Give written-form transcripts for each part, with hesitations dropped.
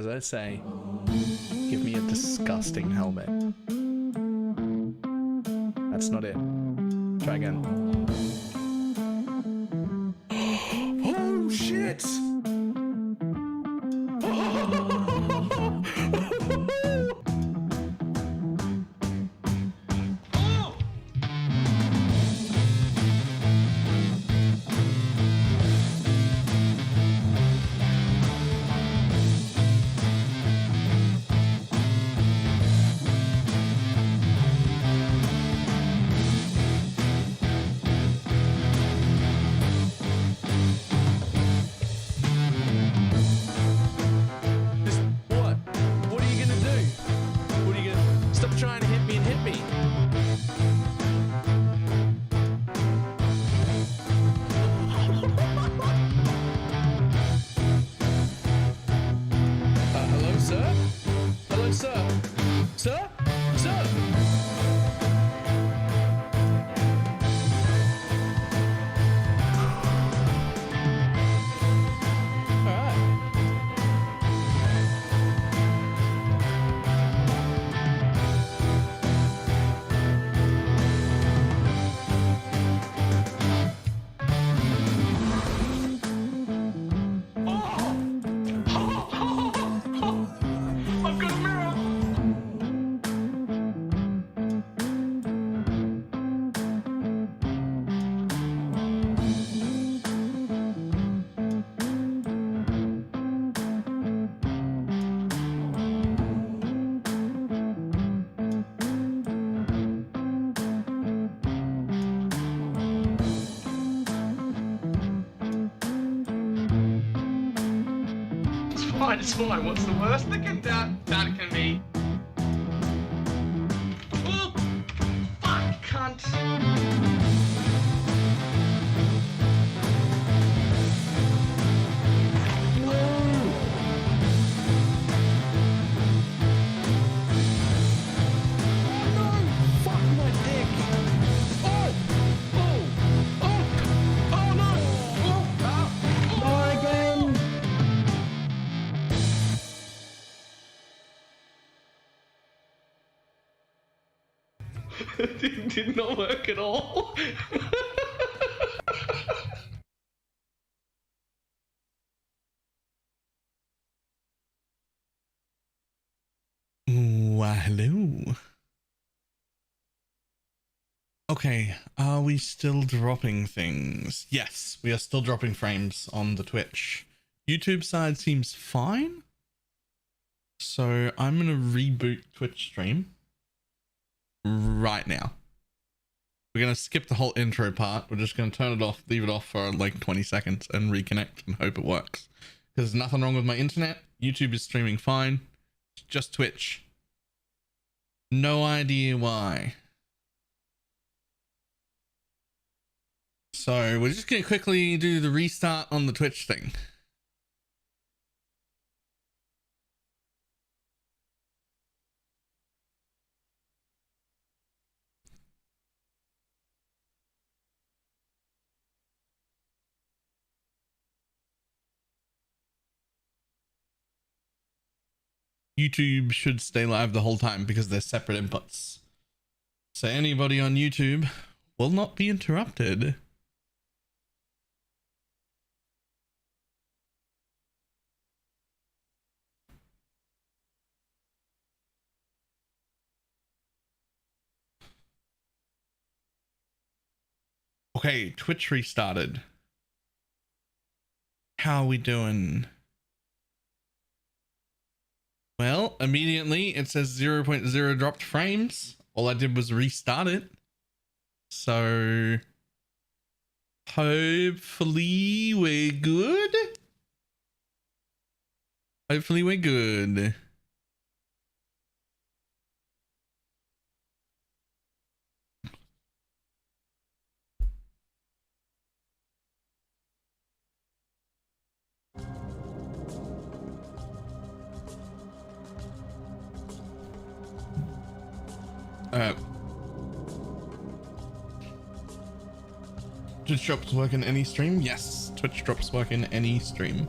I say, give me a disgusting helmet. That's not it. Try again. Oh shit! Trying to hit me and hit me. Hello, sir? Hello, sir? Sir? Sir? It's fine. What's the worst that can be? Oh, fuck, cunt. Did not work at all. Hello. Okay, are we still dropping things? Yes, we are still dropping frames on the Twitch. YouTube side seems fine. So I'm gonna reboot Twitch stream right now. We're gonna skip the whole intro part. We're just gonna turn it off, leave it off for like 20 seconds and reconnect and hope it works. Because there's nothing wrong with my internet. YouTube is streaming fine. It's just Twitch. No idea why. So we're just gonna quickly do the restart on the Twitch thing. YouTube should stay live the whole time because they're separate inputs. So anybody on YouTube will not be interrupted. Okay, Twitch restarted. How are we doing? Well, immediately it says 0.0 dropped frames. All I did was restart it. So hopefully we're good. Hopefully we're good. Twitch drops work in any stream? Yes, Twitch drops work in any stream.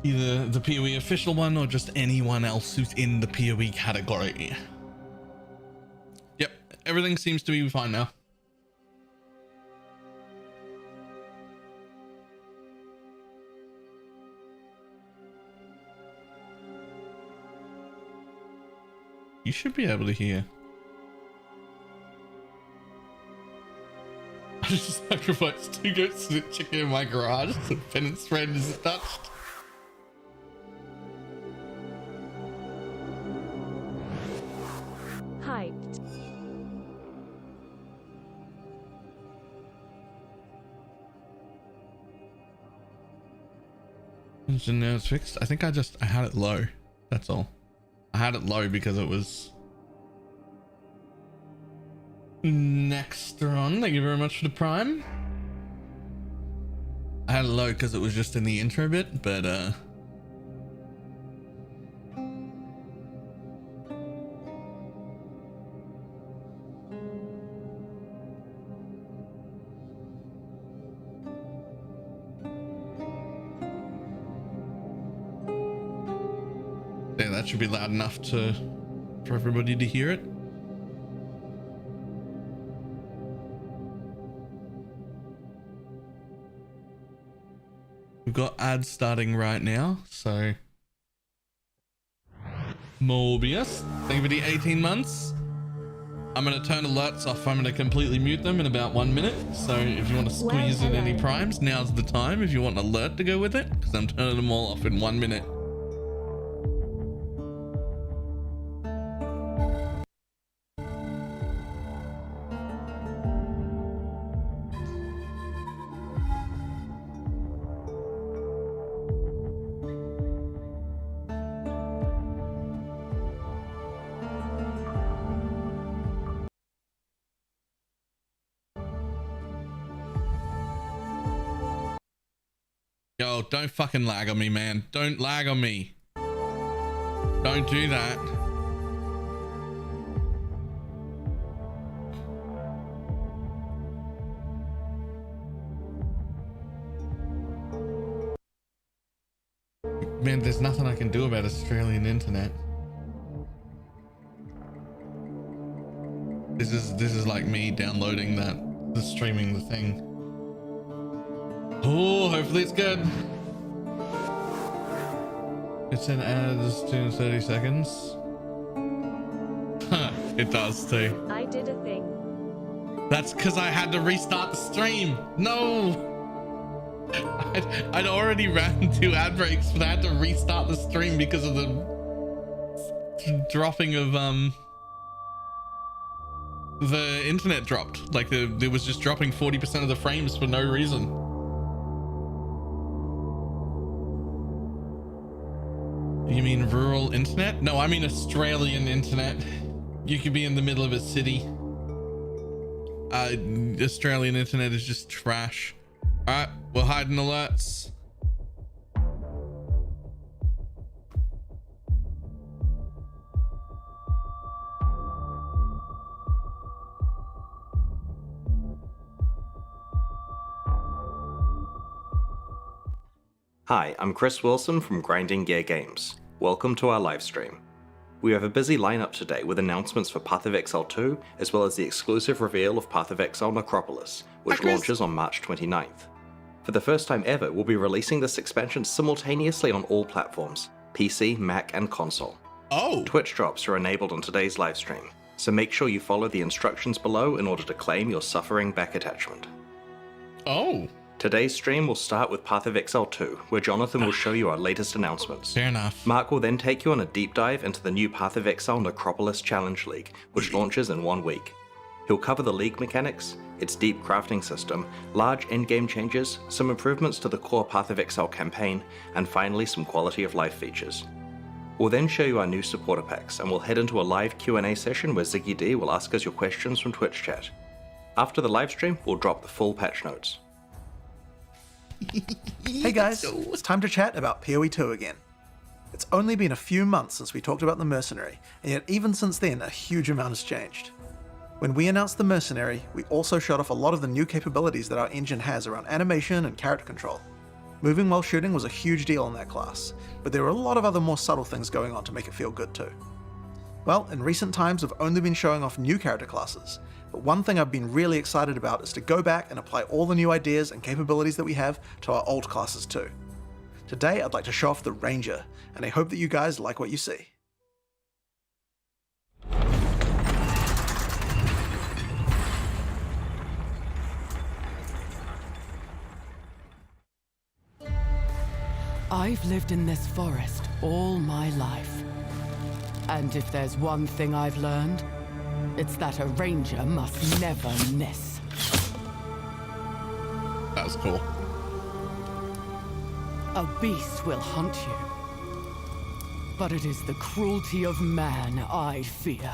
Either the PoE official one or just anyone else who's in the PoE category. Yep, everything seems to be fine now. You should be able to hear. I just sacrificed 2 goats to the chicken in my garage. The penance friend is touched. Hyped. Now it's fixed. I think I had it low. That's all. I had it low because it was Nextron. Thank you very much for the prime. I had it low because it was just in the intro bit, but yeah, that should be loud enough for everybody to hear it. We've got ads starting right now, so Morbius, thank you for the 18 months. I'm going to turn alerts off. I'm going to completely mute them in about 1 minute. So if you want to squeeze in any primes, now's the time. If you want an alert to go with it, because I'm turning them all off in 1 minute. Yo, don't fucking lag on me, man. Don't lag on me. Don't do that. Man, there's nothing I can do about Australian internet. This is like me downloading the streaming the thing. Oh, hopefully it's good. It's an ads to 30 seconds. Huh, it does too. I did a thing. That's because I had to restart the stream. No! I'd already ran 2 ad breaks, but I had to restart the stream because of the dropping of the internet dropped. Like it was just dropping 40% of the frames for no reason. You mean rural internet? No, I mean Australian internet. You could be in the middle of a city. Australian internet is just trash. All right, we're hiding alerts. Hi, I'm Chris Wilson from Grinding Gear Games. Welcome to our live stream. We have a busy lineup today with announcements for Path of Exile 2, as well as the exclusive reveal of Path of Exile Necropolis, which launches on March 29th. For the first time ever, we'll be releasing this expansion simultaneously on all platforms, PC, Mac, and console. Oh! Twitch drops are enabled on today's live stream, so make sure you follow the instructions below in order to claim your suffering back attachment. Oh! Today's stream will start with Path of Exile 2, where Jonathan will show you our latest announcements. Fair enough. Mark will then take you on a deep dive into the new Path of Exile Necropolis Challenge League, which launches in 1 week. He'll cover the league mechanics, its deep crafting system, large endgame changes, some improvements to the core Path of Exile campaign, and finally some quality of life features. We'll then show you our new supporter packs, and we'll head into a live Q&A session where Ziggy D will ask us your questions from Twitch chat. After the live stream, we'll drop the full patch notes. Hey guys, it's time to chat about PoE 2 again. It's only been a few months since we talked about the Mercenary, and yet even since then a huge amount has changed. When we announced the Mercenary, we also showed off a lot of the new capabilities that our engine has around animation and character control. Moving while shooting was a huge deal in that class, but there were a lot of other more subtle things going on to make it feel good too. Well, in recent times I've only been showing off new character classes, but one thing I've been really excited about is to go back and apply all the new ideas and capabilities that we have to our old classes too. Today I'd like to show off the Ranger, and I hope that you guys like what you see. I've lived in this forest all my life. And if there's one thing I've learned, it's that a ranger must never miss. That was cool. A beast will hunt you. But it is the cruelty of man I fear.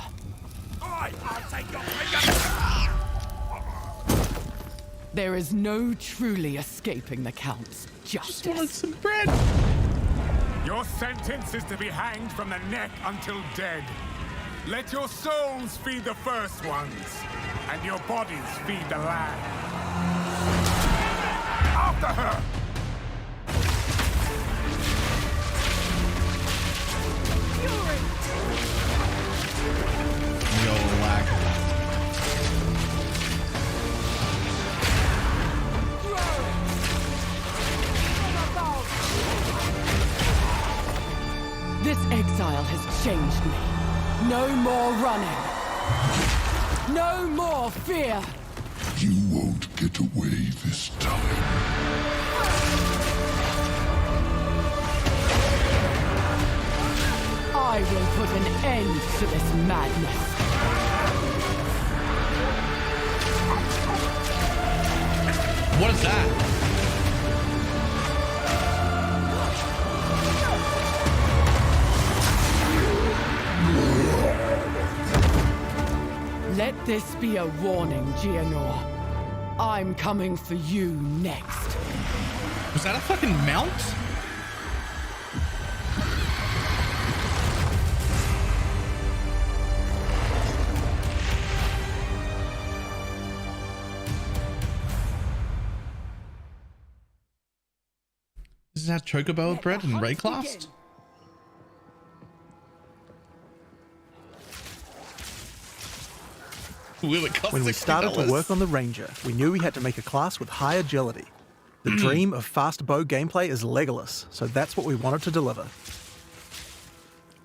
There is no truly escaping the Count's Just wanted justice. some bread. Your sentence is to be hanged from the neck until dead. Let your souls feed the first ones, and your bodies feed the land. After her! Yo, lag. This exile has changed me. No more running. No more fear. You won't get away this time. I will put an end to this madness. What is that? Let this be a warning, Gianor. I'm coming for you next. Was that a fucking mount? Is that Chocobo bread and Rayclast? When we started to work on the Ranger, we knew we had to make a class with high agility. The dream of fast bow gameplay is Legolas, so that's what we wanted to deliver.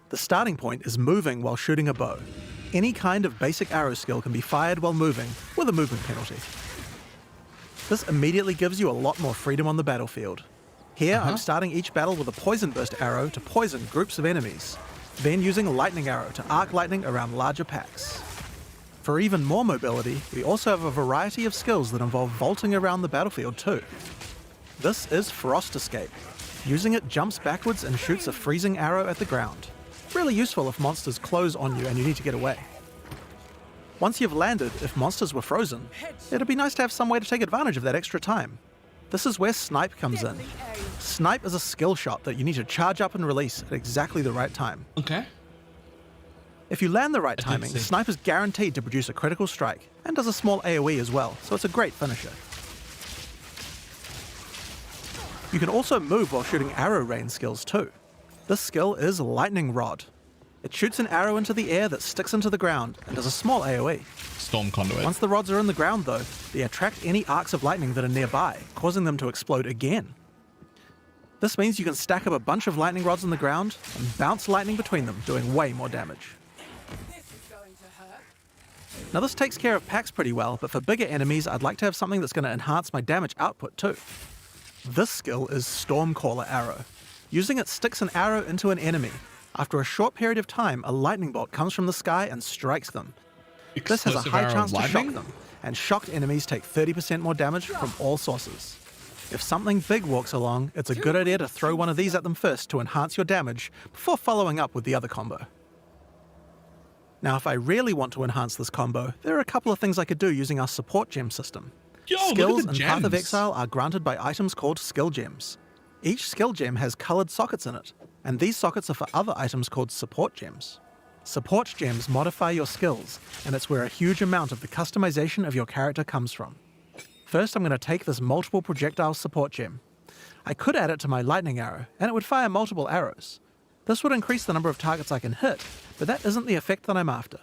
The starting point is moving while shooting a bow. Any kind of basic arrow skill can be fired while moving, with a movement penalty. This immediately gives you a lot more freedom on the battlefield. Here, I'm starting each battle with a poison burst arrow to poison groups of enemies, then using a lightning arrow to arc lightning around larger packs. For even more mobility, we also have a variety of skills that involve vaulting around the battlefield too. This is Frost Escape. Using it jumps backwards and shoots a freezing arrow at the ground. Really useful if monsters close on you and you need to get away. Once you've landed, if monsters were frozen, it'd be nice to have some way to take advantage of that extra time. This is where Snipe comes in. Snipe is a skill shot that you need to charge up and release at exactly the right time. Okay. If you land the right I did timing, see. Snipe is guaranteed to produce a critical strike, and does a small AoE as well, so it's a great finisher. You can also move while shooting arrow rain skills too. This skill is Lightning Rod. It shoots an arrow into the air that sticks into the ground, and does a small AoE. Storm Conduit. Once the rods are in the ground though, they attract any arcs of lightning that are nearby, causing them to explode again. This means you can stack up a bunch of lightning rods on the ground, and bounce lightning between them, doing way more damage. Now this takes care of packs pretty well, but for bigger enemies I'd like to have something that's going to enhance my damage output too. This skill is Stormcaller Arrow. Using it sticks an arrow into an enemy. After a short period of time, a lightning bolt comes from the sky and strikes them. This has a Explosive high arrow chance to shock lightning? them, and shocked enemies take 30% more damage from all sources. If something big walks along, it's a good idea to throw one of these at them first to enhance your damage, before following up with the other combo. Now if I really want to enhance this combo, there are a couple of things I could do using our support gem system. Yo, Skills look at in the Path of gems. Exile are granted by items called skill gems. Each skill gem has coloured sockets in it, and these sockets are for other items called support gems. Support gems modify your skills, and it's where a huge amount of the customization of your character comes from. First, I'm going to take this multiple projectile support gem. I could add it to my lightning arrow, and it would fire multiple arrows. This would increase the number of targets I can hit, but that isn't the effect that I'm after.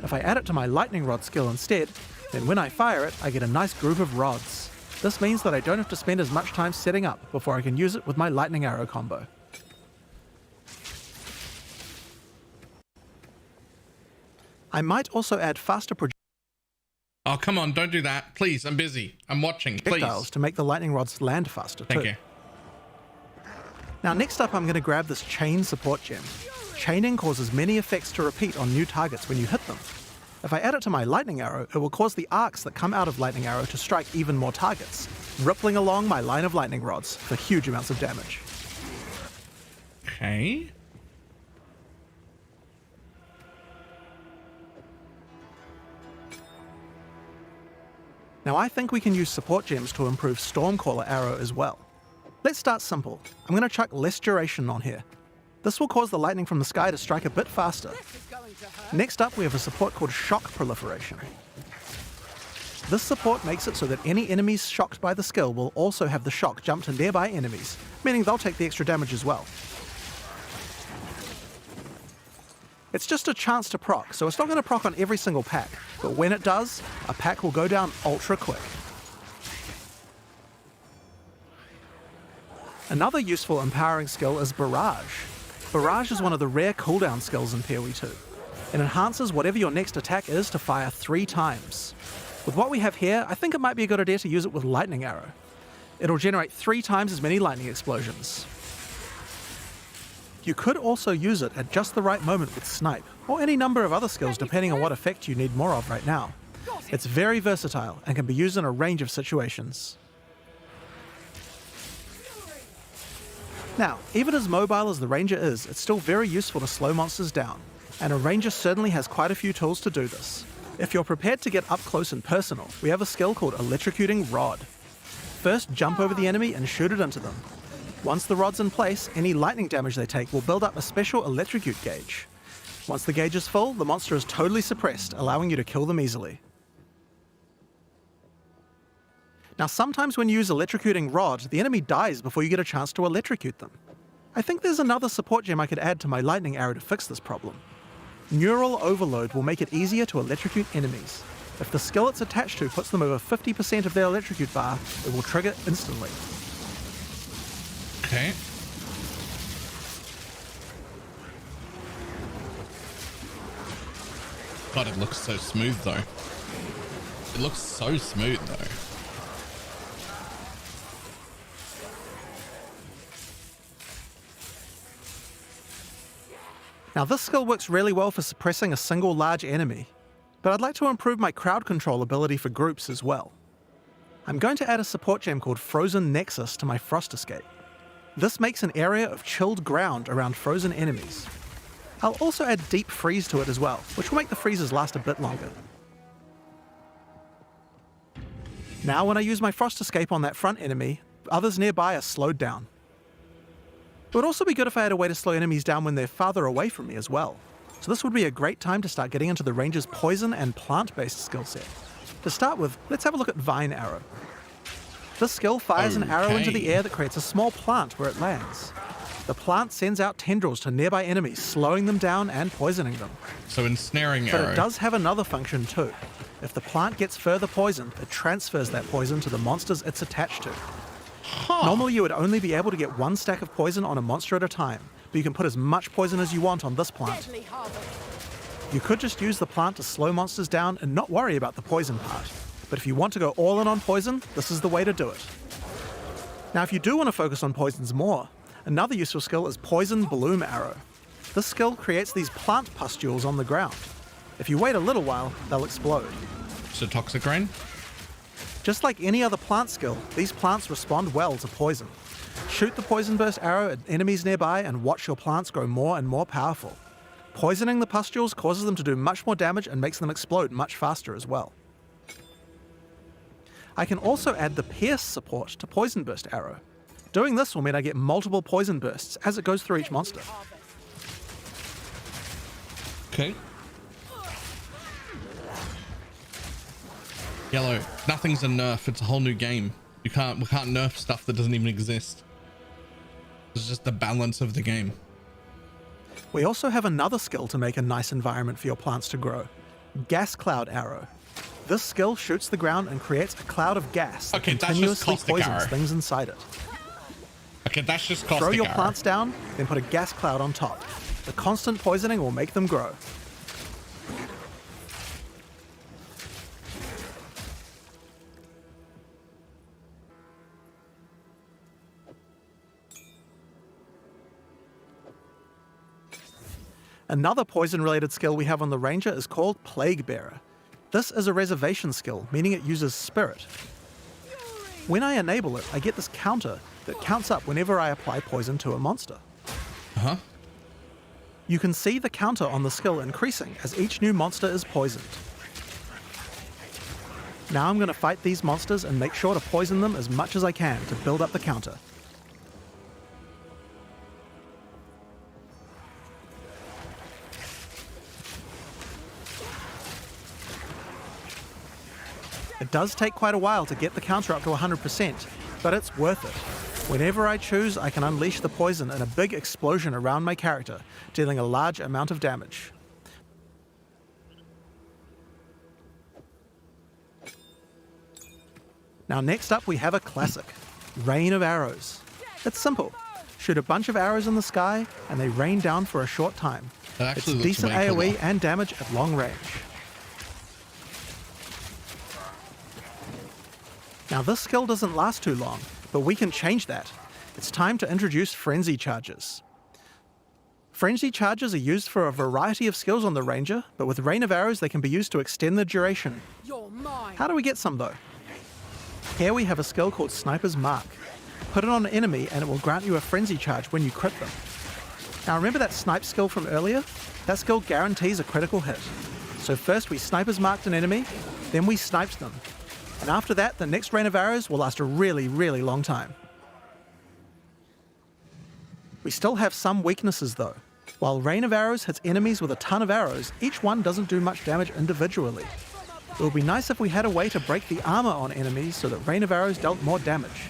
If I add it to my lightning rod skill instead, then when I fire it, I get a nice group of rods. This means that I don't have to spend as much time setting up before I can use it with my lightning arrow combo. I might also add faster Oh, come on, don't do that. Please, I'm busy. I'm watching, please. projectiles to make the lightning rods land faster too. Thank you. Now next up I'm going to grab this chain support gem. Chaining causes many effects to repeat on new targets when you hit them. If I add it to my lightning arrow, it will cause the arcs that come out of lightning arrow to strike even more targets, rippling along my line of lightning rods for huge amounts of damage. Okay. Now I think we can use support gems to improve Stormcaller arrow as well. Let's start simple. I'm going to chuck less duration on here. This will cause the lightning from the sky to strike a bit faster. Next up we have a support called Shock Proliferation. This support makes it so that any enemies shocked by the skill will also have the shock jump to nearby enemies, meaning they'll take the extra damage as well. It's just a chance to proc, so it's not going to proc on every single pack, but when it does, a pack will go down ultra quick. Another useful empowering skill is Barrage. Barrage is one of the rare cooldown skills in PoE 2. It enhances whatever your next attack is to fire 3 times. With what we have here, I think it might be a good idea to use it with Lightning Arrow. It'll generate 3 times as many lightning explosions. You could also use it at just the right moment with Snipe, or any number of other skills depending on what effect you need more of right now. It's very versatile and can be used in a range of situations. Now, even as mobile as the Ranger is, it's still very useful to slow monsters down, and a Ranger certainly has quite a few tools to do this. If you're prepared to get up close and personal, we have a skill called Electrocuting Rod. First, jump over the enemy and shoot it into them. Once the rod's in place, any lightning damage they take will build up a special electrocute gauge. Once the gauge is full, the monster is totally suppressed, allowing you to kill them easily. Now sometimes when you use Electrocuting Rod, the enemy dies before you get a chance to electrocute them. I think there's another support gem I could add to my lightning arrow to fix this problem. Neural Overload will make it easier to electrocute enemies. If the skill it's attached to puts them over 50% of their electrocute bar, it will trigger instantly. Okay. God, it looks so smooth though. It looks so smooth though. Now this skill works really well for suppressing a single large enemy, but I'd like to improve my crowd control ability for groups as well. I'm going to add a support gem called Frozen Nexus to my Frost Escape. This makes an area of chilled ground around frozen enemies. I'll also add Deep Freeze to it as well, which will make the freezes last a bit longer. Now when I use my Frost Escape on that front enemy, others nearby are slowed down. It would also be good if I had a way to slow enemies down when they're farther away from me as well. So this would be a great time to start getting into the Ranger's poison and plant-based skill set. To start with, let's have a look at Vine Arrow. This skill fires an arrow into the air that creates a small plant where it lands. The plant sends out tendrils to nearby enemies, slowing them down and poisoning them. So ensnaring arrow. But it does have another function too. If the plant gets further poisoned, it transfers that poison to the monsters it's attached to. Normally you would only be able to get 1 stack of poison on a monster at a time, but you can put as much poison as you want on this plant. You could just use the plant to slow monsters down and not worry about the poison part. But if you want to go all in on poison, this is the way to do it. Now if you do want to focus on poisons more, another useful skill is Poison Bloom Arrow. This skill creates these plant pustules on the ground. If you wait a little while, they'll explode. So Toxic Rain? Just like any other plant skill, these plants respond well to poison. Shoot the Poison Burst arrow at enemies nearby and watch your plants grow more and more powerful. Poisoning the pustules causes them to do much more damage and makes them explode much faster as well. I can also add the Pierce support to Poison Burst arrow. Doing this will mean I get multiple poison bursts as it goes through each monster. Okay. Yellow, nothing's a nerf, it's a whole new game. We can't nerf stuff that doesn't even exist. It's just the balance of the game. We also have another skill to make a nice environment for your plants to grow. Gas Cloud Arrow. This skill shoots the ground and creates a cloud of gas that Okay, that's just continuously caustic poisons arrow. things inside it. Okay, that's just caustic Throw your arrow. plants down, then put a gas cloud on top. The constant poisoning will make them grow. Another poison-related skill we have on the Ranger is called Plague Bearer. This is a reservation skill, meaning it uses spirit. When I enable it, I get this counter that counts up whenever I apply poison to a monster. Uh-huh. You can see the counter on the skill increasing as each new monster is poisoned. Now I'm going to fight these monsters and make sure to poison them as much as I can to build up the counter. It does take quite a while to get the counter up to 100%, but it's worth it. Whenever I choose, I can unleash the poison in a big explosion around my character, dealing a large amount of damage. Now next up we have a classic, Rain of Arrows. It's simple. Shoot a bunch of arrows in the sky and they rain down for a short time. That It's actually looks decent way AoE cooler. and damage at long range. Now this skill doesn't last too long, but we can change that. It's time to introduce Frenzy Charges. Frenzy Charges are used for a variety of skills on the Ranger, but with Rain of Arrows they can be used to extend the duration. You're mine. How do we get some though? Here we have a skill called Sniper's Mark. Put it on an enemy and it will grant you a Frenzy Charge when you crit them. Now remember that snipe skill from earlier? That skill guarantees a critical hit. So first we Sniper's Marked an enemy, then we sniped them. And after that, the next Rain of Arrows will last a really, really long time. We still have some weaknesses though. While Rain of Arrows hits enemies with a ton of arrows, each one doesn't do much damage individually. It would be nice if we had a way to break the armor on enemies so that Rain of Arrows dealt more damage.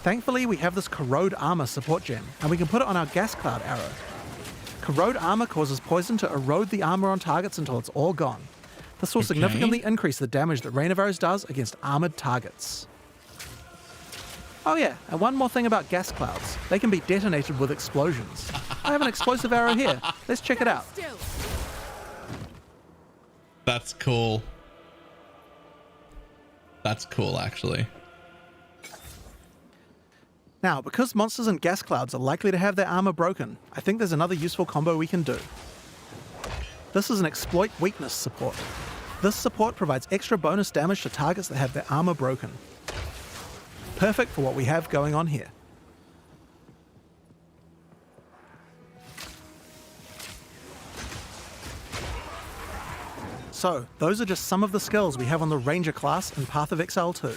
Thankfully, we have this Corrode Armor support gem, and we can put it on our Gas Cloud Arrow. Corrode Armor causes poison to erode the armor on targets until it's all gone. This will significantly increase the damage that Rain of Arrows does against armored targets. Oh yeah, and one more thing about gas clouds. They can be detonated with explosions. I have an explosive arrow here. Let's check it out. Still. That's cool. That's cool, actually. Now, because monsters and gas clouds are likely to have their armor broken, I think there's another useful combo we can do. This is an exploit weakness support. This support provides extra bonus damage to targets that have their armor broken. Perfect for what we have going on here. So, those are just some of the skills we have on the Ranger class in Path of Exile 2.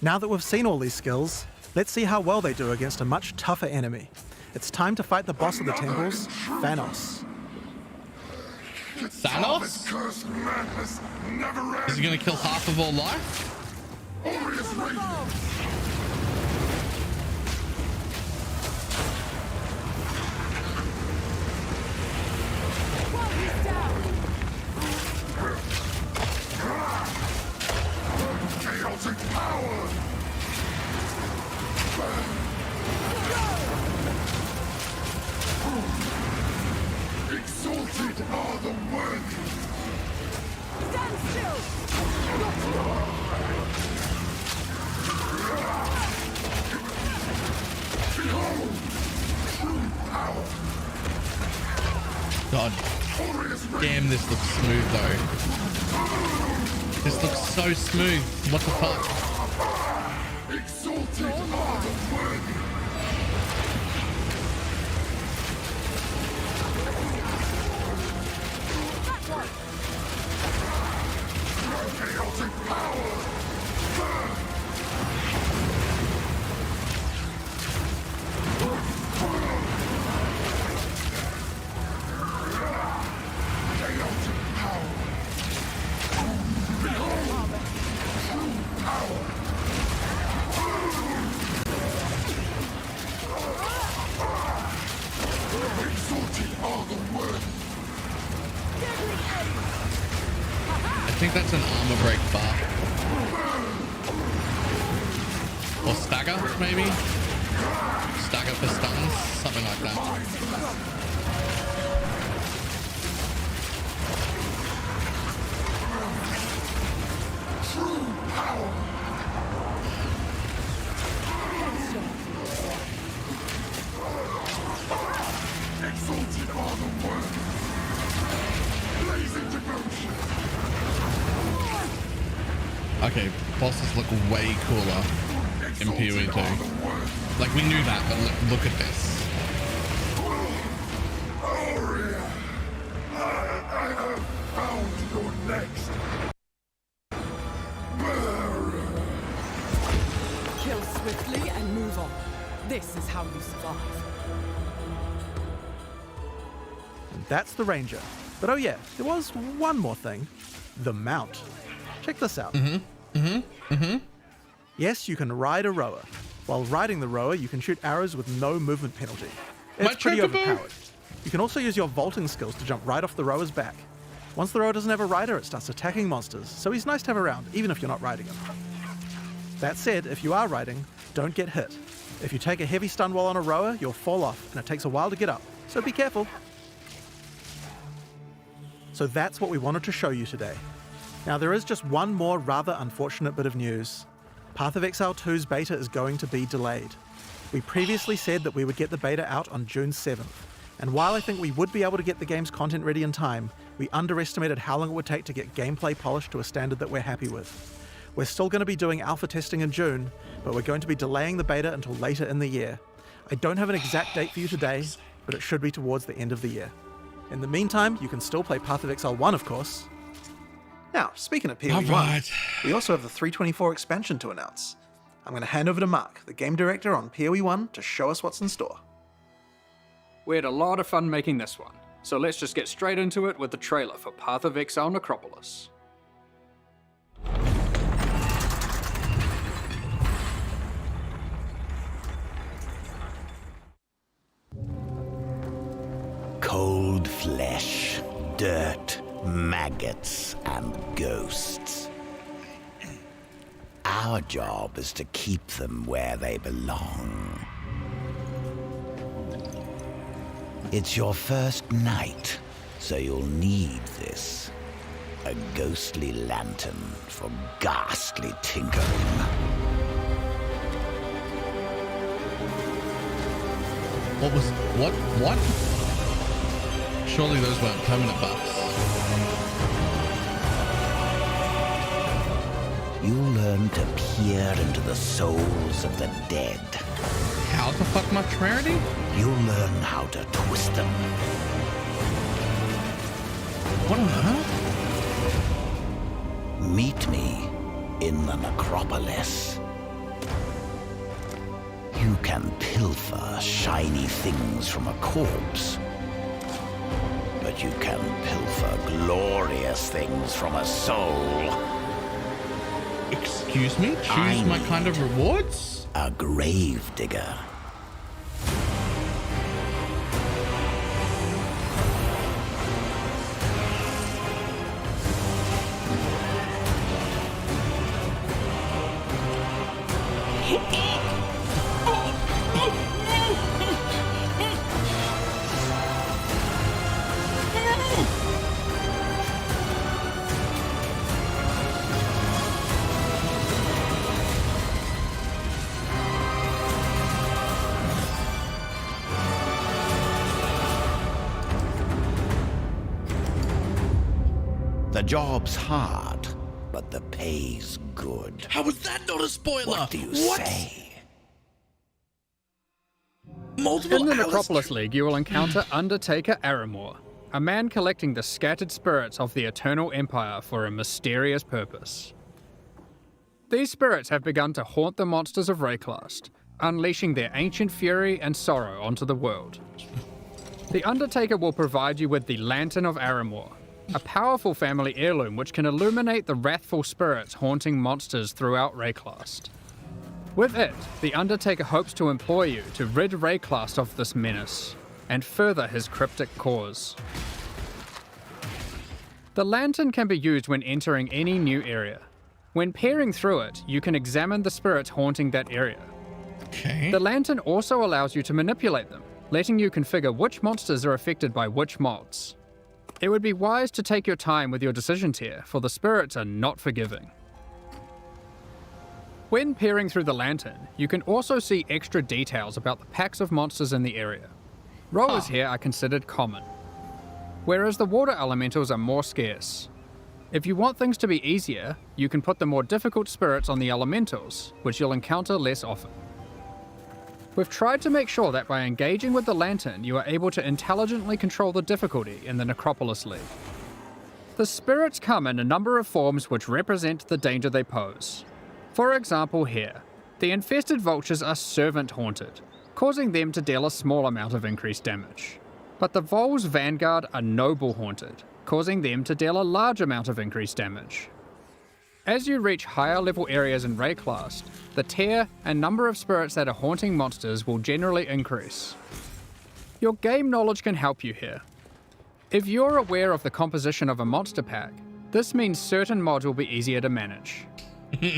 Now that we've seen all these skills, let's see how well they do against a much tougher enemy. It's time to fight the boss of the temples, Thanos. Thanos? Cursed madness never Is he gonna kill half of all life? chaotic power. Exalted are the worthy. Stand still. Behold, true power. God damn, this looks smooth though. This looks so smooth. What the fuck? Exalted are the worthy. Chaotic power. Chaotic power. Behold, true power. think that's an armor break buff. Or stagger, maybe? Stagger for stuns, something like that. Okay, bosses look way cooler in PoE 2. Like, we knew that, but look at this. I have found your next Kill swiftly and move on. This is how you survive. And that's the Ranger. But oh yeah, there was one more thing. The mount. Check this out. Yes, you can ride a rower. While riding the rower, you can shoot arrows with no movement penalty. It's pretty overpowered. You can also use your vaulting skills to jump right off the rower's back. Once the rower doesn't have a rider, it starts attacking monsters, so he's nice to have around, even if you're not riding him. That said, if you are riding, don't get hit. If you take a heavy stun while on a rower, you'll fall off, and it takes a while to get up, so be careful. So that's what we wanted to show you today. Now there is just one more rather unfortunate bit of news. Path of Exile 2's beta is going to be delayed. We previously said that we would get the beta out on June 7th, and while I think we would be able to get the game's content ready in time, we underestimated how long it would take to get gameplay polished to a standard that we're happy with. We're still going to be doing alpha testing in June, but we're going to be delaying the beta until later in the year. I don't have an exact date for you today, but it should be towards the end of the year. In the meantime, you can still play Path of Exile 1, of course. Now, speaking of PoE 1, we also have the 324 expansion to announce. I'm going to hand over to Mark, the game director on PoE 1, to show us what's in store. We had a lot of fun making this one, so let's just get straight into it with the trailer for Path of Exile Necropolis. Cold flesh, dirt, maggots, and ghosts. Our job is to keep them where they belong. It's your first night, so you'll need this. A ghostly lantern for ghastly tinkering. What? Surely those weren't permanent buffs. You'll learn to peer into the souls of the dead. How the fuck much rarity? You'll learn how to twist them. What on earth? Meet me in the Necropolis. You can pilfer shiny things from a corpse, but you can pilfer glorious things from a soul. Excuse me? Choose my kind of rewards? A grave digger. The job's hard, but the pay's good. How is that not a spoiler? What do you say? Multiple In the Necropolis League, you will encounter Undertaker Aramor, a man collecting the scattered spirits of the Eternal Empire for a mysterious purpose. These spirits have begun to haunt the monsters of Rayclast, unleashing their ancient fury and sorrow onto the world. The Undertaker will provide you with the Lantern of Aramor, a powerful family heirloom which can illuminate the wrathful spirits haunting monsters throughout Rayclast. With it, the Undertaker hopes to employ you to rid Rayclast of this menace, and further his cryptic cause. The lantern can be used when entering any new area. When peering through it, you can examine the spirits haunting that area. Okay. The lantern also allows you to manipulate them, letting you configure which monsters are affected by which mods. It would be wise to take your time with your decisions here, for the spirits are not forgiving. When peering through the lantern, you can also see extra details about the packs of monsters in the area. Rowers here are considered common, whereas the water elementals are more scarce. If you want things to be easier, you can put the more difficult spirits on the elementals, which you'll encounter less often. We've tried to make sure that by engaging with the lantern, you are able to intelligently control the difficulty in the Necropolis League. The spirits come in a number of forms which represent the danger they pose. For example here, the infested vultures are servant haunted, causing them to deal a small amount of increased damage. But the Vol's Vanguard are noble haunted, causing them to deal a large amount of increased damage. As you reach higher level areas in Rayclast, the tier and number of spirits that are haunting monsters will generally increase. Your game knowledge can help you here. If you're aware of the composition of a monster pack, this means certain mods will be easier to manage.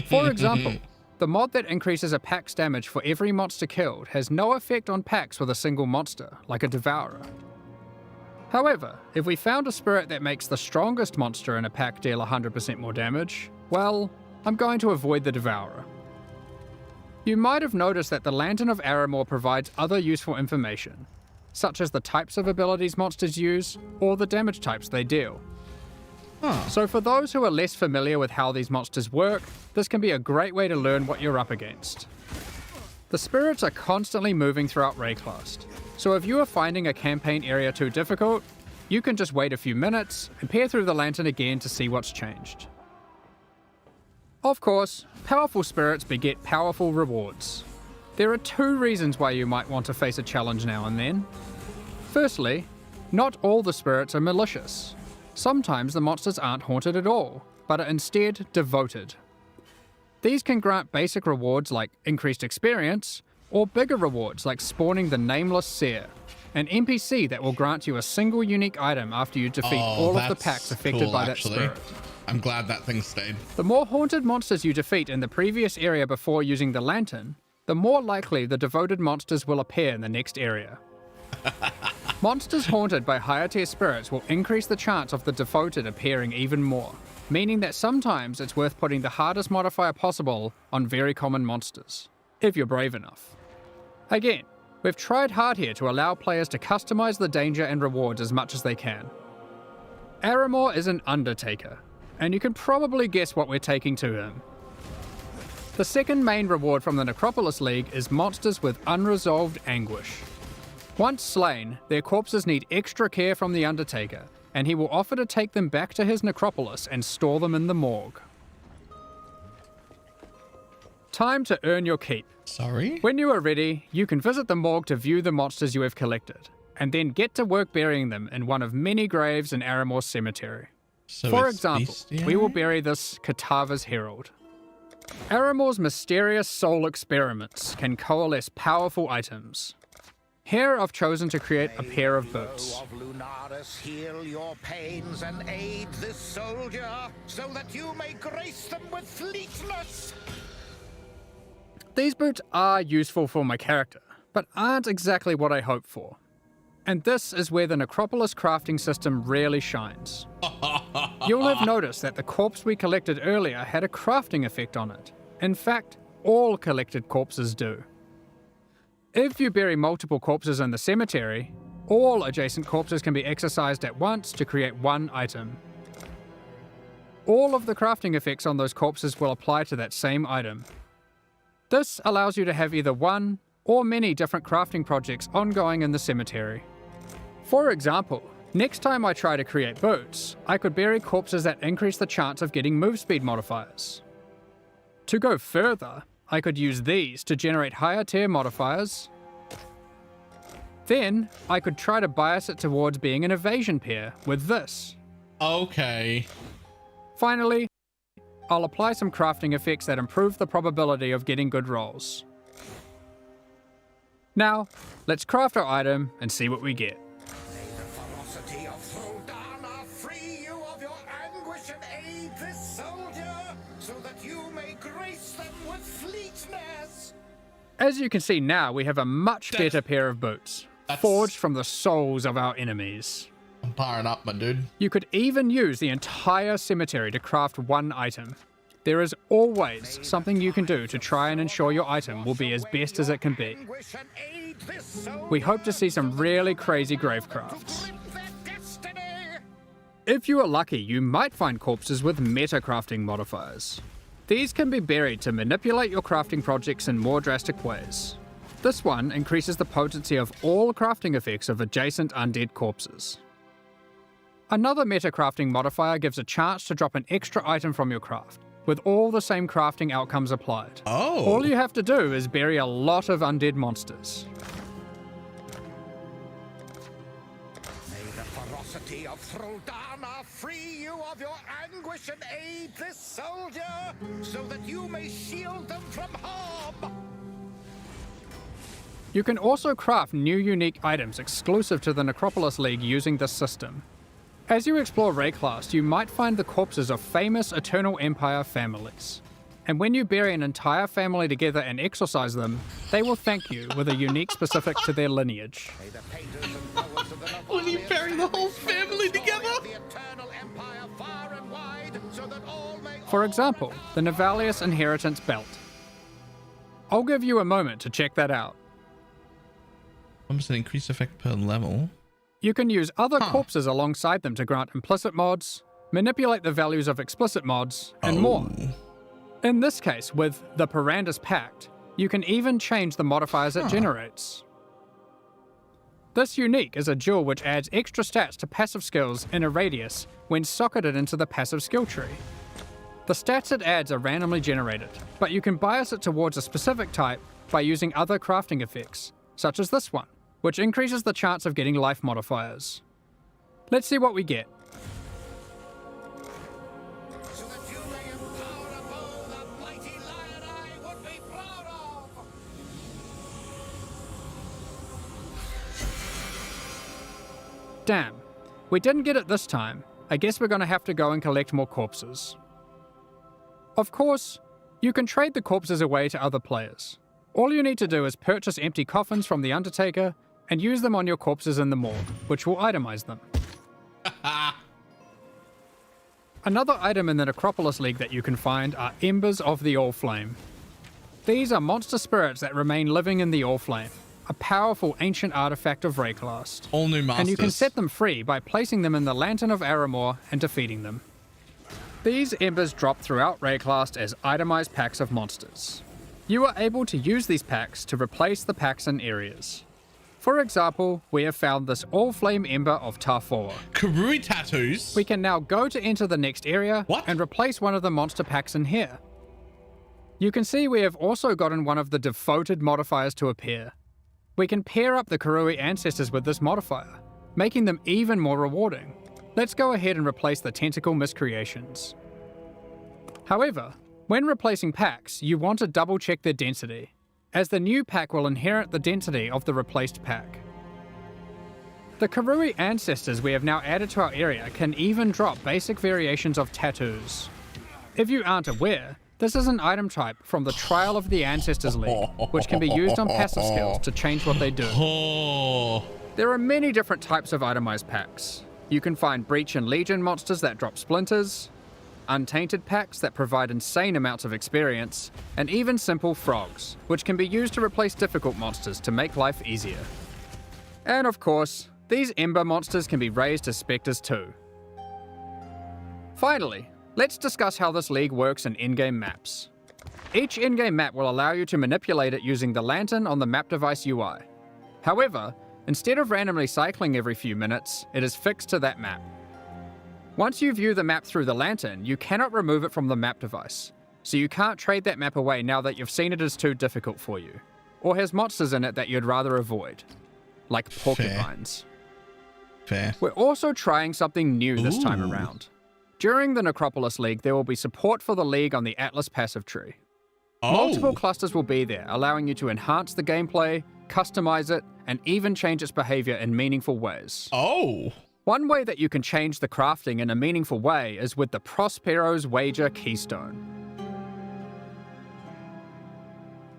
For example, the mod that increases a pack's damage for every monster killed has no effect on packs with a single monster, like a Devourer. However, if we found a spirit that makes the strongest monster in a pack deal 100% more damage, well, I'm going to avoid the Devourer. You might have noticed that the Lantern of Aramor provides other useful information, such as the types of abilities monsters use, or the damage types they deal. So for those who are less familiar with how these monsters work, this can be a great way to learn what you're up against. The spirits are constantly moving throughout Rayclast, so if you are finding a campaign area too difficult, you can just wait a few minutes and peer through the lantern again to see what's changed. Of course, powerful spirits beget powerful rewards. There are two reasons why you might want to face a challenge now and then. Firstly, not all the spirits are malicious. Sometimes the monsters aren't haunted at all, but are instead devoted. These can grant basic rewards like increased experience, or bigger rewards like spawning the Nameless Seer, an NPC that will grant you a single unique item after you defeat all of the packs affected by that spirit. I'm glad that thing stayed. The more haunted monsters you defeat in the previous area before using the lantern, the more likely the devoted monsters will appear in the next area. Monsters haunted by higher tier spirits will increase the chance of the devoted appearing even more, meaning that sometimes it's worth putting the hardest modifier possible on very common monsters, if you're brave enough. Again, we've tried hard here to allow players to customize the danger and rewards as much as they can. Aramor is an Undertaker, and you can probably guess what we're taking to him. The second main reward from the Necropolis League is monsters with unresolved anguish. Once slain, their corpses need extra care from the Undertaker, and he will offer to take them back to his necropolis and store them in the morgue. Time to earn your keep. Sorry? When you are ready, you can visit the morgue to view the monsters you have collected, and then get to work burying them in one of many graves in Aramor's cemetery. So For it's example, bestiary? we will bury this Katava's Herald. Aramor's mysterious soul experiments can coalesce powerful items. Here I've chosen to create a pair of boots. Of Lunaris, heal your pains and aid this soldier, so that you may grace them with fleetness. These boots are useful for my character, but aren't exactly what I hoped for. And this is where the Necropolis crafting system really shines. You'll have noticed that the corpse we collected earlier had a crafting effect on it. In fact, all collected corpses do. If you bury multiple corpses in the cemetery, all adjacent corpses can be exercised at once to create one item. All of the crafting effects on those corpses will apply to that same item. This allows you to have either one or many different crafting projects ongoing in the cemetery. For example, next time I try to create boots, I could bury corpses that increase the chance of getting move speed modifiers. To go further, I could use these to generate higher tier modifiers. Then, I could try to bias it towards being an evasion pair with this. Okay. Finally, I'll apply some crafting effects that improve the probability of getting good rolls. Now, let's craft our item and see what we get. May the ferocity of Thuldana free you of your and aid this soldier, so that you may grace them with fleetness. As you can see now, we have a much better pair of boots, forged from the souls of our enemies. I'm powering up, my dude. You could even use the entire cemetery to craft one item. There is always something you can do to try and ensure your item will be as best as it can be. We hope to see some really crazy grave crafts. If you are lucky, you might find corpses with meta crafting modifiers. These can be buried to manipulate your crafting projects in more drastic ways. This one increases the potency of all crafting effects of adjacent undead corpses. Another meta crafting modifier gives a chance to drop an extra item from your craft, with all the same crafting outcomes applied. Oh. All you have to do is bury a lot of undead monsters. May the ferocity of Throldana free you of your anguish and aid this soldier, so that you may shield them from harm. You can also craft new unique items exclusive to the Necropolis League using this system. As you explore Rayclast, you might find the corpses of famous Eternal Empire families. And when you bury an entire family together and exorcise them, they will thank you with a unique specific to their lineage. When you bury the whole family together? For example, the Nivalius Inheritance Belt. I'll give you a moment to check that out. Almost an increased effect per level. You can use other corpses alongside them to grant implicit mods, manipulate the values of explicit mods, and more. In this case, with the Parandus Pact, you can even change the modifiers it generates. This unique is a jewel which adds extra stats to passive skills in a radius when socketed into the passive skill tree. The stats it adds are randomly generated, but you can bias it towards a specific type by using other crafting effects, such as this one, which increases the chance of getting life modifiers. Let's see what we get. Damn, we didn't get it this time. I guess we're gonna have to go and collect more corpses. Of course, you can trade the corpses away to other players. All you need to do is purchase empty coffins from the Undertaker and use them on your corpses in the morgue, which will itemize them. Another item in the Necropolis League that you can find are Embers of the All-Flame. These are monster spirits that remain living in the All-Flame, a powerful ancient artifact of Rayclast. All new masters. And you can set them free by placing them in the Lantern of Aramor and defeating them. These embers drop throughout Rayclast as itemized packs of monsters. You are able to use these packs to replace the packs in areas. For example, we have found this all-flame ember of Tarfor. Karui tattoos? We can now go to enter the next area and replace one of the monster packs in here. You can see we have also gotten one of the devoted modifiers to appear. We can pair up the Karui ancestors with this modifier, making them even more rewarding. Let's go ahead and replace the tentacle miscreations. However, when replacing packs, you want to double check their density, as the new pack will inherit the density of the replaced pack. The Karui ancestors we have now added to our area can even drop basic variations of tattoos. If you aren't aware, this is an item type from the Trial of the Ancestors League, which can be used on passive skills to change what they do. There are many different types of itemized packs. You can find Breach and Legion monsters that drop splinters, Untainted packs that provide insane amounts of experience, and even simple frogs, which can be used to replace difficult monsters to make life easier. And of course, these Ember monsters can be raised as specters too. Finally, let's discuss how this league works in in-game maps. Each in-game map will allow you to manipulate it using the lantern on the map device UI. However, instead of randomly cycling every few minutes, it is fixed to that map. Once you view the map through the lantern, you cannot remove it from the map device, so you can't trade that map away now that you've seen it is too difficult for you, or has monsters in it that you'd rather avoid, like porcupines. Fair. We're also trying something new this time around. During the Necropolis League, there will be support for the League on the Atlas passive tree. Multiple clusters will be there, allowing you to enhance the gameplay, customize it, and even change its behavior in meaningful ways. One way that you can change the crafting in a meaningful way is with the Prospero's Wager Keystone.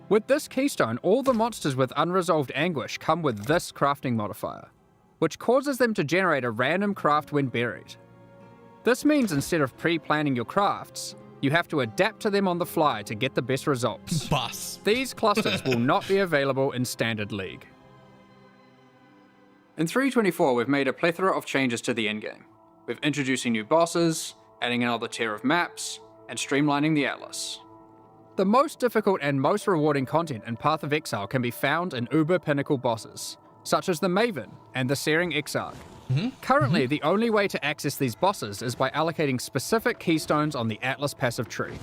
With this keystone, all the monsters with unresolved anguish come with this crafting modifier, which causes them to generate a random craft when buried. This means instead of pre-planning your crafts, you have to adapt to them on the fly to get the best results. Bus. These clusters will not be available in Standard League. In 3.24, we've made a plethora of changes to the endgame. We're introducing new bosses, adding another tier of maps, and streamlining the Atlas. The most difficult and most rewarding content in Path of Exile can be found in Uber Pinnacle bosses, such as the Maven and the Searing Exarch. Currently, the only way to access these bosses is by allocating specific keystones on the Atlas passive tree.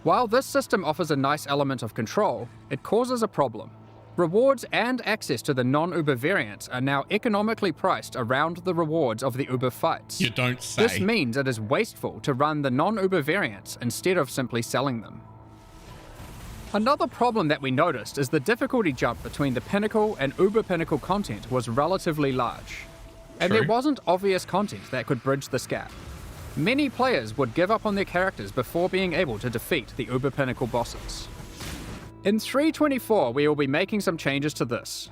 While this system offers a nice element of control, it causes a problem. Rewards and access to the non-Uber variants are now economically priced around the rewards of the Uber fights. You don't say. This means it is wasteful to run the non-Uber variants instead of simply selling them. Another problem that we noticed is the difficulty jump between the Pinnacle and Uber Pinnacle content was relatively large. And there wasn't obvious content that could bridge this gap. Many players would give up on their characters before being able to defeat the Uber Pinnacle bosses. In 3.24, we will be making some changes to this.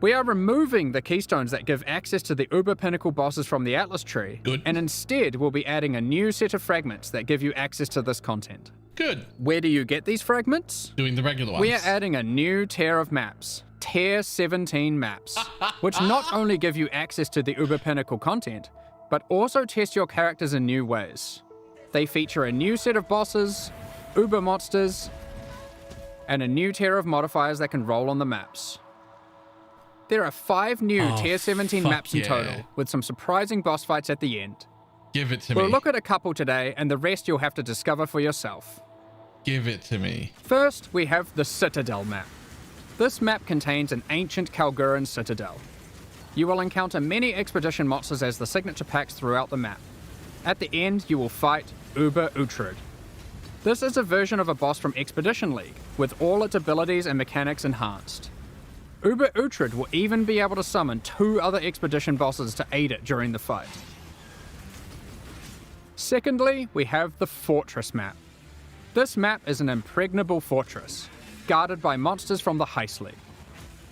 We are removing the keystones that give access to the Uber Pinnacle bosses from the Atlas tree, and instead we'll be adding a new set of fragments that give you access to this content. Good. Where do you get these fragments? Doing the regular ones. We are adding a new tier of maps, Tier 17 maps, which not only give you access to the Uber Pinnacle content, but also test your characters in new ways. They feature a new set of bosses, Uber monsters, and a new tier of modifiers that can roll on the maps. There are 5 new Tier 17 maps in total, with some surprising boss fights at the end. Give it to me. We'll look at a couple today, and the rest you'll have to discover for yourself. Give it to me. First, we have the Citadel map. This map contains an ancient Kalguran citadel. You will encounter many expedition monsters as the signature packs throughout the map. At the end, you will fight Uber Uhtred. This is a version of a boss from Expedition League, with all its abilities and mechanics enhanced. Uber Uhtred will even be able to summon 2 other expedition bosses to aid it during the fight. Secondly, we have the Fortress map. This map is an impregnable fortress, guarded by monsters from the Heist League.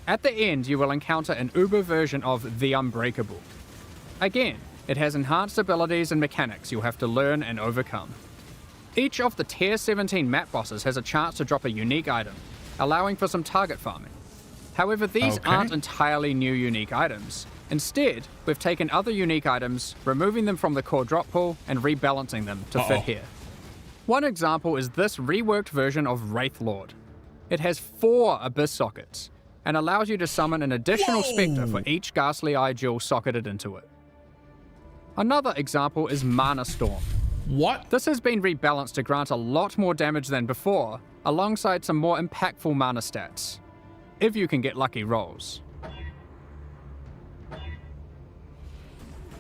At the end, you will encounter an Uber version of the Unbreakable. Again, it has enhanced abilities and mechanics you'll have to learn and overcome. Each of the Tier 17 map bosses has a chance to drop a unique item, allowing for some target farming. However, these aren't entirely new unique items. Instead, we've taken other unique items, removing them from the core drop pool, and rebalancing them to fit here. One example is this reworked version of Wraith Lord. It has 4 Abyss sockets, and allows you to summon an additional Spectre for each Ghastly Eye jewel socketed into it. Another example is Mana Storm. What? This has been rebalanced to grant a lot more damage than before, alongside some more impactful mana stats, if you can get lucky rolls.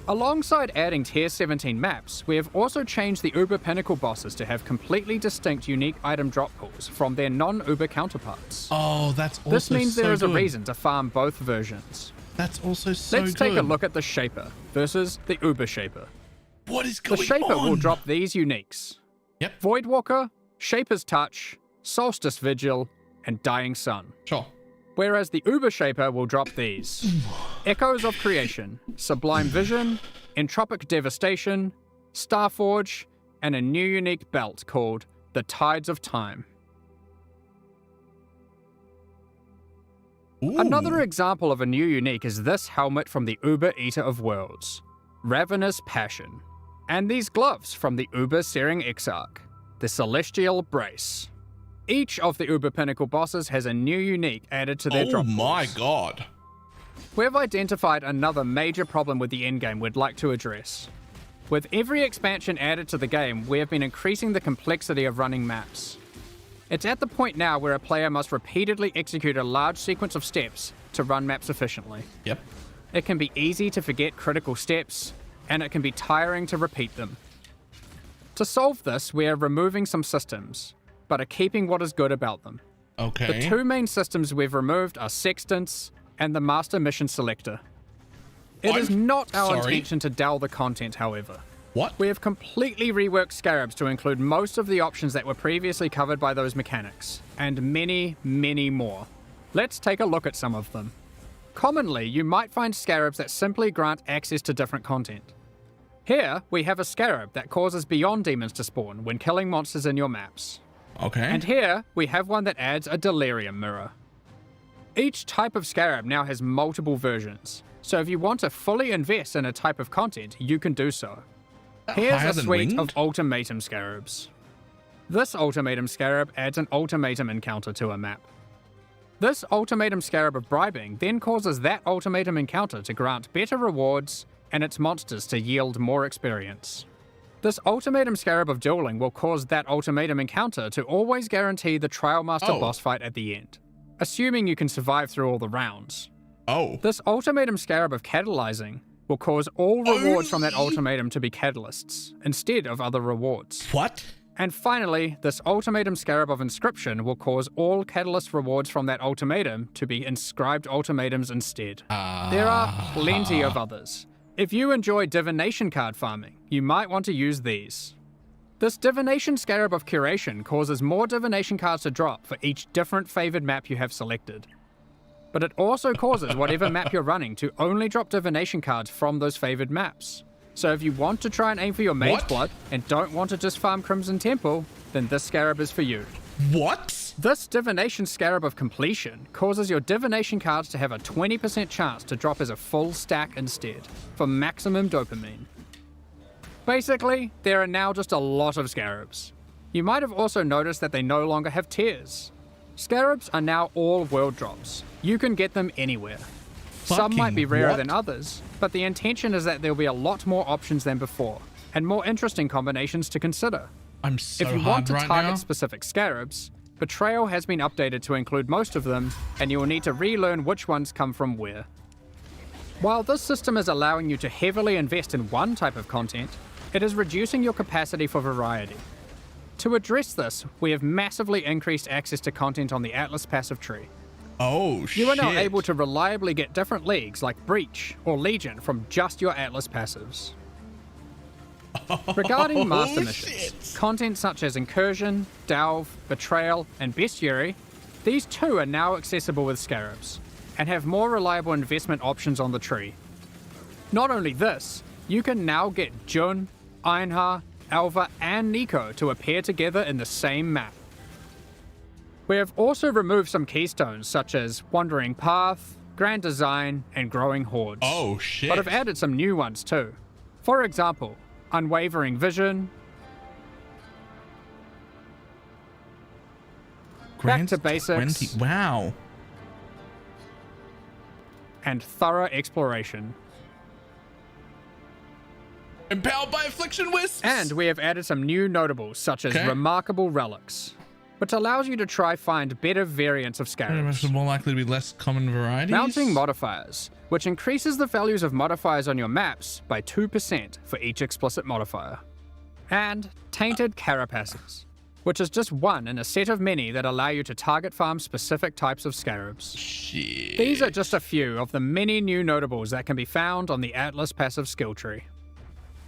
Alongside adding Tier 17 maps, we have also changed the Uber Pinnacle bosses to have completely distinct unique item drop pools from their non-Uber counterparts. Oh, that's also This means there is a good. reason to farm both versions. That's also so Let's take a look at the Shaper versus the Uber Shaper. What is going The Shaper on? will drop these uniques. Yep. Voidwalker, Shaper's Touch, Solstice Vigil, and Dying Sun. Sure. Whereas the Uber Shaper will drop these. Echoes of Creation, Sublime Vision, Entropic Devastation, Starforge, and a new unique belt called the Tides of Time. Ooh. Another example of a new unique is this helmet from the Uber Eater of Worlds, Ravenous Passion, and these gloves from the Uber Searing Exarch, the Celestial Brace. Each of the Uber Pinnacle bosses has a new unique added to their drop pools. Oh my god. We have identified another major problem with the endgame we'd like to address. With every expansion added to the game, we have been increasing the complexity of running maps. It's at the point now where a player must repeatedly execute a large sequence of steps to run maps efficiently. Yep. It can be easy to forget critical steps, and it can be tiring to repeat them. To solve this, we are removing some systems, but are keeping what is good about them. Okay. The 2 main systems we've removed are Sextants and the Master Mission Selector. It is not our Sorry. intention to dull the content, however. What? We have completely reworked scarabs to include most of the options that were previously covered by those mechanics, and many, many more. Let's take a look at some of them. Commonly, you might find scarabs that simply grant access to different content. Here, we have a scarab that causes beyond demons to spawn when killing monsters in your maps. Okay. And here, we have one that adds a delirium mirror. Each type of scarab now has multiple versions, so if you want to fully invest in a type of content, you can do so. Here's Higher a than suite winged? of ultimatum scarabs. This ultimatum scarab adds an ultimatum encounter to a map. This ultimatum scarab of bribing then causes that ultimatum encounter to grant better rewards and its monsters to yield more experience. This ultimatum scarab of dueling will cause that ultimatum encounter to always guarantee the Trial Master boss fight at the end, assuming you can survive through all the rounds. Oh. This ultimatum scarab of catalyzing will cause all rewards from that ultimatum to be catalysts, instead of other rewards. What? And finally, this ultimatum scarab of inscription will cause all catalyst rewards from that ultimatum to be inscribed ultimatums instead. There are plenty of others. If you enjoy divination card farming, you might want to use these. This divination scarab of curation causes more divination cards to drop for each different favored map you have selected. But it also causes whatever map you're running to only drop divination cards from those favored maps. So if you want to try and aim for your Mage Blood and don't want to just farm Crimson Temple, then this scarab is for you. What? This divination scarab of completion causes your divination cards to have a 20% chance to drop as a full stack instead, for maximum dopamine. Basically, there are now just a lot of scarabs. You might have also noticed that they no longer have tiers. Scarabs are now all world drops. You can get them anywhere. Some might be rarer than others, but the intention is that there'll be a lot more options than before, and more interesting combinations to consider. I'm so If you hard want to right target now. specific scarabs, Betrayal has been updated to include most of them, and you will need to relearn which ones come from where. While this system is allowing you to heavily invest in one type of content, it is reducing your capacity for variety. To address this, we have massively increased access to content on the Atlas passive tree. Oh, shit. You are now able to reliably get different leagues like Breach or Legion from just your Atlas passives. Regarding master missions, content such as Incursion, Delve, Betrayal, and Bestiary, these too are now accessible with scarabs, and have more reliable investment options on the tree. Not only this, you can now get Jun, Einhar, Alva, and Nico to appear together in the same map. We have also removed some keystones such as Wandering Path, Grand Design, and Growing Hordes. Oh, shit. But have added some new ones too. For example, Unwavering Vision, Back to Basics, Wow. and Thorough Exploration. Empowered by Affliction Wisps! And we have added some new notables such as Remarkable Relics, which allows you to try find better variants of scarabs. More likely to be less common varieties. Mounting modifiers, which increases the values of modifiers on your maps by 2% for each explicit modifier. And Tainted Carapaces, which is just one in a set of many that allow you to target farm specific types of scarabs. Shit. These are just a few of the many new notables that can be found on the Atlas passive skill tree.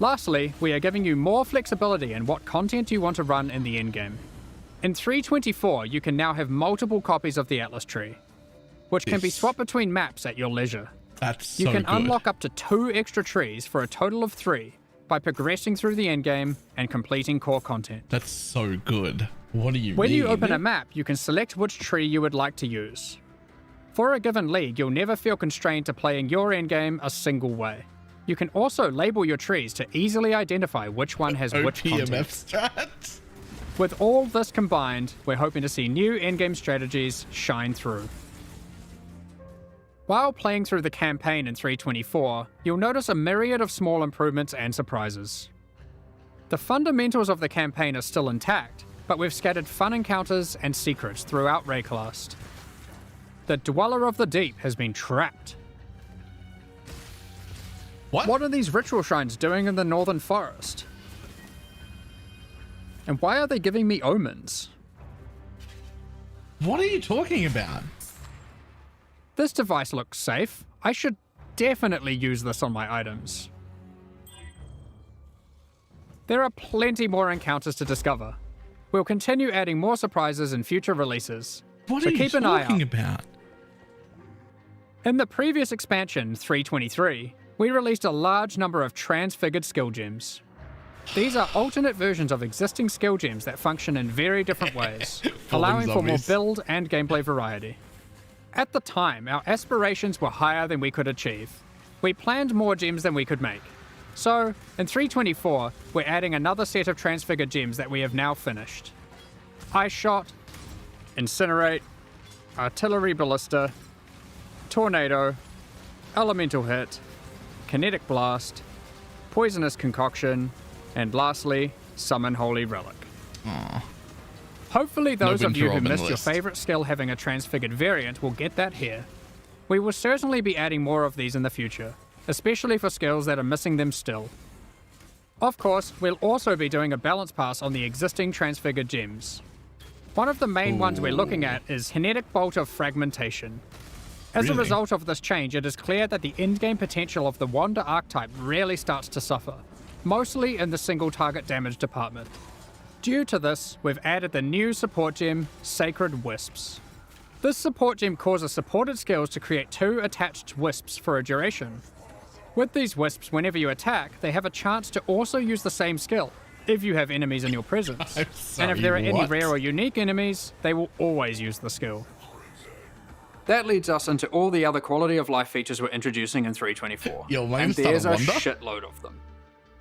Lastly, we are giving you more flexibility in what content you want to run in the endgame. In 3.24, you can now have multiple copies of the Atlas tree, which can be swapped between maps at your leisure. That's so You can good. unlock up to 2 extra trees for a total of 3 by progressing through the endgame and completing core content. That's so good. What do you When mean? you open a map, you can select which tree you would like to use. For a given league, you'll never feel constrained to playing your endgame a single way. You can also label your trees to easily identify which one has which content. strats. With all this combined, we're hoping to see new endgame strategies shine through. While playing through the campaign in 3.24, you'll notice a myriad of small improvements and surprises. The fundamentals of the campaign are still intact, but we've scattered fun encounters and secrets throughout Rayclast. The Dweller of the Deep has been trapped. What are these ritual shrines doing in the Northern Forest? And why are they giving me omens? What are you talking about? This device looks safe. I should definitely use this on my items. There are plenty more encounters to discover. We'll continue adding more surprises in future releases. What so are keep you an eye talking out. about? In the previous expansion, 323, we released a large number of transfigured skill gems. These are alternate versions of existing skill gems that function in very different ways, allowing for more build and gameplay variety. At the time, our aspirations were higher than we could achieve. We planned more gems than we could make. So, in 324, we're adding another set of transfigured gems that we have now finished. Ice Shot, Incinerate, Artillery Ballista, Tornado, Elemental Hit, Kinetic Blast, Poisonous Concoction, and lastly, Summon Holy Relic. Aww. Hopefully those of you who missed your list. favorite skill having a transfigured variant will get that here. We will certainly be adding more of these in the future, especially for skills that are missing them still. Of course, we'll also be doing a balance pass on the existing transfigured gems. One of the main ones we're looking at is Kinetic Bolt of Fragmentation. As a result of this change, it is clear that the endgame potential of the Wander archetype really starts to suffer, mostly in the single target damage department. Due to this, we've added the new support gem, Sacred Wisps. This support gem causes supported skills to create 2 attached wisps for a duration. With these wisps, whenever you attack, they have a chance to also use the same skill, if you have enemies in your presence. And if there are any rare or unique enemies, they will always use the skill. That leads us into all the other quality of life features we're introducing in 324. And there's a shitload of them.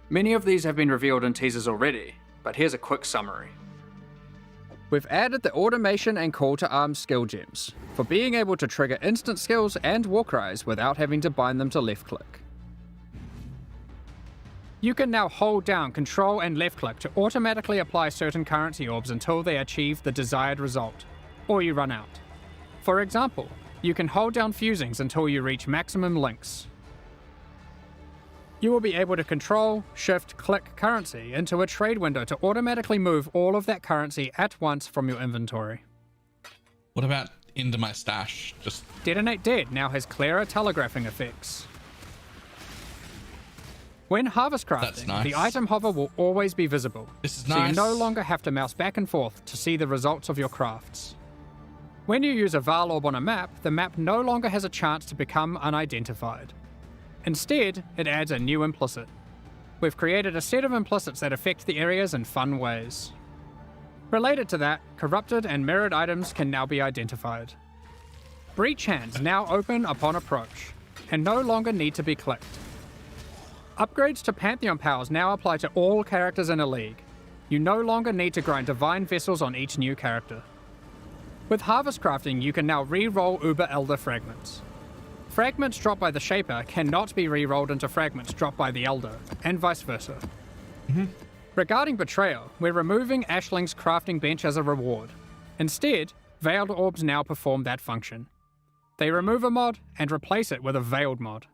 Many of these have been revealed in teasers already, but here's a quick summary. We've added the automation and call to arms skill gems, for being able to trigger instant skills and war cries without having to bind them to left click. You can now hold down Control and left click to automatically apply certain currency orbs until they achieve the desired result, or you run out. For example, you can hold down fusings until you reach maximum links. You will be able to control, shift, click currency into a trade window to automatically move all of that currency at once from your inventory. What about into my stash? Just Detonate Dead now has clearer telegraphing effects. When harvest crafting, nice. the item hover will always be visible, This is so nice. you no longer have to mouse back and forth to see the results of your crafts. When you use a Val Orb on a map, the map no longer has a chance to become unidentified. Instead, it adds a new implicit. We've created a set of implicits that affect the areas in fun ways. Related to that, corrupted and mirrored items can now be identified. Breach hands now open upon approach, and no longer need to be clicked. Upgrades to Pantheon powers now apply to all characters in a league. You no longer need to grind divine vessels on each new character. With harvest crafting, you can now re-roll Uber Elder fragments. Fragments dropped by the Shaper cannot be re-rolled into fragments dropped by the Elder, and vice versa. Regarding Betrayal, we're removing Ashling's crafting bench as a reward. Instead, Veiled Orbs now perform that function. They remove a mod and replace it with a Veiled mod.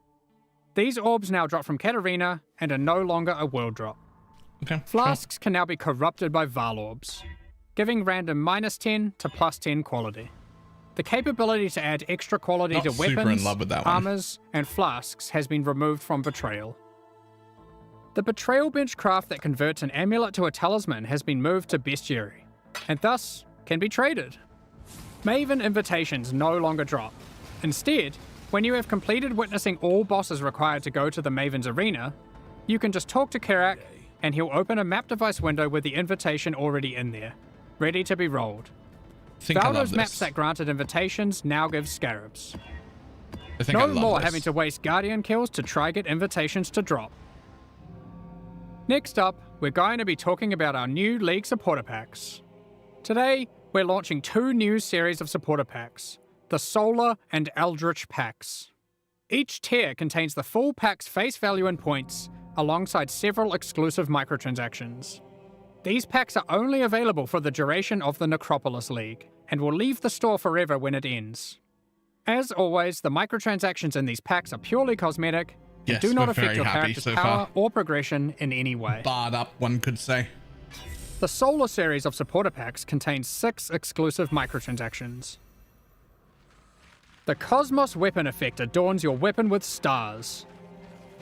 These orbs now drop from Katarina and are no longer a world drop. okay. Flasks can now be corrupted by Val Orbs, giving random -10 to +10 quality. The capability to add extra quality Not to super in weapons, love with that one. armors, and flasks has been removed from Betrayal. The Betrayal bench craft that converts an amulet to a talisman has been moved to Bestiary, and thus can be traded. Maven invitations no longer drop. Instead, when you have completed witnessing all bosses required to go to the Maven's arena, you can just talk to Kerak, and he'll open a map device window with the invitation already in there, ready to be rolled. I think I love Valdo's this. maps that granted invitations now give scarabs. I think I No love more this. having to waste Guardian kills to try get invitations to drop. Next up, we're going to be talking about our new League supporter packs. Today, we're launching 2 new series of supporter packs, the Solar and Eldritch packs. Each tier contains the full pack's face value and points, alongside several exclusive microtransactions. These packs are only available for the duration of the Necropolis League, and will leave the store forever when it ends. As always, the microtransactions in these packs are purely cosmetic, and Yes, do not we're affect very your happy character's so power far. or progression in any way. Barred up, one could say. The Solar series of supporter packs contains 6 exclusive microtransactions. The Cosmos weapon effect adorns your weapon with stars.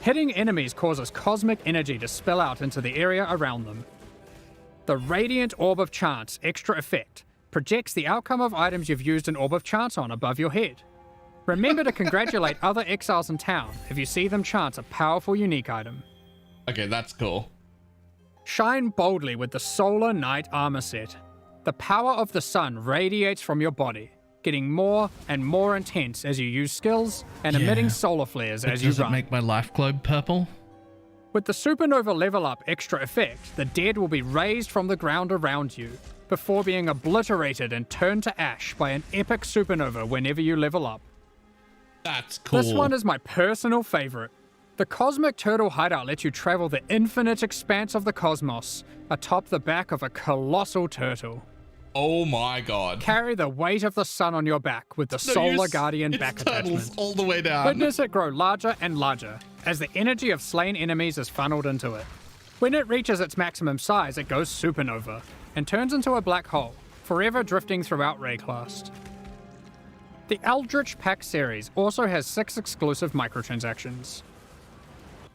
Hitting enemies causes cosmic energy to spill out into the area around them. The Radiant Orb of Chance extra effect projects the outcome of items you've used an Orb of Chance on above your head. Remember to congratulate other exiles in town if you see them chance a powerful unique item. Okay, that's cool. Shine boldly with the Solar Knight armor set. The power of the sun radiates from your body, getting more and more intense as you use skills and emitting solar flares as you run. Does it make my life globe purple? With the Supernova level up extra effect, the dead will be raised from the ground around you, before being obliterated and turned to ash by an epic supernova whenever you level up. That's cool. This one is my personal favorite. The Cosmic Turtle Hideout lets you travel the infinite expanse of the cosmos atop the back of a colossal turtle. Oh my god. Carry the weight of the sun on your back with the Solar Guardian back attachment. All the way down. Witness it grow larger and larger as the energy of slain enemies is funneled into it. When it reaches its maximum size, it goes supernova and turns into a black hole, forever drifting throughout Rayclast. The Eldritch Pack series also has 6 exclusive microtransactions.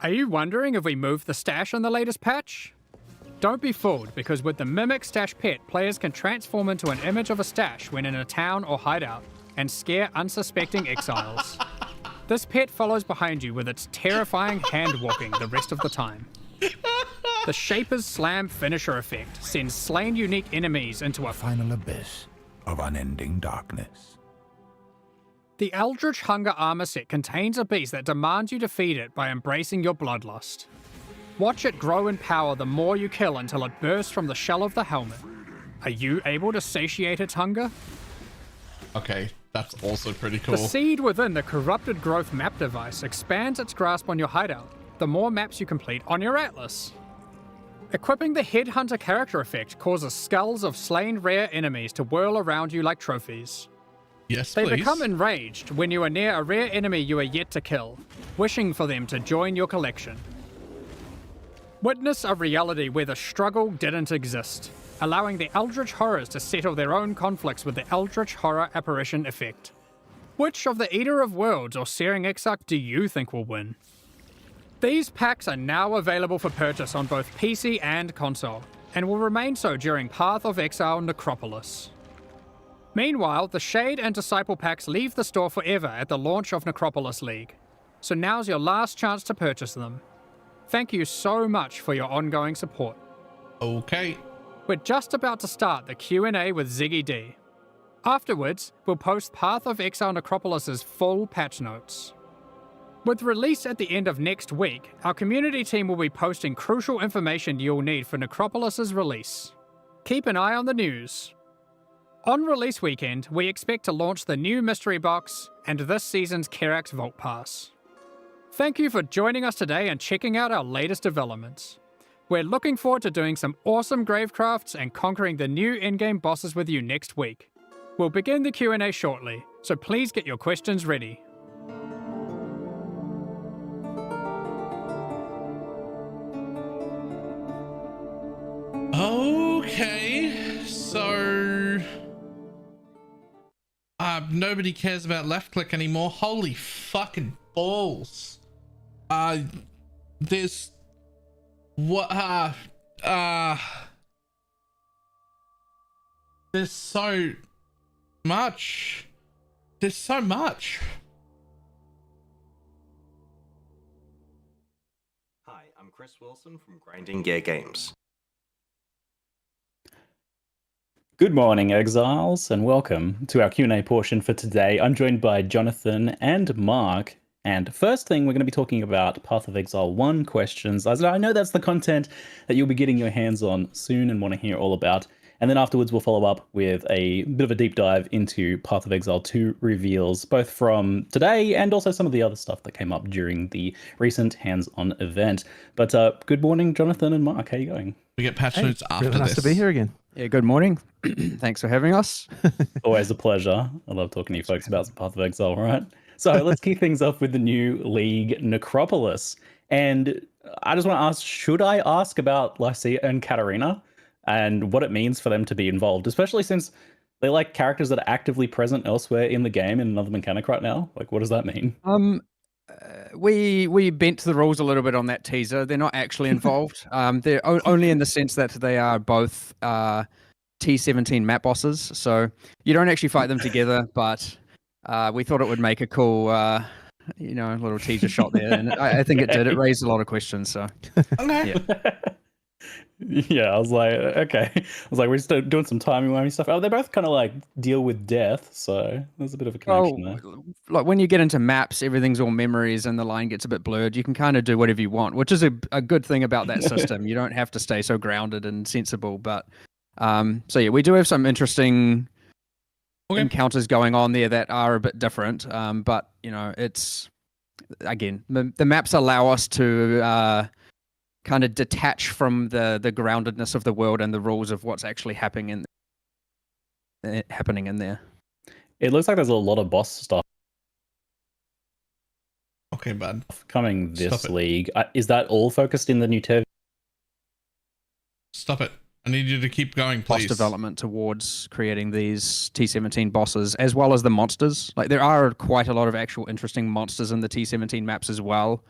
Are you wondering if we moved the stash in the latest patch? Don't be fooled, because with the Mimic Stash Pet, players can transform into an image of a stash when in a town or hideout and scare unsuspecting exiles. This pet follows behind you with its terrifying hand-walking the rest of the time. The Shaper's Slam finisher effect sends slain unique enemies into a final abyss of unending darkness. The Eldritch Hunger armor set contains a beast that demands you to feed it by embracing your bloodlust. Watch it grow in power the more you kill until it bursts from the shell of the helmet. Are you able to satiate its hunger? Okay, that's also pretty cool. The seed within the Corrupted Growth map device expands its grasp on your hideout, the more maps you complete on your atlas. Equipping the Headhunter character effect causes skulls of slain rare enemies to whirl around you like trophies. Yes, They please. become enraged when you are near a rare enemy you are yet to kill, wishing for them to join your collection. Witness a reality where the struggle didn't exist, allowing the Eldritch Horrors to settle their own conflicts with the Eldritch Horror Apparition effect. Which of the Eater of Worlds or Searing Exarch do you think will win? These packs are now available for purchase on both PC and console, and will remain so during Path of Exile Necropolis. Meanwhile, the Shade and Disciple packs leave the store forever at the launch of Necropolis League, so now's your last chance to purchase them. Thank you so much for your ongoing support. Okay. We're just about to start the Q&A with Ziggy D. Afterwards, we'll post Path of Exile Necropolis' full patch notes. With release at the end of next week, our community team will be posting crucial information you'll need for Necropolis' release. Keep an eye on the news. On release weekend, we expect to launch the new Mystery Box and this season's Kerax Vault Pass. Thank you for joining us today and checking out our latest developments. We're looking forward to doing some awesome gravecrafts and conquering the new in-game bosses with you next week. We'll begin the Q&A shortly, so please get your questions ready. Okay, so nobody cares about left click anymore. Holy fucking balls. There's what there's so much. There's so much. Hi, I'm Chris Wilson from Grinding Gear Games. Good morning, exiles, and welcome to our Q&A portion for today. I'm joined by Jonathan and Mark, and first thing, we're going to be talking about Path of Exile 1 questions. As I know that's the content that you'll be getting your hands on soon and want to hear all about. And then afterwards, we'll follow up with a bit of a deep dive into Path of Exile 2 reveals, both from today and also some of the other stuff that came up during the recent hands-on event. But good morning, Jonathan and Mark. How are you going? We get patch notes after Really nice this. to be here again. Yeah, good morning. Thanks for having us. Always a pleasure. I love talking to you folks about some Path of Exile, right? So let's kick things off with the new league, Necropolis. And I just want to ask, should I ask about Lycia and Katarina and what it means for them to be involved? Especially since They're like characters that are actively present elsewhere in the game in another mechanic right now. Like, what does that mean? We bent the rules a little bit on that teaser. They're not actually involved. They're only in the sense that they are both T17 map bosses. So you don't actually fight them together, but we thought it would make a cool, little teaser shot there, and I think it did. It raised a lot of questions. So Okay. yeah. Yeah, I was like, okay. I was like, we're just doing some timey-wimey stuff. Oh, they both kind of like deal with death, so there's a bit of a connection there. Like when you get into maps, everything's all memories and the line gets a bit blurred. You can kind of do whatever you want, which is a good thing about that system. You don't have to stay so grounded and sensible. But so yeah, we do have some interesting encounters going on there that are a bit different. But it's again, the maps allow us to kind of detach from the groundedness of the world and the rules of what's actually happening in there. It looks like there's a lot of boss stuff. Okay, bud. Coming this league. Is that all focused in the new TV? Stop it. I need you to keep going, please. Boss development towards creating these T17 bosses, as well as the monsters. Like there are quite a lot of actual interesting monsters in the T17 maps as well.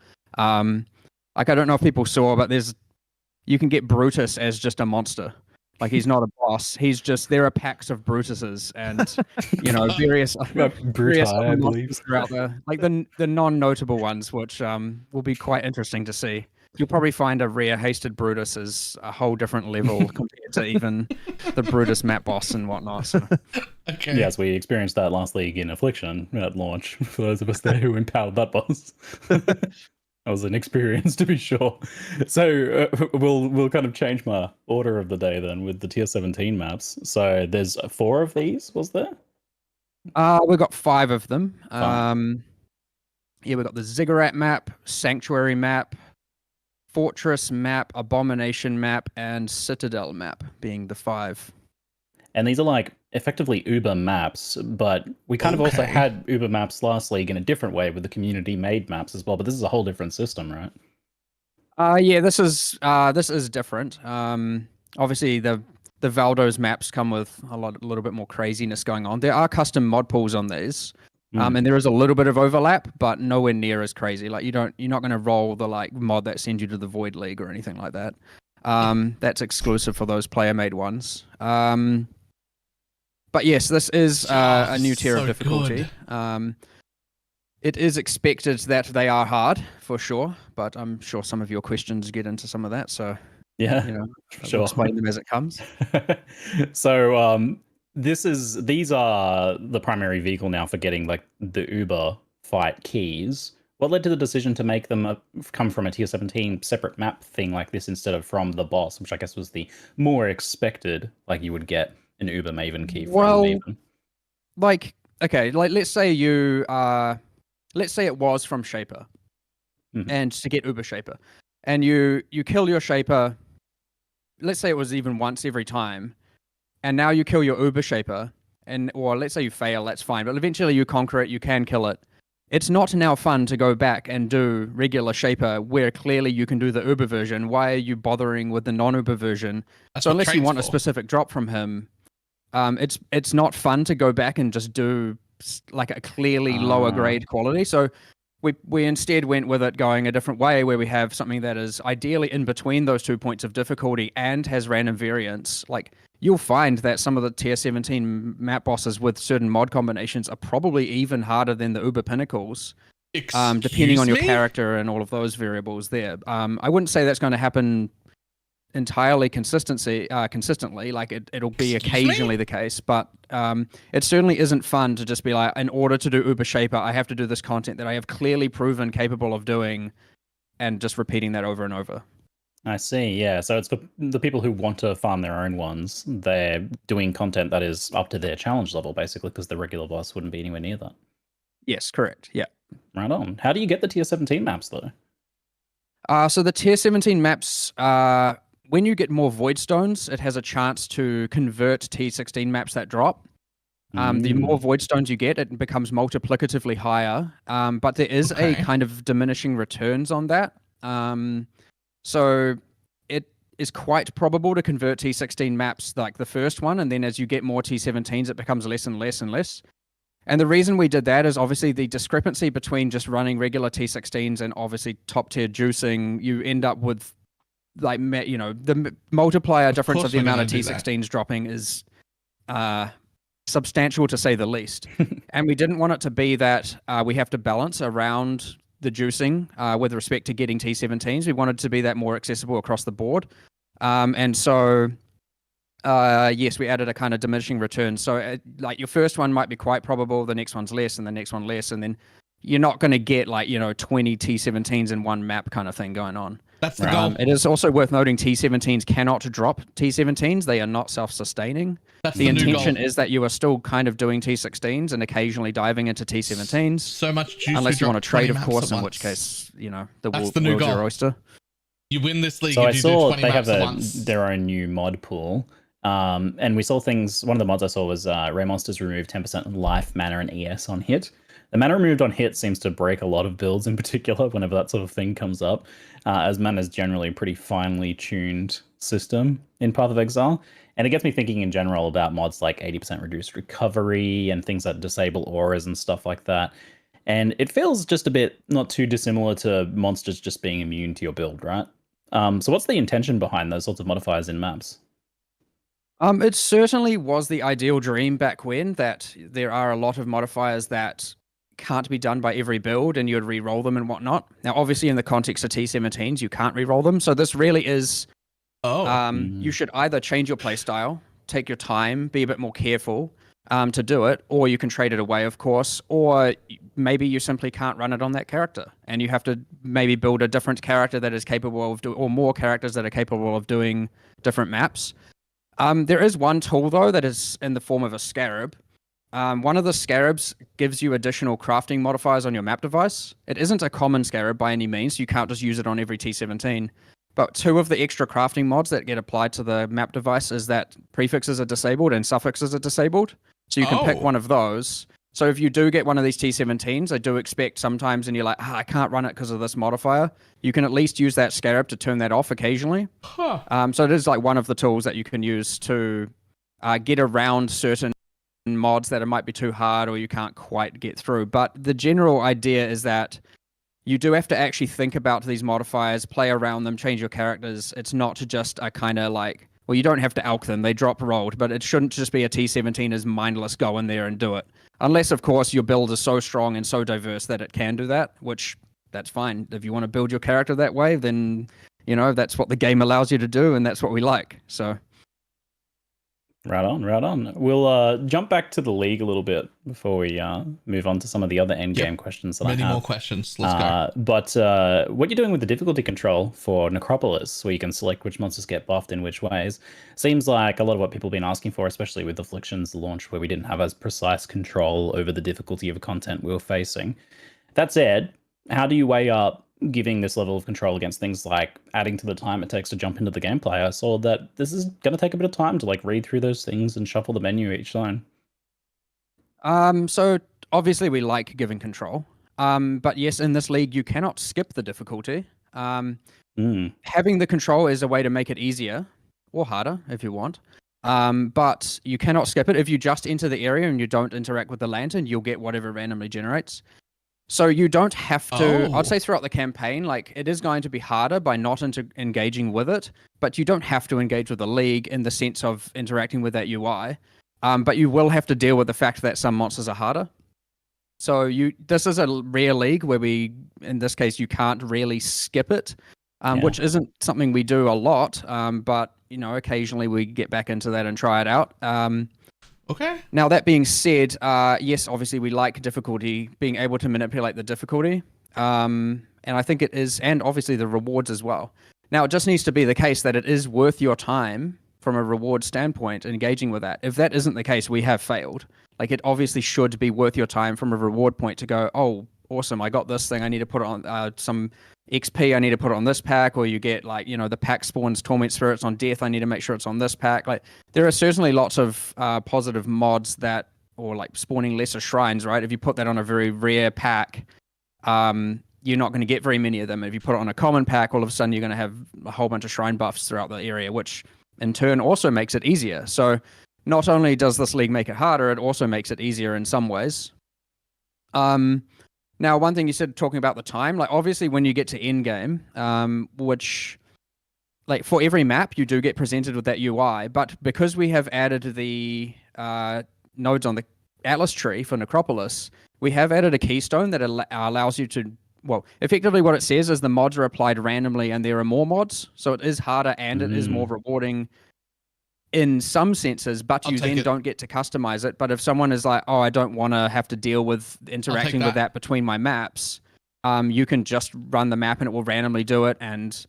Like I don't know if people saw, but you can get Brutus as just a monster. Like he's not a boss. There are packs of Brutuses and various I believe throughout the non-notable ones, which will be quite interesting to see. You'll probably find a rare hasted Brutus as a whole different level compared to even the Brutus map boss and whatnot. So. Okay. Yes, we experienced that last league in Affliction at launch. For those of us there who empowered that boss. That was an experience, to be sure. So we'll kind of change my order of the day then with the tier 17 maps. So there's 4 of these, was there? We've got 5 of them. We've got the Ziggurat map, Sanctuary map, Fortress map, Abomination map, and Citadel map being the 5. And these are like effectively Uber maps, but we kind of also had Uber maps last league in a different way with the community made maps as well, but this is a whole different system, right? Yeah, this is different. Obviously the Valdo's maps come with a little bit more craziness going on. There are custom mod pools on these. And there is a little bit of overlap, but nowhere near as crazy. Like you're not going to roll the like mod that sends you to the Void League or anything like that. That's exclusive for those player-made ones. But yes, this is a new tier of difficulty. It is expected that they are hard for sure, but I'm sure some of your questions get into some of that. So yeah, I'll explain them as it comes. So these are the primary vehicle now for getting like the Uber fight keys. What led to the decision to make them come from a tier 17 separate map thing like this instead of from the boss, which I guess was the more expected, like you would get an Uber Maven key from Maven? Let's say it was from Shaper, and to get Uber Shaper, and you kill your Shaper, let's say it was even once every time, and now you kill your Uber Shaper, or let's say you fail, that's fine, but eventually you conquer it, you can kill it. It's not now fun to go back and do regular Shaper where clearly you can do the Uber version. Why are you bothering with the non-Uber version? So unless you want a specific drop from him, it's not fun to go back and just do like a clearly lower grade quality. So we instead went with it going a different way where we have something that is ideally in between those 2 points of difficulty and has random variance. Like you'll find that some of the tier 17 map bosses with certain mod combinations are probably even harder than the Uber Pinnacles, depending on your character and all of those variables there. I wouldn't say that's going to happen entirely consistently. Like it'll be occasionally the case, but it certainly isn't fun to just be like, in order to do Uber Shaper, I have to do this content that I have clearly proven capable of doing, and just repeating that over and over. I see, yeah. So it's for the people who want to farm their own ones. They're doing content that is up to their challenge level, basically, because the regular boss wouldn't be anywhere near that. Yes, correct. Yeah. Right on. How do you get the tier 17 maps, though? So the tier 17 maps, when you get more Void Stones, it has a chance to convert T16 maps that drop. The more Void Stones you get, it becomes multiplicatively higher. But there is a kind of diminishing returns on that. So is quite probable to convert T16 maps like the first one, and then as you get more T17s, it becomes less and less and less. And the reason we did that is obviously the discrepancy between just running regular T16s and obviously top tier juicing. You end up with like, you know, the multiplier difference of the amount of T16s dropping is substantial to say the least. And we didn't want it to be that we have to balance around the juicing with respect to getting T17s. We wanted to be that more accessible across the board. And so, yes, we added a kind of diminishing return. So like your first one might be quite probable, the next one's less, and the next one less. And then you're not going to get like, you know, 20 T17s in one map kind of thing going on. That's the goal. It is also worth noting T17s cannot drop T17s. They are not self-sustaining. The intention is that you are still kind of doing T16s and occasionally diving into T17s. So much juice. Unless you want to trade, of course, in which case, you know, that's the new world's goal. your oyster. You win this league so if I you saw do 20 they maps have at once. their own new mod pool. And we saw things, one of the mods I saw was Rare Monsters remove 10% of life, mana, and ES on hit. The mana removed on hit seems to break a lot of builds in particular whenever that sort of thing comes up, as mana is generally a pretty finely tuned system in Path of Exile. And it gets me thinking in general about mods like 80% reduced recovery and things that disable auras and stuff like that. And it feels just a bit not too dissimilar to monsters just being immune to your build, right? So what's the intention behind those sorts of modifiers in maps? It certainly was the ideal dream back when, that there are a lot of modifiers that can't be done by every build and you'd re-roll them and whatnot. Now, obviously, in the context of T17s, you can't re-roll them. So this really is, you should either change your playstyle, take your time, be a bit more careful to do it, or you can trade it away, of course, or maybe you simply can't run it on that character and you have to maybe build a different character that is capable of doing, or more characters that are capable of doing different maps. There is one tool, though, that is in the form of a scarab. One of the scarabs gives you additional crafting modifiers on your map device. It isn't a common scarab by any means. You can't just use it on every T17. But two of the extra crafting mods that get applied to the map device is that prefixes are disabled and suffixes are disabled. So you can pick one of those. So if you do get one of these T17s, I do expect sometimes, and you're like, I can't run it because of this modifier, you can at least use that scarab to turn that off occasionally. So it is like one of the tools that you can use to get around certain mods that it might be too hard or you can't quite get through. But the general idea is that you do have to actually think about these modifiers, play around them, change your characters. It's not just a kind of like, well, you don't have to alch them, they drop rolled, but it shouldn't just be a T17 is mindless, go in there and do it. Unless, of course, your build is so strong and so diverse that it can do that, which that's fine. If you want to build your character that way, then, you know, that's what the game allows you to do, and that's what we like. So, right on. We'll jump back to the league a little bit before we move on to some of the other end game questions that I have. Many more questions. Let's go. But what you're doing with the difficulty control for Necropolis, where you can select which monsters get buffed in which ways, seems like a lot of what people have been asking for, especially with Afflictions launch, where we didn't have as precise control over the difficulty of content we were facing. That said, how do you weigh up giving this level of control against things like adding to the time it takes to jump into the gameplay? I saw that this is going to take a bit of time to like read through those things and shuffle the menu each zone. So obviously we like giving control. But yes, in this league, you cannot skip the difficulty. Having the control is a way to make it easier or harder if you want. But you cannot skip it. If you just enter the area and you don't interact with the lantern, you'll get whatever randomly generates. So you don't have to, I'd say throughout the campaign, like it is going to be harder by not engaging with it, but you don't have to engage with the league in the sense of interacting with that UI. But you will have to deal with the fact that some monsters are harder. So this is a rare league where in this case, you can't really skip it, which isn't something we do a lot. But, you know, occasionally we get back into that and try it out. Okay. Now, that being said, yes, obviously we like difficulty, being able to manipulate the difficulty. And I think it is, and obviously the rewards as well. Now, it just needs to be the case that it is worth your time from a reward standpoint, engaging with that. If that isn't the case, we have failed. Like, it obviously should be worth your time from a reward point to go, oh, awesome, I got this thing, I need to put it on some XP, I need to put it on this pack, or you get, like, you know, the pack spawns Torment Spirits on death, I need to make sure it's on this pack. Like, there are certainly lots of positive mods that, or like spawning lesser shrines, right? If you put that on a very rare pack, you're not going to get very many of them. If you put it on a common pack, all of a sudden you're going to have a whole bunch of shrine buffs throughout the area, which in turn also makes it easier. So not only does this league make it harder, it also makes it easier in some ways. Now, one thing you said talking about the time, like obviously when you get to end game, which like for every map you do get presented with that UI, but because we have added the nodes on the Atlas tree for Necropolis, we have added a keystone that allows you to, well, effectively what it says is the mods are applied randomly and there are more mods, so it is harder and it is more rewarding in some senses, but you then don't get to customize it. But if someone is like, oh, I don't want to have to deal with interacting with that between my maps, you can just run the map and it will randomly do it. And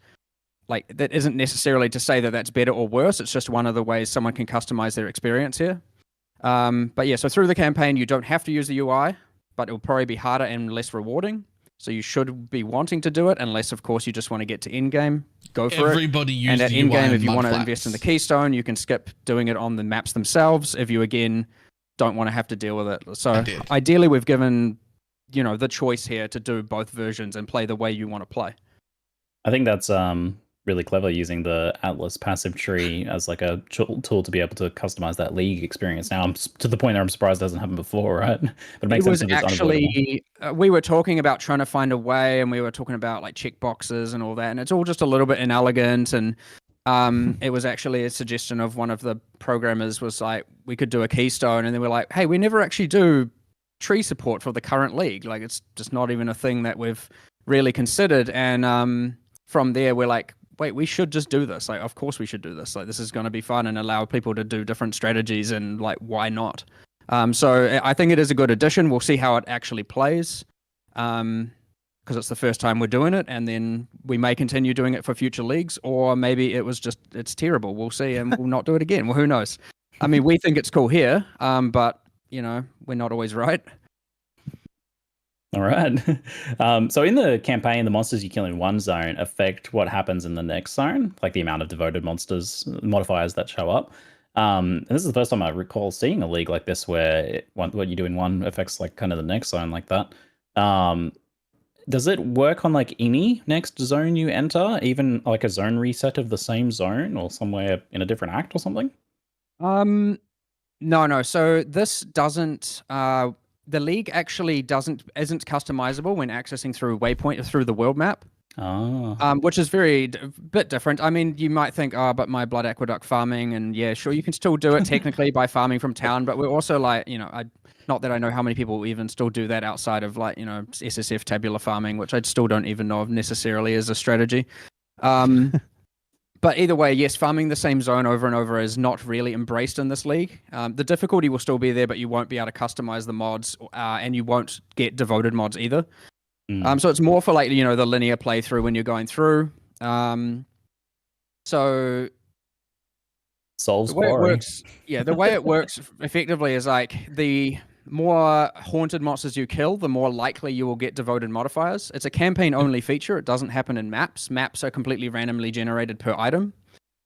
like that isn't necessarily to say that that's better or worse. It's just one of the ways someone can customize their experience here. But yeah, so through the campaign, you don't have to use the UI, but it will probably be harder and less rewarding. So you should be wanting to do it, unless, of course, you just want to get to endgame. Go for Everybody it. Use and at the endgame, UI if you want to mud invest in the flaps. keystone, you can skip doing it on the maps themselves. If you again don't want to have to deal with it, so ideally, we've given the choice here to do both versions and play the way you want to play. I think that's really clever, using the Atlas passive tree as like a tool to be able to customize that league experience. Now I'm to the point that I'm surprised it hasn't happened before, right? But it makes sense if it's actually we were talking about trying to find a way, and we were talking about like check boxes and all that, and it's all just a little bit inelegant. And it was actually a suggestion of one of the programmers was like, we could do a keystone, and then we're like, hey, we never actually do tree support for the current league. Like it's just not even a thing that we've really considered. And from there we're like, wait, we should just do this. Like, of course we should do this. Like, this is going to be fun and allow people to do different strategies, and like, why not? So I think it is a good addition. We'll see how it actually plays, because it's the first time we're doing it, and then we may continue doing it for future leagues, or maybe it's terrible. We'll see, and we'll not do it again. Well, who knows? I mean, we think it's cool here, but we're not always right. All right. So in the campaign, the monsters you kill in one zone affect what happens in the next zone, like the amount of devoted modifiers that show up. And this is the first time I recall seeing a league like this where what you do in one affects like kind of the next zone like that. Does it work on like any next zone you enter, even like a zone reset of the same zone or somewhere in a different act or something? No. So this doesn't. The league actually isn't customizable when accessing through Waypoint or through the world map. Which is bit different. I mean, you might think, but my Blood Aqueduct farming, and yeah, sure, you can still do it technically by farming from town, but we're also like, not that I know how many people even still do that outside of like, SSF tabular farming, which I still don't even know if necessarily is a strategy. But either way, yes, farming the same zone over and over is not really embraced in this league. The difficulty will still be there, but you won't be able to customize the mods, and you won't get devoted mods either. So it's more for like, the linear playthrough when you're going through. So Souls the way it works, the way it works effectively is like the more haunted monsters you kill, the more likely you will get devoted modifiers. It's a campaign-only feature. It doesn't happen in maps. Maps are completely randomly generated per item.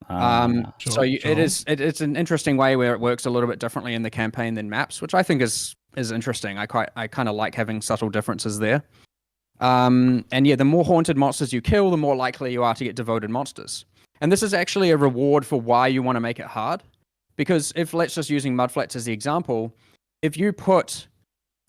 It's an interesting way where it works a little bit differently in the campaign than maps, which I think is interesting. I kind of like having subtle differences there. And yeah, the more haunted monsters you kill, the more likely you are to get devoted monsters. And this is actually a reward for why you want to make it hard. Because if, let's just using Mudflats as the example, if you put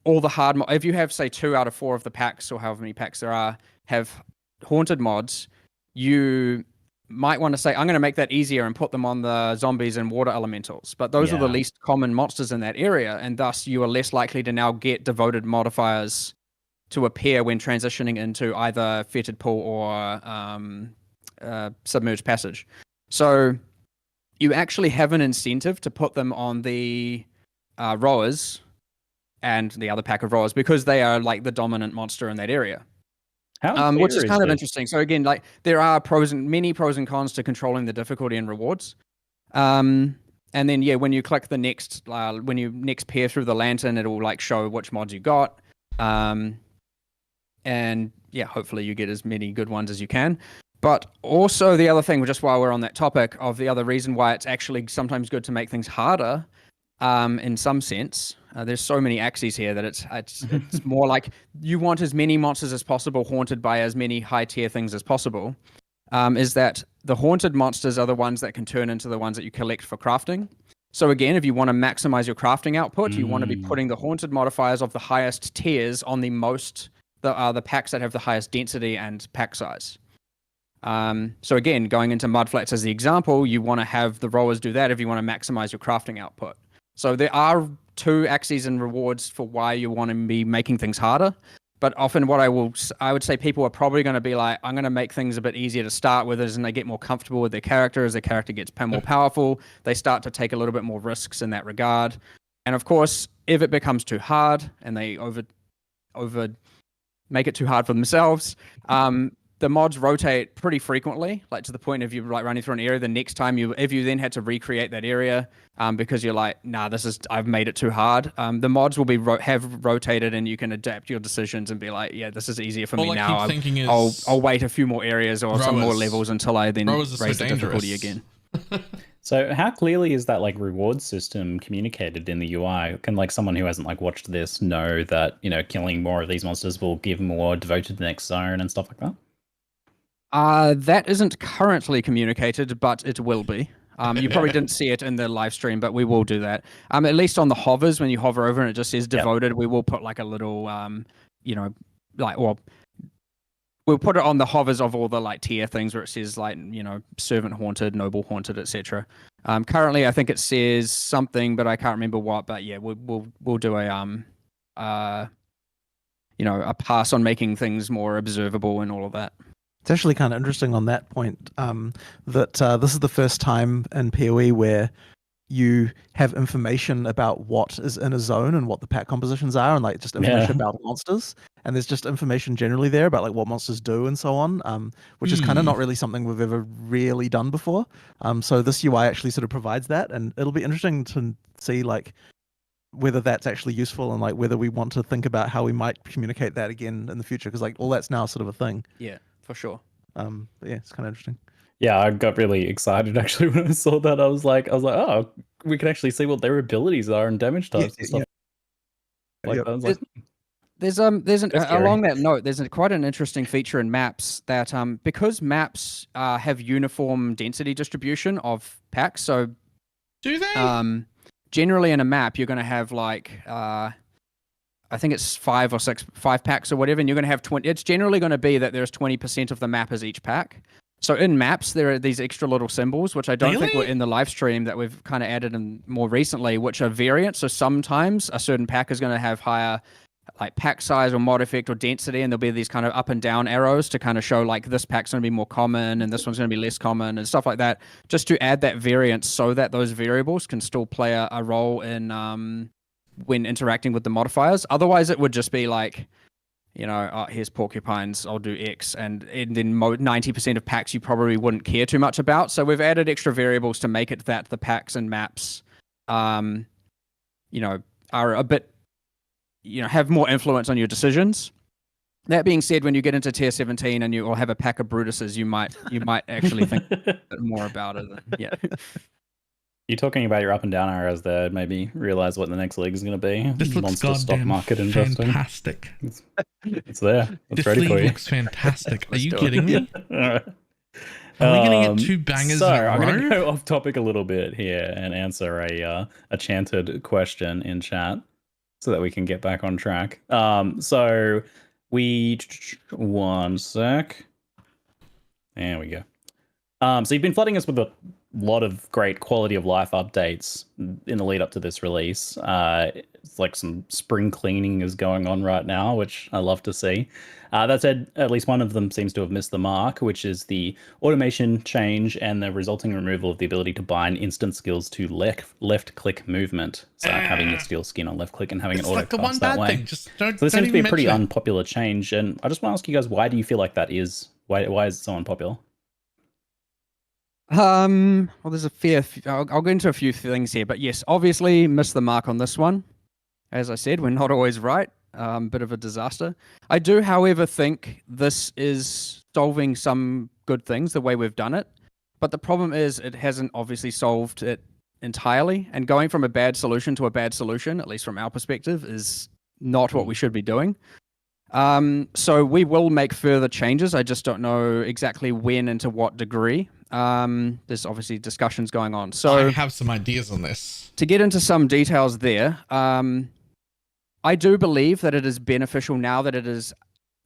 all the hard if you have, say, 2 out of 4 of the packs, or however many packs there are, have haunted mods, you might want to say, I'm going to make that easier and put them on the zombies and water elementals. But those are the least common monsters in that area, and thus you are less likely to now get devoted modifiers to appear when transitioning into either Fetid Pool or Submerged Passage. So you actually have an incentive to put them on the rowers and the other pack of rowers, because they are like the dominant monster in that area. Which is kind of interesting. So again, like there are many pros and cons to controlling the difficulty and rewards. And then when you click the next, when you next peer through the lantern, it'll like show which mods you got. And yeah, hopefully you get as many good ones as you can. But also the other thing, just while we're on that topic, of the other reason why it's actually sometimes good to make things harder, in some sense. There's so many axes here that it's more like you want as many monsters as possible haunted by as many high tier things as possible. Is that the haunted monsters are the ones that can turn into the ones that you collect for crafting. So again, if you want to maximize your crafting output, you want to be putting the haunted modifiers of the highest tiers on the packs that have the highest density and pack size. So again, going into mudflats as the example, you want to have the rowers do that if you want to maximize your crafting output. So there are 2 axes and rewards for why you want to be making things harder. But often what I would say people are probably going to be like, I'm going to make things a bit easier to start with as they get more comfortable with their character. As their character gets more powerful, they start to take a little bit more risks in that regard. And of course, if it becomes too hard and they over make it too hard for themselves, the mods rotate pretty frequently, like to the point if you're like running through an area, the next time if you then had to recreate that area, because you're like, nah, I've made it too hard. The mods will have rotated, and you can adapt your decisions and be like, yeah, this is easier for me now. I'll wait a few more areas or some more levels until I then raise the difficulty again. So how clearly is that like reward system communicated in the UI? Can like someone who hasn't like watched this know that, killing more of these monsters will give more devoted to the next zone and stuff like that? That isn't currently communicated, but it will be. You probably didn't see it in the live stream, but we will do that. At least on the hovers, when you hover over and it just says devoted, we will put like a little, we'll put it on the hovers of all the like tier things where it says like, servant haunted, noble haunted, etc. Currently, I think it says something, but I can't remember what. But yeah, we'll do a pass on making things more observable and all of that. It's actually kind of interesting on that point that this is the first time in PoE where you have information about what is in a zone and what the pack compositions are, and like just information about monsters. And there's just information generally there about like what monsters do and so on, which is kind of not really something we've ever really done before. So this UI actually sort of provides that, and it'll be interesting to see like whether that's actually useful and like whether we want to think about how we might communicate that again in the future, because like all that's now sort of a thing. Yeah. For sure. But yeah, it's kind of interesting. Yeah, I got really excited actually when I saw that. I was like, oh, we can actually see what their abilities are and damage types and stuff. Along that note, there's quite an interesting feature in maps that because maps have uniform density distribution of packs. So do they? Generally in a map, you're going to have like I think it's 5 packs or whatever, and you're going to have 20. It's generally going to be that there's 20% of the map as each pack. So in maps, there are these extra little symbols, which I don't think were in the live stream that we've kind of added in more recently, which are variants. So sometimes a certain pack is going to have higher like pack size or mod effect or density, and there'll be these kind of up and down arrows to kind of show like this pack's going to be more common and this one's going to be less common and stuff like that, just to add that variance so that those variables can still play a role in when interacting with the modifiers. Otherwise, it would just be like, here's porcupines, I'll do X, and then 90% of packs you probably wouldn't care too much about. So we've added extra variables to make it that the packs and maps, are a bit, have more influence on your decisions. That being said, when you get into tier 17 and you will have a pack of Brutuses, you might actually think a bit more about it. Yeah. You're talking about your up and down arrows there. Maybe realize what the next league is going to be. This looks Monster stock market investing. Fantastic. It's there. It's this ready league for you. Looks fantastic. Are you kidding me? All right. Are we going to get 2 bangers in a row? I'm going to go off topic a little bit here and answer a chanted question in chat so that we can get back on track. So one sec. There we go. So you've been flooding us with a lot of great quality of life updates in the lead up to this release. It's like some spring cleaning is going on right now, which I love to see. That said, at least one of them seems to have missed the mark, which is the automation change and the resulting removal of the ability to bind instant skills to left click movement. So having your steel skin on left click and having it auto cast that way. Just so this seems to be a pretty unpopular change, and I just want to ask you guys, why do you feel like that is? Why is it so unpopular? Well, there's I'll go into a few things here, but yes, obviously missed the mark on this one. As I said, we're not always right. Bit of a disaster. I do, however, think this is solving some good things the way we've done it, but the problem is it hasn't obviously solved it entirely. And going from a bad solution to a bad solution, at least from our perspective, is not what we should be doing. So we will make further changes. I just don't know exactly when and to what degree. There's obviously discussions going on. So I have some ideas on this. To get into some details there, I do believe that it is beneficial now that it is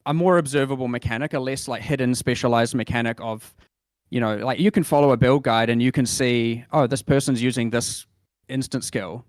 a more observable mechanic, a less like hidden specialized mechanic of, like you can follow a build guide and you can see, oh, this person's using this instant skill.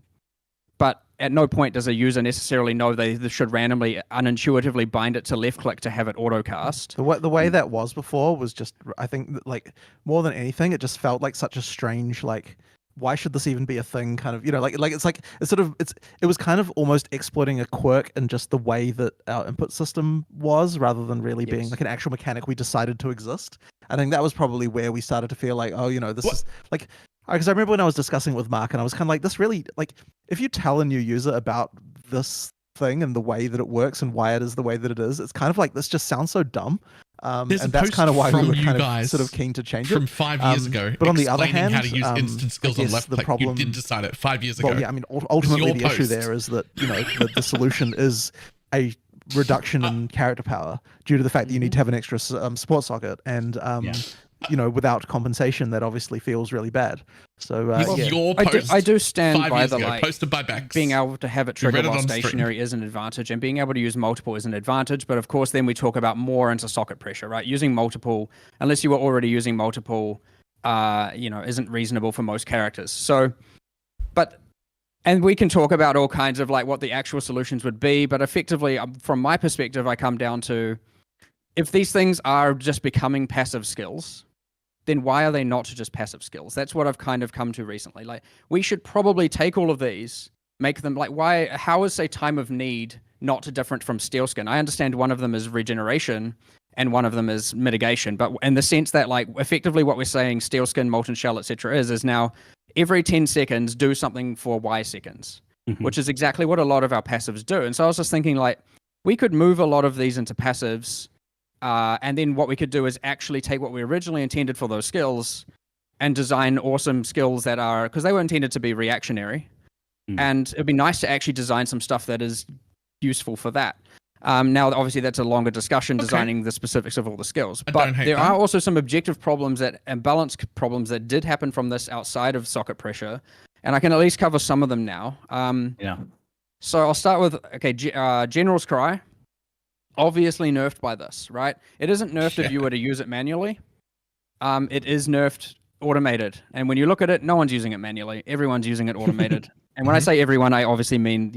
But at no point does a user necessarily know they should randomly, unintuitively bind it to left click to have it autocast. The way that was before was just, I think, like more than anything, it just felt like such a strange, like, why should this even be a thing? Kind of, it was kind of almost exploiting a quirk in just the way that our input system was, rather than really being like an actual mechanic we decided to exist. I think that was probably where we started to feel like, oh, this is like. Because I remember when I was discussing with Mark, and I was kind of like, this really, like, if you tell a new user about this thing and the way that it works and why it is the way that it is, it's kind of like, this just sounds so dumb. And that's kind of why we were kind of sort of keen to change it. From 5 years ago, but on the other hand, how to use instant skills on left click, you did decide it 5 years ago. Well, yeah, I mean, ultimately the issue there is that, the solution is a reduction in character power due to the fact that you need to have an extra support socket, and without compensation, that obviously feels really bad. So your post I do stand by the like posted by Bex. Being able to have it trigger while stationary is an advantage, and being able to use multiple is an advantage. But of course, then we talk about more into socket pressure, right? Using multiple, unless you were already using multiple, isn't reasonable for most characters. So, and we can talk about all kinds of like what the actual solutions would be, but effectively, from my perspective, I come down to, if these things are just becoming passive skills, then why are they not just passive skills? That's what I've kind of come to recently. Like, we should probably take all of these, make them like, how is, say, Time of Need not different from Steel Skin? I understand one of them is regeneration and one of them is mitigation, but in the sense that, like, effectively what we're saying Steel Skin, Molten Shell, etc. is now every 10 seconds do something for Y seconds, which is exactly what a lot of our passives do. And so I was just thinking, like, we could move a lot of these into passives. And then what we could do is actually take what we originally intended for those skills and design awesome skills that are, because they were intended to be reactionary. And it'd be nice to actually design some stuff that is useful for that. Now, obviously, that's a longer discussion, designing the specifics of all the skills. But there are also some objective problems and balance problems that did happen from this outside of socket pressure. And I can at least cover some of them now. So I'll start with, General's Cry. Obviously nerfed by this, right? It isn't nerfed if you were to use it manually. It is nerfed automated. And when you look at it, no one's using it manually. Everyone's using it automated. And when I say everyone, I obviously mean,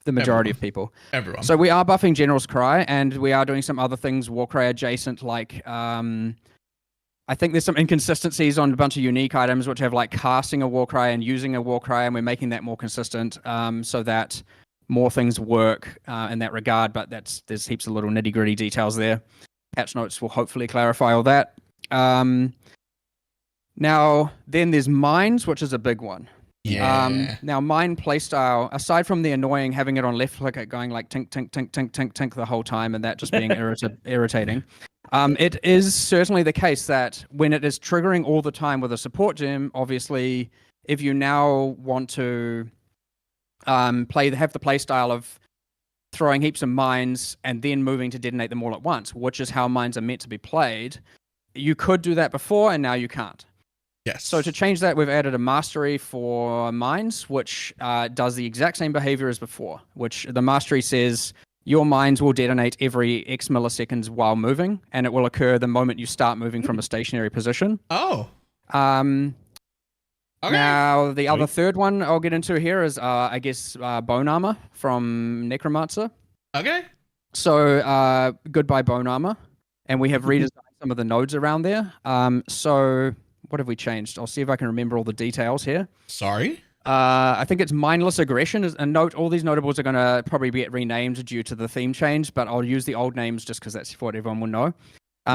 the majority of people. Everyone. So we are buffing General's Cry, and we are doing some other things Warcry adjacent, like I think there's some inconsistencies on a bunch of unique items which have like casting a Warcry and using a Warcry, and we're making that more consistent so that more things work in that regard, but there's heaps of little nitty-gritty details there. Patch notes will hopefully clarify all that. Now, then there's mines, which is a big one. Now, mine playstyle, aside from the annoying having it on left click, going like tink, tink, tink, tink, tink, tink the whole time, and that just being irritating, it is certainly the case that when it is triggering all the time with a support gem, obviously, if you now want to have the play style of throwing heaps of mines and then moving to detonate them all at once, which is how mines are meant to be played. You could do that before, and now you can't. Yes. So to change that, we've added a mastery for mines, which does the exact same behavior as before, which the mastery says your mines will detonate every X milliseconds while moving, and it will occur the moment you start moving from a stationary position. Oh. Now, the other third one I'll get into here is, Bone Armor from Necromancer. Okay. So, goodbye Bone Armor. And we have redesigned some of the nodes around there. So, what have we changed? I'll see if I can remember all the details here. Sorry? I think it's Mindless Aggression. And note, all these notables are going to probably get renamed due to the theme change, but I'll use the old names just because that's what everyone will know.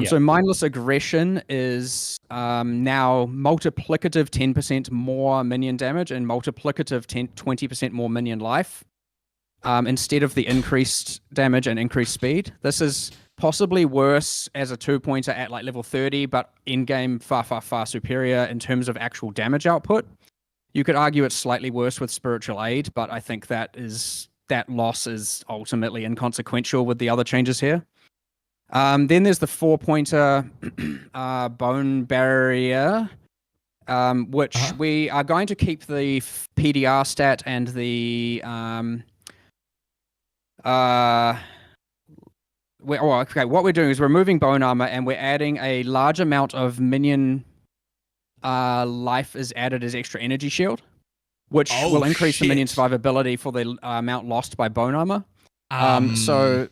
So Mindless Aggression is now multiplicative 10% more minion damage and multiplicative 20% more minion life instead of the increased damage and increased speed. This is possibly worse as a 2-pointer at like level 30, but in-game far, far, far superior in terms of actual damage output. You could argue it's slightly worse with spiritual aid, but I think that loss is ultimately inconsequential with the other changes here. Then there's the 4-pointer bone barrier, which we are going to keep the PDR stat and the what we're doing is we're removing bone armor and we're adding a large amount of minion life is added as extra energy shield, which will increase the minion survivability for the amount lost by bone armor. So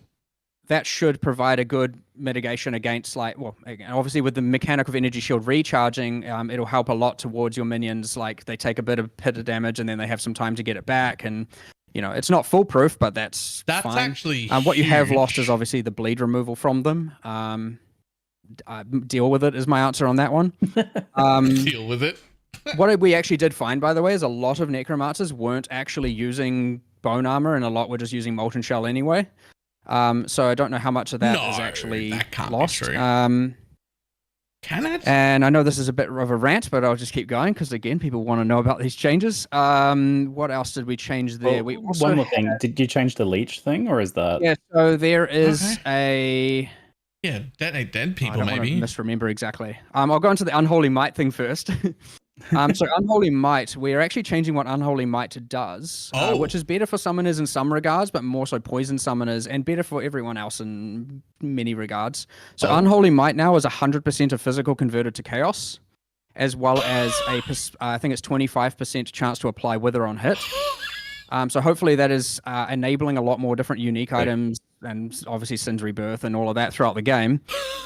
that should provide a good mitigation against, like, well, obviously with the mechanic of energy shield recharging, it'll help a lot towards your minions. Like, they take a bit of damage and then they have some time to get it back, and it's not foolproof, but that's fine. Actually what you have lost is obviously the bleed removal from them. Deal with it is my answer on that one. Deal with it. What we actually did find, by the way, is a lot of necromancers weren't actually using bone armor, and a lot were just using molten shell anyway. So I don't know how much of that is actually lost. Can it? And I know this is a bit of a rant, but I'll just keep going because, again, people want to know about these changes. What else did we change there? One more thing. Did you change the leech thing, or is that? Yeah, so there is a... Yeah, detonate dead people, I don't maybe. want to misremember exactly. I'll go into the Unholy Might thing first. So Unholy Might, we're actually changing what Unholy Might does, which is better for summoners in some regards, but more so poison summoners, and better for everyone else in many regards. So Unholy Might now is 100% of physical converted to chaos, as well as I think it's 25% chance to apply Wither on hit. So hopefully that is enabling a lot more different unique items, and obviously Sin's Rebirth and all of that throughout the game.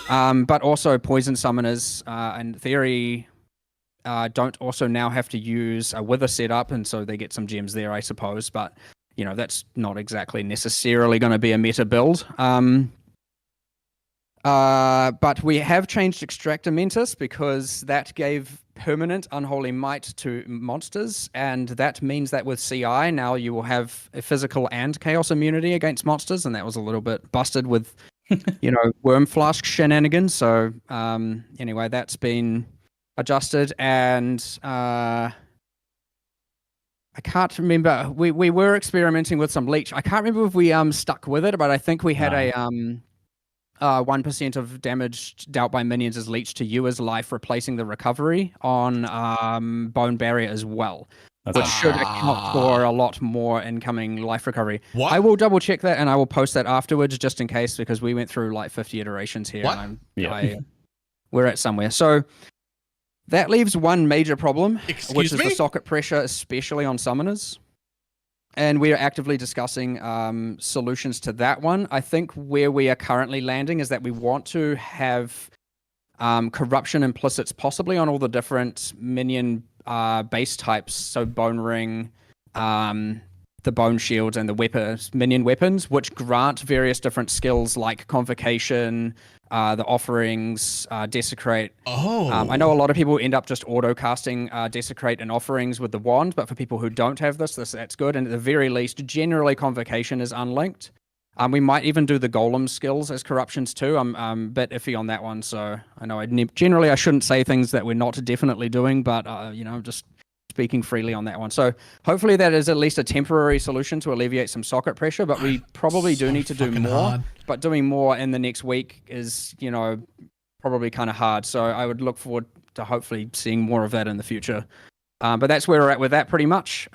But also poison summoners, in theory, don't also now have to use a Wither setup, and so they get some gems there, I suppose. But, that's not exactly necessarily going to be a meta build. But we have changed Extractor Mentis because that gave permanent Unholy Might to monsters, and that means that with CI now you will have a physical and chaos immunity against monsters, and that was a little bit busted with, Worm Flask shenanigans. So anyway, that's been adjusted, and I can't remember. We were experimenting with some leech. I can't remember if we stuck with it, but I think we had a 1% of damage dealt by minions is leached to you as life, replacing the recovery on Bone Barrier as well, which should account for a lot more incoming life recovery. What? I will double check that, and I will post that afterwards just in case, because we went through like 50 iterations here. What? And we're at somewhere. So that leaves one major problem, which is the socket pressure, especially on summoners. And we are actively discussing solutions to that one. I think where we are currently landing is that we want to have corruption implicits possibly on all the different minion base types. So Bone Ring, the Bone Shields, and the minion weapons, which grant various different skills like Convocation, the Offerings, Desecrate. I know a lot of people end up just auto-casting Desecrate and Offerings with the wand, but for people who don't have that's good. And at the very least, generally Convocation is unlinked. We might even do the Golem skills as corruptions too. I'm a bit iffy on that one, so I know generally I shouldn't say things that we're not definitely doing, but I'm just speaking freely on that one. So hopefully that is at least a temporary solution to alleviate some socket pressure, but we probably do need to do more. Hard. But doing more in the next week is, probably kind of hard. So I would look forward to hopefully seeing more of that in the future. But that's where we're at with that pretty much.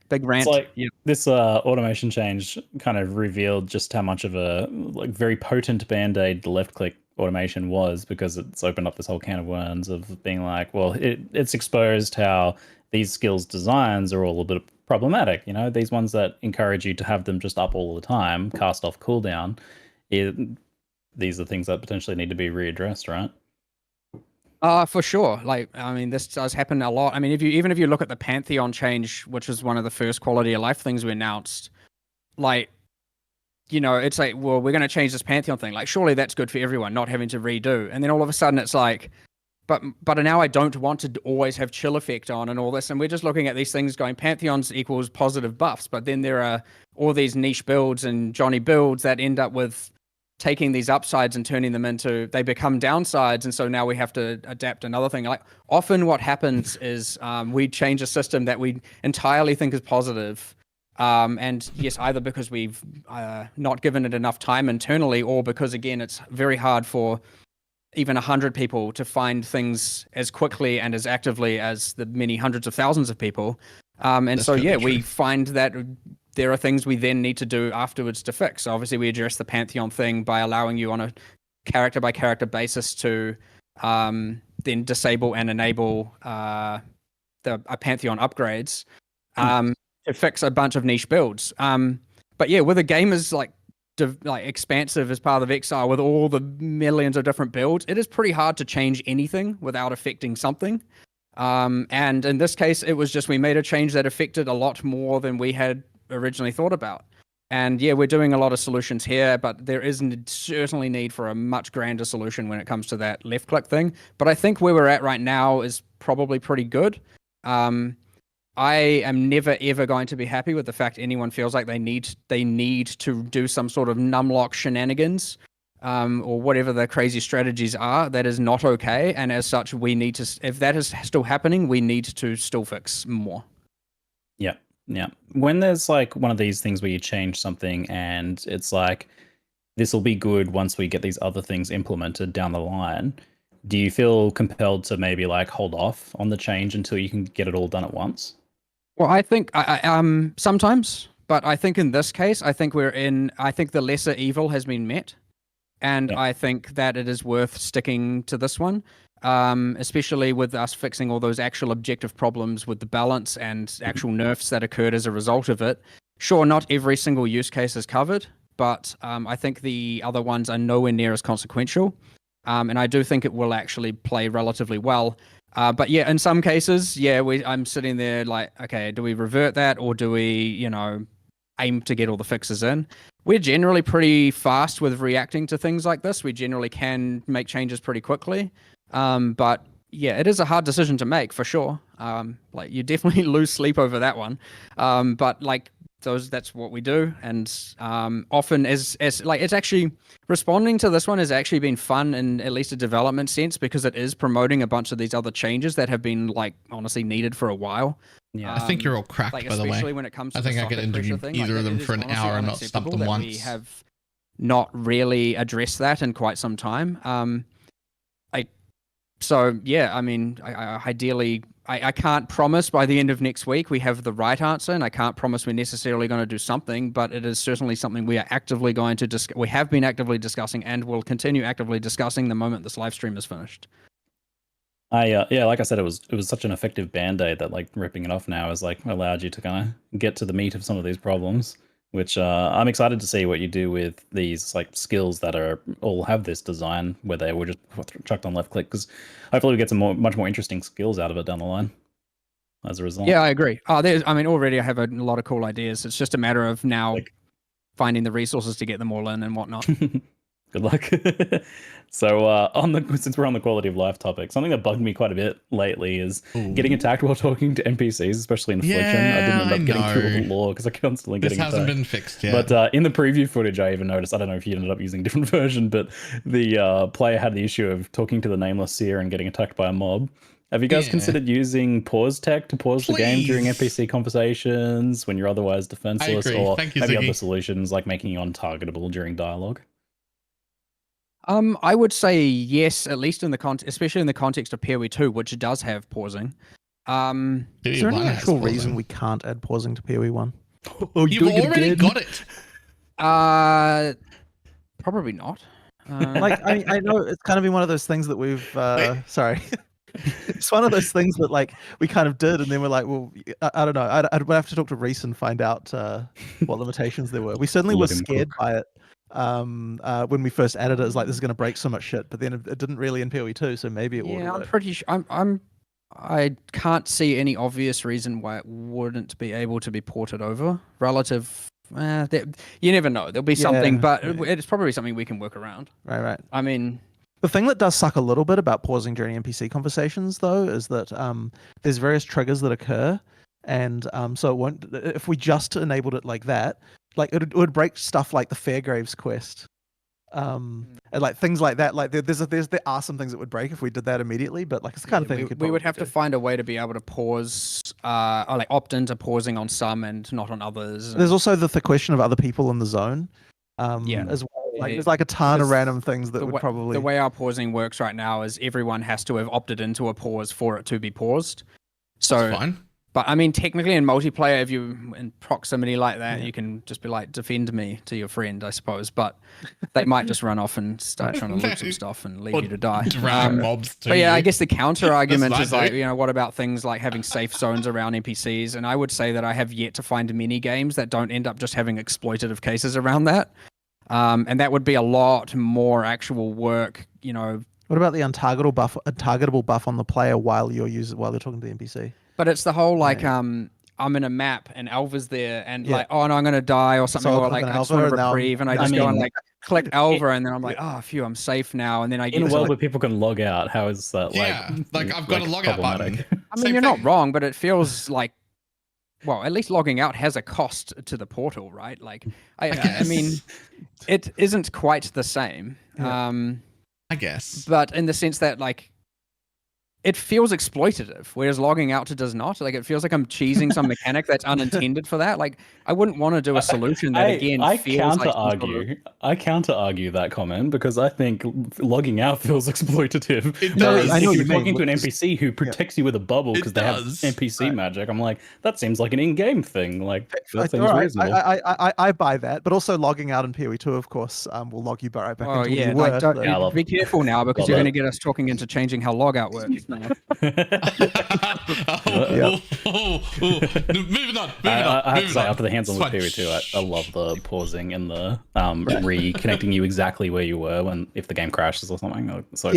Big rant. It's like this automation change kind of revealed just how much of a very potent band-aid the left-click automation was, because it's opened up this whole can of worms of being like, well, it's exposed how these skills designs are all a bit problematic. These ones that encourage you to have them just up all the time, cast off cooldown, these are things that potentially need to be readdressed, right? For sure. This does happen a lot. If you look at the Pantheon change, which was one of the first quality of life things we announced, it's like, well, we're going to change this Pantheon thing. Surely that's good for everyone, not having to redo. And then all of a sudden it's like, but now I don't want to always have chill effect on and all this. And we're just looking at these things going, Pantheons equals positive buffs. But then there are all these niche builds and Johnny builds that end up with taking these upsides and turning them into, they become downsides, and so now we have to adapt another thing. Like often what happens is we change a system that we entirely think is positive, and yes, either because we've not given it enough time internally, or because again it's very hard for even 100 people to find things as quickly and as actively as the many hundreds of thousands of people. And That's so totally yeah, true. we find that there are things we then need to do afterwards to fix. So obviously we address the Pantheon thing by allowing you on a character by character basis to then disable and enable the Pantheon upgrades to fix a bunch of niche builds. But yeah, with a game as like expansive as Path of Exile, with all the millions of different builds, it is pretty hard to change anything without affecting something. And in this case, it was just we made a change that affected a lot more than we had originally thought about. And yeah, we're doing a lot of solutions here, but there is certainly need for a much grander solution when it comes to that left click thing. But I think where we're at right now is probably pretty good. I am never ever going to be happy with the fact anyone feels like they need to do some sort of numlock shenanigans, or whatever the crazy strategies are. That is not okay, and as such, we need to. If that is still happening, we need to still fix more. Yeah. Yeah. When there's like one of these things where you change something and it's like, this will be good once we get these other things implemented down the line, do you feel compelled to maybe like hold off on the change until you can get it all done at once? Well, I think sometimes, but I think in this case, I think the lesser evil has been met, and I think that it is worth sticking to this one. Especially with us fixing all those actual objective problems with the balance and actual nerfs that occurred as a result of it. Sure, not every single use case is covered, but I think the other ones are nowhere near as consequential. And I do think it will actually play relatively well. But yeah, in some cases, yeah, I'm sitting there like, okay, do we revert that, or do we, aim to get all the fixes in? We're generally pretty fast with reacting to things like this. We generally can make changes pretty quickly. But yeah, it is a hard decision to make for sure. Like you definitely lose sleep over that one. But like that's what we do. And often as like it's actually responding to this one has actually been fun in at least a development sense, because it is promoting a bunch of these other changes that have been like honestly needed for a while. Yeah, I think you're all cracked, like, by the way. Especially when it comes to I think I could interview either of them for an hour and not stump them once. We have not really addressed that in quite some time. So yeah, I mean, ideally, I can't promise by the end of next week we have the right answer, and I can't promise we're necessarily going to do something, but it is certainly something we are actively going to we have been actively discussing and will continue actively discussing the moment this live stream is finished. Yeah, like I said, it was such an effective band-aid that like ripping it off now has like allowed you to kind of get to the meat of some of these problems, which I'm excited to see what you do with these like skills that are all have this design where they were just chucked on left click, because hopefully we get some much more interesting skills out of it down the line as a result. Yeah, I agree. Already I have a lot of cool ideas. It's just a matter of now finding the resources to get them all in and whatnot. Good luck. So since we're on the quality of life topic, something that bugged me quite a bit lately is getting attacked while talking to NPCs, especially in Affliction. I didn't end up getting through all the lore because I constantly getting attacked. This hasn't been fixed yet. But in the preview footage, I even noticed, I don't know if you ended up using a different version, but the player had the issue of talking to the nameless seer and getting attacked by a mob. Have you guys considered using pause tech to pause the game during NPC conversations when you're otherwise defenseless? Or maybe other solutions like making you untargetable during dialogue? I would say yes, at least in the especially in the context of PoE 2, which does have pausing. Is there any actual reason we can't add pausing to PoE 1? You've already got it. Probably not. I know it's kind of been one of those things that we've sorry. It's one of those things that like we kind of did, and then we're like, well, I don't know. I'd have to talk to Reese and find out what limitations there were. We certainly were scared by it when we first added it. It was like, this is going to break so much shit, but then it didn't really in PoE 2, so maybe it would. Yeah, I'm pretty sure. I can't see any obvious reason why it wouldn't be able to be ported over. Relative, you never know. There'll be something, but it's probably something we can work around. Right. I mean, the thing that does suck a little bit about pausing during NPC conversations, though, is that there's various triggers that occur, and so it won't. If we just enabled it like that, like it would break stuff like the Fairgraves quest. And like things like that. Like there are some things that would break if we did that immediately, but like it's the kind of thing you could we would have probably to find a way to be able to pause, or like opt into pausing on some and not on others. There's also the question of other people in the zone. As well. Like there's like a ton of random things that would probably. The way our pausing works right now is everyone has to have opted into a pause for it to be paused. So That's fine. But I mean, technically in multiplayer, if you in proximity like that, you can just be like, defend me to your friend, I suppose. But they might just run off and start trying to loot some stuff and leave you to die. Mobs too. But yeah, I guess the counter argument is like, what about things like having safe zones around NPCs? And I would say that I have yet to find many games that don't end up just having exploitative cases around that. And that would be a lot more actual work, What about the untargetable buff on the player while you're talking to the NPC? But it's the whole like I'm in a map and Alva's there and like, oh no, I'm gonna die or something, or like I just want to reprieve and I just go and like click Alva and then I'm like, oh phew, I'm safe now, and then I get in a world where people can log out, how is that like I've got a log out button. I mean, you're not wrong, but it feels like, well, at least logging out has a cost to the portal, right? Like I mean, it isn't quite the same. I guess. But in the sense that like it feels exploitative, whereas logging out does not. Like it feels like I'm cheesing some mechanic that's unintended for that. Like I wouldn't want to do a solution that I feels counter argue that comment because I think logging out feels exploitative. It does. If you're talking to an NPC who protects you with a bubble because they have NPC magic, I'm like, that seems like an in-game thing. Like that seems reasonable. I buy that, but also logging out in PoE2, of course, will log you right back into yeah, where you were. be careful now because you're going to get us talking into changing how logout works. Moving on. I have to say, after the hands-on with PoE2, I love the pausing and the reconnecting you exactly where you were if the game crashes or something. So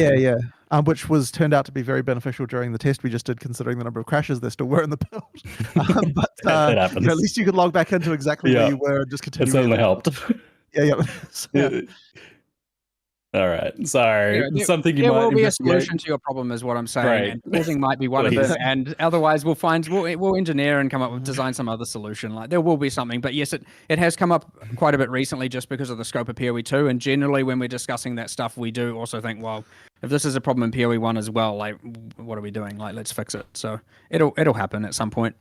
which turned out to be very beneficial during the test we just did, considering the number of crashes there still were in the build. But it happens. At least you could log back into exactly where you were and just continue. It certainly helped. Yeah. All right. Sorry. Something you there might will be a solution to your problem, is what I'm saying. Right. And pausing might be one of them. And otherwise, we'll engineer and come up with design some other solution. Like there will be something. But yes, it has come up quite a bit recently just because of the scope of PoE2. And generally, when we're discussing that stuff, we do also think, well, if this is a problem in PoE1 as well, like what are we doing? Like let's fix it. So it'll happen at some point.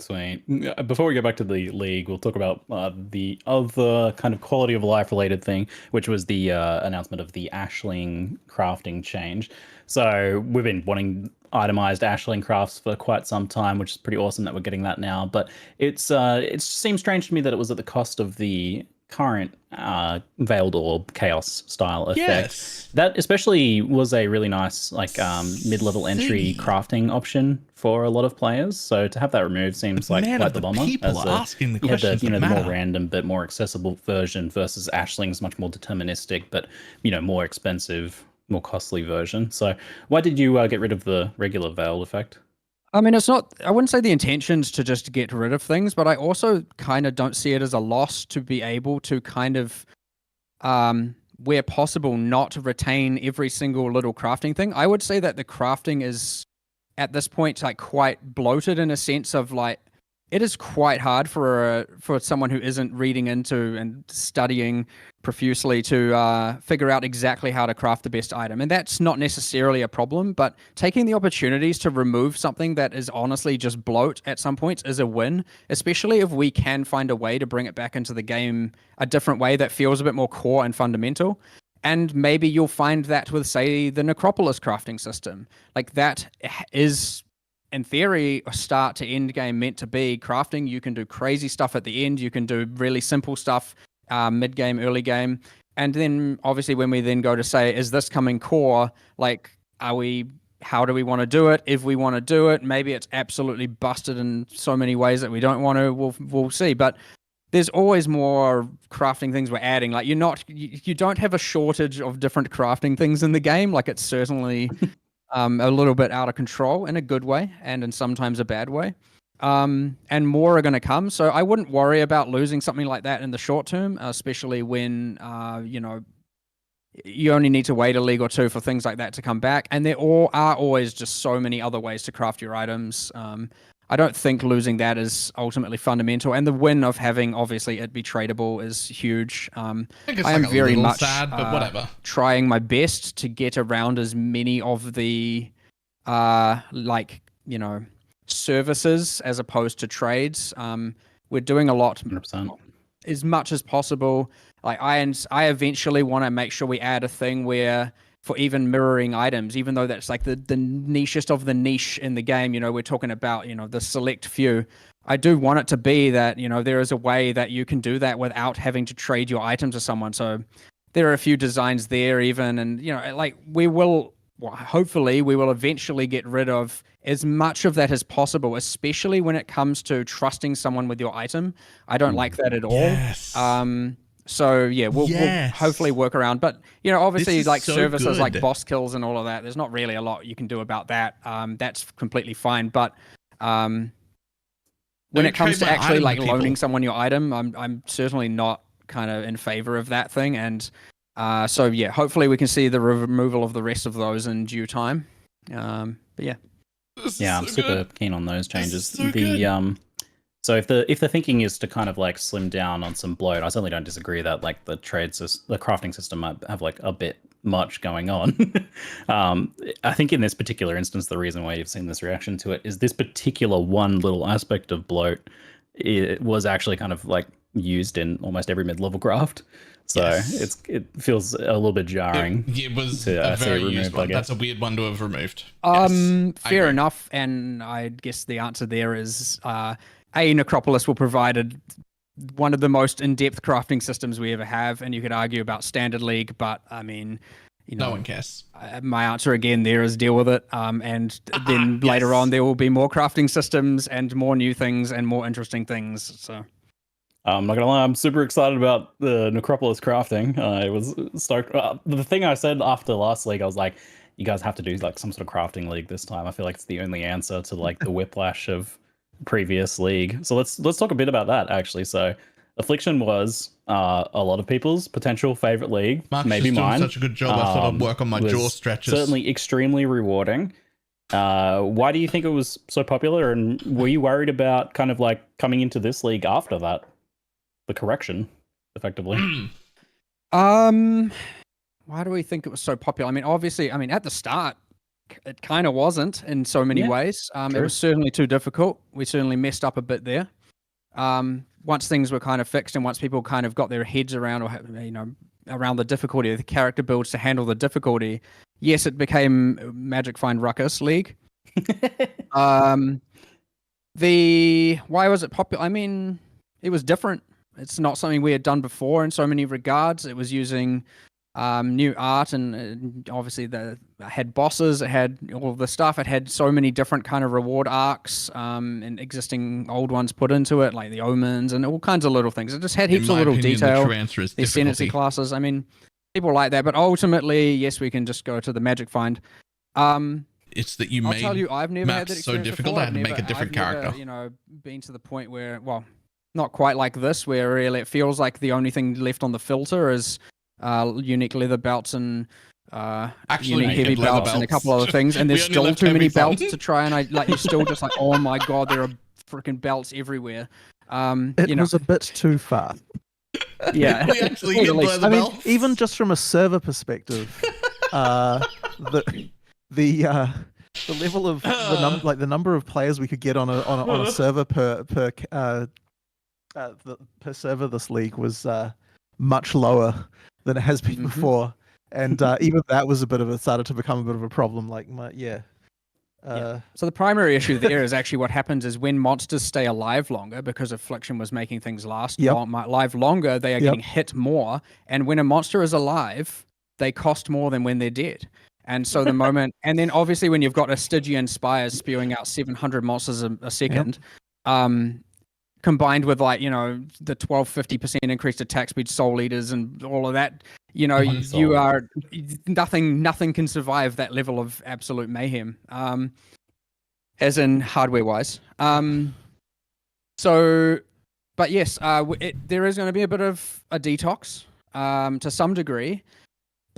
Sweet. Before we go back to the league, we'll talk about the other kind of quality of life related thing, which was the announcement of the Ashling crafting change. So we've been wanting itemized Ashling crafts for quite some time, which is pretty awesome that we're getting that now. But it seems strange to me that it was at the cost of the current Veiled Orb Chaos style effect. Yes. That especially was a really nice mid-level entry crafting option for a lot of players. So to have that removed seems quite the bummer. People are asking the questions. The more random but more accessible version versus Ashling's much more deterministic but more expensive, more costly version. So why did you get rid of the regular Veiled effect? I mean, I wouldn't say the intention's to just get rid of things, but I also kind of don't see it as a loss to be able to kind of, where possible, not retain every single little crafting thing. I would say that the crafting is, at this point, like quite bloated in a sense of like, it is quite hard for someone who isn't reading into and studying profusely to figure out exactly how to craft the best item. And that's not necessarily a problem, but taking the opportunities to remove something that is honestly just bloat at some points is a win, especially if we can find a way to bring it back into the game a different way that feels a bit more core and fundamental. And maybe you'll find that with, say, the Necropolis crafting system. Like that is, in theory, a start to end game meant to be crafting. You can do crazy stuff at the end. You can do really simple stuff mid game, early game. And then obviously when we then go to say, is this coming core? Like, how do we want to do it? If we want to do it, maybe it's absolutely busted in so many ways that we don't want to. We'll see. But there's always more crafting things we're adding. Like you don't have a shortage of different crafting things in the game. Like it's certainly a little bit out of control in a good way and in sometimes a bad way. And more are going to come. So I wouldn't worry about losing something like that in the short term, especially when, you only need to wait a league or two for things like that to come back. And there are always just so many other ways to craft your items. I don't think losing that is ultimately fundamental. And the win of having obviously it be tradable is huge. I am very much sad, but whatever. Trying my best to get around as many of the services as opposed to trades. We're doing a lot 100%. as much as possible. Like I eventually want to make sure we add a thing where for even mirroring items, even though that's like the nichest of the niche in the game, we're talking about, the select few. I do want it to be that, there is a way that you can do that without having to trade your item to someone. So there are a few designs there even, and, hopefully we will eventually get rid of as much of that as possible, especially when it comes to trusting someone with your item. I don't like that at all. Yes. So yeah, we'll hopefully work around. But obviously, like so services like boss kills and all of that, there's not really a lot you can do about that. That's completely fine. But when it comes to actually like loaning someone your item, I'm certainly not kind of in favor of that thing. And so yeah, hopefully we can see the removal of the rest of those in due time. But yeah. Yeah, I'm super keen on those changes. So if the thinking is to kind of like slim down on some bloat, I certainly don't disagree that like the crafting system might have like a bit much going on. I think in this particular instance, the reason why you've seen this reaction to it is this particular one little aspect of bloat. It was actually kind of like used in almost every mid-level craft. So it feels a little bit jarring. It was to, a very removed, used one. That's a weird one to have removed. Fair enough. And I guess the answer there is Necropolis will provide one of the most in-depth crafting systems we ever have, and you could argue about Standard League, but I mean, no one cares. My answer again there is deal with it, and then later on there will be more crafting systems and more new things and more interesting things. So I'm not gonna lie, I'm super excited about the Necropolis crafting. I was stoked. The thing I said after last league, I was like, you guys have to do like some sort of crafting league this time. I feel like it's the only answer to like the whiplash of previous league. So let's talk a bit about that actually. So Affliction was a lot of people's potential favorite league. Mark's maybe doing mine. Such a good job. I thought I'd work on my jaw stretches. Certainly extremely rewarding. Why do you think it was so popular, and were you worried about kind of like coming into this league after that, the correction, effectively? Why do we think it was so popular? I mean, obviously, at the start, it kind of wasn't in so many ways. It was certainly too difficult. We certainly messed up a bit there. Once things were kind of fixed and once people kind of got their heads around, or around the difficulty of the character builds to handle the difficulty, yes, it became Magic Find Ruckus League. Why was it popular? I mean, it was different. It's not something we had done before in so many regards. It was using new art, and obviously it had bosses, it had all of the stuff, it had so many different kind of reward arcs and existing old ones put into it, like the omens and all kinds of little things. It just had heaps of little detail. The ascendancy classes, I mean, people like that, but ultimately, yes, we can just go to the Magic Find. It's that you I'll made tell you, I've never had that so difficult. before. I had to make a different character. Been to the point where, well, not quite like this, where really it feels like the only thing left on the filter is unique leather belts and unique heavy belts and a couple other things, and there's still too many belts to try, and you're still just like, oh my god, there are freaking belts everywhere. It was a bit too far. Yeah, we actually hit the belts. Mean, even just from a server perspective, the level of the number of players we could get on a server per server this league was much lower than it has been before, and even that was started to become a bit of a problem. So the primary issue there is actually what happens is when monsters stay alive longer, because Affliction was making things last live longer, they are getting hit more, and when a monster is alive, they cost more than when they're dead. And so the moment, and then obviously when you've got a Stygian Spires spewing out 700 monsters a second, combined with the 50% increased attack speed soul eaters and all of that, you are nothing can survive that level of absolute mayhem, as in hardware wise. But yes, there is going to be a bit of a detox to some degree,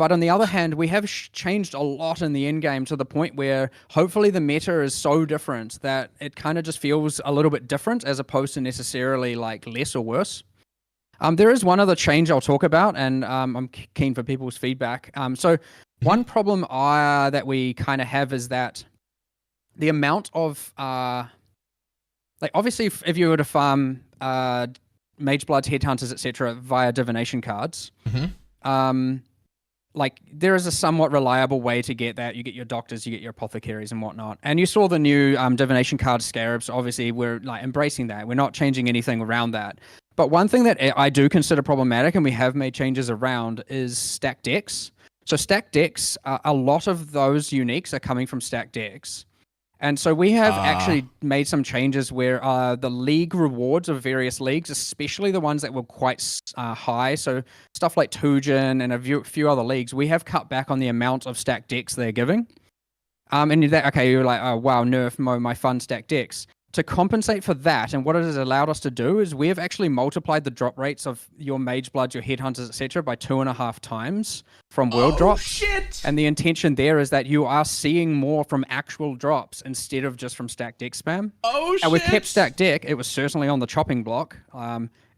But on the other hand, we have changed a lot in the end game to the point where hopefully the meta is so different that it kind of just feels a little bit different as opposed to necessarily like less or worse. There is one other change I'll talk about, and I'm keen for people's feedback. So one problem that we kind of have is that the amount of like obviously if you were to farm Mage Bloods, Headhunters, etc. via divination cards, like there is a somewhat reliable way to get that. You get your doctors, you get your apothecaries and whatnot. And you saw the new divination card scarabs. Obviously, we're like embracing that. We're not changing anything around that. But one thing that I do consider problematic, and we have made changes around, is stacked decks. So stacked decks, a lot of those uniques are coming from stacked decks. And so we have actually made some changes where the league rewards of various leagues, especially the ones that were quite high, so stuff like Tujin and a few other leagues, we have cut back on the amount of stacked decks they're giving. And you're like, oh wow, nerf my fun stacked decks. To compensate for that, and what it has allowed us to do is we have actually multiplied the drop rates of your Mage Bloods, your Headhunters, etc. by 2.5 times from world drops. Shit! And the intention there is that you are seeing more from actual drops instead of just from stacked deck spam. Oh shit! And we've kept stacked deck. It was certainly on the chopping block.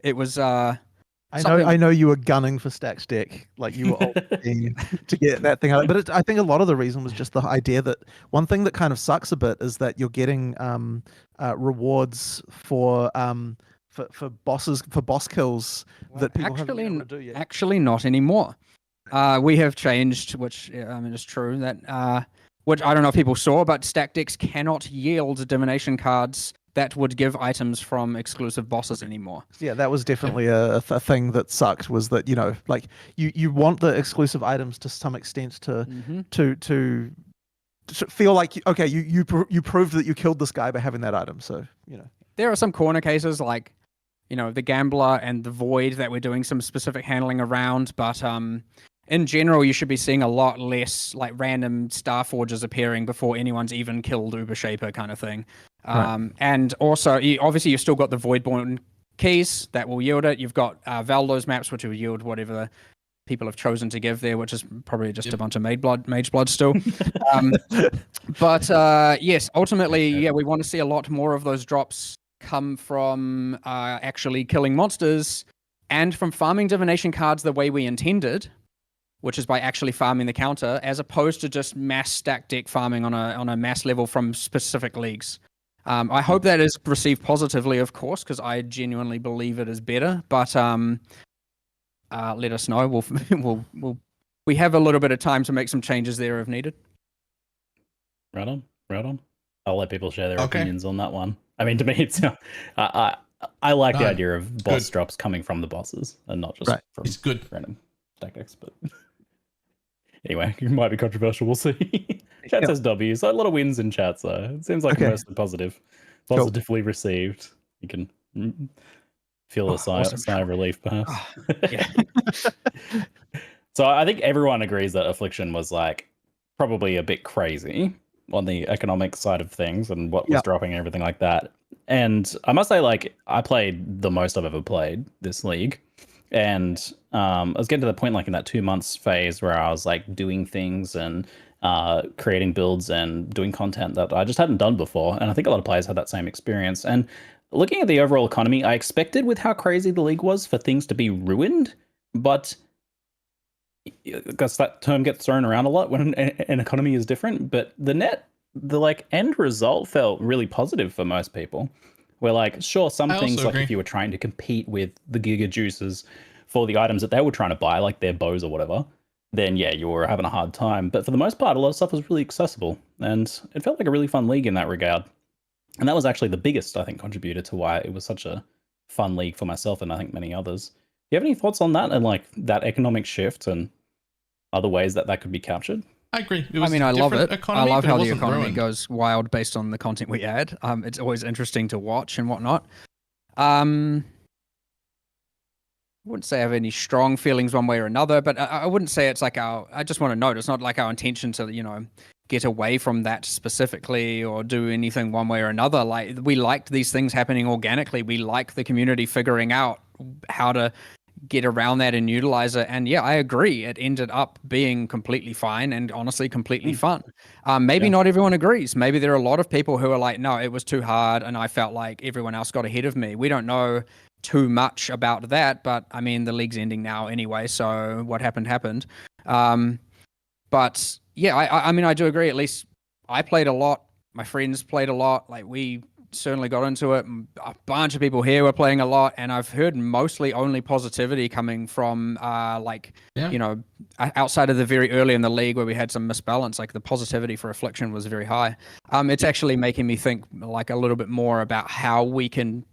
It was I know you were gunning for Stack's deck, like you were all keen to get that thing out. But I think a lot of the reason was just the idea that one thing that kind of sucks a bit is that you're getting rewards for boss kills that people haven't been able to do yet. Actually, not anymore. We have changed, which is true that which I don't know if people saw, but stacked decks cannot yield divination cards that would give items from exclusive bosses anymore. Yeah, that was definitely a thing that sucked, was that, you know, like you want the exclusive items to some extent to feel like, okay, you proved that you killed this guy by having that item. So, you know. There are some corner cases like, you know, the Gambler and the Void that we're doing some specific handling around, but in general, you should be seeing a lot less like random Starforgers appearing before anyone's even killed Uber Shaper kind of thing. Right. And also, obviously, you've still got the Voidborn keys that will yield it. You've got Valdo's maps, which will yield whatever people have chosen to give there, which is probably just a bunch of Mage Blood still. But yes, ultimately, yeah, we want to see a lot more of those drops come from actually killing monsters and from farming divination cards the way we intended, which is by actually farming the counter, as opposed to just mass stack deck farming on a mass level from specific leagues. I hope that is received positively, of course, because I genuinely believe it is better. But let us know. We have a little bit of time to make some changes there if needed. Right on. I'll let people share their opinions on that one. I mean, to me, it's I like the idea of boss drops coming from the bosses and not just from random stack decks. But anyway, it might be controversial. We'll see. Chat says W, so a lot of wins in chat, so it seems like mostly positive. Positively received. You can feel a sigh of relief, perhaps. So I think everyone agrees that Affliction was like probably a bit crazy on the economic side of things and what was dropping and everything like that. And I must say, like, I played the most I've ever played this league. And I was getting to the point, like, in that 2 months phase where I was like doing things and creating builds and doing content that I just hadn't done before. And I think a lot of players had that same experience. And looking at the overall economy, I expected with how crazy the league was for things to be ruined, but because that term gets thrown around a lot when an economy is different. But the like end result felt really positive for most people. Where like, sure, some things like if you were trying to compete with the Giga Juices for the items that they were trying to buy, like their bows or whatever, then yeah, you were having a hard time. But for the most part, a lot of stuff was really accessible, and it felt like a really fun league in that regard. And that was actually the biggest, I think, contributor to why it was such a fun league for myself and I think many others. Do you have any thoughts on that and like that economic shift and other ways that could be captured? I agree. I mean, I love it. I love how the economy goes wild based on the content we add. It's always interesting to watch and whatnot. I wouldn't say I have any strong feelings one way or another, but I wouldn't say it's like I just want to note, it's not like our intention to, you know, get away from that specifically or do anything one way or another. Like, we liked these things happening organically. We like the community figuring out how to get around that and utilize it. And yeah, I agree. It ended up being completely fine and honestly completely fun. Maybe not everyone agrees. Maybe there are a lot of people who are like, no, it was too hard and I felt like everyone else got ahead of me. We don't know too much about that, but I mean, the league's ending now anyway, so what happened. But yeah, I mean, I do agree. At least I played a lot. My friends played a lot. Like, we certainly got into it. A bunch of people here were playing a lot, and I've heard mostly only positivity coming from you know, outside of the very early in the league where we had some misbalance. Like, the positivity for Affliction was very high. It's actually making me think like a little bit more about how we can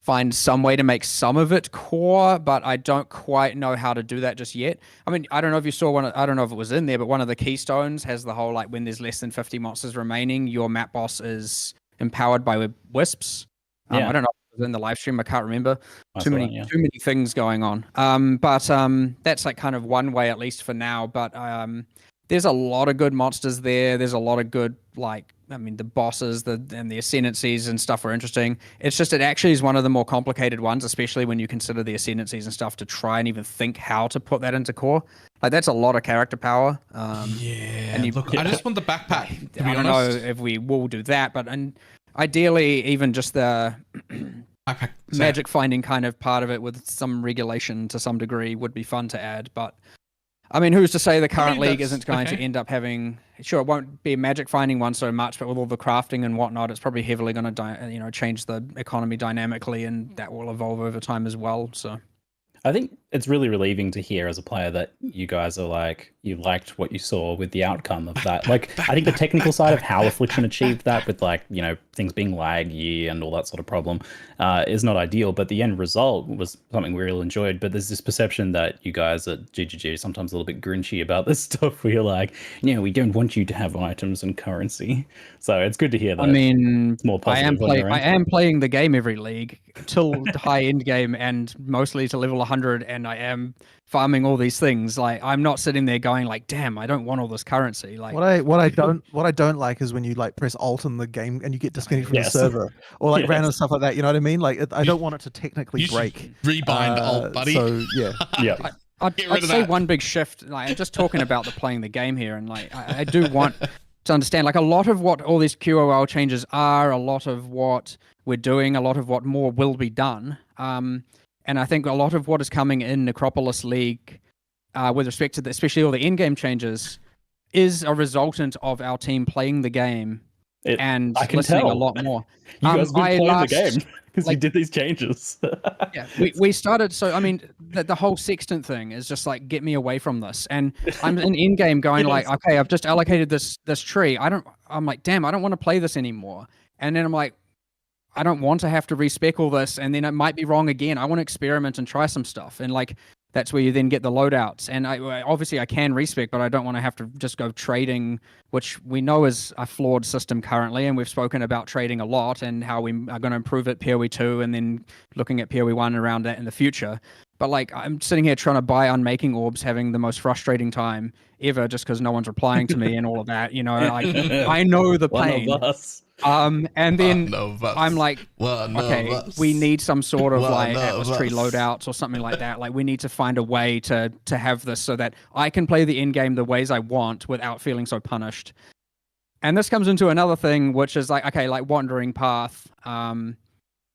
find some way to make some of it core, but I don't quite know how to do that just yet. I mean, I don't know if you saw one, I don't know if it was in there, but one of the keystones has the whole, like, when there's less than 50 monsters remaining, your map boss is empowered by wisps. I don't know if it was in the live stream, I can't remember. Too many things going on. But that's like kind of one way, at least for now. But there's a lot of good monsters there. There's a lot of good, like, I mean, the bosses and the ascendancies and stuff are interesting. It's just, it actually is one of the more complicated ones, especially when you consider the ascendancies and stuff, to try and even think how to put that into core. Like, that's a lot of character power. And look, I just want the backpack, to be I don't know if we will do that, but ideally, even just the magic finding kind of part of it with some regulation to some degree would be fun to add. But I mean, who's to say the current league isn't going to end up having? Sure, it won't be a magic finding one so much, but with all the crafting and whatnot, it's probably heavily going to, change the economy dynamically, and that will evolve over time as well. So, I think it's really relieving to hear as a player that you guys are like, you liked what you saw with the outcome of that. Like, I think the technical side of how Affliction achieved that with, like, things being laggy and all that sort of problem is not ideal, but the end result was something we really enjoyed. But there's this perception that you guys at GGG are sometimes a little bit grinchy about this stuff, where you're like, we don't want you to have items and currency. So it's good to hear that. I mean, it's more positive. I am playing the game every league till high end game and mostly to level 100, and I am farming all these things. Like, I'm not sitting there going like, damn, I don't want all this currency. Like, what I don't like is when you like press Alt in the game and you get disconnected from the server, or like random stuff like that. You know what I mean? Like, I don't want it to technically break. Rebind Alt, buddy. So yeah, I'd say one big shift. Like, I'm just talking about playing the game here, and like, I do want to understand, like, a lot of what all these QOL changes are, a lot of what we're doing, a lot of what more will be done. And I think a lot of what is coming in Necropolis League, with respect to especially all the in-game changes, is a resultant of our team playing the game and listening a lot more. You guys have been playing the game because you did these changes. Yeah, we started. So I mean, the whole sextant thing is just like, get me away from this. And I'm in game going like, okay, I've just allocated this tree. I'm like, damn, I don't want to play this anymore. And then I'm like, I don't want to have to respec all this, and then it might be wrong again. I want to experiment and try some stuff, and like, that's where you then get the loadouts. And obviously I can respec, but I don't want to have to just go trading, which we know is a flawed system currently, and we've spoken about trading a lot and how we are going to improve it PoE 2 and then looking at PoE 1 around that in the future. But like, I'm sitting here trying to buy unmaking orbs, having the most frustrating time ever just because no one's replying to me and all of that. Like, I know the pain. One of us. And then I'm like, okay, we need some sort of like Atlas Tree loadouts or something like that. Like, we need to find a way to have this so that I can play the end game the ways I want without feeling so punished. And this comes into another thing, which is like, okay, like Wandering Path. I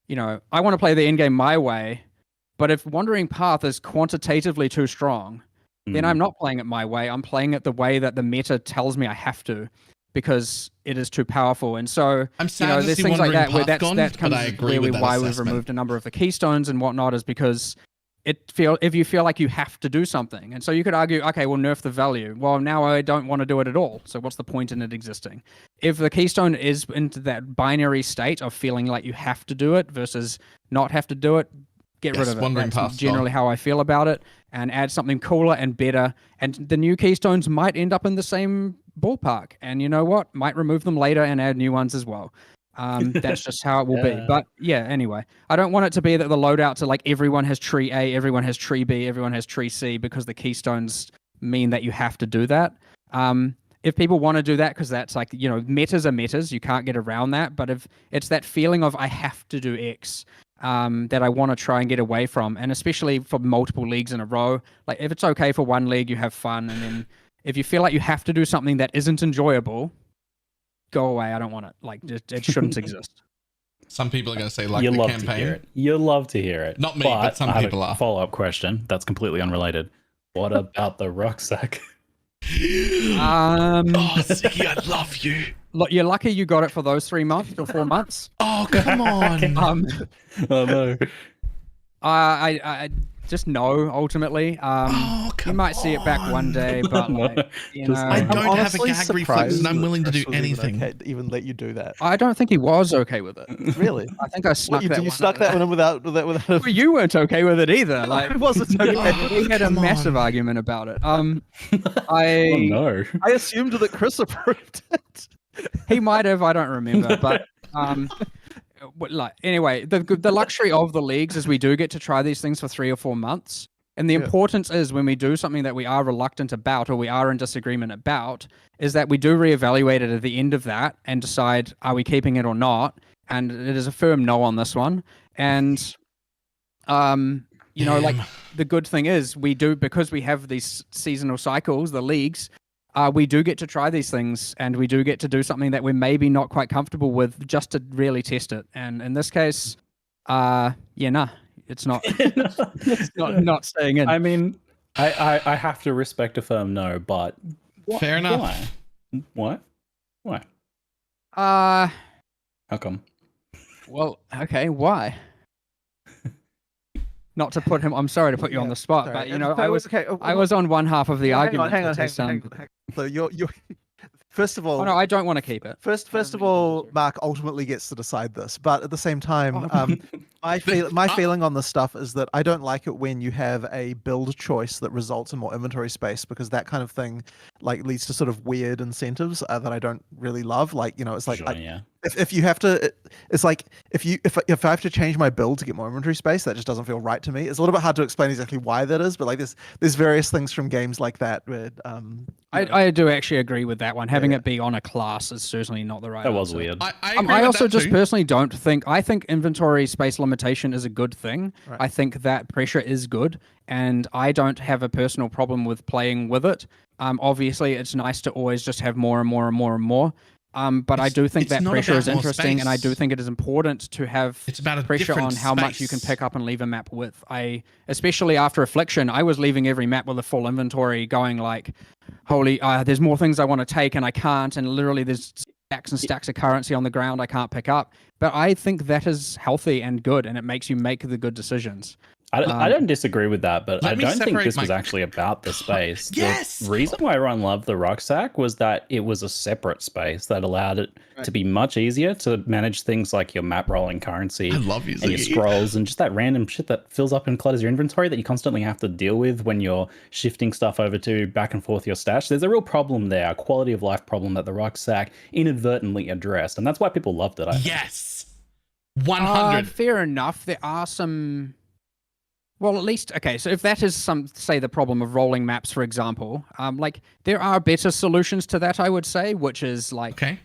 want to play the end game my way, but if Wandering Path is quantitatively too strong, then I'm not playing it my way. I'm playing it the way that the meta tells me I have to, because it is too powerful. And so, there's things like that where that comes why we've removed a number of the keystones and whatnot, is because if you feel like you have to do something. And so you could argue, okay, we'll nerf the value. Well, now I don't want to do it at all. So what's the point in it existing? If the keystone is into that binary state of feeling like you have to do it versus not have to do it, get rid of it. That's generally how I feel about it, and add something cooler and better. And the new keystones might end up in the same ballpark, and you know what? Might remove them later and add new ones as well. That's just how it will be. But yeah, anyway, I don't want it to be that the loadouts are like everyone has tree A, everyone has tree B, everyone has tree C, because the keystones mean that you have to do that. If people want to do that, because that's like, metas are metas, you can't get around that. But if it's that feeling of I have to do X, that I want to try and get away from, and especially for multiple leagues in a row. Like if it's okay for one league, you have fun, and then if you feel like you have to do something that isn't enjoyable, go away. I don't want it. Like it shouldn't exist. Some people are going to say like you the love campaign. to hear it. You love to hear it. Not me, but some I have people a are. Follow-up question that's completely unrelated. What about the rucksack? Oh, Ziggy, I love you. Look, you're lucky you got it for those 3 months or 4 months. Oh, come on. Oh no. I just no. Ultimately, you might see it back one day, but like, you know, I don't have a honestly gag reflex, and I'm willing to do Chris was anything. Even, okay to even let you do that. I don't think he was okay with it. Really? I think I snuck that. You one stuck in. that one in without. Well, you weren't okay with it either. Like I wasn't okay. we had a Come massive on. argument about it. Oh no. I assumed that Chris approved it. He might have. I don't remember, but like anyway, the luxury of the leagues is we do get to try these things for 3 or 4 months, and the importance is when we do something that we are reluctant about or we are in disagreement about, is that we do reevaluate it at the end of that and decide are we keeping it or not. And it is a firm no on this one. And you know, like the good thing is we do, because we have these seasonal cycles, the leagues. We do get to try these things, and we do get to do something that we're maybe not quite comfortable with, just to really test it. And in this case, it's not. It's not staying in. I mean, I have to respect a firm no, but Fair enough. Why? Uh, How come? well, okay, why? Not to put him. I'm sorry to put you on the spot, Sorry. but you know, Okay, I was okay, I was on one half of the argument. Hang on. to some- So you're first of all. Oh no, I don't want to keep it. First of all, Mark ultimately gets to decide this, but at the same time, my feeling on this stuff is that I don't like it when you have a build choice that results in more inventory space, because that kind of thing like leads to sort of weird incentives that I don't really love. Like, you know, it's like Sure, yeah. if you have to, it's like if I have to change my build to get more inventory space, that just doesn't feel right to me. It's a little bit hard to explain exactly why that is, but like there's various things from games like that where I do actually agree with that one. Having it be on a class is certainly not the right. That was answer. weird. I agree I with also that just too. personally don't think. I think inventory space limitation is a good thing. Right. I think that pressure is good, and I don't have a personal problem with playing with it. Obviously, it's nice to always just have more and more and more and more. But I do think it's that not pressure about is more interesting, and I do space. think it is important to have It's about a pressure on different how much you can space. pick up and leave a map with. Especially after Affliction, I was leaving every map with a full inventory, going like, "Holy, there's more things I want to take and I can't," and literally there's stacks and stacks of currency on the ground I can't pick up. But I think that is healthy and good, and it makes you make the good decisions. I don't disagree with that, but I Let me don't think separate this was my- actually about the space. Yes! The reason why everyone loved the rucksack was that it was a separate space that allowed it to be much easier to manage things like your map rolling currency I love you, and your Ziggy. scrolls and just that random shit that fills up and clutters your inventory that you constantly have to deal with when you're shifting stuff over to back and forth your stash. There's a real problem there, a quality of life problem that the rucksack inadvertently addressed, and that's why people loved it. I think. Yes. 100. Fair enough. There are some. Well, at least okay. So if that is say the problem of rolling maps, for example, like there are better solutions to that. I would say, which is like. Okay.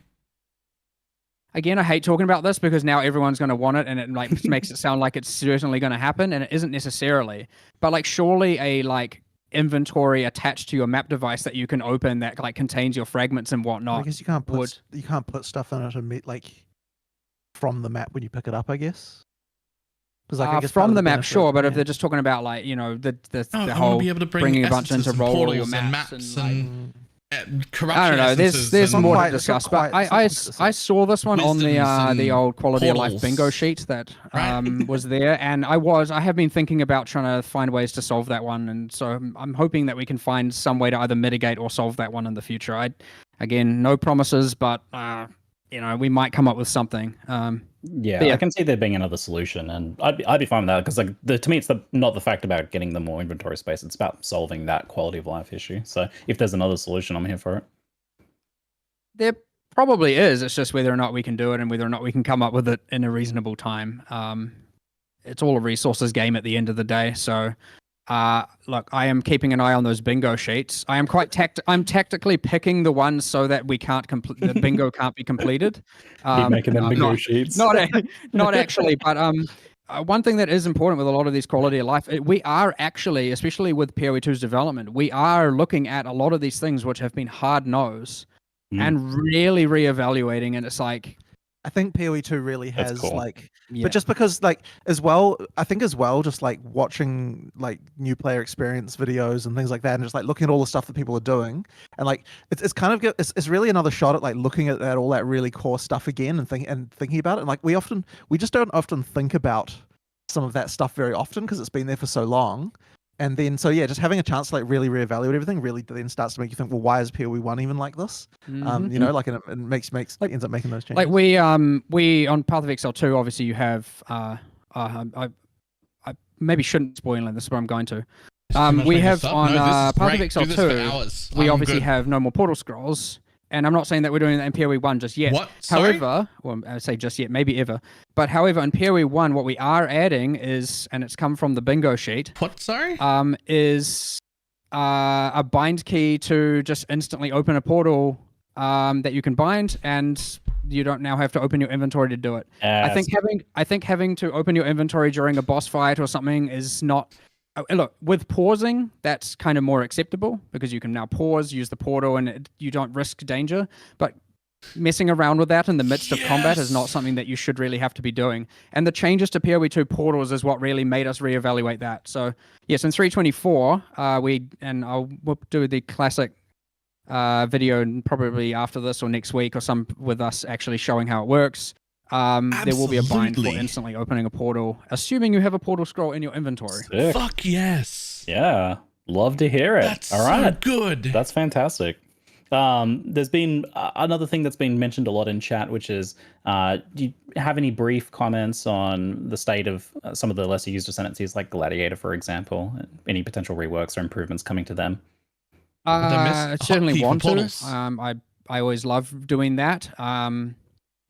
Again, I hate talking about this because now everyone's going to want it, and it like makes it sound like it's certainly going to happen, and it isn't necessarily. But like, surely a like inventory attached to your map device that you can open that like contains your fragments and whatnot. I guess you can't put stuff in it and meet like from the map when you pick it up, I guess. Because like, I guess part from of the map, benefit- sure, but if yeah. they're just talking about like the I want whole to be able to bring bringing a bunch essences into and roll all portals your and maps maps like, and corruption I don't know. essences There's and- more to quite- it's not discuss, but quite- I saw this one on Wisdoms the and old quality of life portals. bingo sheet that Right. was there, and I have been thinking about trying to find ways to solve that one, and so I'm hoping that we can find some way to either mitigate or solve that one in the future. Again, no promises, but we might come up with something. Yeah, I can see there being another solution, and I'd be fine with that because like to me, it's not the fact about getting the more inventory space; it's about solving that quality of life issue. So if there's another solution, I'm here for it. There probably is. It's just whether or not we can do it and whether or not we can come up with it in a reasonable time. It's all a resources game at the end of the day. So, look, I am keeping an eye on those bingo sheets. I am I'm tactically picking the ones so that we can't the bingo can't be completed. Keep making them no, bingo not- sheets. Not actually, but one thing that is important with a lot of these quality of life, we are actually, especially with PoE2's development, we are looking at a lot of these things which have been hard nosed and really reevaluating. And it's like, I think PoE2 really has cool. but just because as well, I think as well, just like watching like new player experience videos and things like that, and just like looking at all the stuff that people are doing, and like it's kind of it's really another shot at like looking at all that really core stuff again and thinking about it. And like we just don't often think about some of that stuff very often because it's been there for so long. And then, so yeah, just having a chance to like really reevaluate everything really then starts to make you think, well, why is PoE1 even like this? Mm-hmm. You know, like it makes like, ends up making those changes. Like we on Path of Exile 2, obviously you have I maybe shouldn't spoil it. This is what I'm going to. We have on Path of Exile 2, we obviously have no more portal scrolls. And I'm not saying that we're doing that in PoE1 just yet. What? Sorry? However, well, I say just yet, maybe ever. But however, in PoE1, what we are adding is, and it's come from the bingo sheet. What? Sorry? Is a bind key to just instantly open a portal that you can bind, and you don't now have to open your inventory to do it. I think having to open your inventory during a boss fight or something is not. Look, with pausing, that's kind of more acceptable because you can now pause, use the portal, and you don't risk danger. But messing around with that in the midst of combat is not something that you should really have to be doing. And the changes to PoE2 portals is what really made us reevaluate that. So yes, in 3.24, I'll do the classic video probably after this or next week or some with us actually showing how it works. There will be a bind for instantly opening a portal, assuming you have a portal scroll in your inventory. Sick. Fuck yes. Yeah, love to hear it. That's all right. so good. That's fantastic. There's been another thing that's been mentioned a lot in chat, which is, do you have any brief comments on the state of some of the lesser used ascendancies, like Gladiator, for example? Any potential reworks or improvements coming to them? I certainly want to. I always love doing that.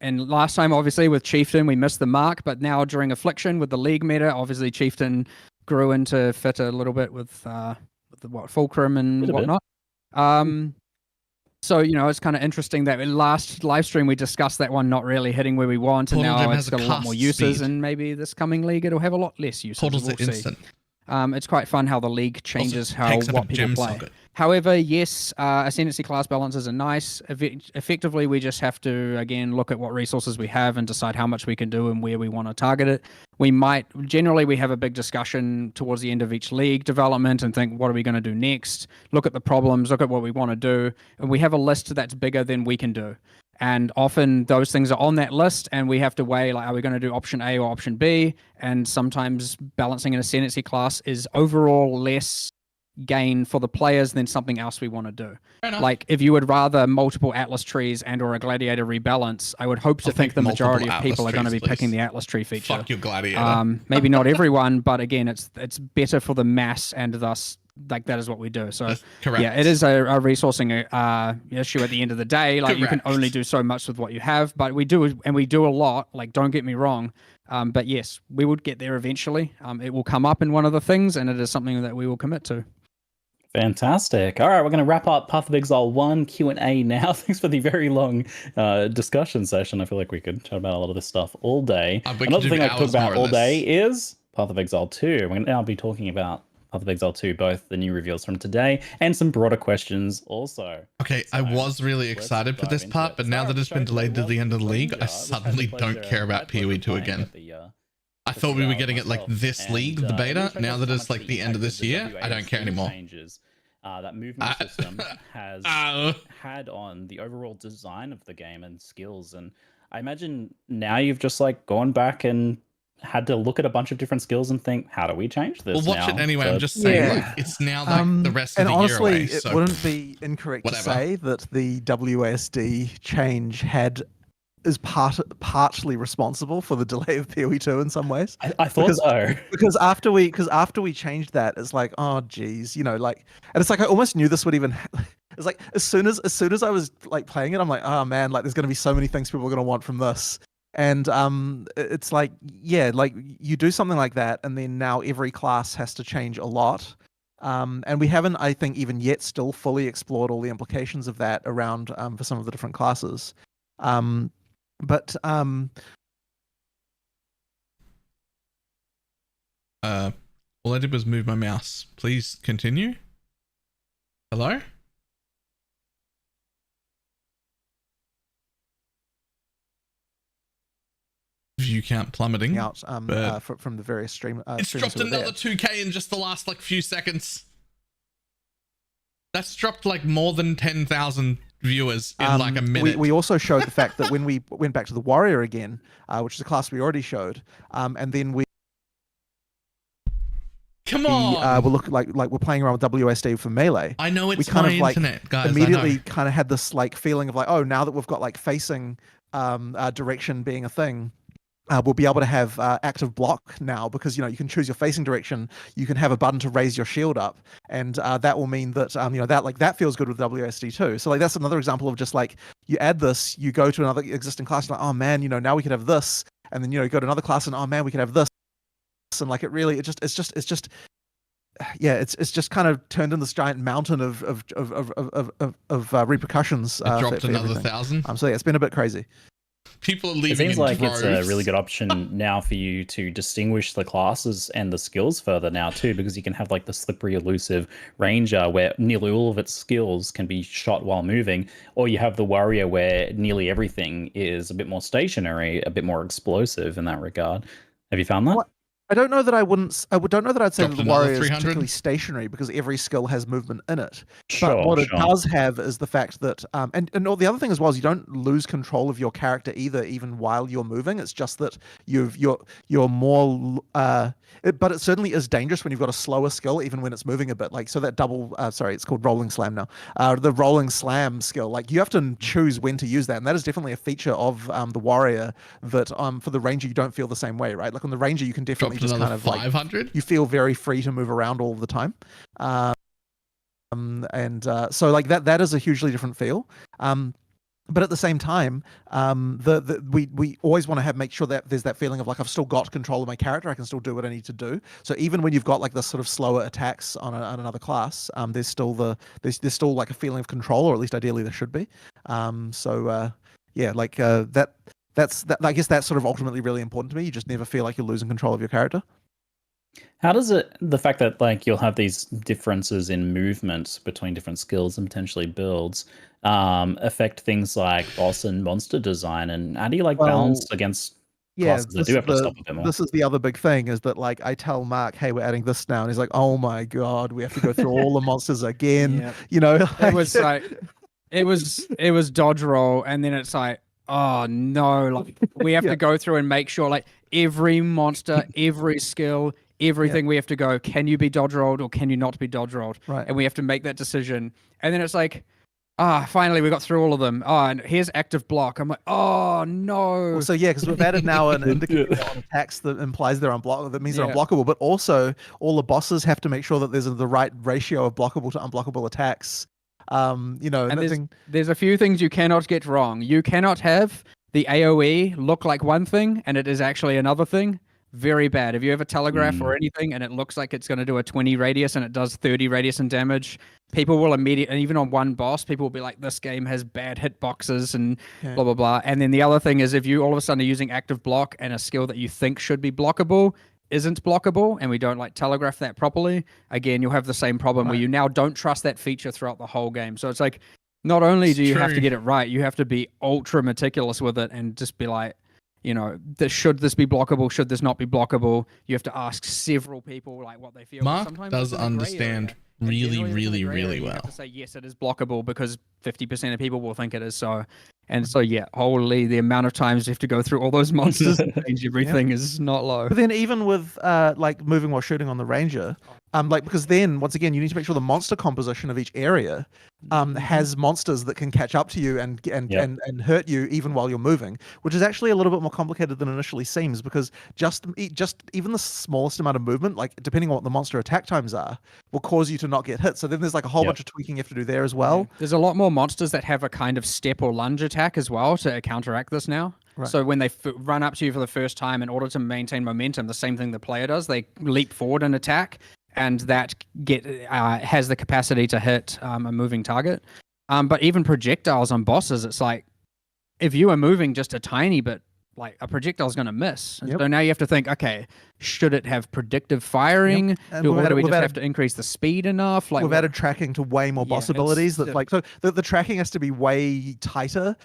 And last time, obviously, with Chieftain, we missed the mark. But now during Affliction with the League meta, obviously Chieftain grew into fit a little bit with the Fulcrum and whatnot. So, you know, it's kind of interesting that in last live stream we discussed that one not really hitting where we want, and now it's got a lot more uses, and maybe this coming League it'll have a lot less uses. Portals are instant. It's quite fun how the League changes what people play. Socket. However, yes, ascendancy class balances are nice. Effectively, we just have to, again, look at what resources we have and decide how much we can do and where we want to target it. We have a big discussion towards the end of each league development and think, what are we going to do next? Look at the problems, look at what we want to do. And we have a list that's bigger than we can do. And often those things are on that list and we have to weigh, like, are we going to do option A or option B? And sometimes balancing an ascendancy class is overall less gain for the players than something else we want to do. Like, if you would rather multiple Atlas trees and or a Gladiator rebalance, I would hope to think the majority of people are going to be picking the Atlas tree feature. Fuck your Gladiator. Maybe not everyone, but again, it's better for the mass, and thus, like, that is what we do. So correct. Yeah, it is a resourcing issue at the end of the day. Like, you can only do so much with what you have, but we do a lot. Like, don't get me wrong. But yes, we would get there eventually. It will come up in one of the things, and it is something that we will commit to. Fantastic. All right, we're going to wrap up Path of Exile 1 Q&A now. Thanks for the very long discussion session. I feel like we could chat about a lot of this stuff all day. Another thing I could talk about all day is Path of Exile 2. We're going to now be talking about Path of Exile 2, both the new reveals from today and some broader questions also. Okay, so I was really excited for this part, but now that it's been delayed to the end of the league, I suddenly don't care about PoE2 again. I thought we were getting it like this league, the beta. Now that it's like the end of this year, I don't care anymore. That movement system has had on the overall design of the game and skills. And I imagine now you've just like gone back and had to look at a bunch of different skills and think, how do we change this? Well, watch it anyway. I'm just saying, like, it's now like the rest of the year away. And honestly, it wouldn't be incorrect to say that the WASD change is partially responsible for the delay of PoE2 in some ways. I thought so. Because after we changed that, it's like, oh geez, you know, like, and it's like I almost knew this would even. It's like as soon as I was like playing it, I'm like, oh man, like there's gonna be so many things people are gonna want from this. And it's like, yeah, like you do something like that, and then now every class has to change a lot. And we haven't, I think, even yet still fully explored all the implications of that around for some of the different classes. But All I did was move my mouse. Please continue. Hello? View count plummeting. Out from the various stream. It's dropped another 2K in just the last like few seconds. That's dropped like more than 10,000 viewers in like a minute. We also showed the fact that when we went back to the warrior again, which is a class we already showed, and then we come on, we'll look like we're playing around with WSD for melee. I know it's we kind my of like internet, guys. Immediately kind of had this like feeling of like, oh, now that we've got like facing direction being a thing. We'll be able to have active block now because you can choose your facing direction. You can have a button to raise your shield up, and that will mean that that feels good with WSD too. So like that's another example of just like you add this, you go to another existing class, like oh man, now we could have this, and then you go to another class and oh man, we could have this, and like it's just kind of turned into this giant mountain of repercussions. It dropped for another everything. 1,000. So yeah, it's been a bit crazy. People are leaving. It seems like droves. it's a really good option now for you to distinguish the classes and the skills further now too, because you can have like the slippery, elusive ranger where nearly all of its skills can be shot while moving, or you have the warrior where nearly everything is a bit more stationary, a bit more explosive in that regard. Have you found that? What? I don't know that I'd say that the warrior is 300? particularly stationary because every skill has movement in it. Sure, but what it does have is the fact that, and all the other thing as well is you don't lose control of your character either, even while you're moving. It's just that you're more, but it certainly is dangerous when you've got a slower skill, even when it's moving a bit. Like so that double, it's called rolling slam now. The rolling slam skill, like you have to choose when to use that, and that is definitely a feature of the warrior that for the ranger you don't feel the same way, right? Like on the ranger you can definitely just kind of 500? Like you feel very free to move around all the time, so like that is a hugely different feel. But at the same time, we always want to make sure that there's that feeling of like I've still got control of my character. I can still do what I need to do. So even when you've got like the sort of slower attacks on another class, there's still like a feeling of control, or at least ideally there should be. That's I guess that's sort of ultimately really important to me. You just never feel like you're losing control of your character. How does the fact that like you'll have these differences in movement between different skills and potentially builds affect things like boss and monster design, and how do you balance against classes that do have to stop a bit more? This is the other big thing is that like I tell Mark, hey, we're adding this now, and he's like, oh my god, we have to go through all the monsters again. It was like it was dodge roll, and then it's like, oh no, like we have to go through and make sure like every monster, every skill, everything we have to go, can you be dodge rolled or can you not be dodge rolled? Right. And we have to make that decision. And then it's like, finally we got through all of them. And here's active block. I'm like, oh no. Well, so yeah, because we've added now an indicator on attacks that implies they're unblockable. That means they're unblockable. But also all the bosses have to make sure that there's the right ratio of blockable to unblockable attacks. And there's a few things you cannot get wrong. You cannot have the AoE look like one thing and it is actually another thing. Very bad. If you have a telegraph or anything and it looks like it's going to do a 20 radius and it does 30 radius in damage, people will immediately, and even on one boss, people will be like, this game has bad hitboxes and blah, blah, blah. And then the other thing is if you all of a sudden are using active block and a skill that you think should be blockable isn't blockable, and we don't telegraph that properly, again, you'll have the same problem where you now don't trust that feature throughout the whole game. So it's like, not only do you have to get it right, you have to be ultra meticulous with it and just be like, should this be blockable? Should this not be blockable? You have to ask several people what they feel. Mark Sometimes does understand really well. You have to say yes, it is blockable because 50% of people will think it is so. And so holy, the amount of times you have to go through all those monsters and change everything is not low. But then even with moving while shooting on the ranger, because then once again you need to make sure the monster composition of each area has monsters that can catch up to you and hurt you even while you're moving, which is actually a little bit more complicated than initially seems, because just even the smallest amount of movement, like depending on what the monster attack times are, will cause you to not get hit. So then there's a whole bunch of tweaking you have to do there as well. There's a lot more monsters that have a kind of step or lunge attack as well to counteract this now. Right. So when they run up to you for the first time, in order to maintain momentum, the same thing the player does, they leap forward and attack, and that has the capacity to hit a moving target. But even projectiles on bosses, it's like, if you are moving just a tiny bit like a projectile's going to miss. And Yep. so now you have to think, okay, should it have predictive firing? Yep. And Do we've we added- just have to increase the speed enough? Like we've added tracking to way more Yeah, boss it's abilities. That the- like so the tracking has to be way tighter.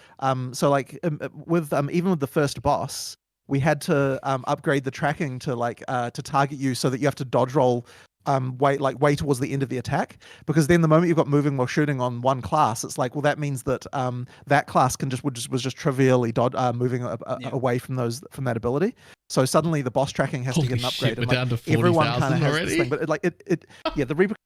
So like with even with the first boss, we had to upgrade the tracking to like to target you so that you have to dodge roll way towards the end of the attack, because then the moment you've got moving while shooting on one class, it's like, well, that means that that class was just trivially moving away from that ability. So suddenly the boss tracking has to get an upgrade. We're And down to everyone kind 40,000 of has already. this thing, but yeah, the repercussions.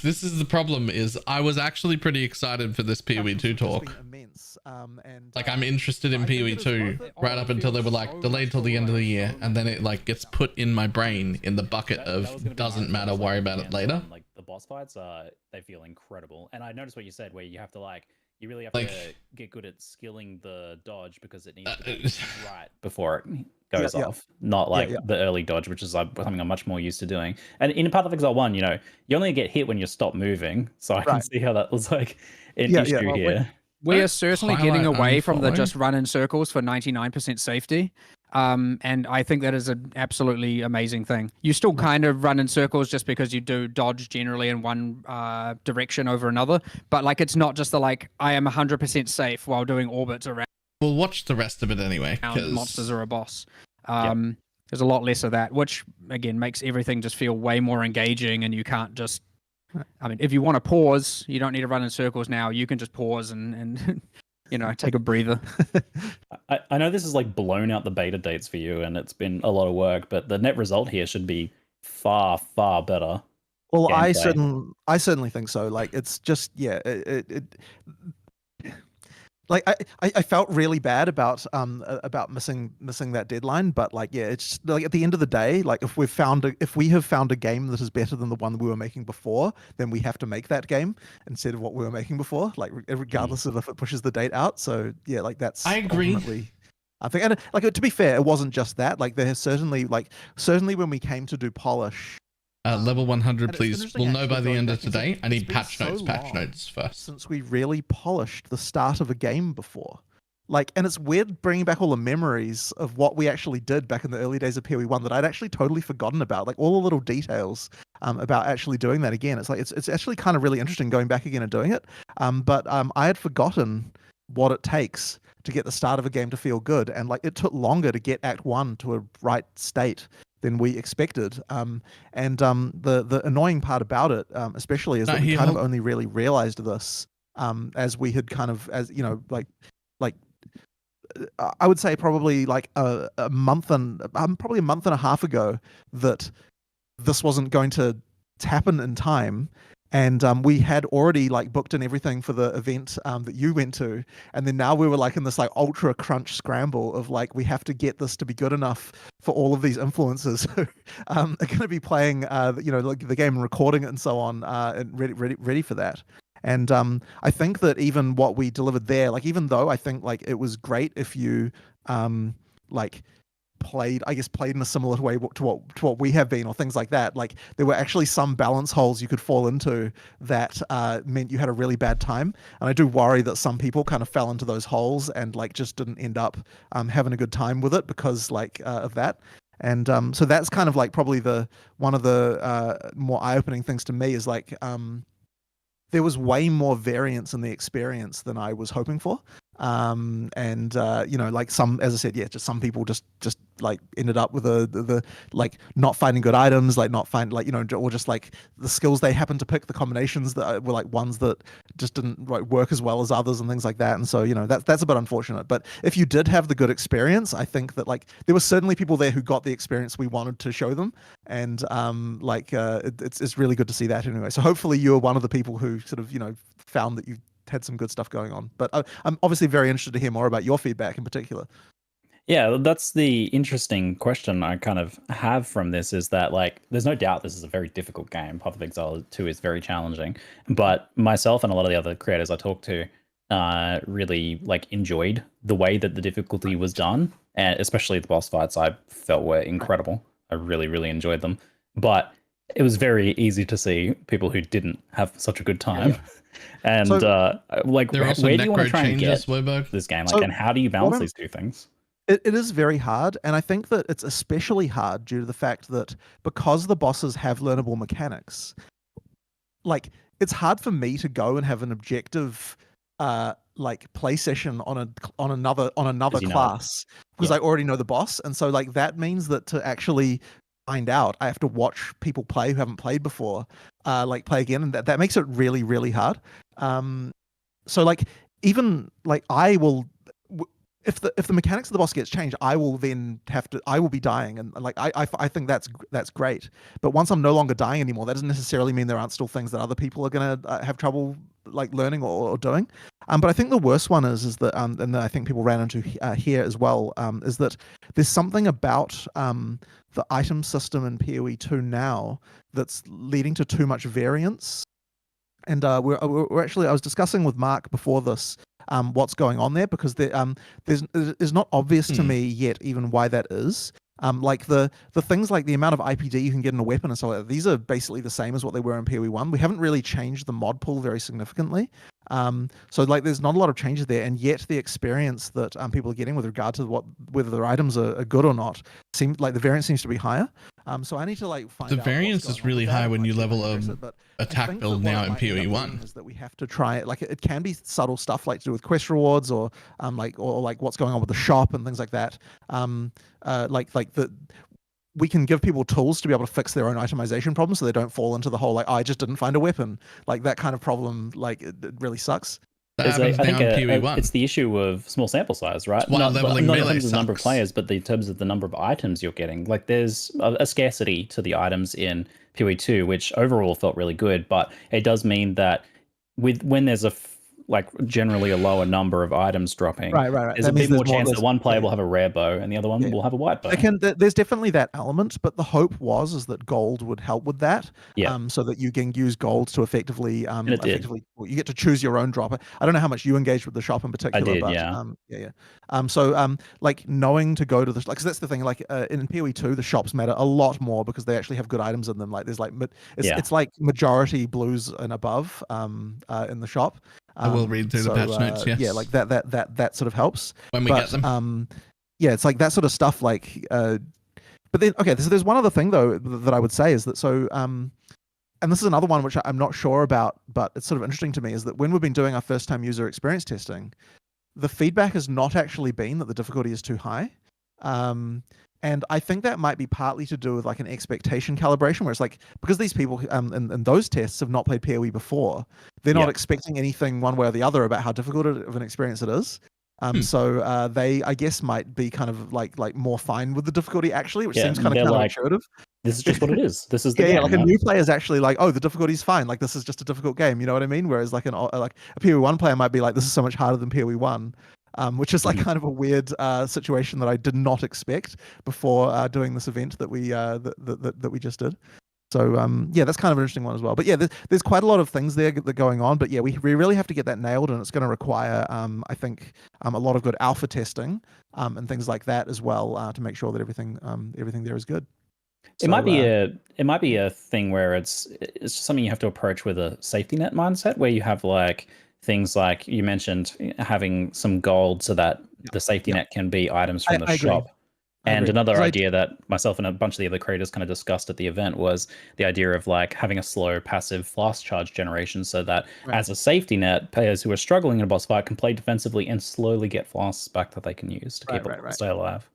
This is the problem. Is I was actually pretty excited for this PoE2 talk. Immense. And Like I'm interested in PoE2 right up until they were like delayed till the end of the year, and then it like gets put in my brain in the bucket of doesn't matter, worry about it later. Like the boss fights, they feel incredible. And I noticed what you said, where you have to you really have Like- to get good at skilling the dodge, because it needs to be right before it goes off. Not like the early dodge, which is something I'm much more used to doing. And in Path of Exile 1, you only get hit when you stop moving. So I can see how that was like an issue here. We are certainly getting Highlight away from the unfollow. just run in circles for 99% safety. And I think that is an absolutely amazing thing. You still kind of run in circles just because you do dodge generally in one direction over another. But like, it's not just I am 100% safe while doing orbits around We'll watch the rest of it anyway. 'cause- monsters or a boss. There's a lot less of that, which again makes everything just feel way more engaging, and you can't just, I mean, if you want to pause, you don't need to run in circles now. You can just pause and take a breather. I know this is like blown out the beta dates for you, and it's been a lot of work, but the net result here should be far, far better. Well, I gameplay. certainly think so. Like, it's just, yeah, like I felt really bad about missing that deadline, but like, yeah, it's like at the end of the day, like if we have found a game that is better than the one we were making before, then we have to make that game instead of what we were making before, like regardless of if it pushes the date out. So yeah, like that's I agree. ultimately, I think, and like to be fair, it wasn't just that. Like there certainly when we came to do polish. Level 100, And it's please. interesting We'll know actually by the going end of back and saying today. I need it's been patch so notes. Patch long notes first. since we really polished the start of a game before. Like, and it's weird bringing back all the memories of what we actually did back in the early days of PoE1 that I'd actually totally forgotten about. Like all the little details about actually doing that again. It's like it's actually kind of really interesting going back again and doing it. But I had forgotten what it takes to get the start of a game to feel good, and like it took longer to get Act 1 to a right state than we expected. The annoying part about it, especially, is that we kind of only really realized this as we had kind of, as you know, like I would say probably like a month and a half ago, that this wasn't going to happen in time. And we had already like booked in everything for the event that you went to, and then now we were like in this like ultra crunch scramble of like, we have to get this to be good enough for all of these influencers who are going to be playing like the game and recording it and so on, and ready for that. And I think that even what we delivered there, like even though I think like it was great if you like played in a similar way to what we have been, or things like that, like there were actually some balance holes you could fall into that meant you had a really bad time. And I do worry that some people kind of fell into those holes and like just didn't end up having a good time with it because like of that. And so that's kind of like probably one of the more eye-opening things to me is like there was way more variance in the experience than I was hoping for. Like some, as I said, yeah, just some people just like ended up with the like not finding good items, like not find like, or just like the skills they happened to pick, the combinations that were like ones that just didn't like work as well as others and things like that. And so, that's a bit unfortunate. But if you did have the good experience, I think that like there were certainly people there who got the experience we wanted to show them. And it's really good to see that anyway. So hopefully you're one of the people who sort of, found that you had some good stuff going on. But I'm obviously very interested to hear more about your feedback in particular. Yeah, that's the interesting question I kind of have from this, is that like there's no doubt this is a very difficult game. Path of Exile 2 is very challenging, but myself and a lot of the other creators I talked to really like enjoyed the way that the difficulty was done, and especially the boss fights I felt were incredible. I really, really enjoyed them. But it was very easy to see people who didn't have such a good time. Yeah. And like, There are also where do you want to necro try and changes, get Wobo. this game? Like, So and how do you balance these two things? It is very hard, and I think that it's especially hard due to the fact that because the bosses have learnable mechanics, like it's hard for me to go and have an objective like play session on another class because I already know the boss, and so like that means that to actually find out, I have to watch people play who haven't played before, like play again, and that makes it really, really hard. So like even like I will if the mechanics of the boss gets changed, I will then I will be dying, and like I think that's great. But once I'm no longer dying anymore, that doesn't necessarily mean there aren't still things that other people are gonna have trouble like learning or doing. But I think the worst one is that and I think people ran into here as well, is that there's something about the item system in PoE 2 now that's leading to too much variance. And we're actually, I was discussing with Mark before this what's going on there, because there's not obvious to me yet even why that is. Like the things like the amount of IPD you can get in a weapon and so like that, these are basically the same as what they were in PoE 1. We haven't really changed the mod pool very significantly. So like there's not a lot of changes there, and yet the experience that people are getting with regard to whether their items are good or not seems like the variance seems to be higher. So I need to like find the out variance is really high when you level attack build now in PoE 1. Is that we have to try it. Like it can be subtle stuff like to do with quest rewards or like what's going on with the shop and things like that. We can give people tools to be able to fix their own itemization problems so they don't fall into the whole like, oh, I just didn't find a weapon, like that kind of problem. Like it really sucks. I think it's the issue of small sample size, right? Not in terms of the number of players, but in terms of the number of items you're getting. Like there's a scarcity to the items in PoE 2, which overall felt really good, but it does mean that when there's generally a lower number of items dropping, right. There's a bit more chance that one player will have a rare bow and the other one will have a white bow. There's definitely that element, but the hope is that gold would help with that. So that you can use gold to effectively, you get to choose your own dropper. I don't know how much you engaged with the shop in particular. I did, So like knowing to go to the, like, 'cause that's the thing, like in PoE 2, the shops matter a lot more because they actually have good items in them. Like there's like, it's like majority blues and above in the shop. I will read through the patch notes. Yes. Yeah, like that sort of helps when we get them. Yeah, it's like that sort of stuff. Like, but then there's one other thing though that I would say is that and this is another one which I'm not sure about, but it's sort of interesting to me, is that when we've been doing our first time user experience testing, the feedback has not actually been that the difficulty is too high. And I think that might be partly to do with like an expectation calibration, where it's like, because these people in those tests have not played PoE before, they're not expecting anything one way or the other about how difficult of an experience it is. So they, I guess, might be kind of like more fine with the difficulty actually, which seems kind of counterintuitive. This is just what it is. This is the game. Yeah, like a new player is actually like, oh, the difficulty's fine. Like this is just a difficult game. You know what I mean? Whereas like a PoE 1 player might be like, this is so much harder than PoE 1. Which is like kind of a weird situation that I did not expect before doing this event that we we just did. So that's kind of an interesting one as well. But yeah, there's quite a lot of things there that are going on. But yeah, we really have to get that nailed, and it's going to require, I think, a lot of good alpha testing and things like that as well to make sure that everything there is good. It might be a thing where it's something you have to approach with a safety net mindset, where you have like things like you mentioned, having some gold so that the safety net can be items from the shop. And another idea that myself and a bunch of the other creators kind of discussed at the event was the idea of like having a slow passive flask charge generation, so that as a safety net, players who are struggling in a boss fight can play defensively and slowly get flasks back that they can use to keep it stay alive.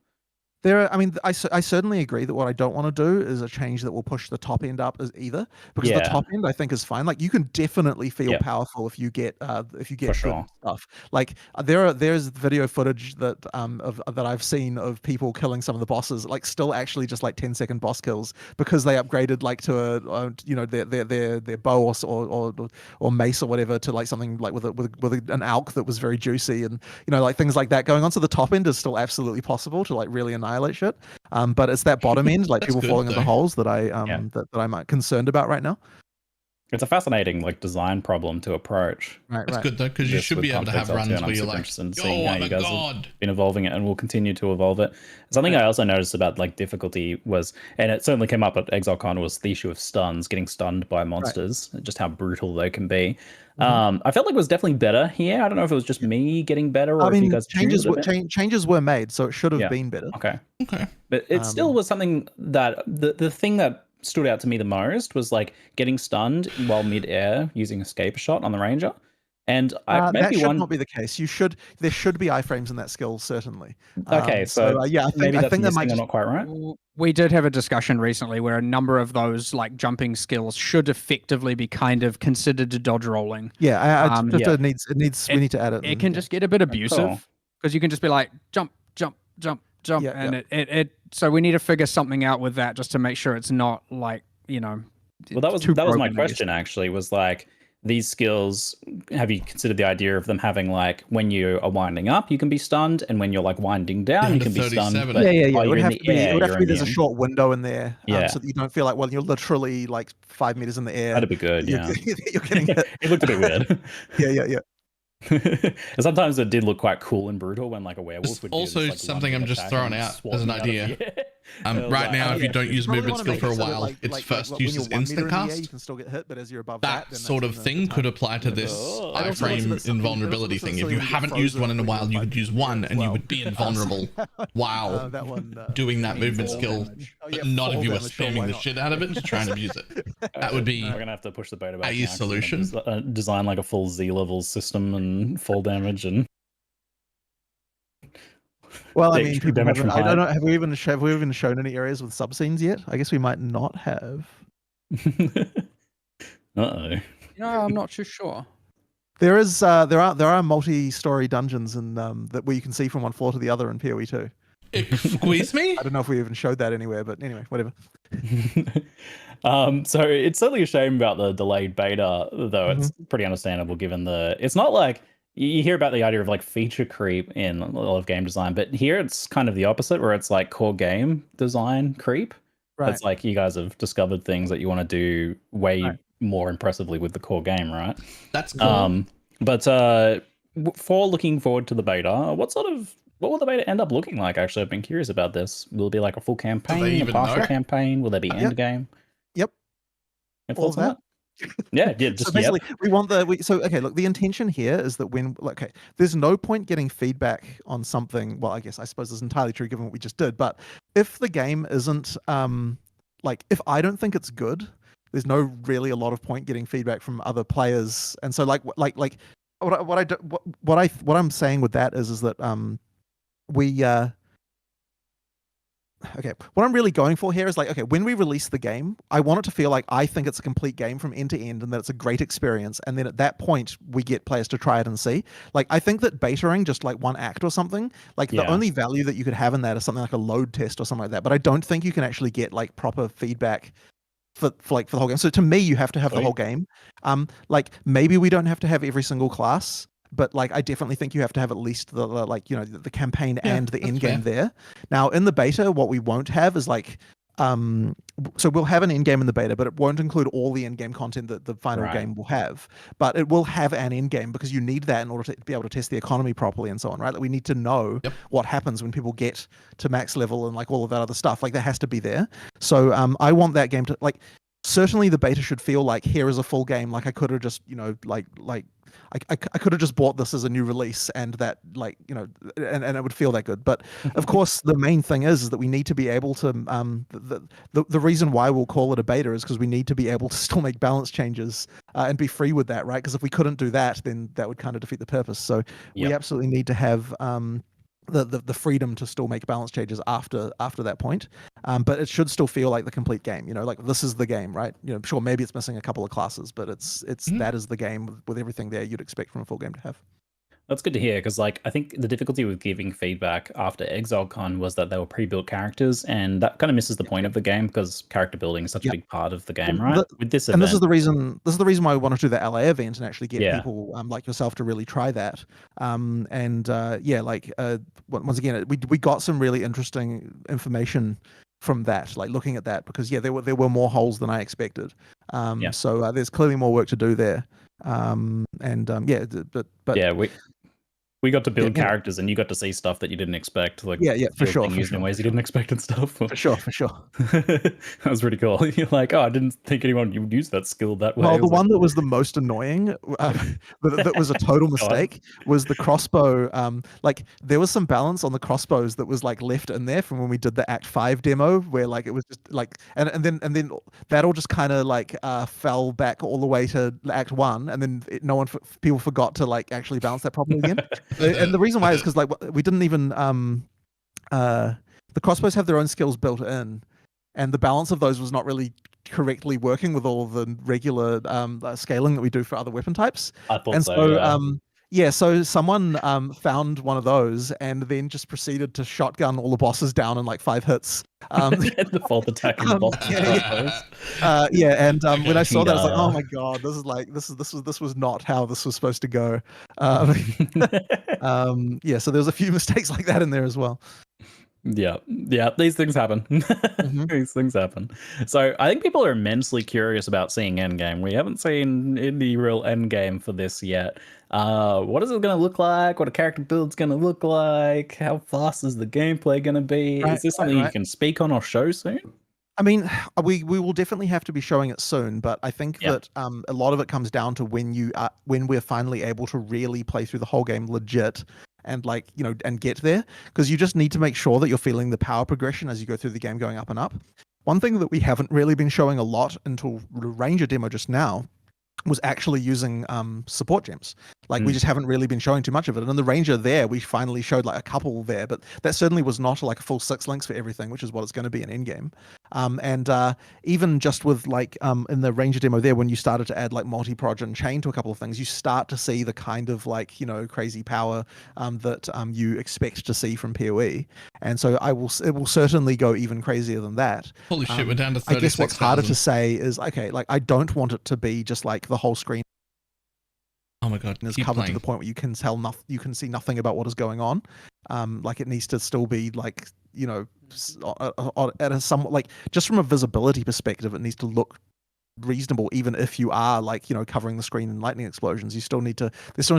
I certainly agree that what I don't want to do is a change that will push the top end up because the top end I think is fine. Like you can definitely feel powerful if you get good stuff. Like there's video footage that that I've seen of people killing some of the bosses, like still actually just like 10-second boss kills because they upgraded like to their bow or mace or whatever to like something like with an alk that was very juicy, and like things like that going on. So the top end is still absolutely possible to like really annihilate shit, but it's that bottom end, like people falling into holes, that I'm concerned about right now. It's a fascinating like design problem to approach. Right, That's right. good though, because you This should with be able to Path of have Exile 2, runs and I'm where you're super like, interested in yo, seeing how I'm you a guys god. have been evolving it and will continue to evolve it. Something I also noticed about like difficulty was, and it certainly came up at ExileCon, was the issue of stuns, getting stunned by monsters, just how brutal they can be. I felt like it was definitely better here. I don't know if it was just me getting better or I if you mean, guys tuned it a bit. changes were made, so it should have Yeah. been better. Okay. Okay. But it still was something that the thing that stood out to me the most was like getting stunned while mid-air using escape shot on the ranger. And that should not be the case. There should be iframes in that skill, certainly. Okay, so yeah, maybe that's that might missing or not quite right. We did have a discussion recently where a number of those like jumping skills should effectively be kind of considered to dodge rolling. Yeah, yeah. we need to add it. It can just get a bit abusive because you can just be like jump, jump, jump, jump, and it. So we need to figure something out with that just to make sure it's not like, you know. Well, that was my question actually, was like, these skills, have you considered the idea of them having like, when you are winding up you can be stunned, and when you're like winding down you can be stunned, but while you're in the air, it would have to be there's a immune. short window in there, Yeah. so that you don't feel like, well, you're literally like 5 meters in the air. That'd be good. You're getting hit. It looked a bit weird. Yeah. And sometimes it did look quite cool and brutal when like a werewolf would do Also, this, like, something I'm just throwing out as an idea. Right now, if you don't use movement skill for a while, its first use is instant cast. You can still get hit, but as you're above that sort of thing could apply to this iframe invulnerability thing. If you haven't used one in a while, you could use one and you would be invulnerable while doing that movement skill. But not if you were spamming the shit out of it to try and abuse it. That would be we're gonna have to push the beta back a solution. Design like a full Z level system and fall damage and. Well, I mean, people haven't, I don't know. Have we even shown any areas with subscenes yet? I guess we might not have. Uh-oh. No, I'm not too sure. There are multi-story dungeons and that where you can see from one floor to the other in PoE 2. Squeeze me? I don't know if we even showed that anywhere, but anyway, whatever. So it's certainly a shame about the delayed beta, though. It's pretty understandable given it's not like you hear about the idea of like feature creep in a lot of game design, but here it's kind of the opposite, where it's like core game design creep. Right. It's like you guys have discovered things that you want to do way more impressively with the core game, right? That's cool. But for looking forward to the beta, what will the beta end up looking like? Actually, I've been curious about this. Will it be like a full campaign, a partial campaign? Will there be end game? Yep. All of that? Yeah, just so basically we want look, the intention here is that there's no point getting feedback on something. Well, I suppose it's entirely true given what we just did, but if the game isn't if I don't think it's good, there's no really a lot of point getting feedback from other players. And so what I'm saying with that is that what I'm really going for here is when we release the game, I want it to feel like I think it's a complete game from end to end and that it's a great experience. And then at that point, we get players to try it and see. I think that betaing just like one act or something, the only value that you could have in that is something like a load test or something like that. But I don't think you can actually get proper feedback for the whole game. So to me, you have to have the whole game. Maybe we don't have to have every single class, but I definitely think you have to have at least the campaign and the end game there. Now in the beta, what we won't have is so we'll have an end game in the beta, but it won't include all the end game content that the final game will have. But it will have an end game because you need that in order to be able to test the economy properly and so on, right? We need to know what happens when people get to max level and all of that other stuff. That has to be there. So I want that game to certainly the beta should feel like here is a full game. I could have just I could have just bought this as a new release and that and it would feel that good. But of course the main thing is that we need to be able to the reason why we'll call it a beta is because we need to be able to still make balance changes and be free with that, right? Because if we couldn't do that, then that would kind of defeat the purpose. So we absolutely need to have the freedom to still make balance changes after that point, but it should still feel like the complete game. This is the game, right? Sure, maybe it's missing a couple of classes, but it's that is the game with everything there you'd expect from a full game to have. That's good to hear, because I think the difficulty with giving feedback after ExileCon was that they were pre-built characters, and that kind of misses the point of the game because character building is such a big part of the game, right? With this event, and this is the reason why we want to do the LA event and actually get people like yourself to really try that. Once again, we got some really interesting information from that, like looking at that, because there were more holes than I expected. Yeah. So there's clearly more work to do there. But yeah, we got to build yeah. characters, and you got to see stuff that you didn't expect. Like for sure, being used in ways you didn't expect and stuff. For sure. That was pretty cool. You're like, oh, I didn't think anyone would use that skill that way. Well, the one that was the most annoying, that was a total mistake, was the crossbow. Like there was some balance on the crossbows that was like left in there from when we did the Act 5 demo, where like it was just like, and then that all just kind of like fell back all the way to Act 1, and then people forgot to like actually balance that properly again. And the reason why is because like we didn't even the crossbows have their own skills built in, and the balance of those was not really correctly working with all the regular scaling that we do for other weapon types. I thought and so. So someone found one of those and then just proceeded to shotgun all the bosses down in like 5 hits. The default attack in the boss. When I saw that, I was like, oh my god, this was not how this was supposed to go. So there's a few mistakes like that in there as well. Yeah, these things happen. These things happen. So I think people are immensely curious about seeing endgame. We haven't seen any real endgame for this yet. What is it going to look like? What a character build's going to look like? How fast is the gameplay going to be? Is this something you can speak on or show soon? I mean, we will definitely have to be showing it soon, but I think that a lot of it comes down to when we're finally able to really play through the whole game legit and like, and get there, because you just need to make sure that you're feeling the power progression as you go through the game going up and up. One thing that we haven't really been showing a lot until the Ranger demo just now was actually using support gems. Like we just haven't really been showing too much of it. And in the Ranger there, we finally showed like a couple there, but that certainly was not like a full 6 links for everything, which is what it's going to be in endgame. Even just with like in the Ranger demo there, when you started to add like multi-proj and chain to a couple of things, you start to see the kind of like, crazy power that you expect to see from PoE. And so it will certainly go even crazier than that. Holy shit, we're down to 36,000. I guess what's harder to say is, okay, like I don't want it to be just like the whole screen. Oh my god, is covered to the point where you can you can see nothing about what is going on. Like it needs to still be like, at a somewhat like, just from a visibility perspective, it needs to look reasonable, even if you are like, covering the screen in lightning explosions. There still needs to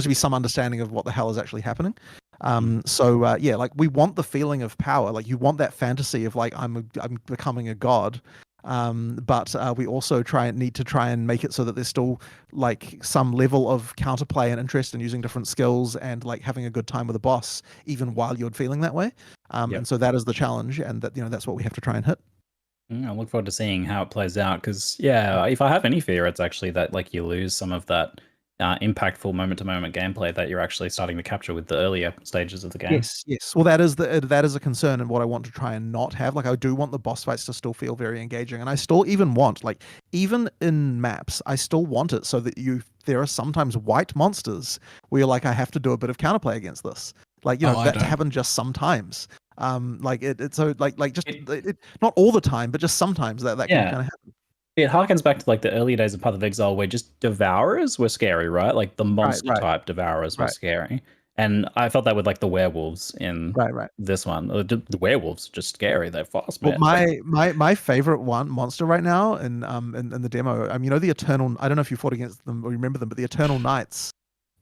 be some understanding of what the hell is actually happening. Like we want the feeling of power. Like you want that fantasy of like, I'm becoming a god. But we also need to try and make it so that there's still like some level of counterplay and interest in using different skills and like having a good time with the boss, even while you're feeling that way. And so that is the challenge, and that that's what we have to try and hit. I look forward to seeing how it plays out, because if I have any fear, it's actually that like you lose some of that impactful moment-to-moment gameplay that you're actually starting to capture with the earlier stages of the game. Yes. Well, that is a concern, and what I want to try and not have. Like, I do want the boss fights to still feel very engaging, and I still even want, like, even in maps, I still want it so that there are sometimes white monsters where you're like, I have to do a bit of counterplay against this. Like, that to happen just sometimes. Like it's so like just not all the time, but just sometimes that can kind of happen. It harkens back to like the early days of Path of Exile, where just devourers were scary, right? Like the monster type devourers were scary, and I felt that with like the werewolves in this one. The werewolves are just scary; they're fast. Well, my favorite monster right now in the demo, the Eternal. I don't know if you fought against them or remember them, but the Eternal Knights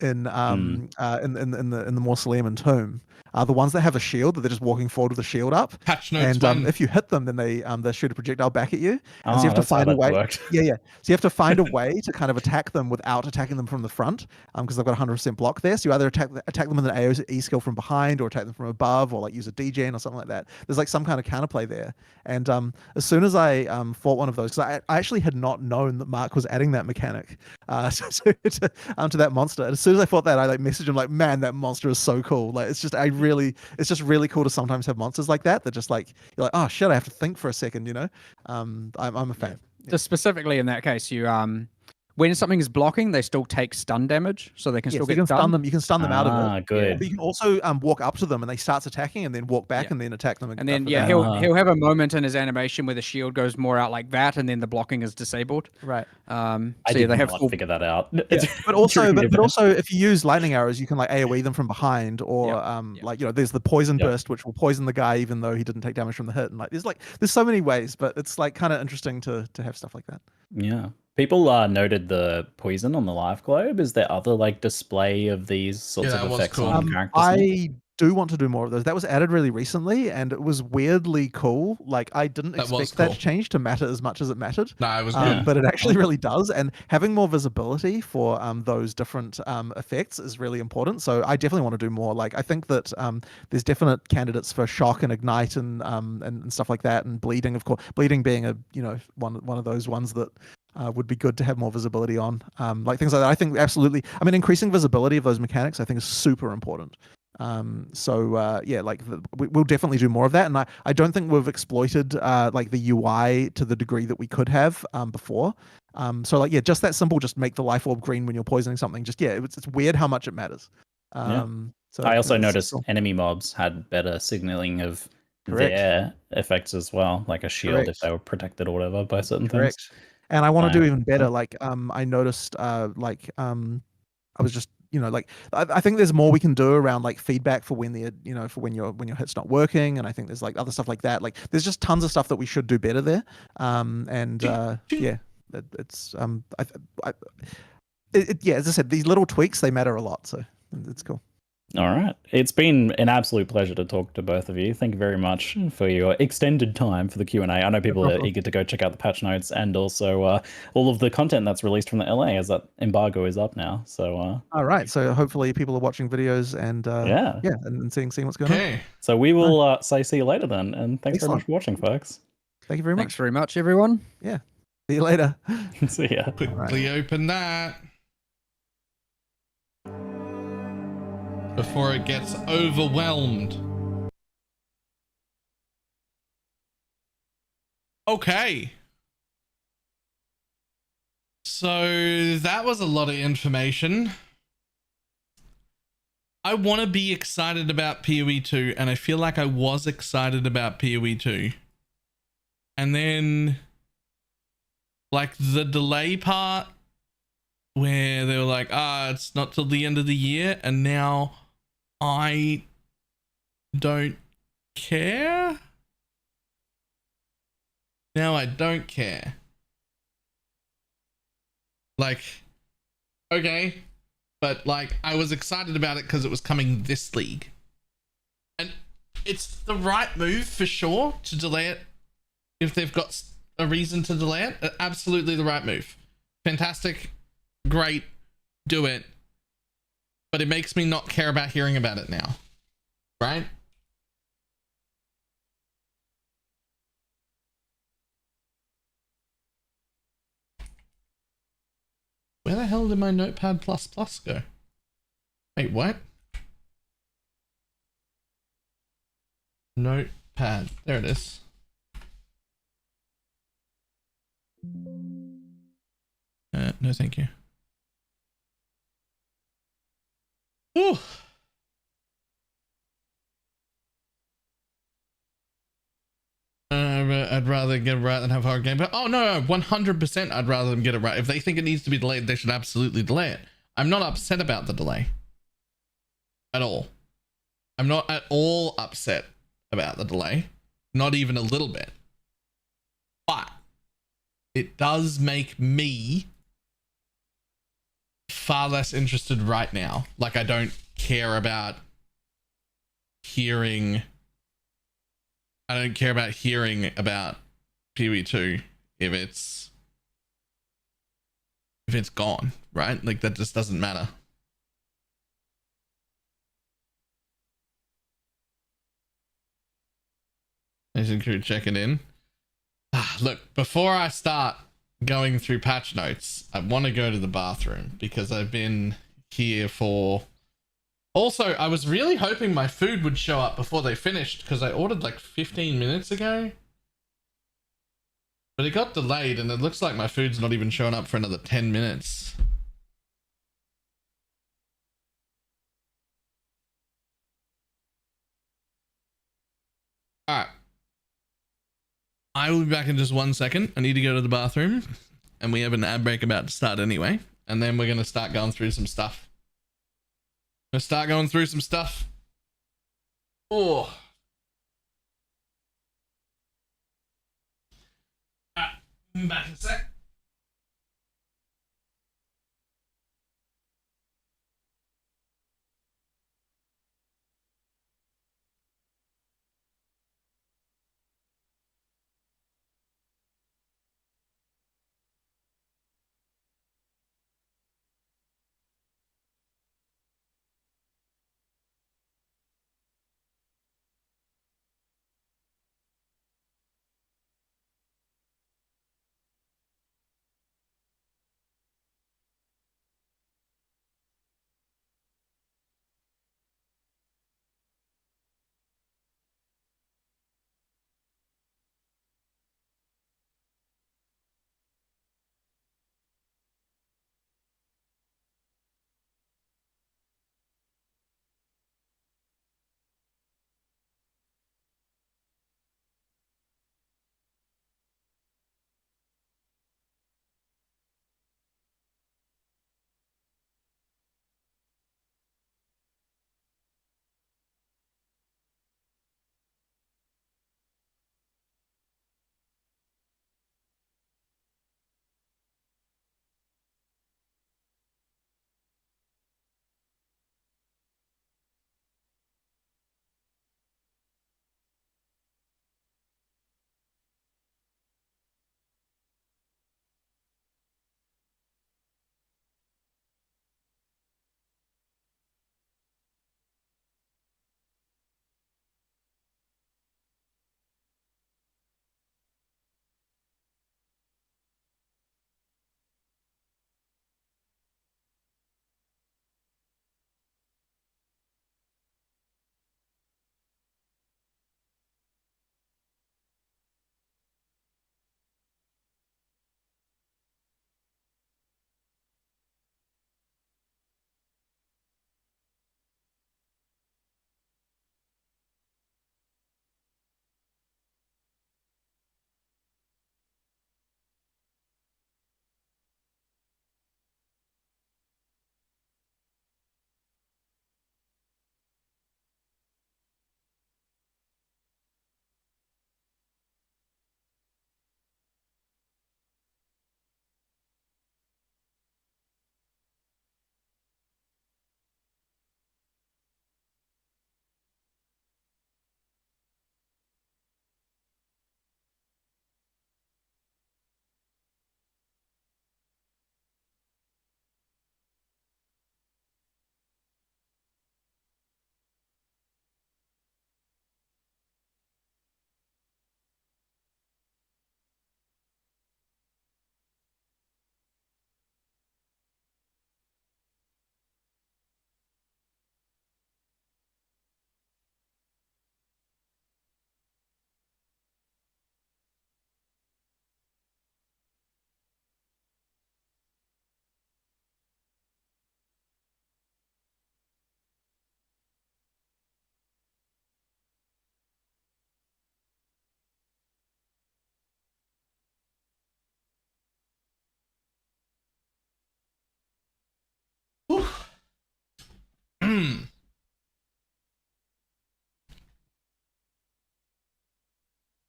in the Mausoleum and Tomb are the ones that have a shield, that they're just walking forward with a shield up. Patch notes, and if you hit them, then they shoot a projectile back at you. And so you have to find a way. So you have to find a way to kind of attack them without attacking them from the front, because they've got 100% block there. So you either attack them with an AoE skill from behind, or attack them from above, or like use a degen or something like that. There's like some kind of counterplay there. And as soon as I fought one of those, because I actually had not known that Mark was adding that mechanic to that monster. And as soon as I fought that, I like messaged him like, man, that monster is so cool. Like it's just really cool to sometimes have monsters like that just like, you're like, oh shit, I have to think for a second, I'm a fan. Just specifically in that case, you when something is blocking, they still take stun damage, so they can still so get you can stun stunned. them. You can stun them out of it. Good. But you can also walk up to them and they start attacking, and then walk back and then attack them. And then he'll have a moment in his animation where the shield goes more out like that, and then the blocking is disabled. Right. I did not figure that out. But also, if you use lightning arrows, you can like AOE them from behind, or like there's the poison burst, which will poison the guy even though he didn't take damage from the hit. And there's so many ways, but it's like kind of interesting to have stuff like that. Yeah. People noted the poison on the live globe. Is there other like display of these sorts of effects on characters? I do want to do more of those. That was added really recently, and it was weirdly cool. Like I didn't expect that change to matter as much as it mattered. No, it was good. But it actually really does. And having more visibility for those different effects is really important. So I definitely want to do more. Like I think that there's definite candidates for shock and ignite and stuff like that, and bleeding. Of course, bleeding being a one of those ones that would be good to have more visibility on. Like things like that. I think absolutely. I mean, increasing visibility of those mechanics, I think, is super important. We'll definitely do more of that, and I don't think we've exploited like the UI to the degree that we could have before. Just that simple, just make the life orb green when you're poisoning something. It's weird how much it matters. So I also noticed enemy mobs had better signaling of their effects as well, like a shield if they were protected or whatever by certain things. And I want to do even better. Like I noticed I was just I think there's more we can do around like feedback for when when your hit's not working, and I think there's like other stuff like that. Like there's just tons of stuff that we should do better there. As I said, these little tweaks, they matter a lot, so it's cool. All right. It's been an absolute pleasure to talk to both of you. Thank you very much for your extended time for the Q&A. I know people are eager to go check out the patch notes and also all of the content that's released from the LA, as that embargo is up now. So all right. So hopefully people are watching videos and and seeing what's going on. So we will say see you later then, and thanks very much for watching, folks. Thank you very much. Thanks very much, everyone. Yeah. See you later. See ya. Quickly open that before it gets overwhelmed. Okay. So that was a lot of information. I want to be excited about PoE 2, and I feel like I was excited about PoE 2. And then like the delay part where they were like, it's not till the end of the year, and now I don't care. Now I don't care. Like, okay, but like I was excited about it because it was coming this league, and it's the right move for sure to delay it if they've got a reason to delay it. Absolutely the right move. Fantastic, great, do it. But it makes me not care about hearing about it now, right? Where the hell did my Notepad++ go? Wait, what? Notepad, there it is. No, thank you. Ooh. I'd rather get it right than have a hard game. But oh no, 100% I'd rather them get it right. If they think it needs to be delayed, they should absolutely delay it. I'm not upset about the delay. At all. I'm not at all upset about the delay. Not even a little bit. But it does make me far less interested right now. Like I don't care about hearing about PoE 2 if it's gone, right? Like that just doesn't matter. Asian crew checking in. Look, before I start going through patch notes, I want to go to the bathroom because I've been here for... Also, I was really hoping my food would show up before they finished because I ordered like 15 minutes ago. But it got delayed and it looks like my food's not even showing up for another 10 minutes. Alright. I will be back in just 1 second. I need to go to the bathroom. And we have an ad break about to start anyway. And then we're going to start going through some stuff. Oh. Back in a sec.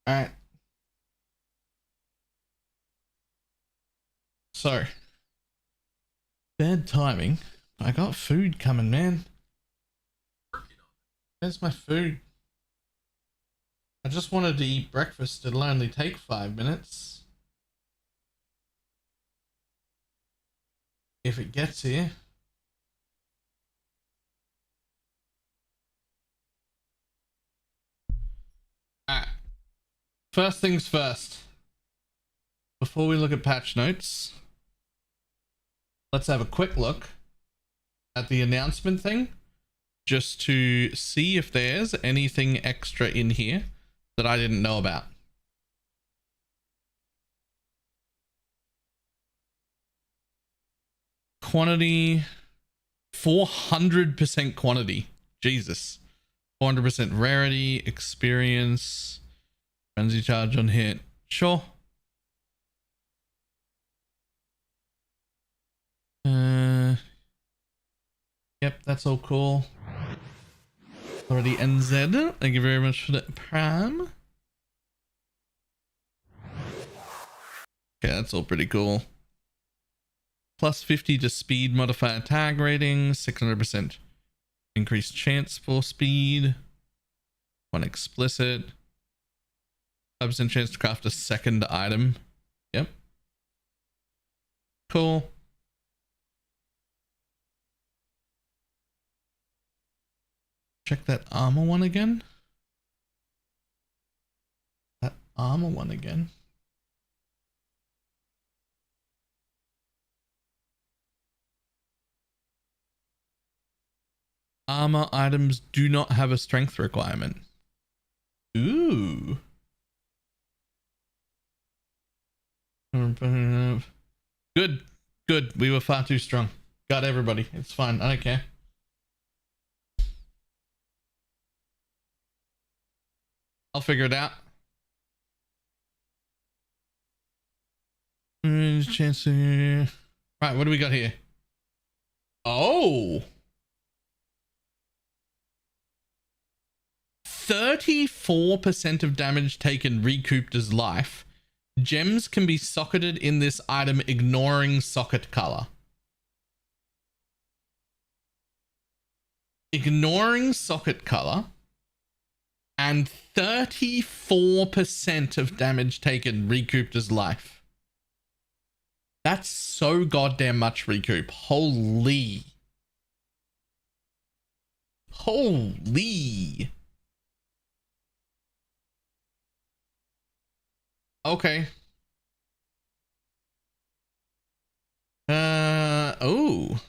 Alright. So, bad timing. I got food coming, man. Where's my food? I just wanted to eat breakfast. It'll only take 5 minutes. If it gets here. Alright. First things first. Before we look at patch notes, let's have a quick look at the announcement thing, just to see if there's anything extra in here that I didn't know about. Quantity, 400% quantity. Jesus. 400% rarity, experience, frenzy charge on hit. Sure. Yep, that's all cool. Already NZ. Thank you very much for that, Prime. Okay, that's all pretty cool. Plus 50 to speed modifier tag rating, 600% increased chance for speed. One explicit. 5% chance to craft a second item. Yep. Cool. Check that armor one again. That armor one again. Armor items do not have a strength requirement. Ooh. Good. Good. We were far too strong. Got everybody. It's fine. I don't care. I'll figure it out. Chance to... Right, what do we got here? Oh! 34% of damage taken recouped as life. Gems can be socketed in this item ignoring socket color. Ignoring socket color. And 34% of damage taken recouped as life. That's so goddamn much recoup. Holy. Holy. Okay. Oh.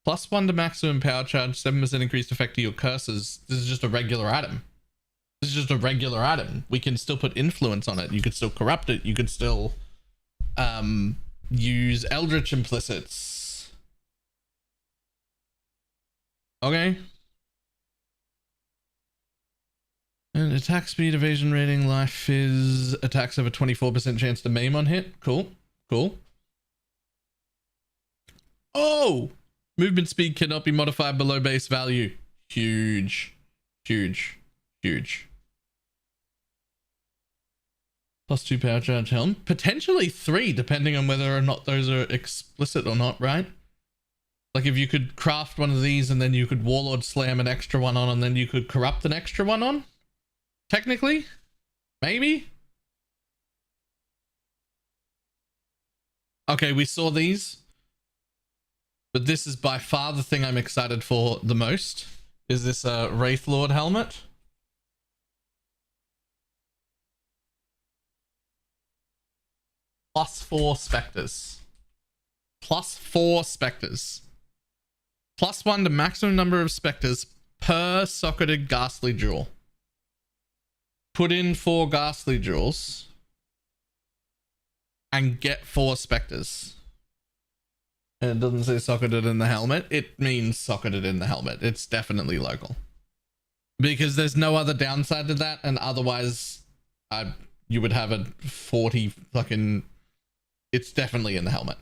+1 to maximum power charge, 7% increased effect to your curses. This is just a regular item. This is just a regular item. We can still put influence on it. You could still corrupt it. You could still use Eldritch implicits. Okay. And attack speed, evasion rating, life is attacks have a 24% chance to maim on hit. Cool. Cool. Oh! Movement speed cannot be modified below base value. Huge. Huge. Huge. +2 power charge helm. Potentially 3, depending on whether or not those are explicit or not, right? Like if you could craft one of these and then you could Warlord slam an extra one on and then you could corrupt an extra one on? Technically? Maybe? Okay, we saw these. But this is by far the thing I'm excited for the most. Is this a Wraith Lord helmet? +4 specters. +4 specters. +1 to maximum number of specters per socketed ghastly jewel. Put in 4 ghastly jewels and get 4 specters. And it doesn't say socketed in the helmet. It means socketed in the helmet. It's definitely local. Because there's no other downside to that, and otherwise you would have a 40 fucking... It's definitely in the helmet.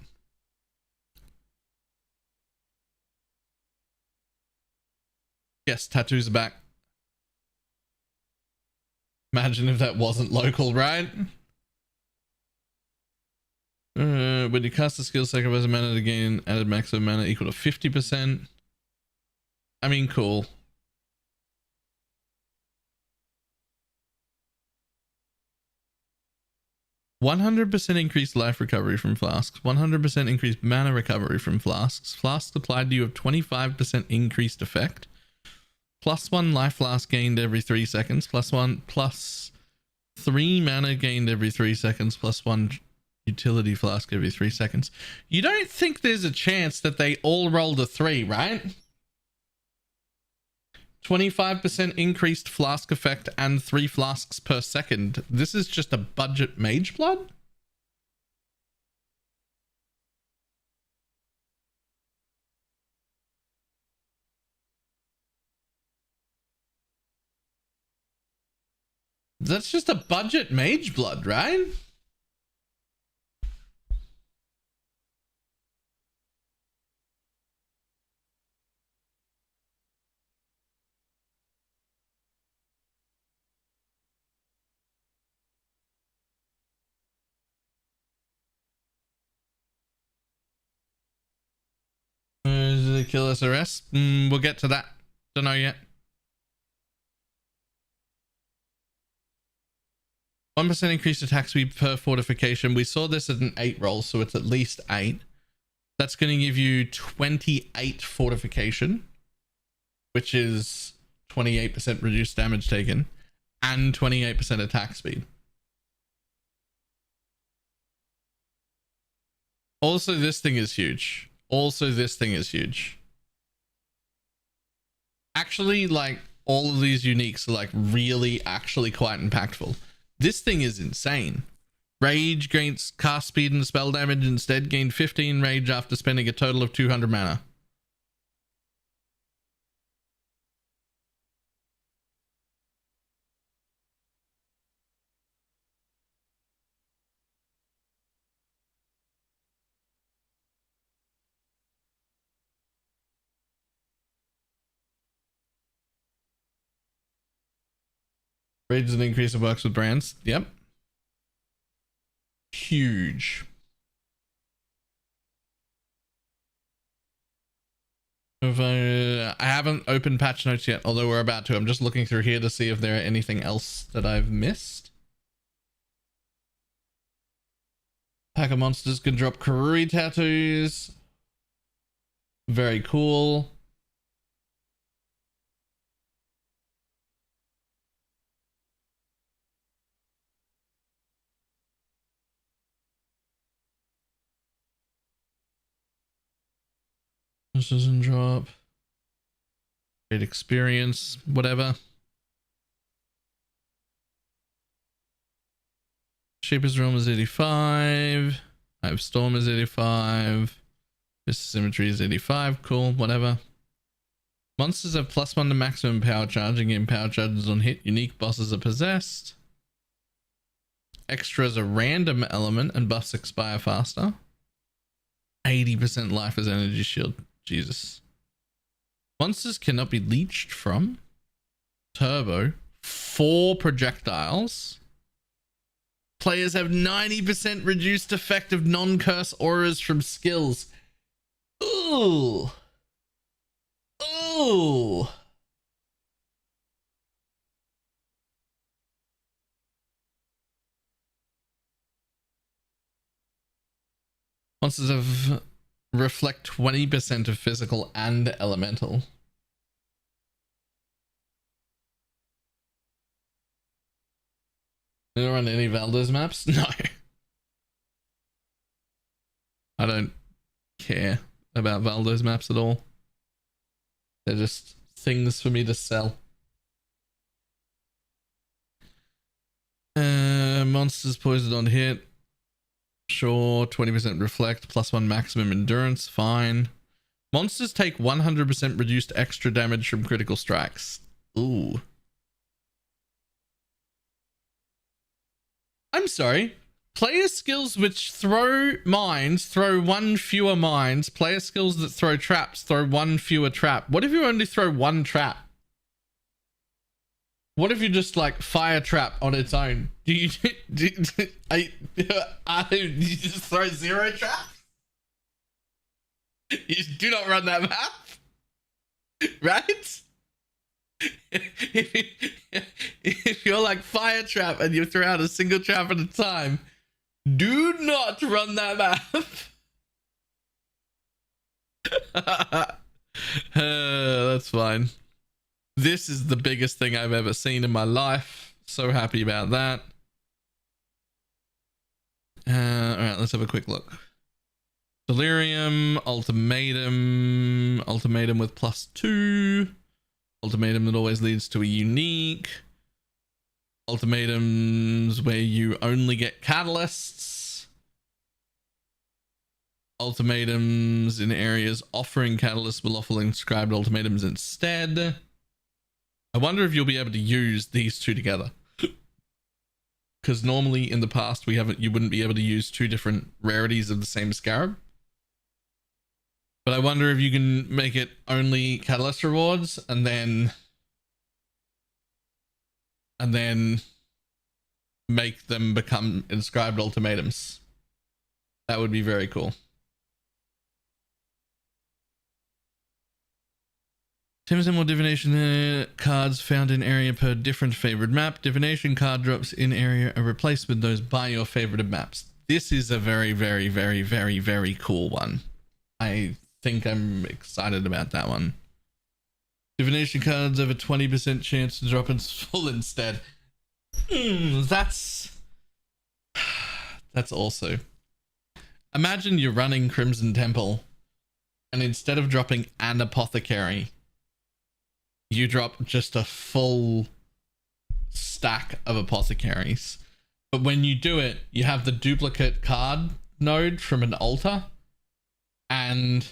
Yes, tattoos are back. Imagine if that wasn't local, right? When you cast a skill, sacrifice a mana to gain added maximum mana equal to 50%. I mean, cool. %100% increased life recovery from flasks. 100% increased mana recovery from flasks. Flasks applied to you have 25% increased effect. +1 life flask gained every 3 seconds. +3 mana gained every 3 seconds. +1 utility flask every 3 seconds. You don't think there's a chance that they all rolled a 3, right? 25% increased flask effect and 3 flasks per second. This is just a budget mage blood? That's just a budget mage blood, right? The kill SRS? We'll get to that. Don't know yet. 1% increased attack speed per fortification. We saw this at an 8 roll, so it's at least 8. That's going to give you 28 fortification, which is 28% reduced damage taken, and 28% attack speed. Also, this thing is huge. Actually, like, all of these uniques are like really actually quite impactful. This thing is insane. Rage gains cast speed and spell damage, instead gain 15 rage after spending a total of 200 mana. Rage is an increase of works with brands. Yep. Huge. I haven't opened patch notes yet, although we're about to. I'm just looking through here to see if there are anything else that I've missed. Pack of monsters can drop Karuri tattoos. Very cool. This doesn't drop. Great experience, whatever. Shaper's Realm is 85. I have Storm is 85. This Symmetry is 85. Cool, whatever. Monsters have +1 to maximum power charge. Again, power charges on hit. Unique bosses are possessed. Extras a random element and buffs expire faster. 80% life as energy shield. Jesus. Monsters cannot be leeched from. Turbo. 4 projectiles. Players have 90% reduced effect of non-curse auras from skills. Ooh. Ooh. Monsters have reflect 20% of physical and elemental. You don't run any Valdos maps? No. I don't care about Valdos maps at all. They're just things for me to sell. Monsters poisoned on hit. Sure, 20% reflect, +1 maximum endurance, fine. Monsters take 100% reduced extra damage from critical strikes. Ooh. I'm sorry. Player skills which throw mines, throw 1 fewer mines. Player skills that throw traps, throw 1 fewer trap. What if you only throw 1 trap? What if you just like fire trap on its own? Do you just throw 0 traps? You do not run that map, right? If you're like fire trap and you throw out a single trap at a time, do not run that map. That's fine. This is the biggest thing I've ever seen in my life. So happy about that. All right, let's have a quick look. Delirium, Ultimatum, Ultimatum with +2. Ultimatum that always leads to a unique. Ultimatums where you only get catalysts. Ultimatums in areas offering catalysts will offer inscribed ultimatums instead. I wonder if you'll be able to use these two together. because normally in the past you wouldn't be able to use 2 different rarities of the same scarab. But I wonder if you can make it only catalyst rewards and then make them become inscribed ultimatums. That would be very cool. Tims and more divination cards found in area per different favorite map. Divination card drops in area are replaced with those by your favorite maps. This is a very, very, very, very, very cool one. I think I'm excited about that one. Divination cards have a 20% chance to drop in full instead. That's also. Imagine you're running Crimson Temple and instead of dropping an apothecary, you drop just a full stack of apothecaries. But when you do it, you have the duplicate card node from an altar and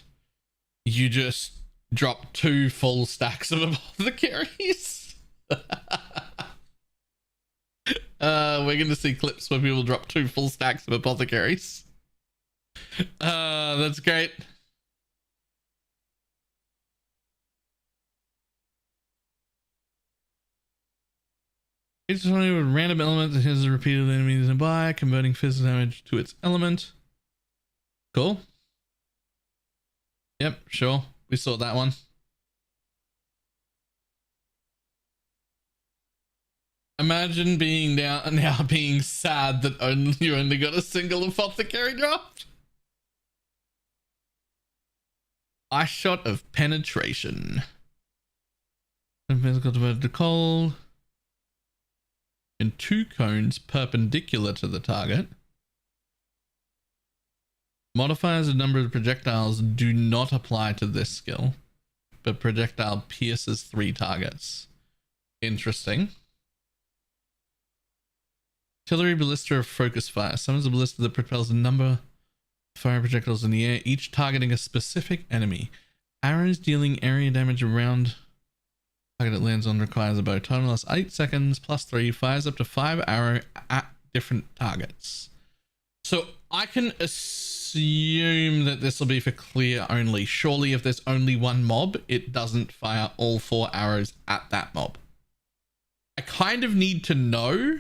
you just drop 2 full stacks of apothecaries. We're going to see clips where people drop 2 full stacks of apothecaries. That's great. It's only with random element that has repeated enemies nearby, converting physical damage to its element. Cool. Yep, sure. We saw that one. Imagine being now being sad that you only got a single apothecary dropped. Eye shot of penetration. Physical diverted to cold. And 2 cones perpendicular to the target. Modifiers of number of projectiles do not apply to this skill, but projectile pierces 3 targets. Interesting. Artillery ballista of focus fire. Summons a ballista that propels a number of fire projectiles in the air, each targeting a specific enemy. Arrows dealing area damage around target it lands on requires a bow. Time lasts 8 seconds plus 3. Fires up to 5 arrow at different targets. So I can assume that this will be for clear only. Surely if there's only one mob, it doesn't fire all 4 arrows at that mob. I kind of need to know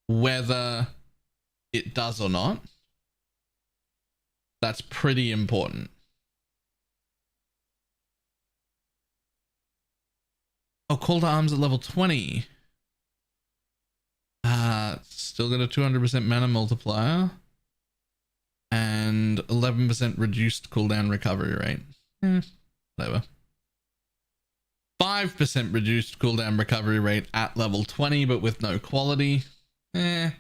whether it does or not. That's pretty important. Oh, call to arms at level 20. Still got a 200% mana multiplier. And 11% reduced cooldown recovery rate. Whatever. 5% reduced cooldown recovery rate at level 20, but with no quality. Meh.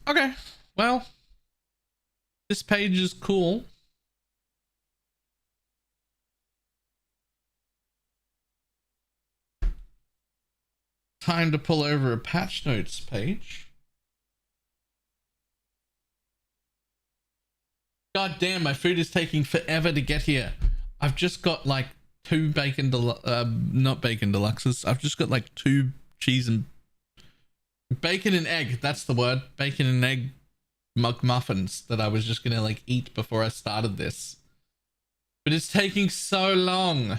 Okay. Well, this page is cool. Time to pull over a patch notes page. God damn, my food is taking forever to get here. I've just got like 2 not bacon deluxes. I've just got like 2 cheese and bacon and egg. That's the word. Bacon and egg McMuffins that I was just gonna like eat before I started this, but it's taking so long.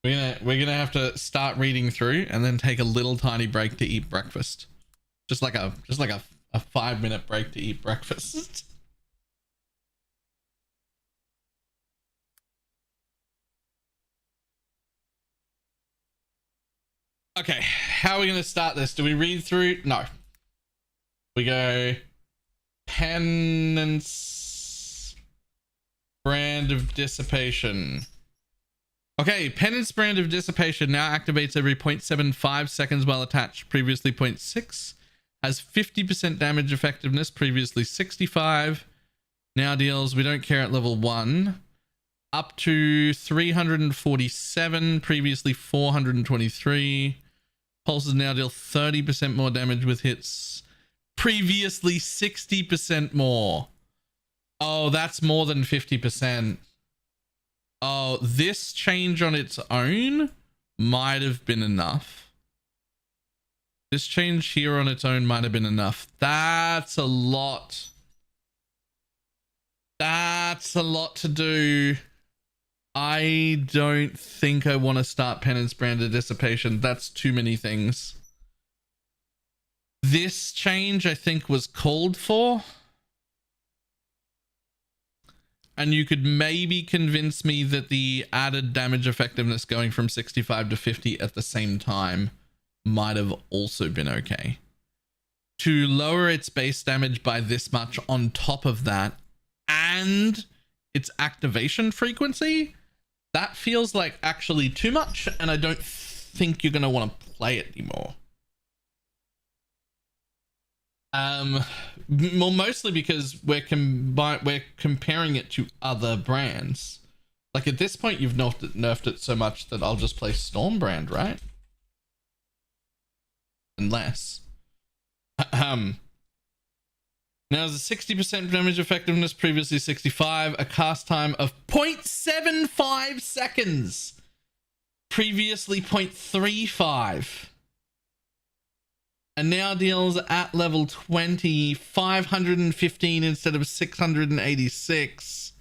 We're gonna have to start reading through and then take a little tiny break to eat breakfast, just like a 5-minute break to eat breakfast. Okay, how are we going to start this? Do we read through? No. We go Penance Brand of Dissipation. Okay, Penance Brand of Dissipation now activates every 0.75 seconds while attached. Previously 0.6. Has 50% damage effectiveness. Previously 65. Now deals, we don't care, at level 1. Up to 347. Previously 423. Pulses now deal 30% more damage with hits. Previously 60% more. Oh, that's more than 50%. Oh, this change on its own might have been enough. This change here on its own might have been enough. That's a lot. That's a lot to do. I don't think I want to start Penance Brand of Dissipation. That's too many things. This change, I think, was called for. And you could maybe convince me that the added damage effectiveness going from 65 to 50 at the same time might have also been okay. To lower its base damage by this much on top of that and its activation frequency, that feels like actually too much, and I don't think you're going to want to play it anymore. Well, mostly because we're comparing it to other brands. Like at this point, you've nerfed it so much that I'll just play Storm brand, right? Unless, now there's a 60% damage effectiveness, previously 65, a cast time of 0.75 seconds, previously 0.35. And now deals at level 20, 515 instead of 686.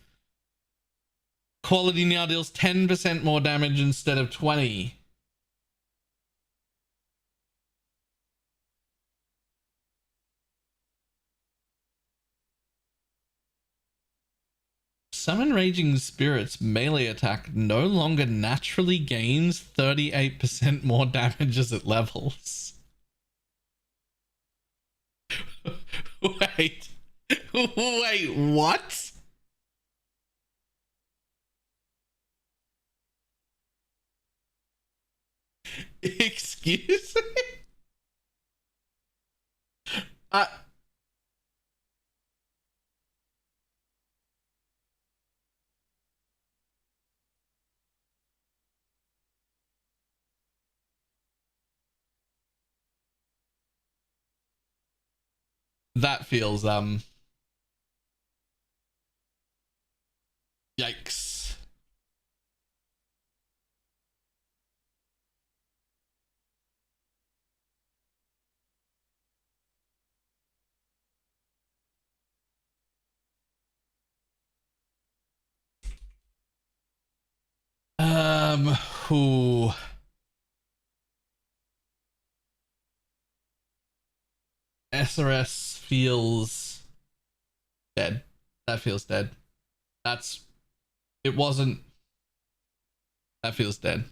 Quality now deals 10% more damage instead of 20. Summon Raging Spirit's melee attack no longer naturally gains 38% more damage as it levels. Wait, what? Excuse me? That feels, yikes. Who? SRS feels dead. That feels dead. It wasn't. That feels dead.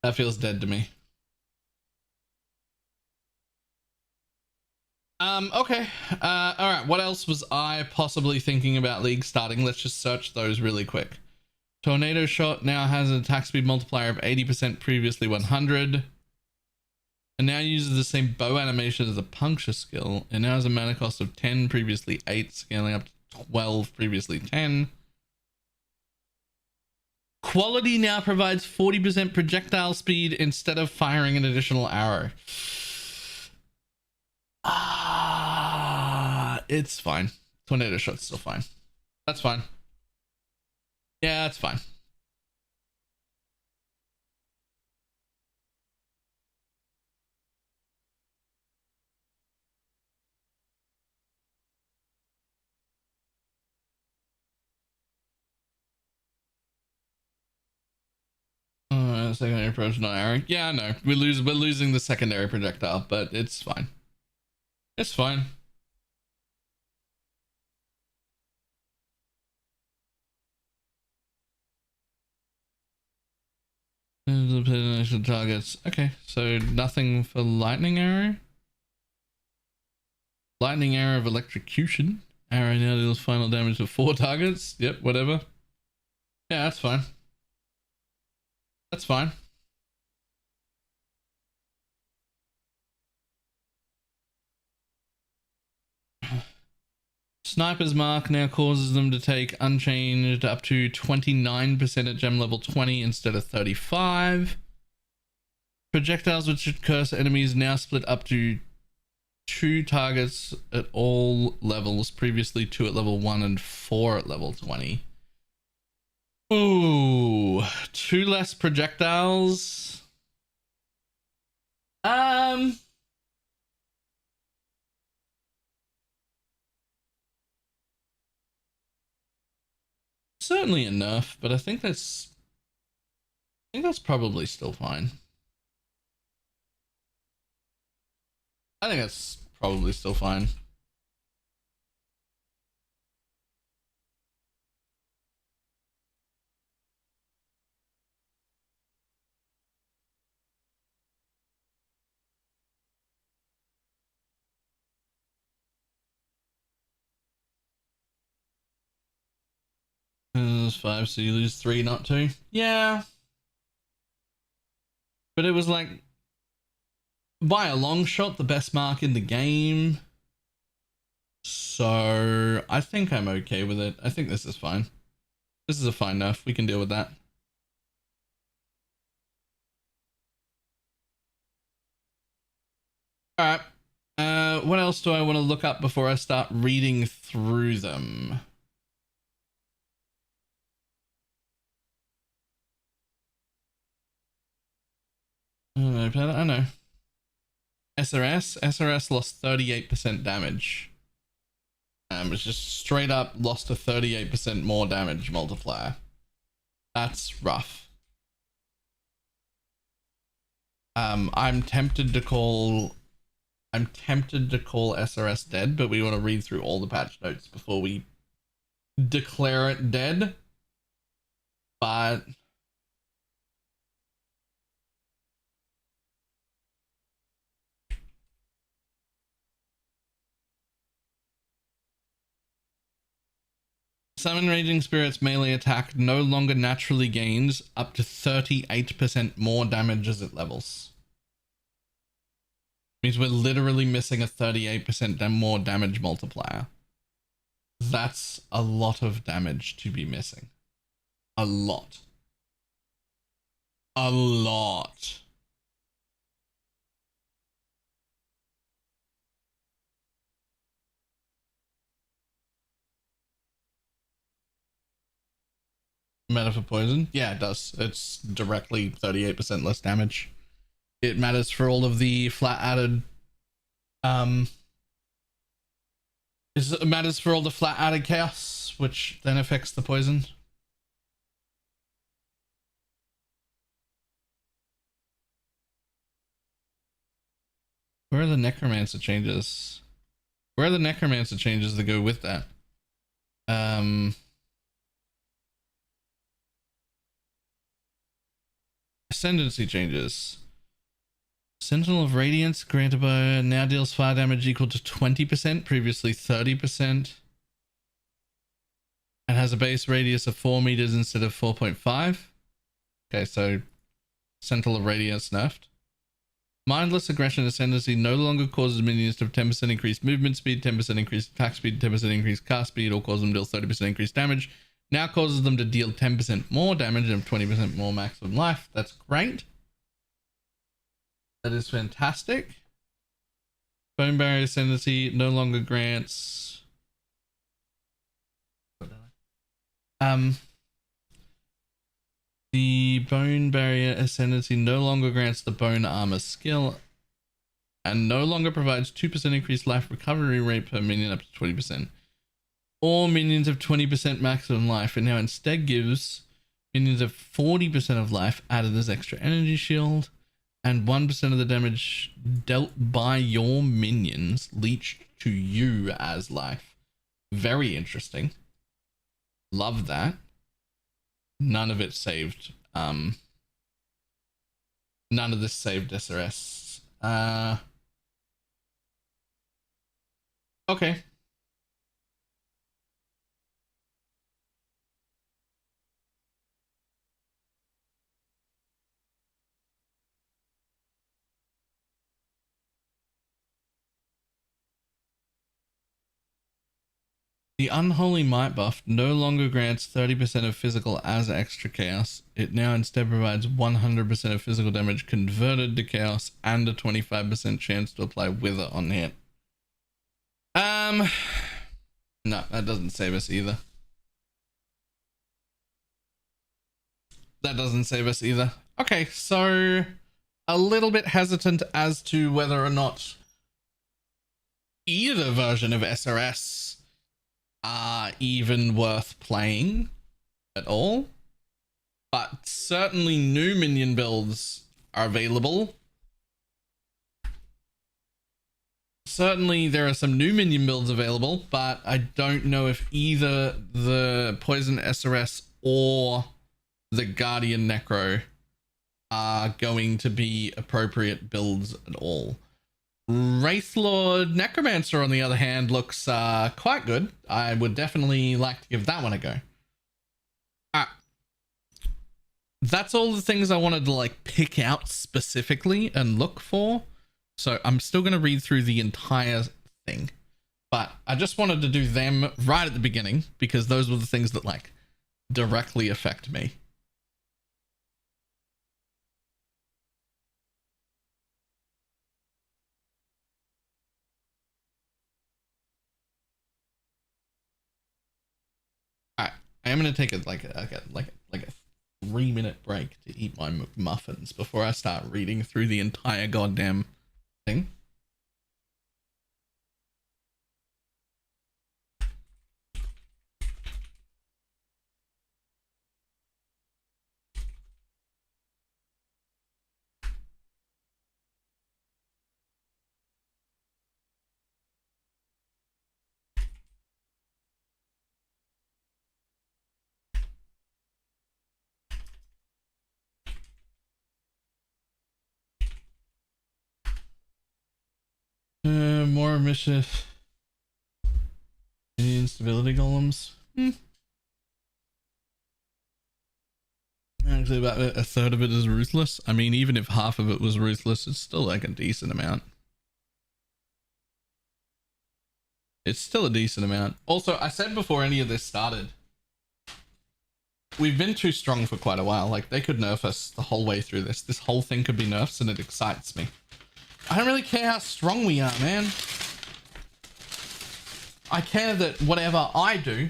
That feels dead to me. Okay. All right. What else was I possibly thinking about League starting? Let's just search those really quick. Tornado Shot now has an attack speed multiplier of 80%, previously 100. And now uses the same bow animation as a puncture skill. It now has a mana cost of 10, previously 8, scaling up to 12, previously 10. Quality now provides 40% projectile speed instead of firing an additional arrow. It's fine. Tornado Shot's still fine. That's fine. Yeah, that's fine. Secondary projectile arrow. Yeah, no, we're losing the secondary projectile, but it's fine. It's fine. Initial targets. Okay, so nothing for lightning arrow. Lightning arrow of electrocution. Arrow now deals final damage to 4 targets. Yep, whatever. Yeah, that's fine. That's fine. Sniper's Mark now causes them to take unchanged up to 29% at gem level 20 instead of 35. Projectiles which should curse enemies now split up to 2 targets at all levels, previously 2 at level 1 and 4 at level 20. Ooh, 2 less projectiles. Certainly enough, but I think that's probably still fine. I think that's probably still fine. There's 5, so you lose 3, not 2. Yeah. But it was like, by a long shot, the best mark in the game. So I think I'm okay with it. I think this is fine. This is a fine enough. We can deal with that. All right. What else do I want to look up before I start reading through them? I know. SRS lost 38% damage. It's just straight up lost a 38% more damage multiplier. That's rough. I'm tempted to call SRS dead, but we want to read through all the patch notes before we declare it dead. But Summon Raging Spirit's melee attack no longer naturally gains up to 38% more damage as it levels. Means we're literally missing a 38% more damage multiplier. That's a lot of damage to be missing. A lot. A lot. Matter for poison? Yeah, it does. It's directly 38% less damage. It matters for all of the flat added it matters for all the flat added chaos, which then affects the poison. Where are the necromancer changes? Where are the necromancer changes that go with that? Ascendancy changes. Sentinel of Radiance granted by now deals fire damage equal to 20%, previously 30%. And has a base radius of 4 meters instead of 4.5. Okay, so Sentinel of Radiance nerfed. Mindless Aggression Ascendancy no longer causes minions to have 10% increased movement speed, 10% increased attack speed, 10% increased cast speed, or cause them to deal 30% increased damage. Now causes them to deal 10% more damage and 20% more maximum life. That's great. That is fantastic. Bone Barrier Ascendancy no longer grants... The Bone Barrier Ascendancy no longer grants the Bone Armor skill and no longer provides 2% increased life recovery rate per minion up to 20%. All minions have 20% maximum life. It now instead gives minions of 40% of life added as extra energy shield and 1% of the damage dealt by your minions leached to you as life. Very interesting. Love that. None of it saved. None of this saved SRS. Okay. The Unholy Might buff no longer grants 30% of physical as extra chaos. It now instead provides 100% of physical damage converted to chaos and a 25% chance to apply Wither on hit. No, that doesn't save us either. That doesn't save us either. Okay, so a little bit hesitant as to whether or not either version of SRS are even worth playing at all. But certainly new minion builds are available. Certainly there are some new minion builds available, but I don't know if either the Poison SRS or the Guardian Necro are going to be appropriate builds at all. Wraithlord Necromancer, on the other hand, looks quite good. I would definitely like to give that one a go. That's all the things I wanted to like pick out specifically and look for. So I'm still going to read through the entire thing, but I just wanted to do them right at the beginning because those were the things that like directly affect me. All right, I am going to take like a 3-minute break to eat my muffins before I start reading through the entire goddamn thing. More mischief. Any instability golems? Actually, about a third of it is ruthless. I mean, even if half of it was ruthless, it's still like a decent amount. It's still a decent amount. Also, I said before any of this started, we've been too strong for quite a while. Like, they could nerf us the whole way through this. This whole thing could be nerfs, and it excites me. I don't really care how strong we are, man. I care that whatever I do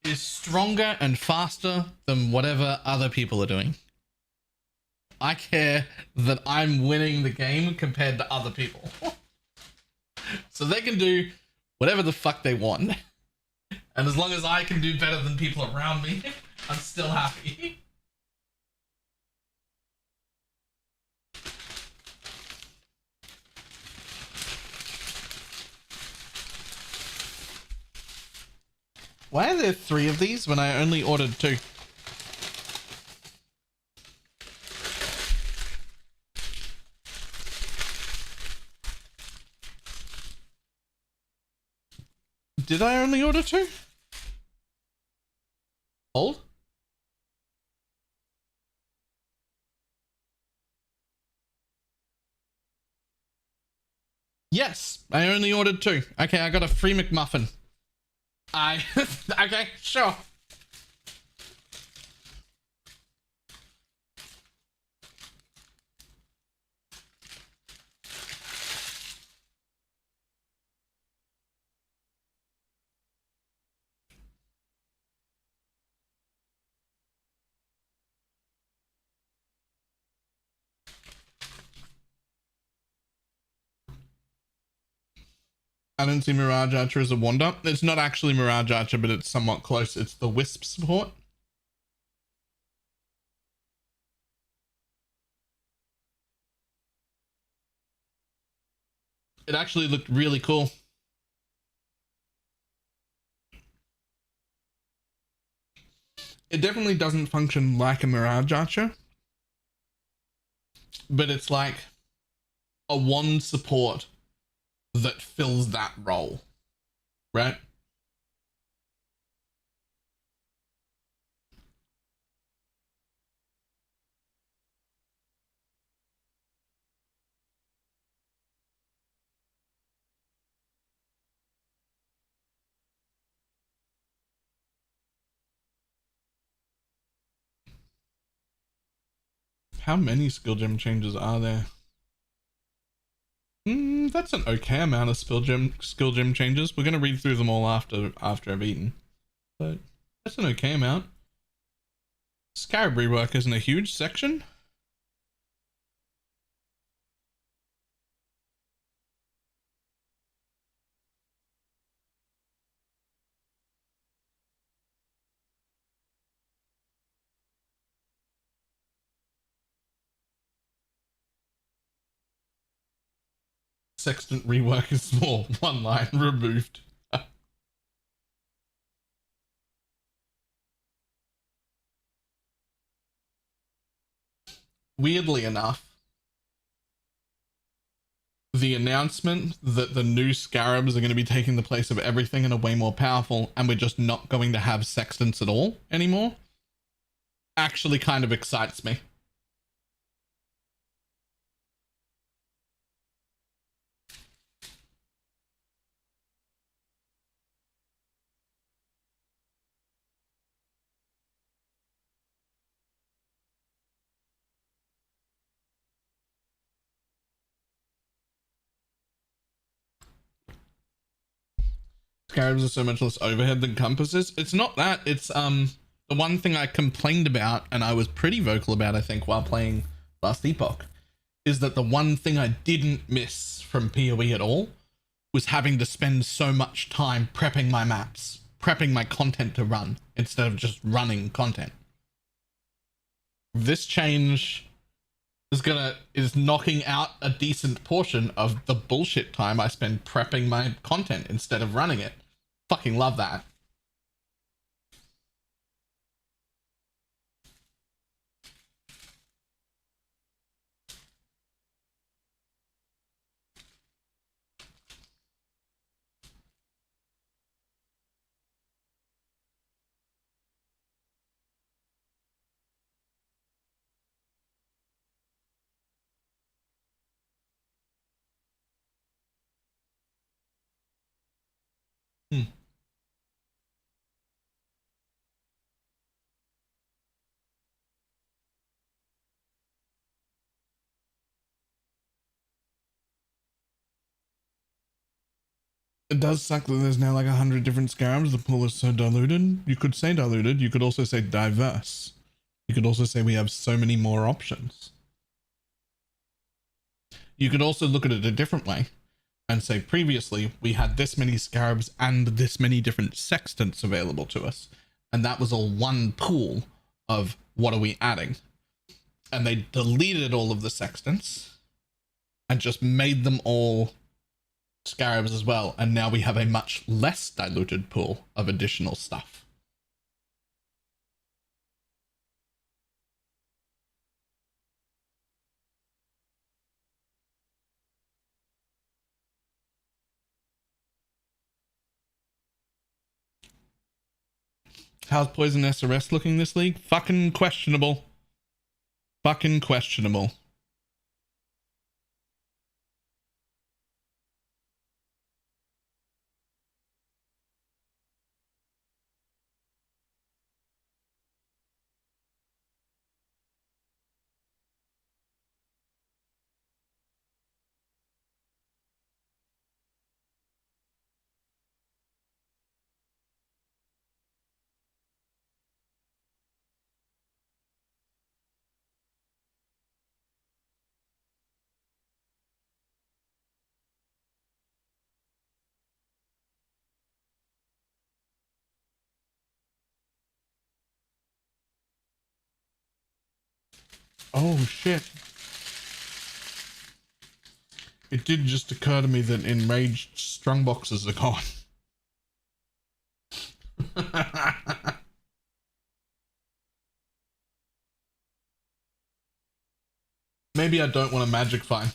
is stronger and faster than whatever other people are doing. I care that I'm winning the game compared to other people. So they can do whatever the fuck they want. And as long as I can do better than people around me, I'm still happy. Why are there 3 of these when I only ordered 2? Did I only order 2? Hold. Yes, I only ordered 2. Okay, I got a free McMuffin. Okay, sure. I don't see Mirage Archer as a wander. It's not actually Mirage Archer, but it's somewhat close. It's the Wisp support. It actually looked really cool. It definitely doesn't function like a Mirage Archer, but it's like a wand support that fills that role, right? How many skill gem changes are there? That's an okay amount of skill gem changes. We're gonna read through them all after I've eaten, but that's an okay amount. Scarab rework isn't a huge section. Sextant rework is small. One line removed. Weirdly enough, the announcement that the new scarabs are going to be taking the place of everything and are way more powerful, and we're just not going to have sextants at all anymore, actually kind of excites me. Scarabs are so much less overhead than compasses. It's not that. It's the one thing I complained about, and I was pretty vocal about, I think, while playing Last Epoch, is that the one thing I didn't miss from PoE at all was having to spend so much time prepping my maps, prepping my content to run, instead of just running content. This change is knocking out a decent portion of the bullshit time I spend prepping my content instead of running it. Fucking love that. It does suck that there's now like 100 different scarabs. The pool is so diluted. You could say diluted. You could also say diverse. You could also say we have so many more options. You could also look at it a different way and say previously we had this many scarabs and this many different sextants available to us. And that was all one pool of what are we adding? And they deleted all of the sextants and just made them all scarabs as well, and now we have a much less diluted pool of additional stuff. How's Poison SRS looking this league? Fucking questionable. Fucking questionable. Oh shit. It did just occur to me that enraged strong boxes are gone. Maybe I don't want a magic find.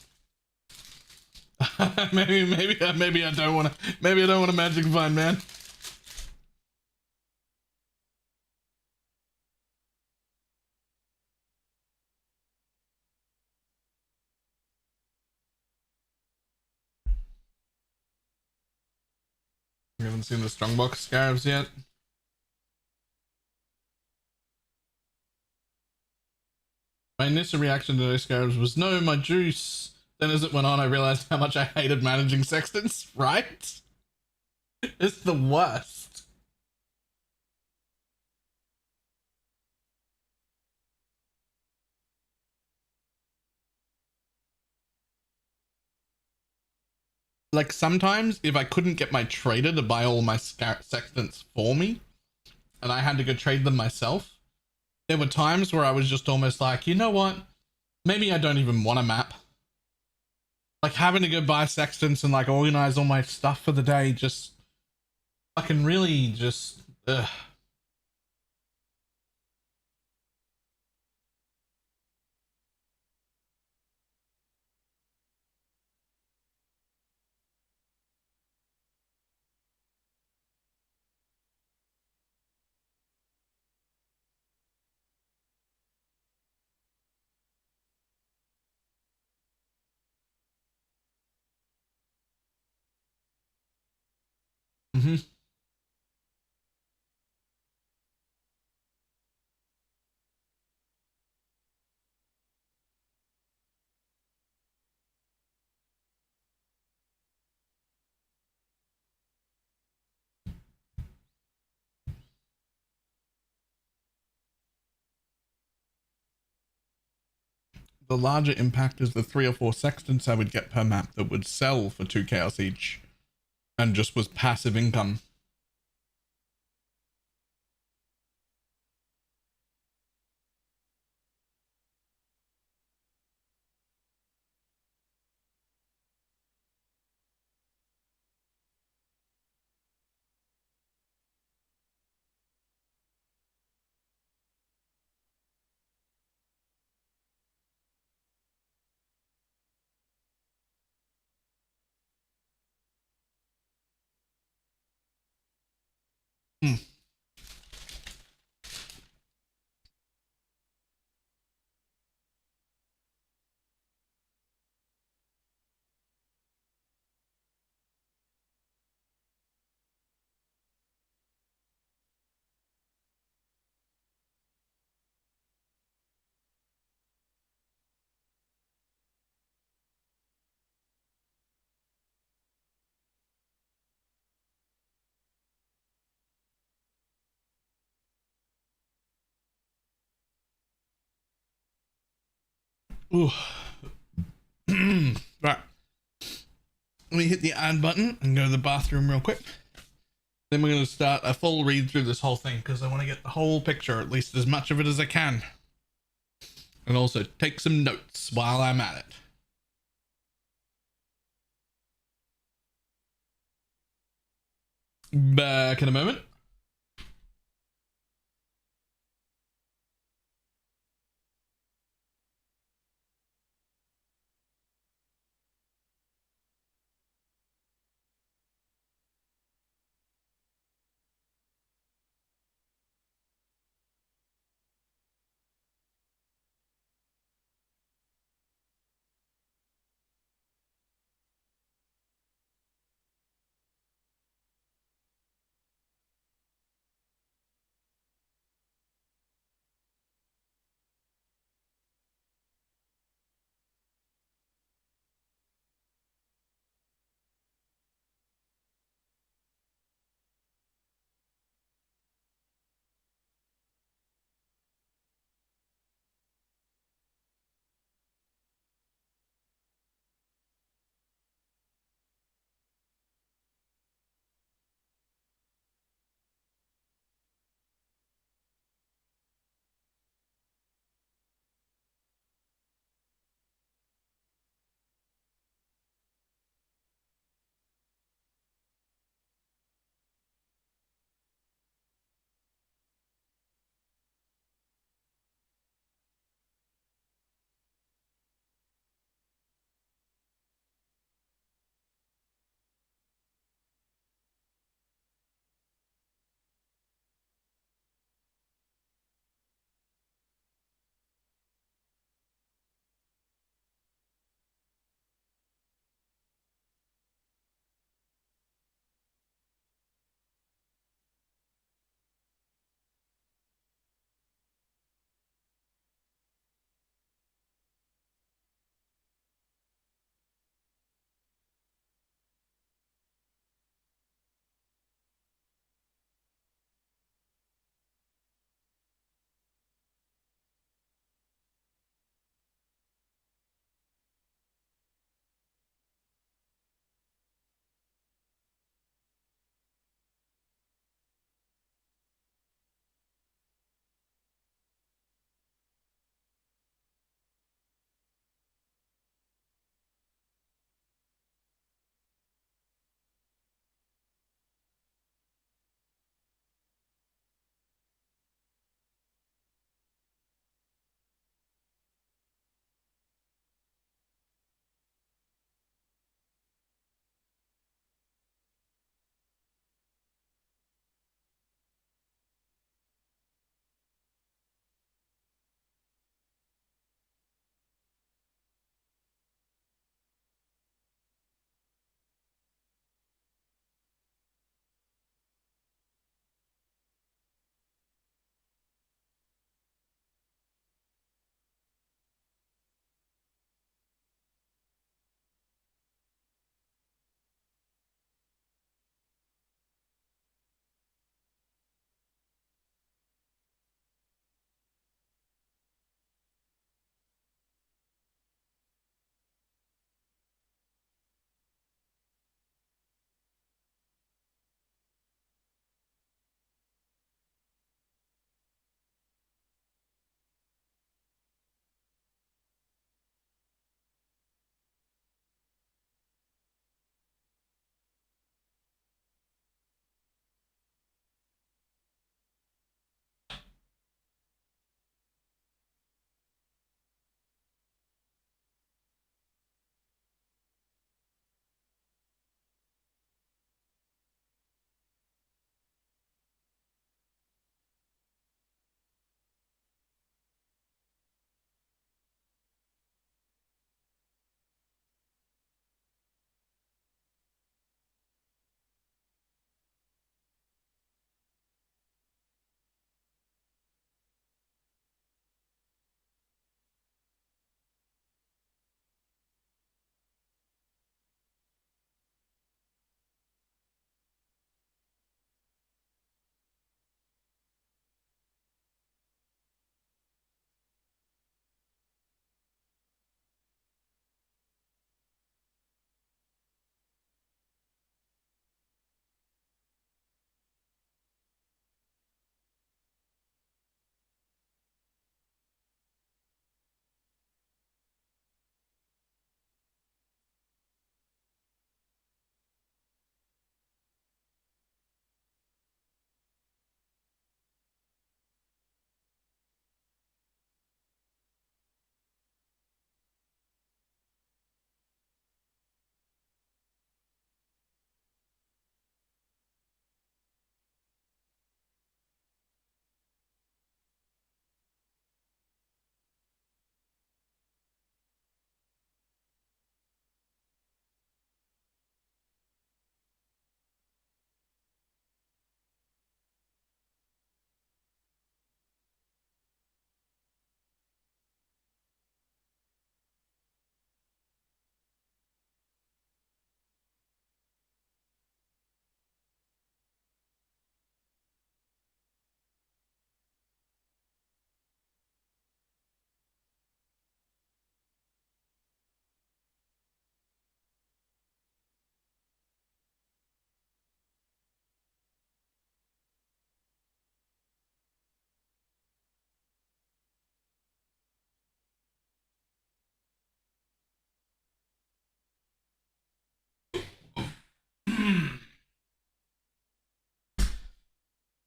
maybe I don't want a magic find, man. We haven't seen the strongbox scarabs yet. My initial reaction to those scarabs was, no, my juice. Then as it went on, I realized how much I hated managing sextants, right? It's the worst. Like, sometimes, if I couldn't get my trader to buy all my sextants for me, and I had to go trade them myself, there were times where I was just almost like, you know what? Maybe I don't even want a map. Like, having to go buy sextants and, like, organize all my stuff for the day just fucking really just... Ugh. Mm-hmm. The larger impact is the 3 or 4 sextants I would get per map that would sell for 2 chaos each and just was passive income. Hmm. Ooh. Right. Let me hit the add button and go to the bathroom real quick. Then we're going to start a full read through this whole thing because I want to get the whole picture, at least as much of it as I can. And also take some notes while I'm at it. Back in a moment.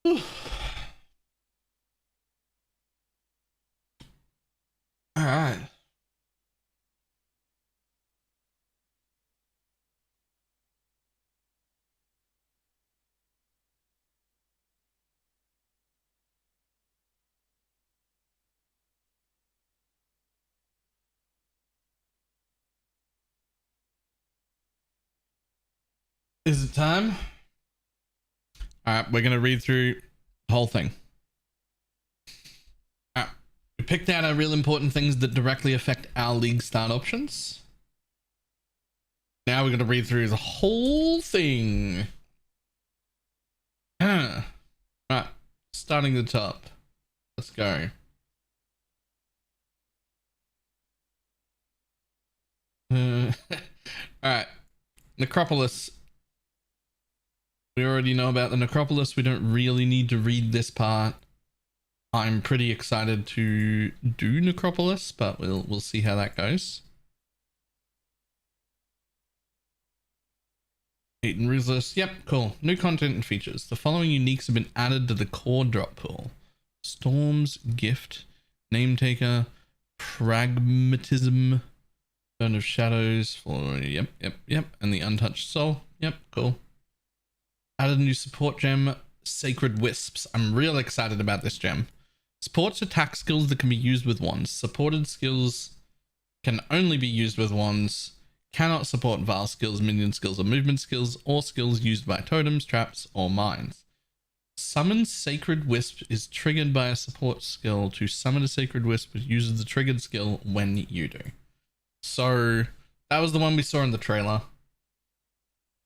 All right. Is it time? All right, we're gonna read through the whole thing. All right, we picked out our real important things that directly affect our league start options. Now we're gonna read through the whole thing. All right, starting at the top. Let's go. All right, Necropolis. We already know about the Necropolis. We don't really need to read this part. I'm pretty excited to do Necropolis, but we'll see how that goes. Hate and Ruthless. Yep, cool. New content and features. The following uniques have been added to the core drop pool: Storm's Gift, Nametaker, Pragmatism, Burn of Shadows. Yep, and the Untouched Soul. Yep, cool. Added a new support gem, Sacred Wisps. I'm real excited about this gem. Supports attack skills that can be used with wands. Supported skills can only be used with wands. Cannot support Vile skills, minion skills, or movement skills, or skills used by totems, traps, or mines. Summon Sacred Wisp is triggered by a support skill. To summon a Sacred Wisp, it uses the triggered skill when you do. So that was the one we saw in the trailer.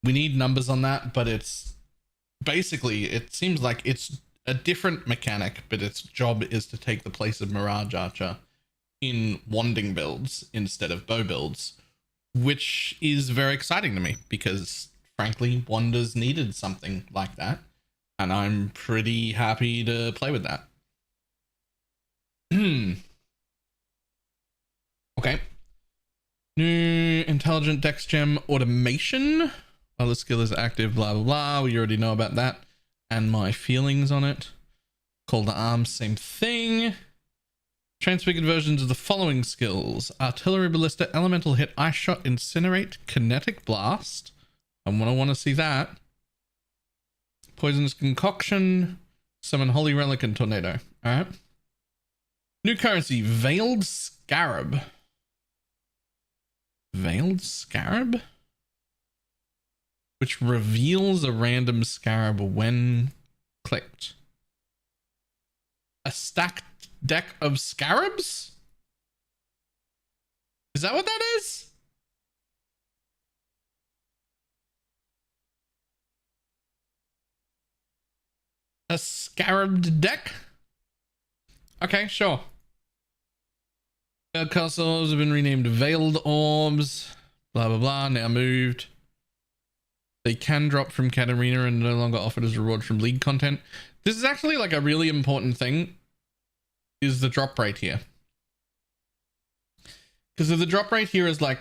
We need numbers on that, but it's basically, it seems like it's a different mechanic, but its job is to take the place of Mirage Archer in wanding builds instead of bow builds, which is very exciting to me because frankly, Wanders needed something like that, and I'm pretty happy to play with that. Okay. New Intelligent Dex Gem Automation. While the skill is active, blah, blah, blah. We already know about that. And my feelings on it. Call to Arms, same thing. Transfigured versions of the following skills: Artillery Ballista, Elemental Hit, Ice Shot, Incinerate, Kinetic Blast. I want to see that. Poisonous Concoction, Summon Holy Relic, and Tornado. Alright. New currency, Veiled Scarab. Veiled Scarab? Which reveals a random scarab when clicked. A stacked deck of scarabs? Is that what that is? A scarabed deck? Okay, sure. Castles have been renamed Veiled Orbs. Blah, blah, blah. Now moved. They can drop from Katarina and no longer offered as reward from League content. This is actually like a really important thing, is the drop rate here. Because if the drop rate here is like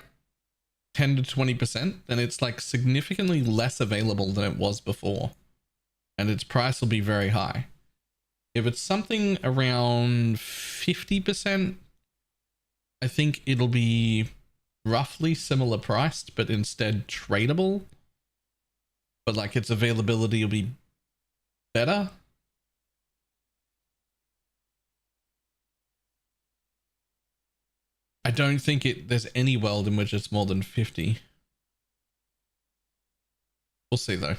10 to 20%, then it's like significantly less available than it was before. And its price will be very high. If it's something around 50%, I think it'll be roughly similar priced, but instead tradable. But like its availability will be better. I don't think there's any world in which it's more than 50. We'll see though.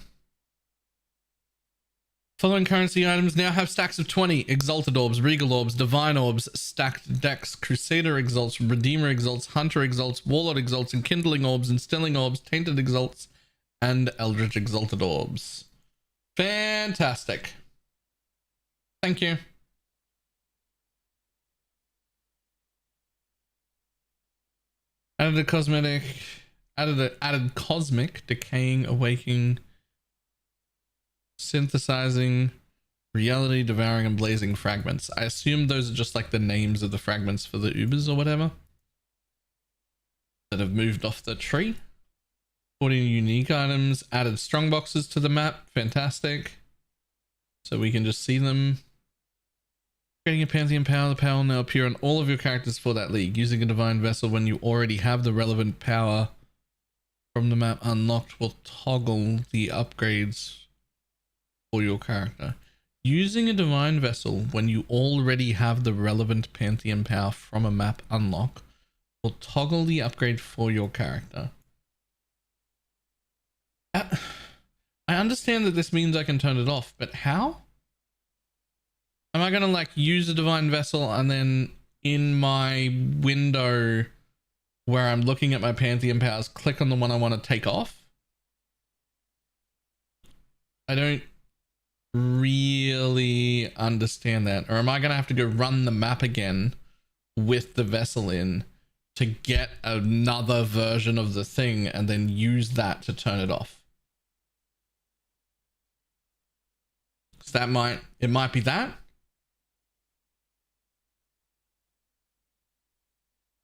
Following currency items now have stacks of 20. Exalted Orbs, Regal Orbs, Divine Orbs, Stacked Decks, Crusader Exalts, Redeemer Exalts, Hunter Exalts, Warlord Exalts, Enkindling Orbs, Instilling Orbs, Tainted Exalts, and Eldritch Exalted Orbs. Fantastic. Thank you. Added cosmic, decaying, awaking, synthesizing, reality, devouring, and blazing fragments. I assume those are just like the names of the fragments for the Ubers or whatever that have moved off the tree. 14 unique items, added strong boxes to the map. Fantastic. so we can just see them. Creating a Pantheon power, the power will now appear on all of your characters for that league. Using a Divine Vessel when you already have the relevant power from the map unlocked will toggle the upgrades for your character. Using a Divine Vessel when you already have the relevant Pantheon power from a map unlock will toggle the upgrade for your character. I understand that this means I can turn it off, but how? Am I going to like use a Divine Vessel and then in my window where I'm looking at my Pantheon powers, click on the one I want to take off? I don't really understand that. Or am I going to have to go run the map again with the vessel in to get another version of the thing and then use that to turn it off? So that it might be that.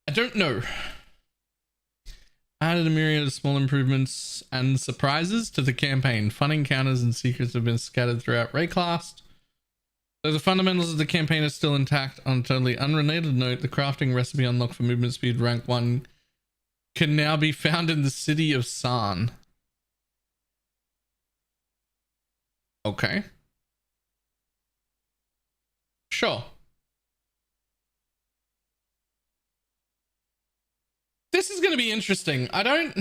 I don't know. Added a myriad of small improvements and surprises to the campaign. Fun encounters and secrets have been scattered throughout Raycast. Though the fundamentals of the campaign are still intact, on a totally unrelated note, the crafting recipe unlocked for movement speed rank 1 can now be found in the city of San. Okay. Sure. This is going to be interesting. I don't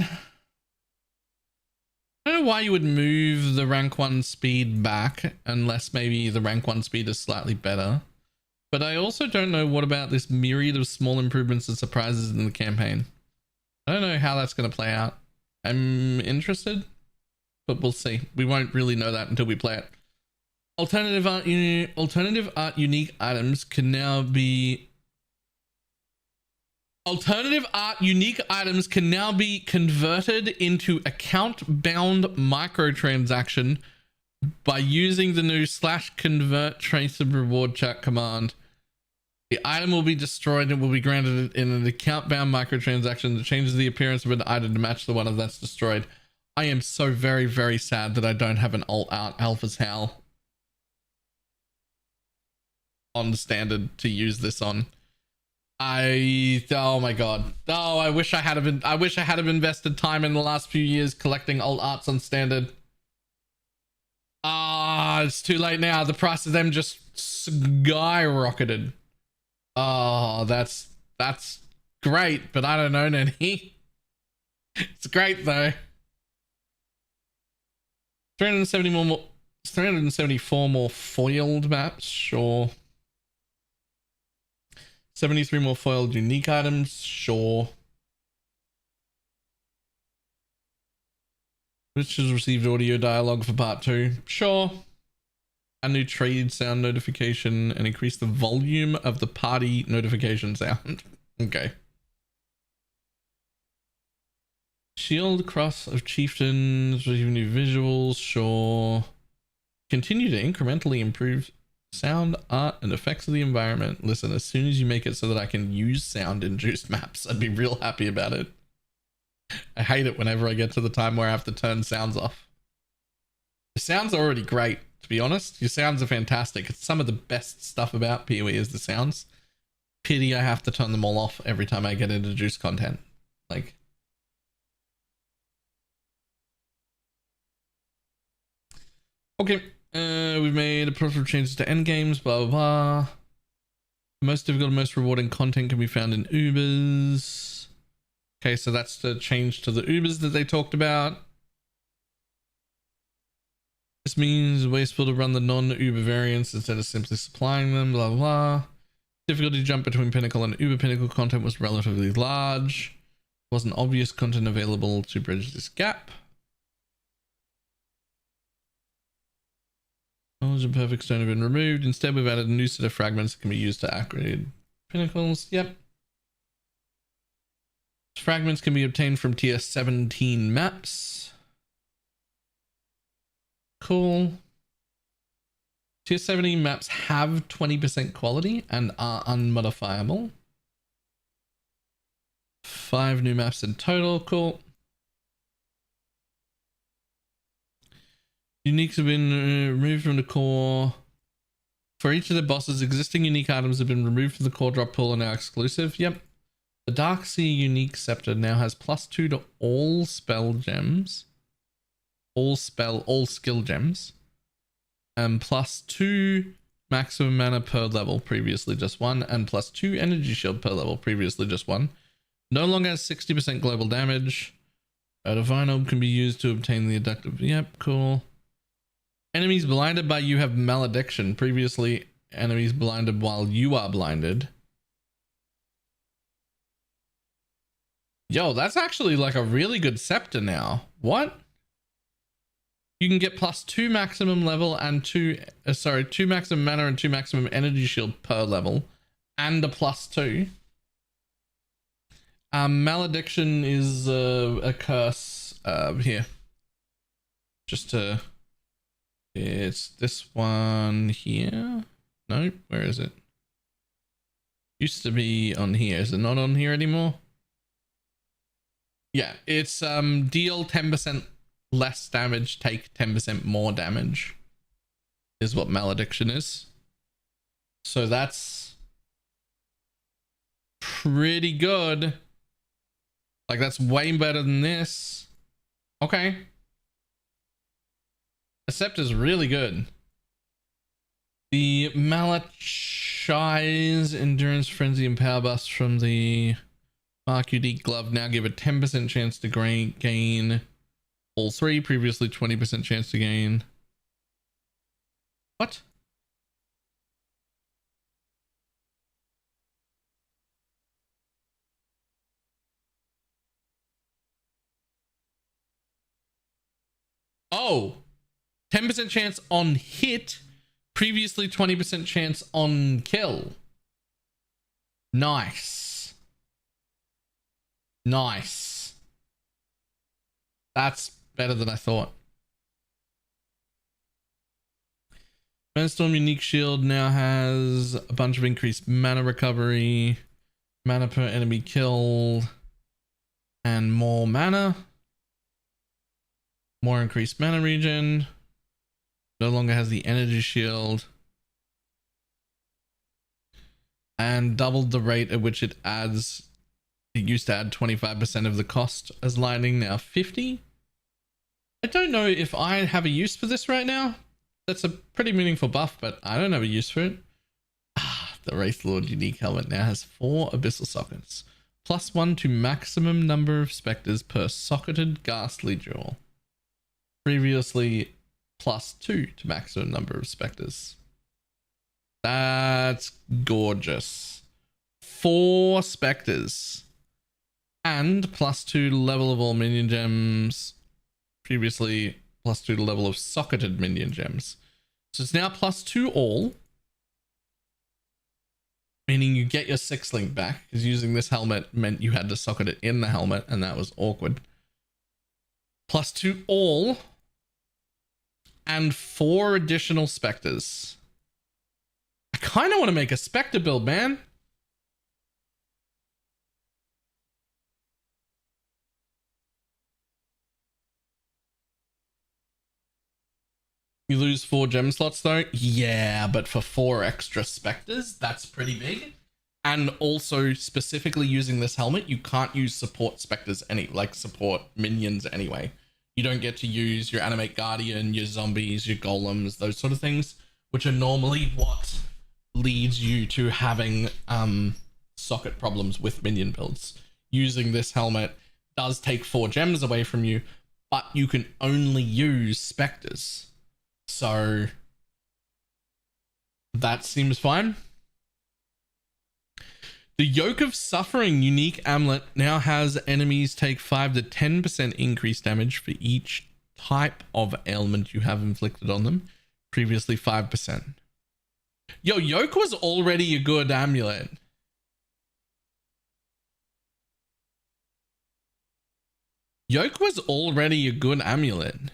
know why you would move the rank 1 speed back unless maybe the rank 1 speed is slightly better. But I also don't know what about this myriad of small improvements and surprises in the campaign. I don't know how that's going to play out. I'm interested, but we'll see. We won't really know that until we play it. Alternative art unique items can now be converted into account-bound microtransaction by using the new /convert traceable reward chat command. The item will be destroyed and will be granted in an account-bound microtransaction that changes the appearance of an item to match the one that's destroyed. I am so very, very sad that I don't have an alt art Alpha's Howl on the standard to use this on. Oh my god. Oh, I wish I had invested time in the last few years collecting old arts on standard. It's too late now. The price of them just skyrocketed. Oh, that's great, but I don't know any. It's great though. 374 more foiled maps, sure. 73 more foiled unique items, sure. Which has received audio dialogue for part 2, sure. A new trade sound notification and increase the volume of the party notification sound. Okay. Shield cross of chieftains, receive new visuals, sure. Continue to incrementally improve sound, art, and effects of the environment. Listen, as soon as you make it so that I can use sound-induced maps, I'd be real happy about it. I hate it whenever I get to the time where I have to turn sounds off. The sounds are already great, to be honest. Your sounds are fantastic. It's some of the best stuff about PoE is the sounds. Pity I have to turn them all off every time I get introduced content. Like... Okay. We've made appropriate changes to endgames, blah, blah, blah. The most difficult and most rewarding content can be found in Ubers. Okay, so that's the change to the Ubers that they talked about. This means wasteful to run the non-Uber variants instead of simply supplying them, blah, blah, blah. Difficulty to jump between Pinnacle and Uber Pinnacle content was relatively large. Wasn't obvious content available to bridge this gap. Knowledge and perfect stone have been removed. Instead, we've added a new set of fragments that can be used to upgrade pinnacles. Yep. Fragments can be obtained from tier 17 maps. Cool. Tier 17 maps have 20% quality and are unmodifiable. 5 new maps in total. Cool. Uniques have been removed from the core. For each of the bosses, existing unique items have been removed from the core drop pool and are now exclusive. Yep. The Darkseer unique scepter now has +2 to all spell gems. All skill gems. And +2 maximum mana per level, previously just 1. And +2 energy shield per level, previously just 1. No longer has 60% global damage. A divine orb can be used to obtain the adductive. Yep, cool. Enemies blinded by you have malediction. Previously, enemies blinded while you are blinded. Yo, that's actually like a really good scepter now. What? You can get +2 maximum level and 2 maximum mana and 2 maximum energy shield per level, and a +2. Malediction is a curse here. Just to, it's this one here. No, where is it? Used to be on here. Is it not on here anymore? Yeah, it's deal 10% less damage, take 10% more damage is what malediction is. So that's pretty good. Like, that's way better than this. Okay. The scepter's really good. The Malachai's Endurance, Frenzy, and Power Bust from the Mark UD glove now give a 10% chance to gain all 3. Previously 20% chance to gain. What? Oh, 10% chance on hit, previously 20% chance on kill. Nice. Nice. That's better than I thought. Manstorm unique shield now has a bunch of increased mana recovery, mana per enemy killed, and more mana. More increased mana regen. No longer has the energy shield. And doubled the rate at which it adds. It used to add 25% of the cost as lightning, now 50. I don't know if I have a use for this right now. That's a pretty meaningful buff, but I don't have a use for it. The Wraith Lord unique helmet now has 4 abyssal sockets. +1 to maximum number of specters per socketed ghastly jewel. Previously +2 to maximum number of specters. That's gorgeous. 4 specters. And +2 to level of all minion gems. Previously +2 to level of socketed minion gems. So it's now +2 all. Meaning you get your 6 link back, because using this helmet meant you had to socket it in the helmet, and that was awkward. +2 all. And 4 additional specters. I kind of want to make a specter build, man. You lose 4 gem slots though? Yeah, but for 4 extra specters, that's pretty big. And also specifically using this helmet, you can't use support specters support minions anyway. You don't get to use your Animate Guardian, your zombies, your golems, those sort of things, which are normally what leads you to having socket problems with minion builds. Using this helmet does take 4 gems away from you, but you can only use specters. So that seems fine. The Yoke of Suffering unique amulet now has enemies take 5 to 10% increased damage for each type of ailment you have inflicted on them. Previously 5%. Yo, Yoke was already a good amulet. Yoke was already a good amulet.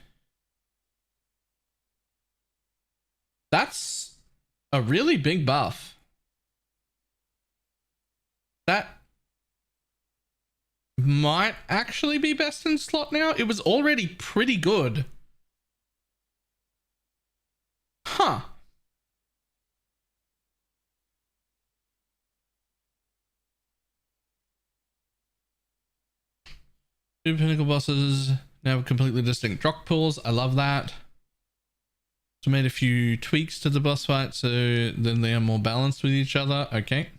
That's a really big buff. That might actually be best in slot now. It was already pretty good. Two pinnacle bosses now have completely distinct drop pools. I love that. So made a few tweaks to the boss fight so then they are more balanced with each other. Okay.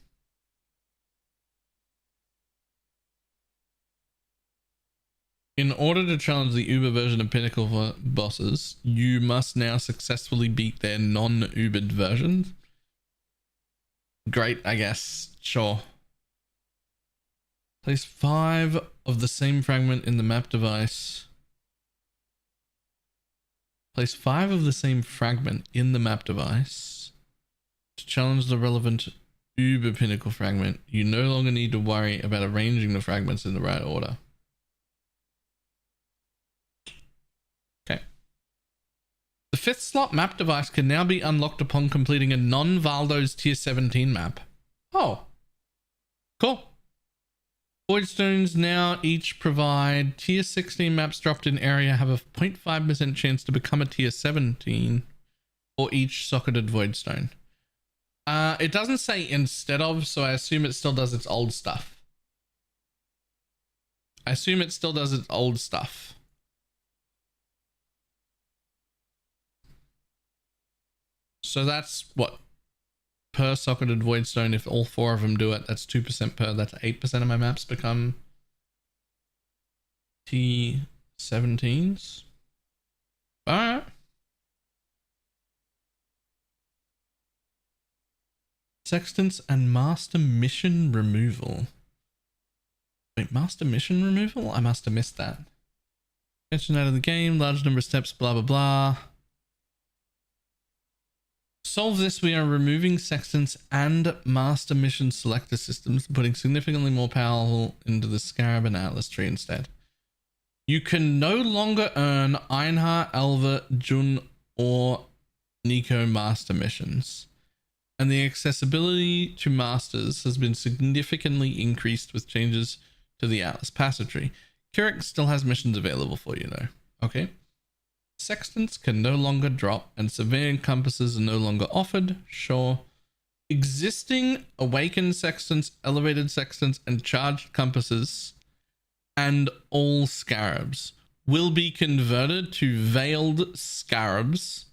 In order to challenge the Uber version of Pinnacle bosses, you must now successfully beat their non-Ubered version. Great, I guess. Sure. Place 5 of the same fragment in the map device. Place 5 of the same fragment in the map device. To challenge the relevant Uber Pinnacle fragment, you no longer need to worry about arranging the fragments in the right order. Okay. The 5th slot map device can now be unlocked upon completing a non-Valdo's tier 17 map. Oh. Cool. Voidstones now each provide tier 16 maps dropped in area have a 0.5% chance to become a tier 17 for each socketed voidstone. It doesn't say instead of, so I assume it still does its old stuff. So that's what? Per socketed voidstone, if all 4 of them do it, that's 2% per. That's 8% of my maps become T17s. Alright. Sextants and master mission removal. Wait, master mission removal? I must have missed that. Mention out of the game, large number of steps, blah blah blah. Solve this, we are removing sextants and master mission selector systems, putting significantly more power into the Scarab and Atlas tree instead. You can no longer earn Einhar, Elva, Jun, or Nico master missions. And the accessibility to masters has been significantly increased with changes to the Atlas passage tree. Kirik still has missions available for you though. Okay. Sextants can no longer drop and surveying compasses are no longer offered. Sure. Existing awakened sextants, elevated sextants, and charged compasses and all scarabs will be converted to veiled scarabs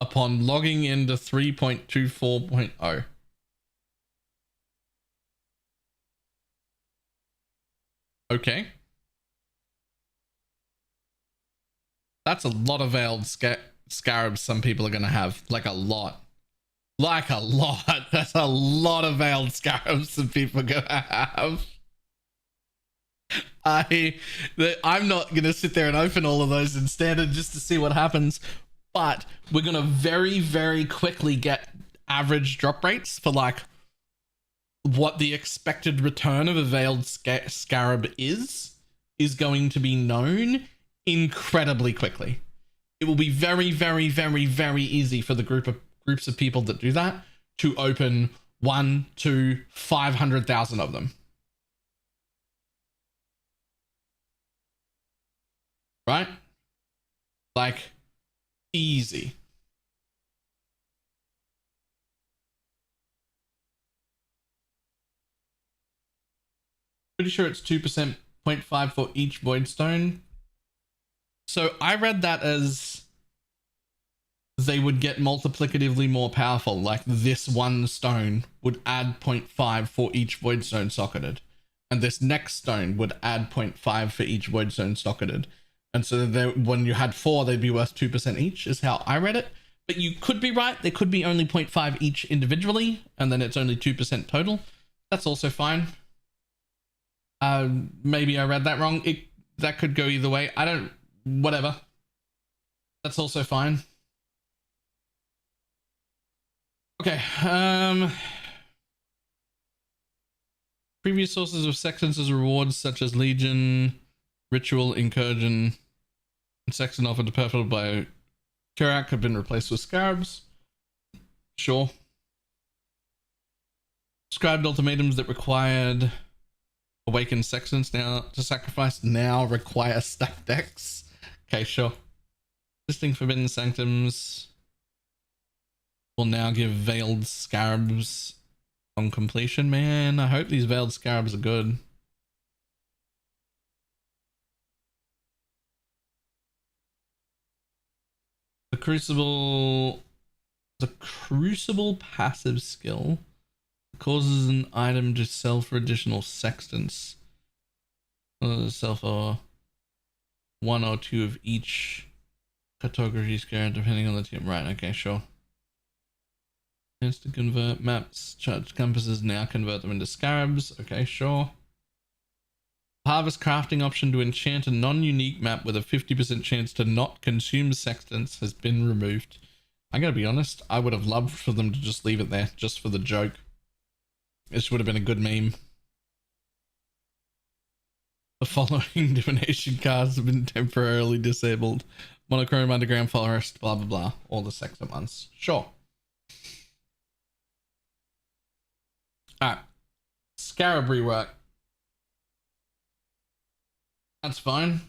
upon logging into 3.24.0. Okay. That's a lot of veiled scarabs some people are going to have. Like a lot. Like a lot. That's a lot of veiled scarabs some people are going to have. I'm not going to sit there and open all of those in standard just to see what happens. But we're going to very, very quickly get average drop rates for like what the expected return of a veiled scarab is going to be known incredibly quickly. It will be very, very, very, very easy for the groups of people that do that to open 1 to 500,000 of them. Right? Like, easy. Pretty sure it's 2%, 0.5 for each voidstone. So I read that as they would get multiplicatively more powerful, like this one stone would add 0.5 for each voidstone socketed, and this next stone would add 0.5 for each voidstone socketed. And so when you had 4, they'd be worth 2% each, is how I read it. But you could be right. They could be only 0.5 each individually, and then it's only 2% total. That's also fine. Maybe I read that wrong. That could go either way. Whatever. That's also fine. Okay. Previous sources of sextants as rewards such as Legion, Ritual, Incursion, and Sextant offered to purple by Kirak have been replaced with Scarabs. Sure. Scribed ultimatums that required awakened sextants now to sacrifice now require stack decks. Okay, sure. Existing forbidden sanctums will now give veiled scarabs on completion. Man, I hope these veiled scarabs are good. Crucible. The Crucible passive skill causes an item to sell for additional sextants. Sell for 1 or 2 of each cartography scarab depending on the team. Right, okay, sure. Chance to convert maps, charge compasses, now convert them into scarabs. Okay, sure. Harvest crafting option to enchant a non-unique map with a 50% chance to not consume sextants has been removed. I gotta be honest, I would have loved for them to just leave it there, just for the joke. This would have been a good meme. The following divination cards have been temporarily disabled. Monochrome, Underground Forest, blah blah blah. All the sextant ones. Sure. Alright. Scarab rework. That's fine.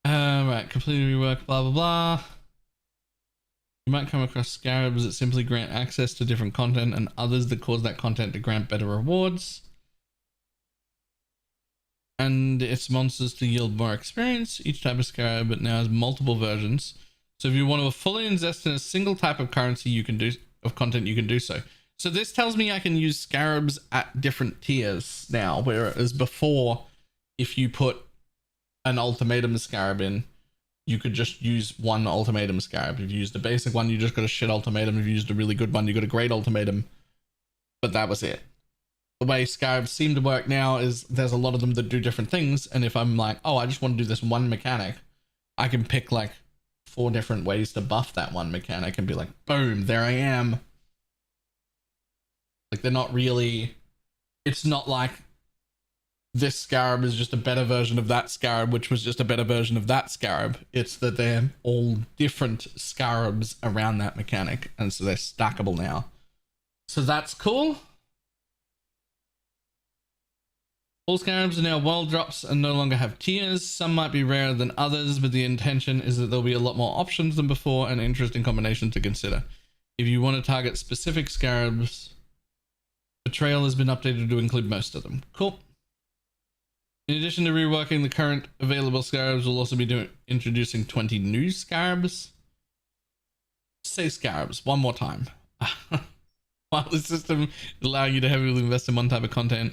Right, completely rework, blah blah blah. You might come across scarabs that simply grant access to different content and others that cause that content to grant better rewards. And its monsters to yield more experience. Each type of scarab now has multiple versions. So if you want to fully invest in a single type of currency you can do so. So this tells me I can use scarabs at different tiers now, whereas before, if you put an ultimatum scarab in, you could just use one ultimatum scarab. If you used a basic one, you just got a shit ultimatum. If you used a really good one, you got a great ultimatum. But that was it. The way scarabs seem to work now is there's a lot of them that do different things. And if I'm like, oh, I just want to do this one mechanic, I can pick like 4 different ways to buff that one mechanic and be like, boom, there I am. Like they're not really, it's not like this scarab is just a better version of that scarab, which was just a better version of that scarab. It's that they're all different scarabs around that mechanic, and so they're stackable now. So that's cool. All scarabs are now world drops and no longer have tiers. Some might be rarer than others, but the intention is that there'll be a lot more options than before and interesting combinations to consider. If you want to target specific scarabs, the trail has been updated to include most of them. Cool. In addition to reworking the current available scarabs, we'll also be introducing 20 new scarabs. Say scarabs one more time. While the system is allowing you to heavily invest in one type of content,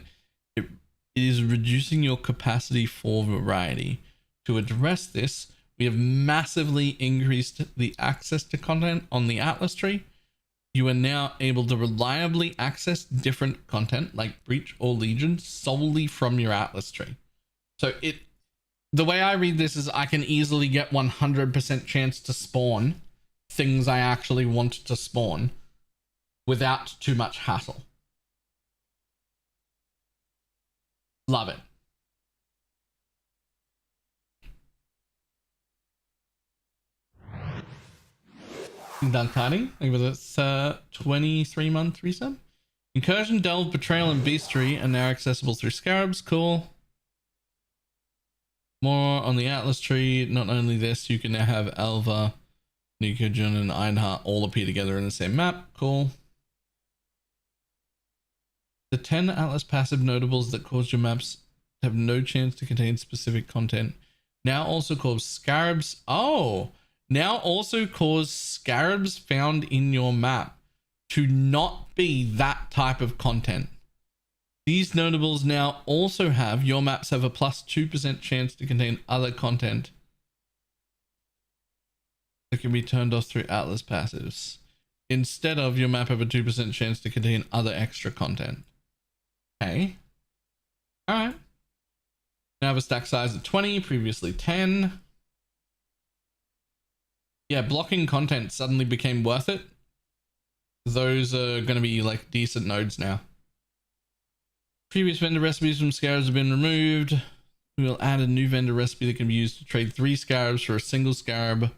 it is reducing your capacity for variety. To address this, we have massively increased the access to content on the Atlas tree. You are now able to reliably access different content like Breach or Legion solely from your Atlas tree. So the way I read this is I can easily get 100% chance to spawn things I actually want to spawn without too much hassle. Love it. Done tidying. I think it was a 23-month resub. Incursion, Delve, Betrayal, and Beastry are now accessible through scarabs. Cool. More on the Atlas tree. Not only this, you can now have Alva, Nikojun, and Einhart all appear together in the same map. Cool. The 10 Atlas passive notables that cause your maps have no chance to contain specific content now also cause scarabs. Oh, now also cause scarabs found in your map to not be that type of content. These notables now also have, your maps have a plus 2% chance to contain other content that can be turned off through Atlas passives. Instead of your map have a 2% chance to contain other extra content. Okay. Alright. Now have a stack size of 20, previously 10. Yeah, blocking content suddenly became worth it. Those are going to be like decent nodes now. Previous vendor recipes from scarabs have been removed. We will add a new vendor recipe that can be used to trade 3 scarabs for a single scarab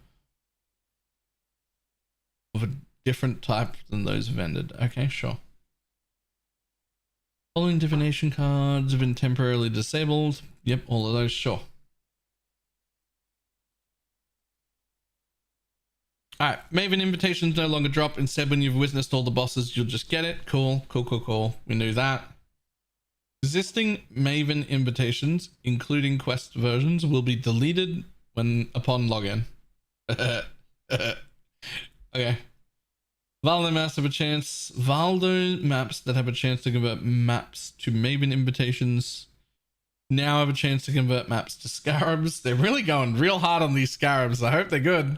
of a different type than those vended. Okay, sure. Following divination cards have been temporarily disabled. Yep, all of those, sure. All right, Maven invitations no longer drop. Instead, when you've witnessed all the bosses, you'll just get it. Cool. We knew that. Existing Maven invitations, including quest versions, will be deleted upon login. Okay. Valdo maps have a chance. Valdo maps that have a chance to convert maps to Maven invitations now have a chance to convert maps to scarabs. They're really going real hard on these scarabs. I hope they're good.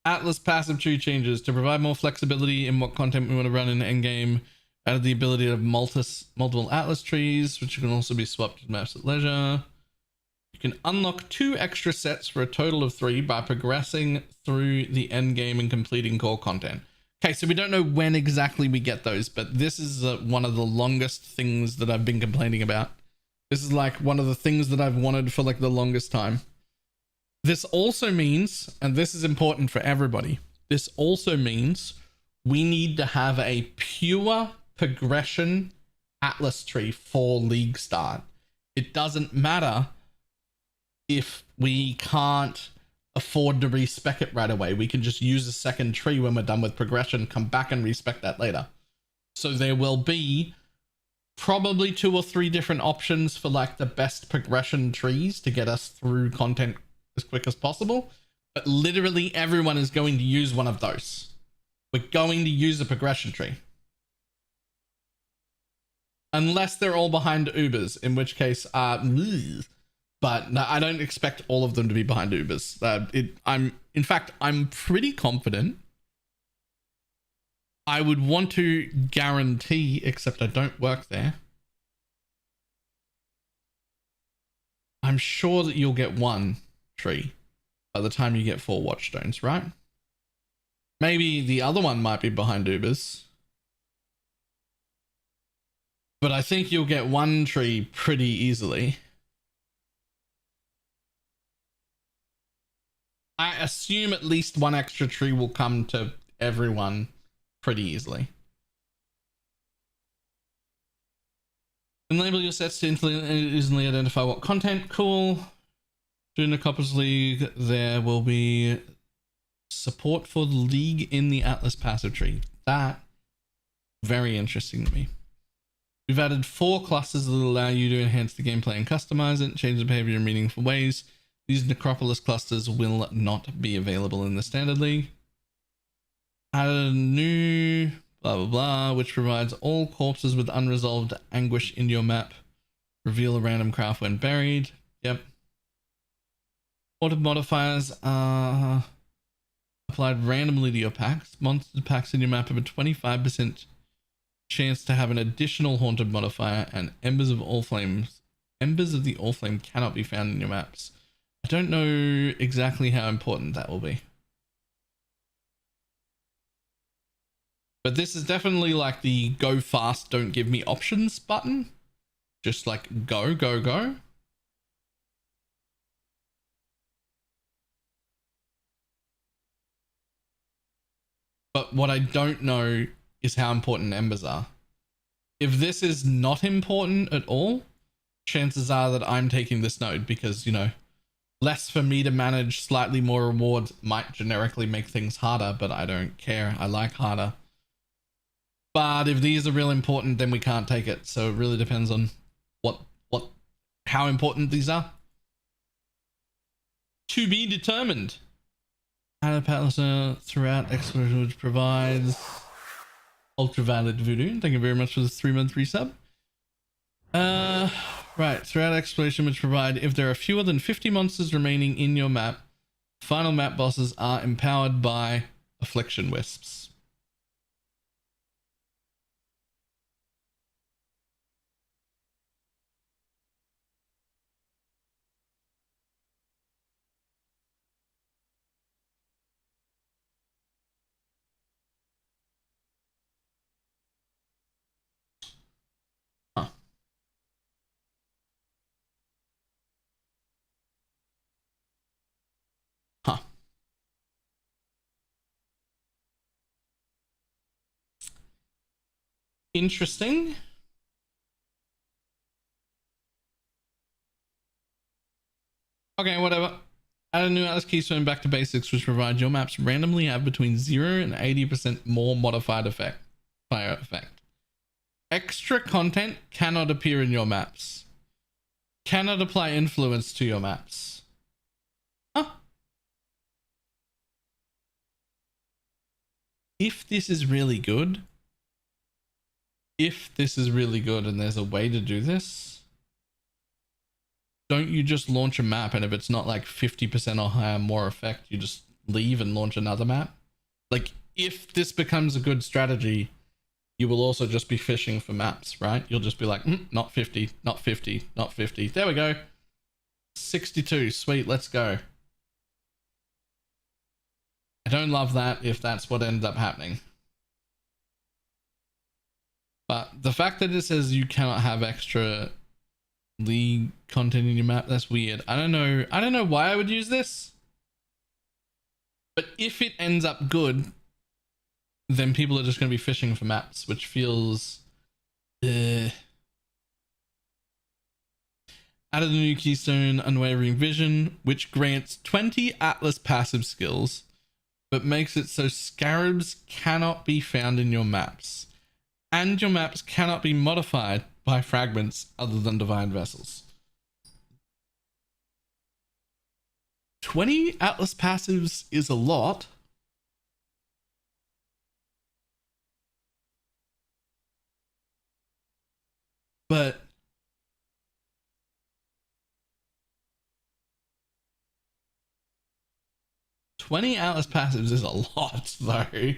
Atlas passive tree changes to provide more flexibility in what content we want to run in endgame. Added the ability to have multiple Atlas trees, which can also be swapped with maps at leisure. You can unlock 2 extra sets for a total of 3 by progressing through the end game and completing core content. Okay, so we don't know when exactly we get those, but this is one of the longest things that I've been complaining about. This is like one of the things that I've wanted for like the longest time. This also means, and this is important for everybody, this also means we need to have a pure progression Atlas tree for League start. It doesn't matter if we can't afford to respec it right away. We can just use a second tree when we're done with progression, come back and respec that later. So there will be probably 2 or 3 different options for like the best progression trees to get us through content as quick as possible, but literally everyone is going to use one of those. We're going to use a progression tree. Unless they're all behind Ubers, in which case, but no, I don't expect all of them to be behind Ubers. In fact, I'm pretty confident. I would want to guarantee, except I don't work there. I'm sure that you'll get 1 tree by the time you get 4 watchstones, right? Maybe the other one might be behind Ubers, but I think you'll get 1 tree pretty easily. I assume at least 1 extra tree will come to everyone pretty easily. And label your sets to instantly identify what content. Cool. During the Necropolis League, there will be support for the League in the Atlas passive tree. That, very interesting to me. We've added 4 classes that allow you to enhance the gameplay and customize it, change the behavior in meaningful ways. These Necropolis clusters will not be available in the Standard League. Added a new blah blah blah, which provides all corpses with unresolved anguish in your map. Reveal a random craft when buried. Yep. Auto modifiers are applied randomly to your packs. Monster packs in your map have a 25% chance to have an additional haunted modifier, and Embers of the Allflame cannot be found in your maps. I don't know exactly how important that will be. But this is definitely like the go fast, don't give me options button. Just like go, go, go. But what I don't know is how important embers are. If this is not important at all, chances are that I'm taking this node because, you know, less for me to manage, slightly more rewards might generically make things harder, but I don't care. I like harder. But if these are real important, then we can't take it. So it really depends on how important these are. To be determined. Add a palace throughout exploration, which provides ultraviolet voodoo. Thank you very much for the 3-month resub. Right, throughout exploration, which provide if there are fewer than 50 monsters remaining in your map, final map bosses are empowered by affliction wisps. Interesting. Okay, whatever. Add a new Atlas Keystone back to basics, which provides your maps randomly have between 0 and 80% more modified fire effect. Extra content cannot appear in your maps. Cannot apply influence to your maps. Huh? If this is really good, and there's a way to do this, don't you just launch a map, and if it's not like 50% or higher more effect, you just leave and launch another map? Like, if this becomes a good strategy, you will also just be fishing for maps, right? You'll just be like, not 50, not 50, not 50. There we go. 62, sweet, let's go. I don't love that if that's what ends up happening. But the fact that it says you cannot have extra league content in your map, that's weird. I don't know why I would use this. But if it ends up good, then people are just going to be fishing for maps, which feels... Added a new keystone, Unwavering Vision, which grants 20 Atlas passive skills, but makes it so scarabs cannot be found in your maps. And your maps cannot be modified by fragments other than divine vessels. 20 Atlas passives is a lot. But $20 Atlas passives is a lot, though.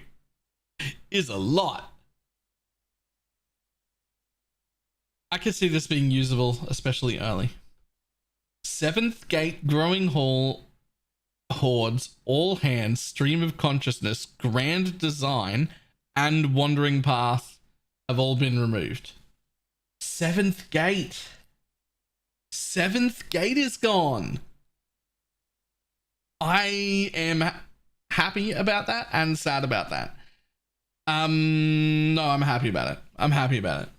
Is a lot. I could see this being usable, especially early. 7th Gate, Growing Hall, Hordes, All Hands, Stream of Consciousness, Grand Design, and Wandering Path have all been removed. 7th Gate. 7th Gate is gone. I am happy about that and sad about that. No, I'm happy about it. I'm happy about it.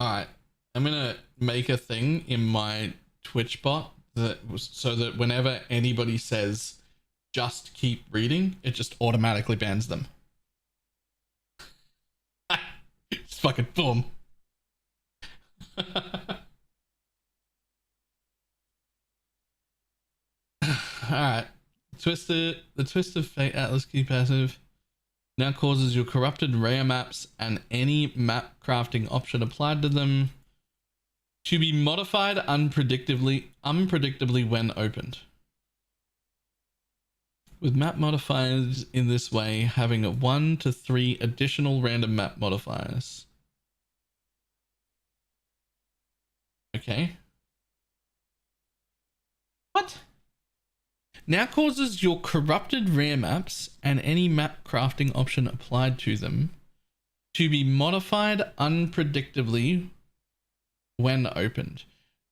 Alright, I'm gonna make a thing in my Twitch bot so that whenever anybody says just keep reading, it just automatically bans them. Just fucking boom. Alright. The Twist of Fate Atlas Key passive now causes your corrupted rare maps and any map crafting option applied to them to be modified unpredictably when opened. With map modifiers in this way having a 1 to 3 additional random map modifiers. Okay. What? Now causes your corrupted rare maps and any map crafting option applied to them to be modified unpredictably when opened.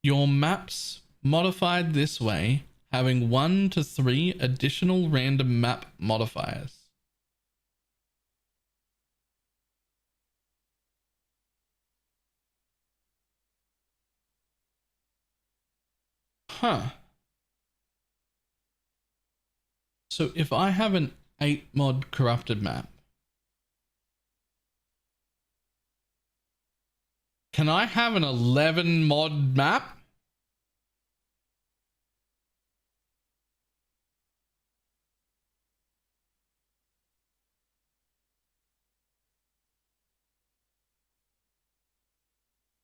Your maps modified this way having 1 to 3 additional random map modifiers. Huh. So if I have an 8 mod corrupted map, can I have an 11 mod map?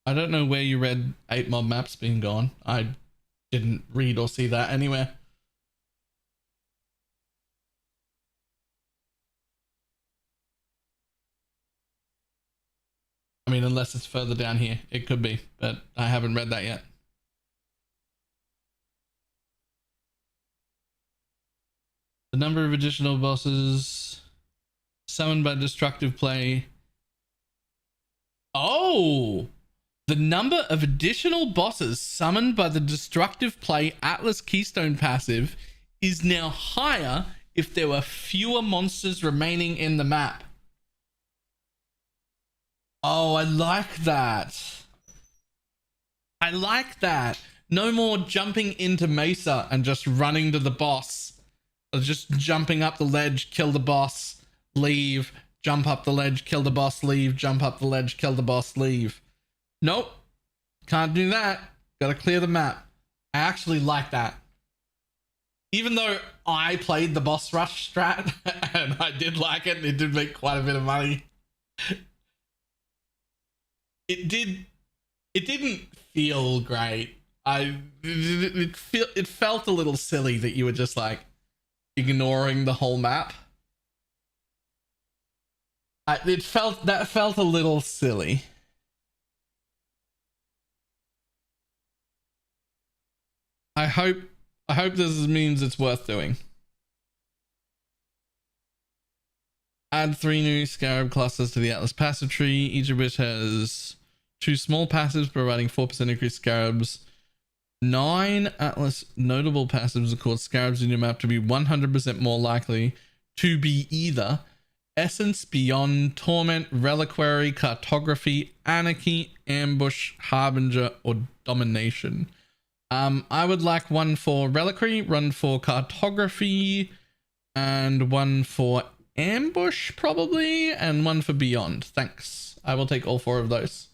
I don't know where you read 8 mod maps being gone. I didn't read or see that anywhere. I mean, unless it's further down here, it could be, but I haven't read that yet. The number of additional bosses summoned by destructive play. Oh! The number of additional bosses summoned by the destructive play Atlas Keystone passive is now higher if there were fewer monsters remaining in the map. Oh, I like that. I like that. No more jumping into Mesa and just running to the boss. Or just jumping up the ledge, kill the boss, leave, jump up the ledge, kill the boss, leave, jump up the ledge, kill the boss, leave. Nope. Can't do that. Gotta clear the map. I actually like that. Even though I played the boss rush strat and I did like it, and it did make quite a bit of money. It didn't feel great. It felt a little silly that you were just like ignoring the whole map. That felt a little silly. I hope this means it's worth doing. Add 3 new Scarab clusters to the Atlas passive tree, each of which has 2 small passives providing 4% increased Scarabs. 9 Atlas notable passives that cause Scarabs in your map to be 100% more likely to be either Essence, Beyond, Torment, Reliquary, Cartography, Anarchy, Ambush, Harbinger, or Domination. I would like 1 for Reliquary, 1 for Cartography, and 1 for Ambush probably, and 1 for Beyond. Thanks. I will take all 4 of those.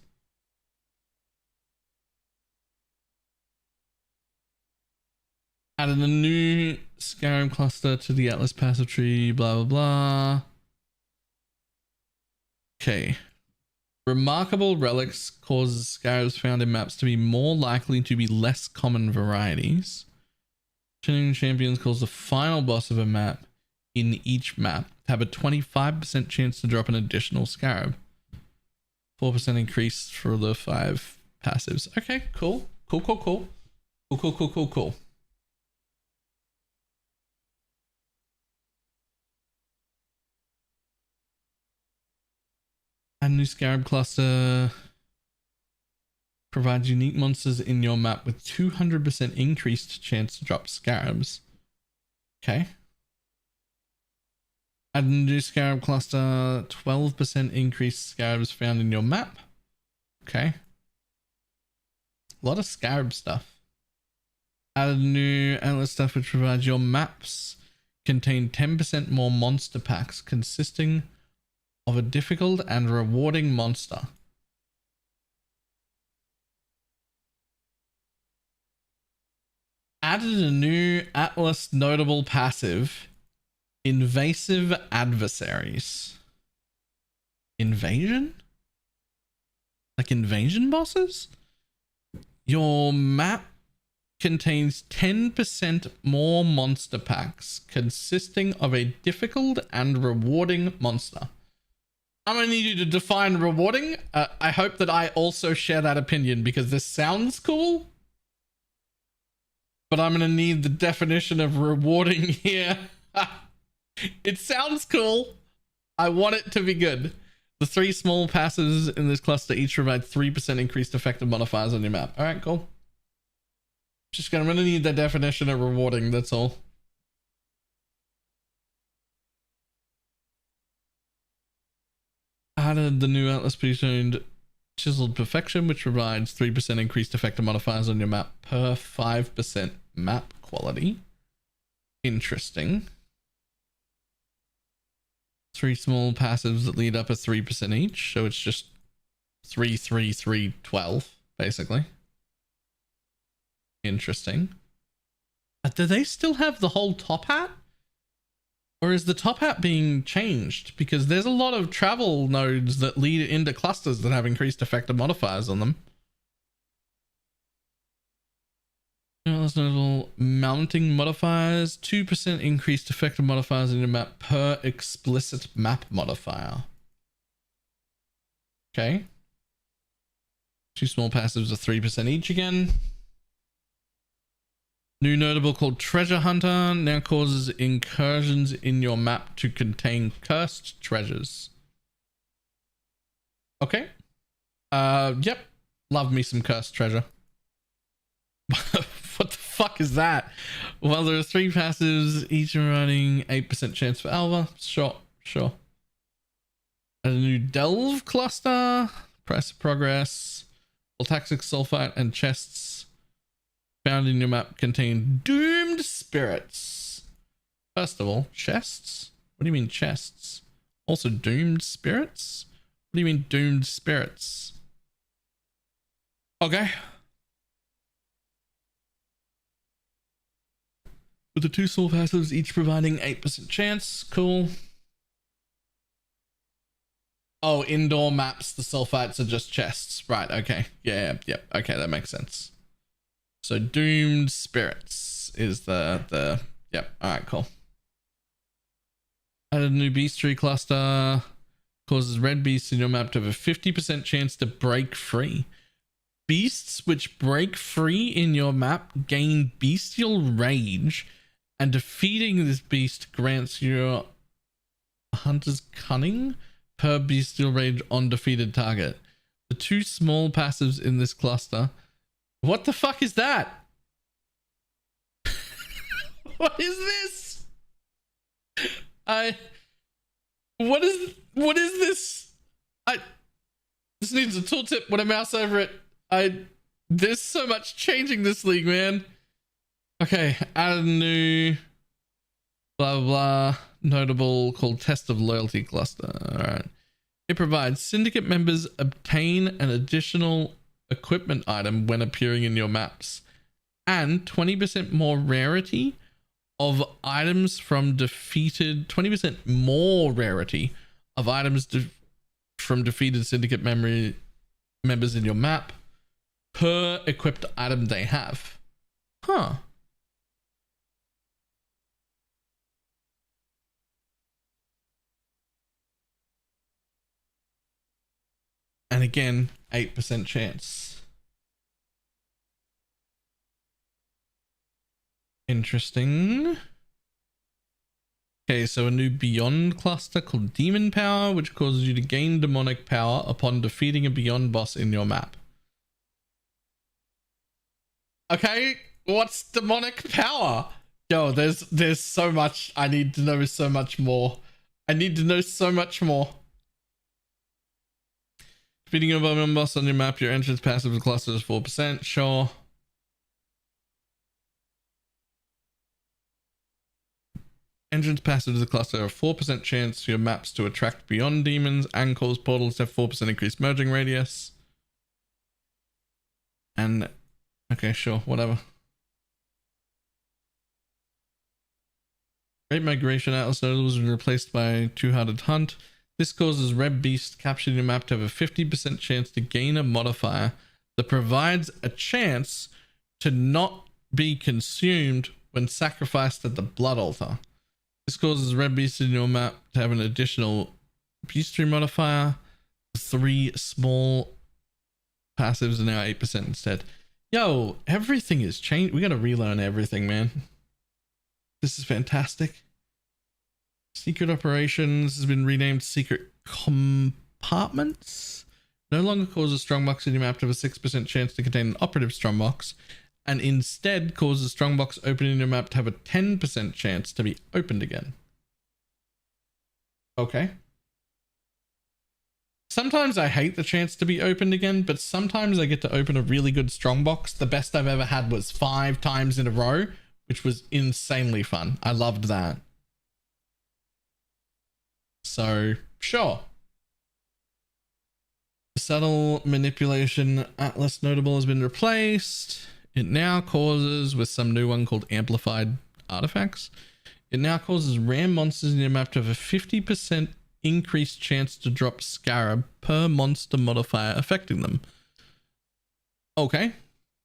Added a new Scarab cluster to the Atlas passive tree, blah blah blah. Okay. Remarkable relics causes scarabs found in maps to be more likely to be less common varieties. Channeling champions cause the final boss of a map in each map to have a 25% chance to drop an additional scarab. 4% increase for the 5 passives. Okay, cool. Cool. Add new Scarab cluster. Provides unique monsters in your map with 200% increased chance to drop Scarabs. Okay. Add a new Scarab cluster. 12% increased Scarabs found in your map. Okay. A lot of Scarab stuff. Add a new Atlas stuff which provides your maps contain 10% more monster packs consisting of a difficult and rewarding monster. Added a new Atlas notable passive, Invasive Adversaries. Invasion? Like invasion bosses? Your map contains 10% more monster packs consisting of a difficult and rewarding monster. I'm going to need you to define rewarding. I hope that I also share that opinion because this sounds cool. But I'm going to need the definition of rewarding here. It sounds cool. I want it to be good. The 3 small passives in this cluster each provide 3% increased effective modifiers on your map. All right, cool. I'm going to need the definition of rewarding. That's all. Added the new Atlas piece owned Chiseled Perfection, which provides 3% increased effective modifiers on your map per 5% map quality. Interesting. 3 small passives that lead up at 3% each, so it's just 3, 3, 3, 12, basically. Interesting. But do they still have the whole top hat? Or is the top hat being changed? Because there's a lot of travel nodes that lead into clusters that have increased effective modifiers on them. That's notable. Mounting modifiers. 2% increased effective modifiers in your map per explicit map modifier. Okay. 2 small passives are 3% each again. New notable called Treasure Hunter now causes incursions in your map to contain cursed treasures. Okay. Yep. Love me some cursed treasure. What the fuck is that? Well, there are 3 passives, each running 8% chance for Alva. Sure. And a new Delve cluster. Price of progress. All toxic sulfite and chests found in your map contain doomed spirits. First of all, chests? What do you mean chests? Also doomed spirits? What do you mean doomed spirits? Okay. With the 2 soul passives, each providing 8% chance. Cool. Oh, indoor maps, the sulfites are just chests. Right, okay. Yep. Okay, that makes sense. So doomed spirits is the yep. Alright, cool. Added a new beastry cluster. Causes red beasts in your map to have a 50% chance to break free. Beasts which break free in your map gain bestial rage, and defeating this beast grants you hunter's cunning per bestial rage on defeated target. The 2 small passives in this cluster. What the fuck is that? What is this? What is this? This needs a tooltip with a mouse over it. There's so much changing this league, man. Okay, add a new blah blah notable called Test of Loyalty cluster. Alright. It provides syndicate members obtain an additional equipment item when appearing in your maps, and 20% more rarity of items from defeated 20% more rarity of items from defeated syndicate members in your map per equipped item they have. Huh. And again, 8% chance. Interesting. Okay, so a new Beyond cluster called Demon Power, which causes you to gain demonic power upon defeating a Beyond boss in your map. Okay, what's demonic power? Yo, there's so much. I need to know so much more. I need to know so much more. Defeating a Beyond boss on your map, your entrance passive of the cluster is 4%. Sure. Entrance passive to the cluster have 4% chance for your maps to attract beyond demons and cause portals to have 4% increased merging radius. And okay, sure, whatever. Great Migration Atlas Notables was replaced by Two-Hearted Hunt. This causes red beasts captured in your map to have a 50% chance to gain a modifier that provides a chance to not be consumed when sacrificed at the blood altar. This causes red beasts in your map to have an additional beastry modifier. 3 small passives are now 8% instead. Yo, everything is changed. We gotta relearn everything, man. This is fantastic. Secret Operations has been renamed Secret Compartments. No longer causes strongbox in your map to have a 6% chance to contain an operative strongbox, and instead causes strongbox opening in your map to have a 10% chance to be opened again. Okay. Sometimes I hate the chance to be opened again, but sometimes I get to open a really good strongbox. The best I've ever had was 5 times in a row, which was insanely fun. I loved that. So, sure. Subtle Manipulation Atlas Notable has been replaced. It now causes, with some new one called Amplified Artifacts, it now causes rare monsters in your map to have a 50% increased chance to drop Scarab per monster modifier affecting them. Okay,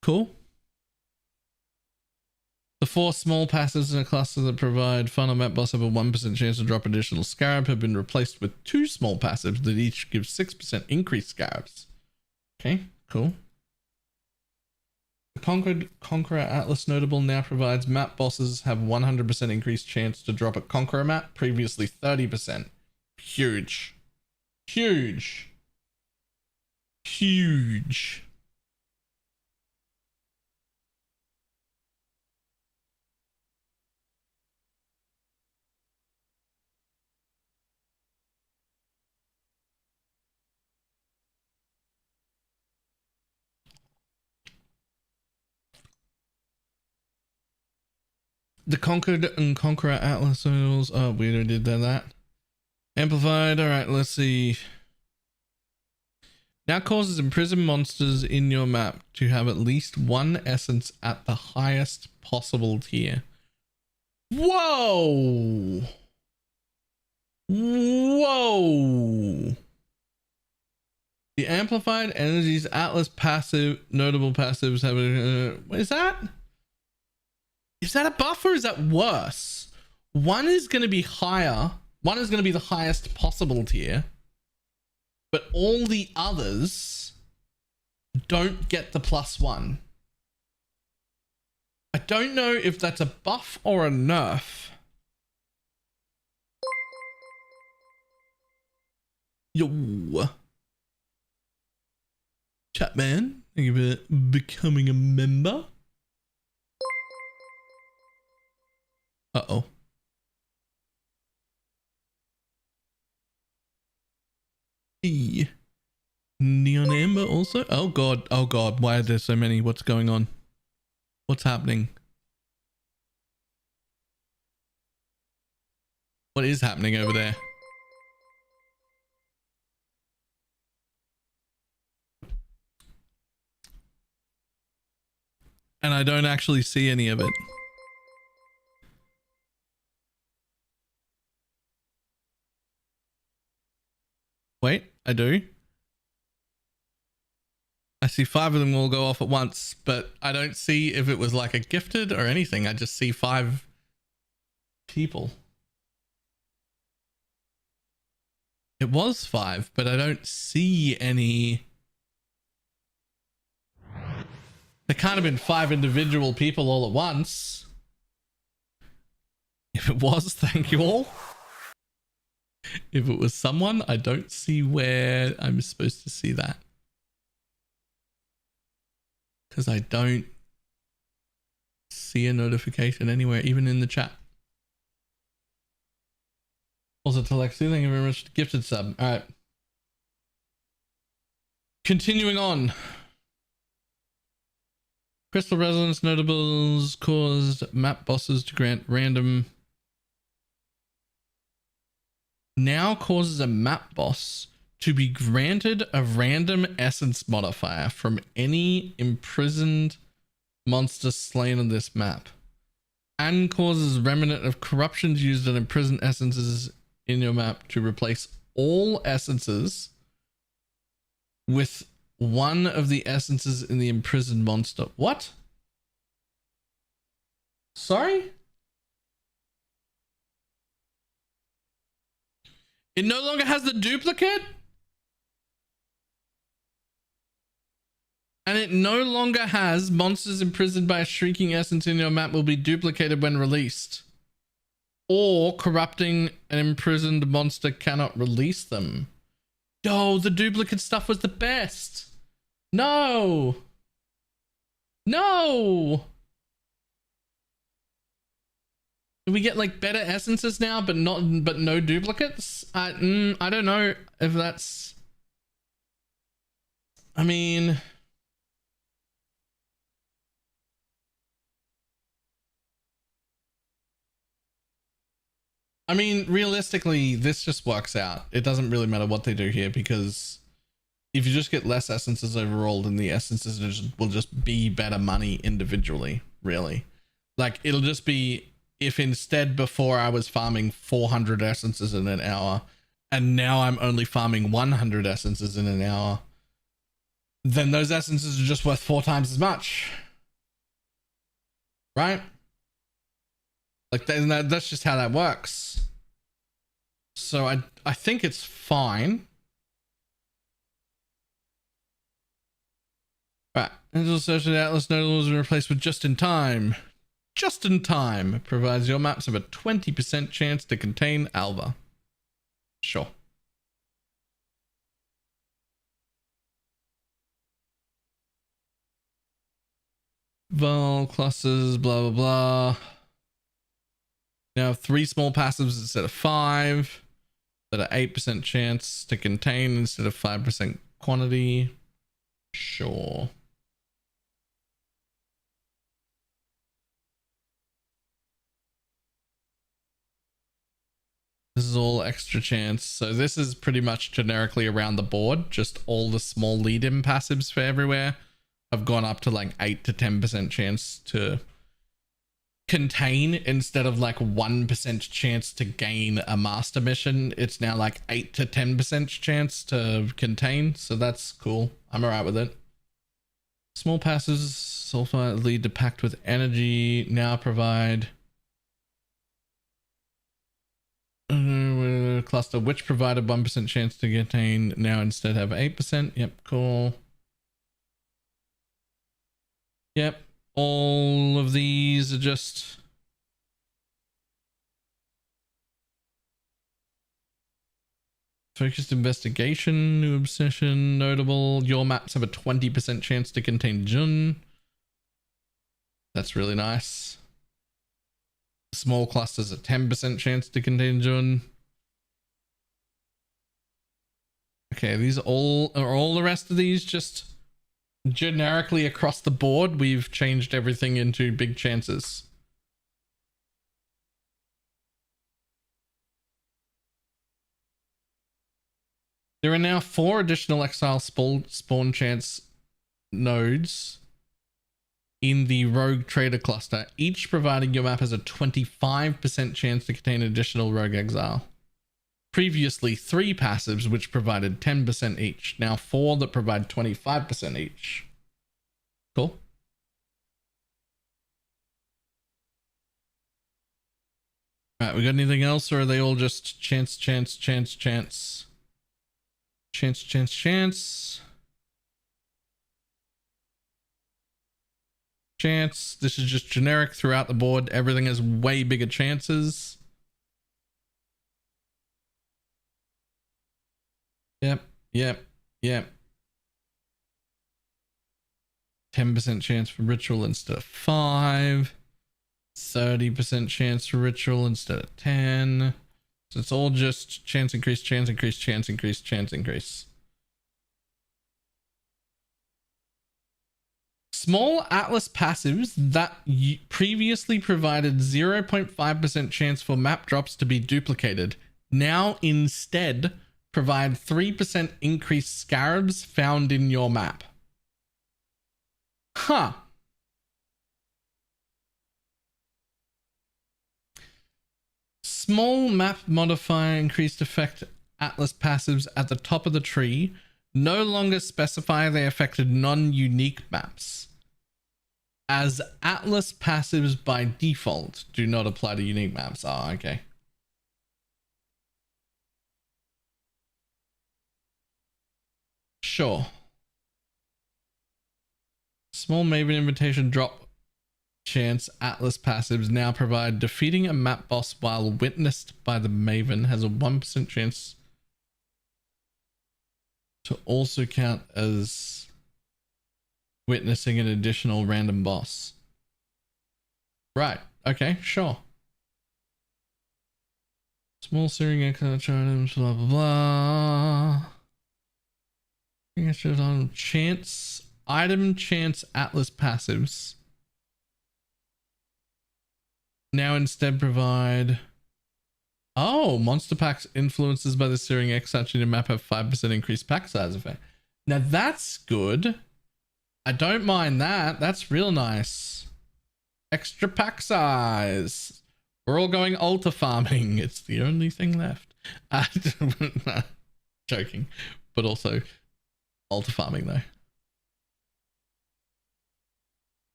cool. The 4 small passives in a cluster that provide final map boss have a 1% chance to drop additional Scarab have been replaced with 2 small passives that each give 6% increased Scarabs. Okay, cool. The Conqueror Atlas Notable now provides map bosses have 100% increased chance to drop a Conqueror map, previously 30%. Huge. Huge. Huge. The Conquered and Conqueror Atlas nodules. Oh, we already did that. Amplified. All right, let's see. Now causes imprisoned monsters in your map to have at least one essence at the highest possible tier. Whoa! Whoa! The amplified energies Atlas passive, notable passives have what is that? Is that a buff or is that worse? One is going to be higher. One is going to be the highest possible tier. But all the others don't get the +1. I don't know if that's a buff or a nerf. Yo. Chatman, thank you for becoming a member. Uh-oh. E. Neon Amber also? Oh god, why are there so many? What's going on? What's happening? What is happening over there? And I don't actually see any of it. Wait, I do. I see 5 of them all go off at once, but I don't see if it was like a gifted or anything. I just see 5 people. It was 5, but I don't see any. There can't have been 5 individual people all at once. If it was, thank you all. If it was someone, I don't see where I'm supposed to see that. Because I don't see a notification anywhere, even in the chat. Also, Telexi, thank you very much for the gifted sub. All right. Continuing on. Crystal Resonance notables caused map bosses to grant random. Now causes a map boss to be granted a random essence modifier from any imprisoned monster slain on this map, and causes remnant of corruptions used on imprisoned essences in your map to replace all essences with one of the essences in the imprisoned monster. What? Sorry? It no longer has the duplicate? And it no longer has monsters imprisoned by a shrieking essence in your map will be duplicated when released. Or corrupting an imprisoned monster cannot release them. Yo, the duplicate stuff was the best. No. No. Do we get like better essences now, but no duplicates? I don't know if that's. I mean. Realistically, this just works out. It doesn't really matter what they do here, because if you just get less essences overall, then the essences will just be better money individually, really. Like, it'll just be, if instead before I was farming 400 essences in an hour, and now I'm only farming 100 essences in an hour, then those essences are just worth 4 times as much. Right? Like, that's just how that works. So I think it's fine. Right. Angel Search Atlas notables are replaced with Just in Time. Just in Time provides your maps have a 20% chance to contain Alva. Sure. Vol clusters, blah, blah, blah. Now 3 small passives instead of 5. That are 8% chance to contain instead of 5% quantity. Sure. This is all extra chance. So this is pretty much generically around the board. Just all the small lead-in passives for everywhere have gone up to like 8 to 10% chance to contain instead of like 1% chance to gain a master mission. It's now like 8 to 10% chance to contain. So that's cool. I'm alright with it. Small passives, sulfite lead to packed with energy now provide cluster which provided 1% chance to contain now instead have 8%. Yep, cool. Yep, all of these are just focused investigation, new obsession, notable. Your maps have a 20% chance to contain Jun. That's really nice. Small clusters a 10% chance to contain Jun. Okay, these all the rest of these just generically across the board. We've changed everything into big chances. There are now 4 additional exile spawn chance nodes in the rogue trader cluster, each providing your map has a 25% chance to contain additional rogue exile. Previously 3 passives which provided 10% each, now 4 that provide 25% each. Cool. Alright, we got anything else, or are they all just chance, chance, chance, chance? Chance, chance, chance. Chance. This is just generic throughout the board. Everything has way bigger chances. Yep, yep, yep. 10% chance for ritual instead of 5. 30% chance for ritual instead of 10. So it's all just chance increase, chance increase, chance increase, chance increase. Small Atlas passives that previously provided 0.5% chance for map drops to be duplicated now instead provide 3% increased scarabs found in your map. Huh. Small map modifier increased effect Atlas passives at the top of the tree no longer specify they affected non-unique maps, as Atlas passives by default do not apply to unique maps. Oh, okay. Sure. Small Maven invitation drop chance Atlas passives now provide defeating a map boss while witnessed by the Maven has a 1% chance to also count as witnessing an additional random boss. Right. Okay, sure. Small searing items, blah blah blah. On chance item chance Atlas passives now instead provide monster packs influences by the searing X such in your map have 5% increased pack size effect. Now that's good. I don't mind that. That's real nice. Extra pack size. We're all going altar farming. It's the only thing left. Joking, but also altar farming though.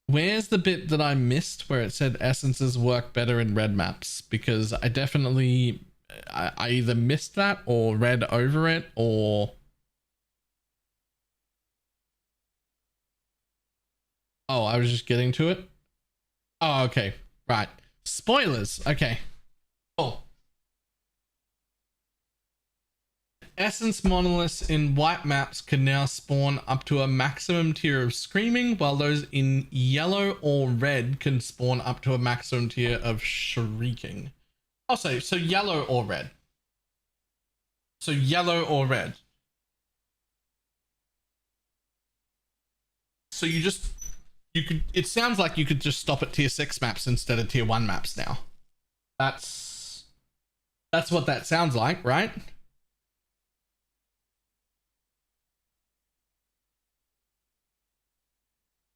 Where's the bit that I missed where it said essences work better in red maps? Because I definitely, I either missed that or read over it or... Oh, I was just getting to it? Oh, okay. Right. Spoilers. Okay. Cool. Essence monoliths in white maps can now spawn up to a maximum tier of screaming, while those in yellow or red can spawn up to a maximum tier of shrieking. Oh, so yellow or red. So yellow or red. So you it sounds like you could just stop at tier 6 maps instead of tier 1 maps now. That's what that sounds like, right?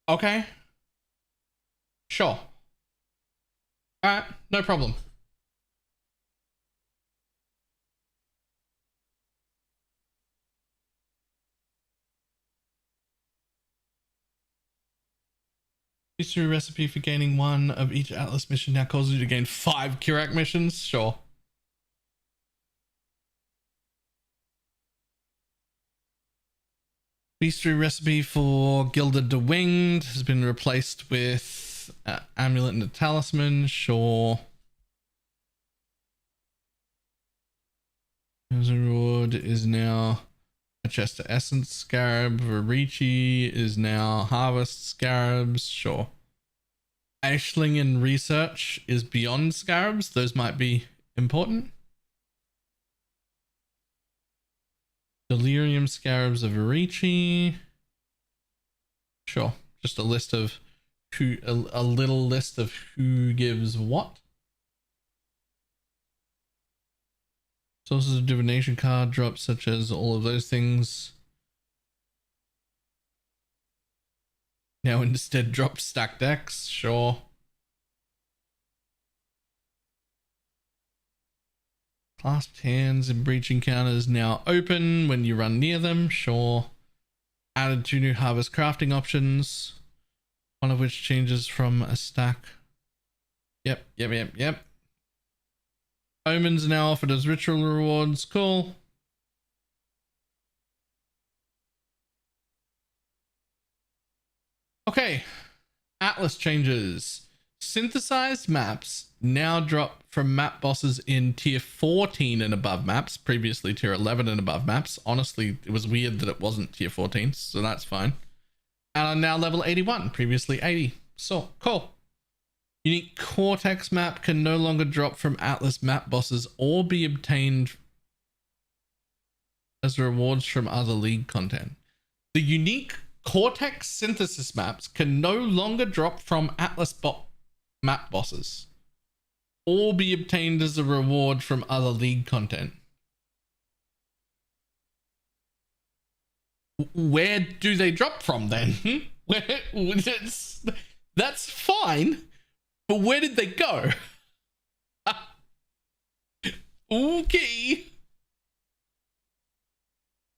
Okay. Sure. Alright, no problem. History recipe for gaining 1 of each Atlas mission now causes you to gain 5 Kirak missions? Sure. Bestiary recipe for Gilded the Winged has been replaced with Amulet and a Talisman. Sure. Reward is now a chest of Essence Scarab. Varici is now Harvest Scarabs. Sure. Aisling and Research is beyond Scarabs. Those might be important. Delirium Scarabs of Varici. Sure. Just a list of who, a little list of who gives what. Sources of Divination card drops, such as all of those things. Now instead drop stacked decks. Sure. Clasped hands and breach encounters now open when you run near them. Sure. Added 2 new harvest crafting options, one of which changes from a stack. Yep. Omens now offered as ritual rewards. Cool. Okay. Atlas changes. Synthesized maps now drop from map bosses in tier 14 and above maps, previously tier 11 and above maps. Honestly, it was weird that it wasn't tier 14, so that's fine. And are now level 81, previously 80. So, cool. Unique Cortex map can no longer drop from Atlas map bosses or be obtained as rewards from other league content. The unique Cortex synthesis maps can no longer drop from Atlas map bosses or be obtained as a reward from other league content. Where do they drop from then? That's fine, but where did they go? Okay.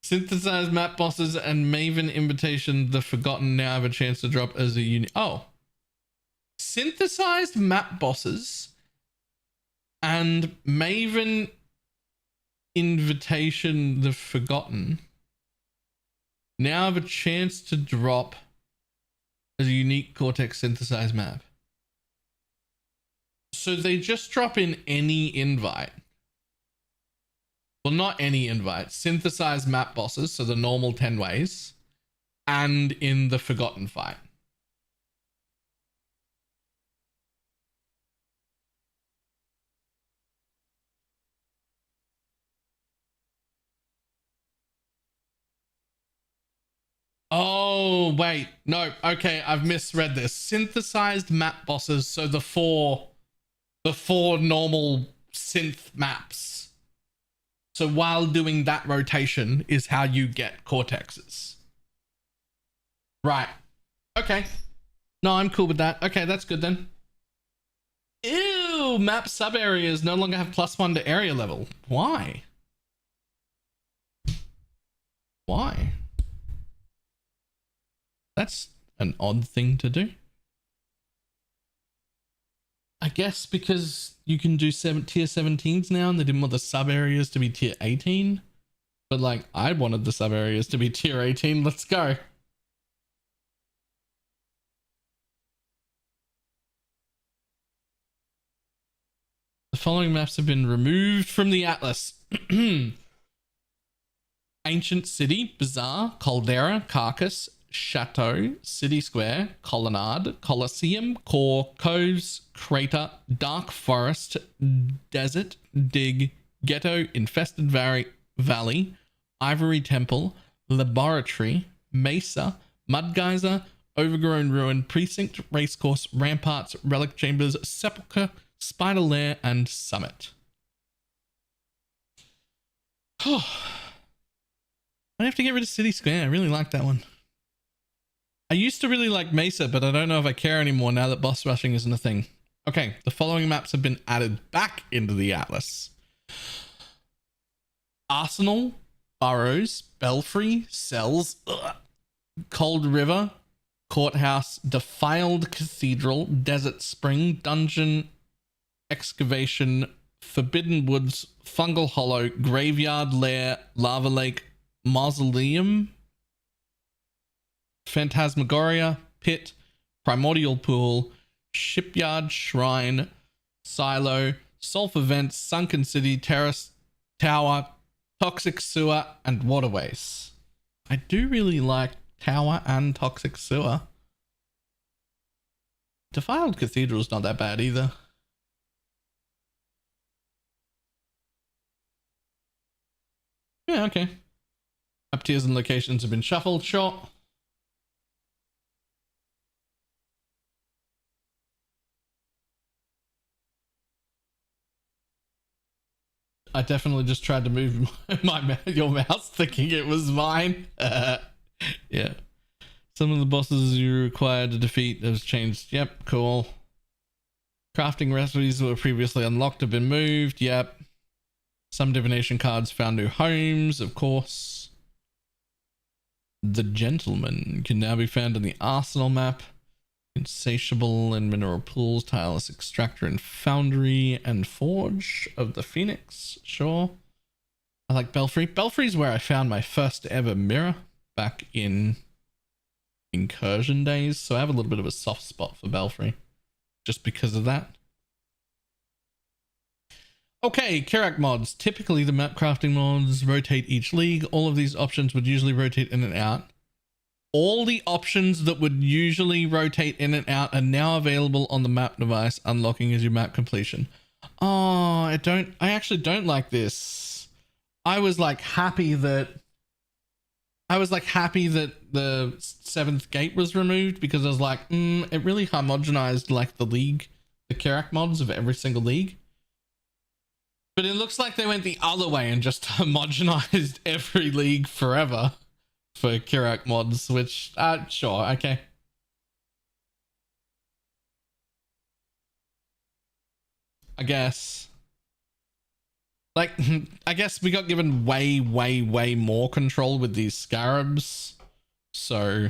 Synthesized map bosses and Maven Invitation the Forgotten now have a chance to drop as a unit. Oh. Synthesized map bosses and Maven Invitation the Forgotten now have a chance to drop as a unique Cortex synthesized map. So they just drop in any invite. Well, not any invite. Synthesized map bosses, so the normal 10 ways, and in the Forgotten fight. Oh, wait. No. Okay, I've misread this. Synthesized map bosses, so the four normal synth maps. So while doing that rotation is how you get Cortexes. Right. Okay. No, I'm cool with that. Okay, that's good then. Ew, map sub areas no longer have +1 to area level. Why? Why? That's an odd thing to do. I guess because you can do tier 17s now and they didn't want the sub areas to be tier 18. But like, I wanted the sub areas to be tier 18. Let's go. The following maps have been removed from the Atlas. Ancient City, Bazaar, Caldera, Carcass, Chateau, City Square, Colonnade, Colosseum, Core, Coves, Crater, Dark Forest, Desert, Dig, Ghetto, Infested Valley, Ivory Temple, Laboratory, Mesa, Mud Geyser, Overgrown Ruin, Precinct, Racecourse, Ramparts, Relic Chambers, Sepulchre, Spider Lair, and Summit. Oh, I have to get rid of City Square. I really like that one. I used to really like Mesa, but I don't know if I care anymore now that boss rushing isn't a thing. Okay, the following maps have been added back into the Atlas. Arsenal, Burrows, Belfry, Cells, Cold River, Courthouse, Defiled Cathedral, Desert Spring, Dungeon, Excavation, Forbidden Woods, Fungal Hollow, Graveyard Lair, Lava Lake, Mausoleum, Phantasmagoria, Pit, Primordial Pool, Shipyard Shrine, Silo, Sulphur Vent, Sunken City, Terrace Tower, Toxic Sewer, and Waterways. I do really like Tower and Toxic Sewer. Defiled Cathedral's not that bad either. Yeah, okay. Map tiers and locations have been shuffled, sure. I definitely just tried to move your mouse thinking it was mine. Yeah. Some of the bosses you required to defeat has changed. Yep, cool. Crafting recipes that were previously unlocked have been moved. Yep. Some divination cards found new homes, of course. The Gentleman can now be found in the Arsenal map. Insatiable and Mineral Pools, Tireless Extractor and Foundry and Forge of the Phoenix. Sure. I like Belfry. Belfry's where I found my first ever mirror back in Incursion days. So I have a little bit of a soft spot for Belfry just because of that. Okay, Kirak mods. Typically the map crafting mods rotate each league. All of these options would usually rotate in and out. All the options that would usually rotate in and out are now available on the map device, unlocking as your map completion. Oh, I actually don't like this. I was like happy that the 7th gate was removed because I was like, it really homogenized like the league, the Kirak mods of every single league. But it looks like they went the other way and just homogenized every league forever. For Kirak mods, which, sure, okay. I guess. Like, I guess we got given way more control with these scarabs. So,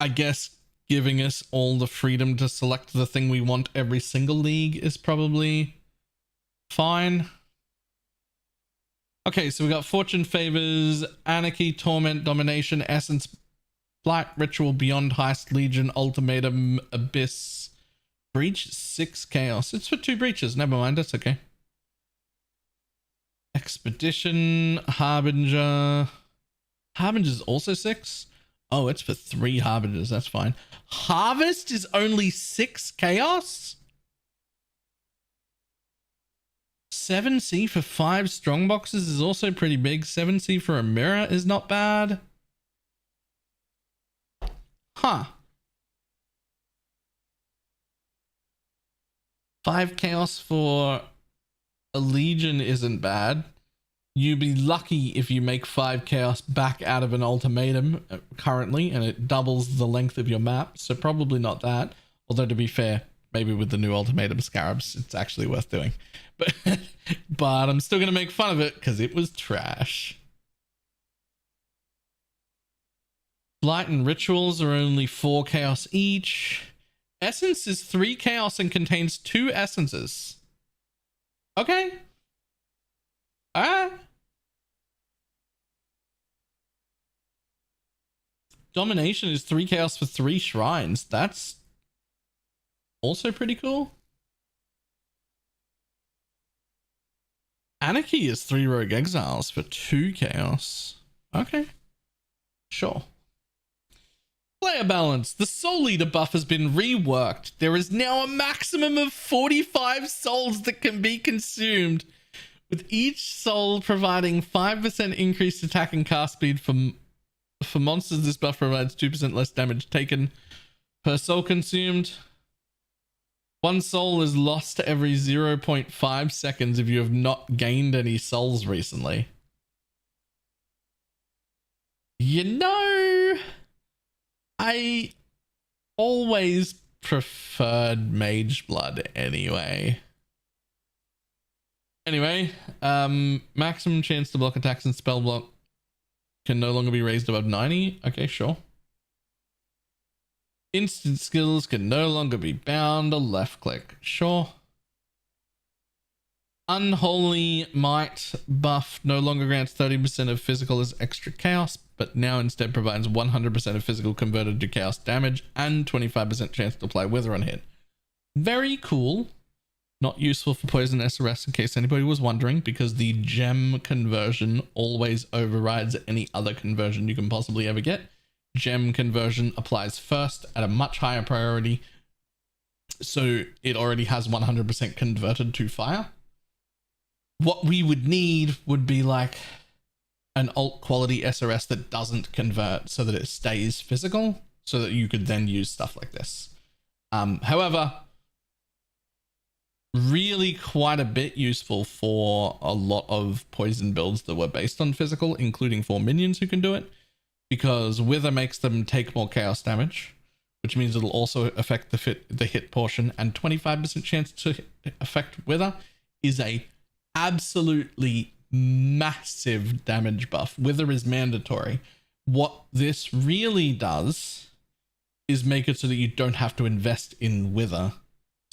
I guess giving us all the freedom to select the thing we want every single league is probably fine. Okay, so we got Fortune Favors, Anarchy, Torment, Domination, Essence, Blight, Ritual, Beyond, Heist, Legion, Ultimatum, Abyss, Breach, 6 Chaos. It's for 2 breaches. Never mind, that's okay. Expedition, Harbinger. Harbinger's also 6? Oh, it's for 3 Harbingers. That's fine. Harvest is only 6 Chaos? 7C for 5 strong boxes is also pretty big. 7C for a mirror is not bad. Huh. 5 chaos for a legion isn't bad. You'd be lucky if you make 5 chaos back out of an ultimatum currently, and it doubles the length of your map. So probably not that. Although to be fair, maybe with the new ultimatum scarabs, it's actually worth doing. But I'm still going to make fun of it because it was trash. Blight and Rituals are only 4 chaos each. Essence is 3 chaos and contains 2 essences. Okay. Alright. Domination is 3 chaos for 3 shrines. That's also pretty cool. Anarchy is 3 rogue exiles for 2 chaos. Okay. Sure. Player balance. The soul leader buff has been reworked. There is now a maximum of 45 souls that can be consumed, with each soul providing 5% increased attack and cast speed for For monsters, this buff provides 2% less damage taken per soul consumed. 1 soul is lost every 0.5 seconds if you have not gained any souls recently. You know, I always preferred Mage Blood anyway. Anyway, maximum chance to block attacks and spell block can no longer be raised above 90. Okay, sure. Instant skills can no longer be bound or left click. Sure. Unholy Might buff no longer grants 30% of physical as extra chaos, but now instead provides 100% of physical converted to chaos damage and 25% chance to apply Wither on hit. Very cool. Not useful for poison SRS in case anybody was wondering, because the gem conversion always overrides any other conversion you can possibly ever get. Gem conversion applies first at a much higher priority, so it already has 100% converted to fire. What we would need would be like an alt quality SRS that doesn't convert so that it stays physical, so that you could then use stuff like this. However, really quite a bit useful for a lot of poison builds that were based on physical, including for minions who can do it, because Wither makes them take more chaos damage, which means it'll also affect the hit portion, and 25% chance to affect Wither is a absolutely massive damage buff. Wither is mandatory. What this really does is make it so that you don't have to invest in Wither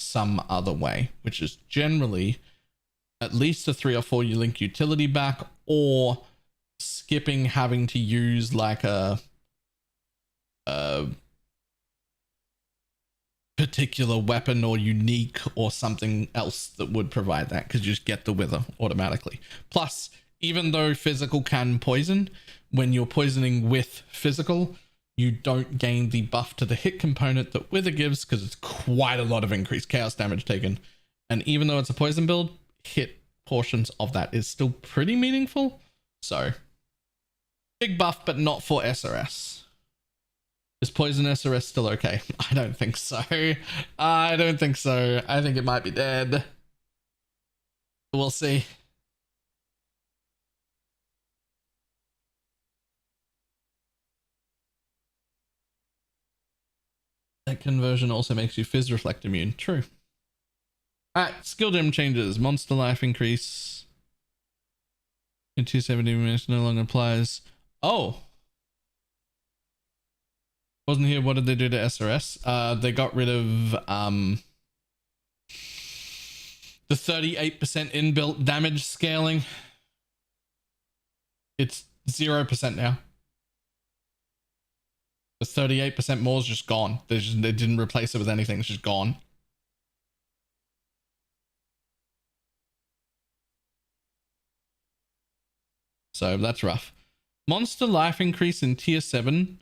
some other way, which is generally at least a 3 or 4 link utility back, or skipping having to use like a particular weapon or unique or something else that would provide that, because you just get the Wither automatically. Plus, even though physical can poison, when you're poisoning with physical, you don't gain the buff to the hit component that Wither gives, because it's quite a lot of increased chaos damage taken. And even though it's a poison build, hit portions of that is still pretty meaningful. So, big buff, but not for SRS. Is poison SRS still okay? I don't think so. I don't think so. I think it might be dead. We'll see. That conversion also makes you Fizz Reflect immune. True. Alright, skill gem changes. Monster life increase in 270 minutes no longer applies. Oh. Wasn't here. What did they do to SRS? They got rid of the 38% inbuilt damage scaling. It's 0% now. The 38% more is just gone. They didn't replace it with anything. It's just gone. So that's rough. Monster life increase in tier 17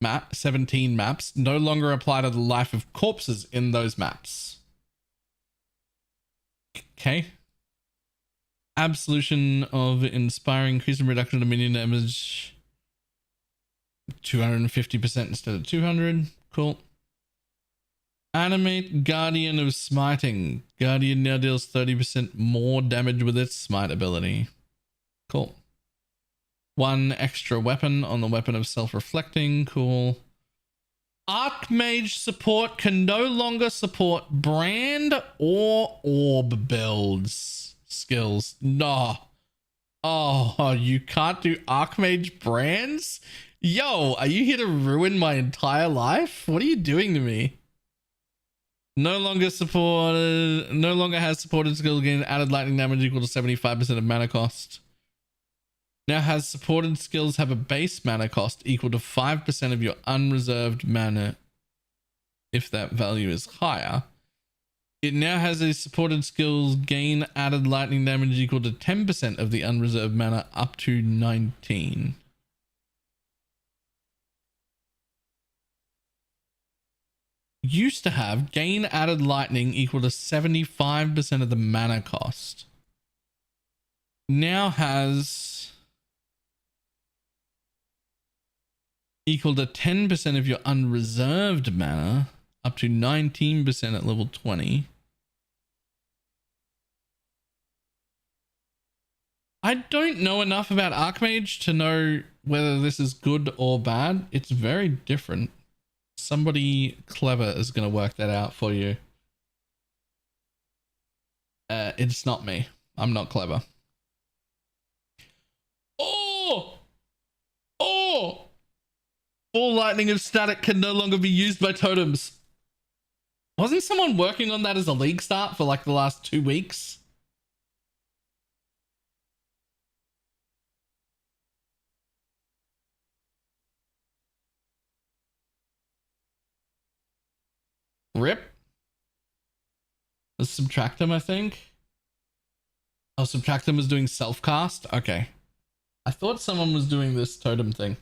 maps no longer apply to the life of corpses in those maps. Okay. Absolution of inspiring increase in reduction of minion damage 250% instead of 200. Cool. Animate Guardian of Smiting. Guardian now deals 30% more damage with its smite ability. Cool. 1 extra weapon on the weapon of self-reflecting. Cool. Archmage support can no longer support brand or orb builds skills. No. Oh, you can't do Archmage brands? Yo, are you here to ruin my entire life? What are you doing to me? No longer has supported skill gain added lightning damage equal to 75% of mana cost. Now has supported skills have a base mana cost equal to 5% of your unreserved mana if that value is higher. It now has a supported skills gain added lightning damage equal to 10% of the unreserved mana up to 19. Used to have gain added lightning equal to 75% of the mana cost. Now has equal to 10% of your unreserved mana, up to 19% at level 20. I don't know enough about Archmage to know whether this is good or bad. It's very different. Somebody clever is going to work that out for you. It's not me. I'm not clever. Oh! Oh! Full lightning of static can no longer be used by totems. Wasn't someone working on that as a league start for like the last 2 weeks? Rip. Let's subtract him, I think. Oh, subtract him was doing self-cast? Okay. I thought someone was doing this totem thing.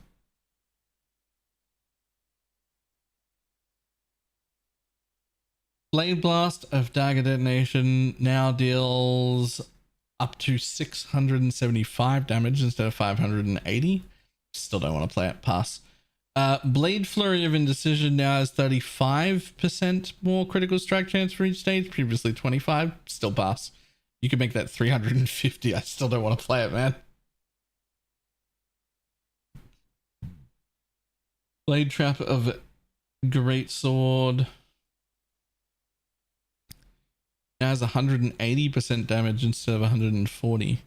Blade Blast of Dagger Detonation now deals up to 675 damage instead of 580. Still don't want to play it. Pass. Blade Flurry of Indecision now has 35% more critical strike chance for each stage. Previously 25. Still pass. You can make that 350. I still don't want to play it, man. Blade Trap of Great Sword now has 180% damage instead of 140.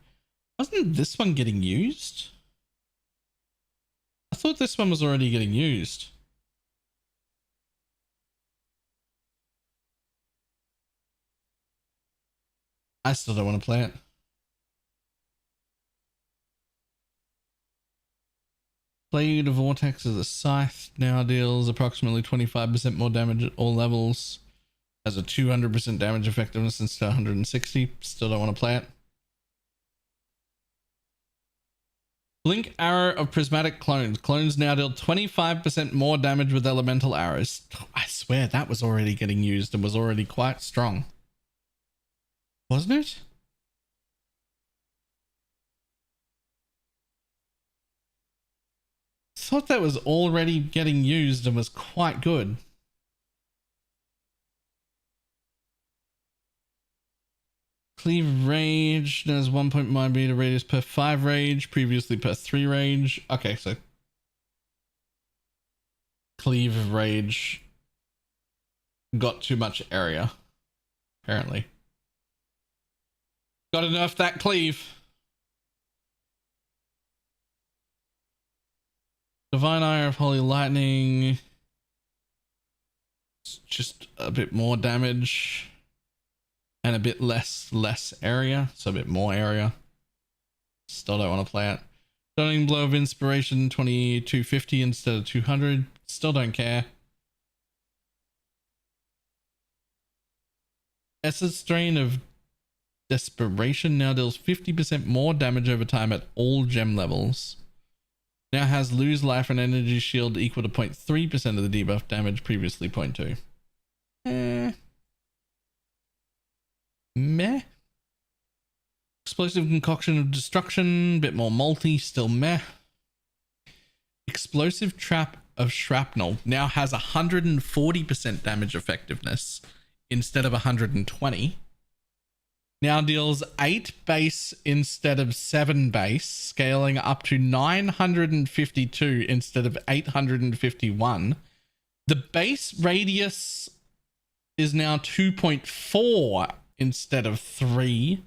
Wasn't this one getting used? I thought this one was already getting used. I still don't want to play it. Blade of Vortex of the Scythe now deals approximately 25% more damage at all levels. Has a 200% damage effectiveness instead of 160. Still don't want to play it. Blink Arrow of Prismatic Clones. Clones now deal 25% more damage with elemental arrows. I swear that was already getting used and was already quite strong. Wasn't it? Thought that was already getting used and was quite good. Cleave Rage does 1.9 meter radius per 5 rage, previously per 3 rage. Okay, so Cleave Rage got too much area, apparently. Gotta nerf that cleave. Divine Eye of Holy Lightning. It's just a bit more damage. And a bit less area, so a bit more area. Still don't want to play it. Stunning Blow of Inspiration, 2250 instead of 200. Still don't care. Essence Strain of Desperation now deals 50% more damage over time at all gem levels. Now has lose life and energy shield equal to 0.3% of the debuff damage, previously 0.2. Meh. Explosive Concoction of Destruction, bit more multi, still meh. Explosive Trap of Shrapnel now has 140% damage effectiveness instead of 120. Now deals 8 base instead of 7 base, scaling up to 952 instead of 851. The base radius is now 2.4 instead of 3,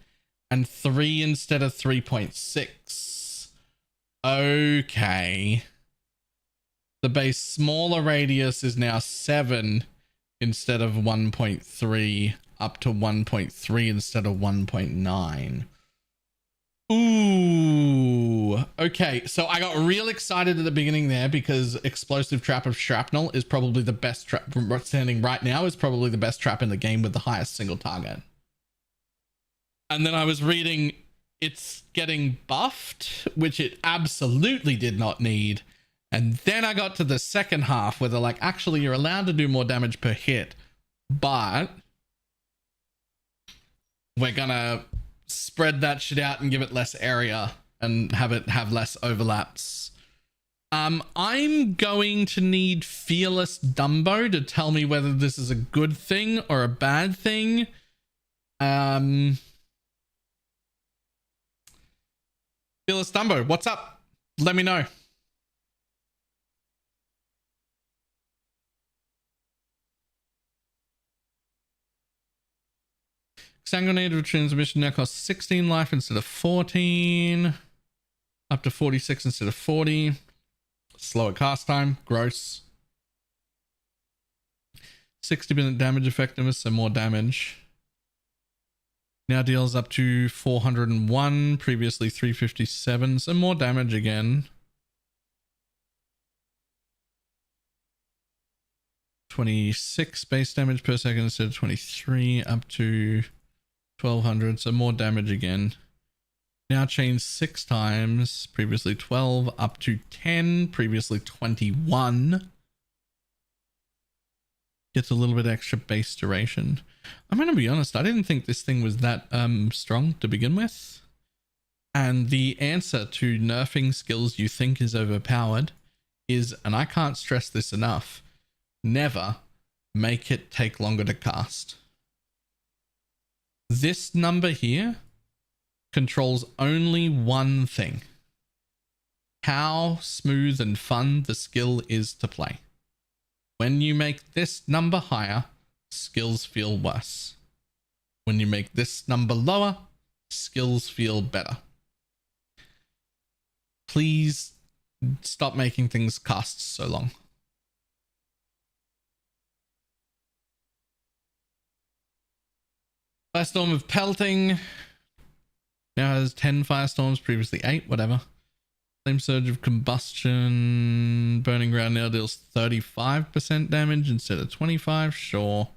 and 3 instead of 3.6. Okay. The base smaller radius is now 7 instead of 1.3, up to 1.3 instead of 1.9. Ooh. Okay, so I got real excited at the beginning there because Explosive Trap of Shrapnel is probably the best trap standing right now, is probably the best trap in the game with the highest single target. And then I was reading it's getting buffed, which it absolutely did not need. And then I got to the second half where they're like, actually, you're allowed to do more damage per hit, but we're gonna spread that shit out and give it less area and have it have less overlaps. I'm going to need Fearless Dumbo to tell me whether this is a good thing or a bad thing. Fearless Dumbo, what's up? Let me know. Sanguinated transmission now costs 16 life instead of 14. Up to 46 instead of 40. Slower cast time. Gross. 60% damage effectiveness, so more damage. Now deals up to 401. Previously 357, so more damage again. 26 base damage per second instead of 23. Up to 1200, so more damage again. Now chains 6 times, previously 12, up to 10, previously 21. Gets a little bit extra base duration. I'm going to be honest, I didn't think this thing was that strong to begin with. And the answer to nerfing skills you think is overpowered is, and I can't stress this enough, never make it take longer to cast. This number here controls only one thing: how smooth and fun the skill is to play. When you make this number higher, skills feel worse. When you make this number lower, skills feel better. Please stop making things cast so long. Firestorm of Pelting now has 10 Firestorms, previously 8, whatever. Flame Surge of Combustion. Burning Ground now deals 35% damage instead of 25, sure.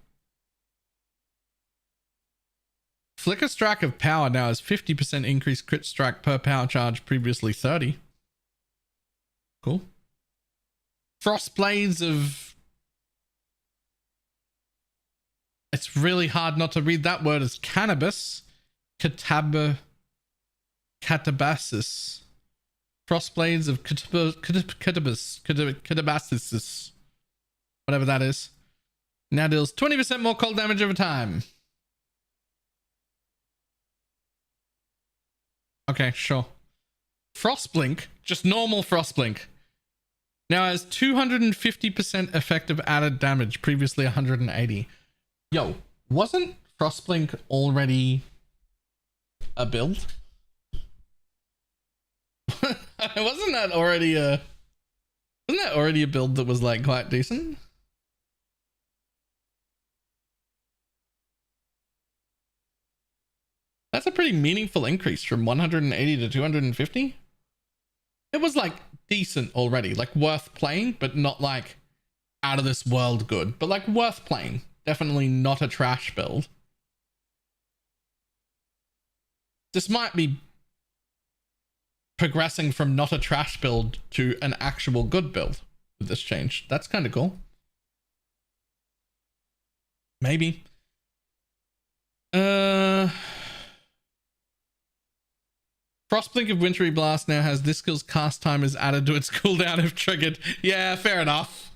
Flicker Strike of Power now has 50% increased crit strike per power charge, previously 30. Cool. Frost Blades of... It's really hard not to read that word as cannabis. Catabasis. Frostblades of Catabasis. Whatever that is. Now deals 20% more cold damage over time. Okay, sure. Frostblink, just normal Frostblink, now has 250% effective added damage, previously 180. Yo, wasn't Frostblink already a build? Wasn't that already a build that was like quite decent? That's a pretty meaningful increase from 180 to 250. It was like decent already, like worth playing, but not like out of this world good, but like worth playing. Definitely not a trash build. This might be progressing from not a trash build to an actual good build with this change. That's kind of cool. Maybe. Frostblink of Wintry Blast now has this skill's cast time is added to its cooldown if triggered. Yeah, fair enough.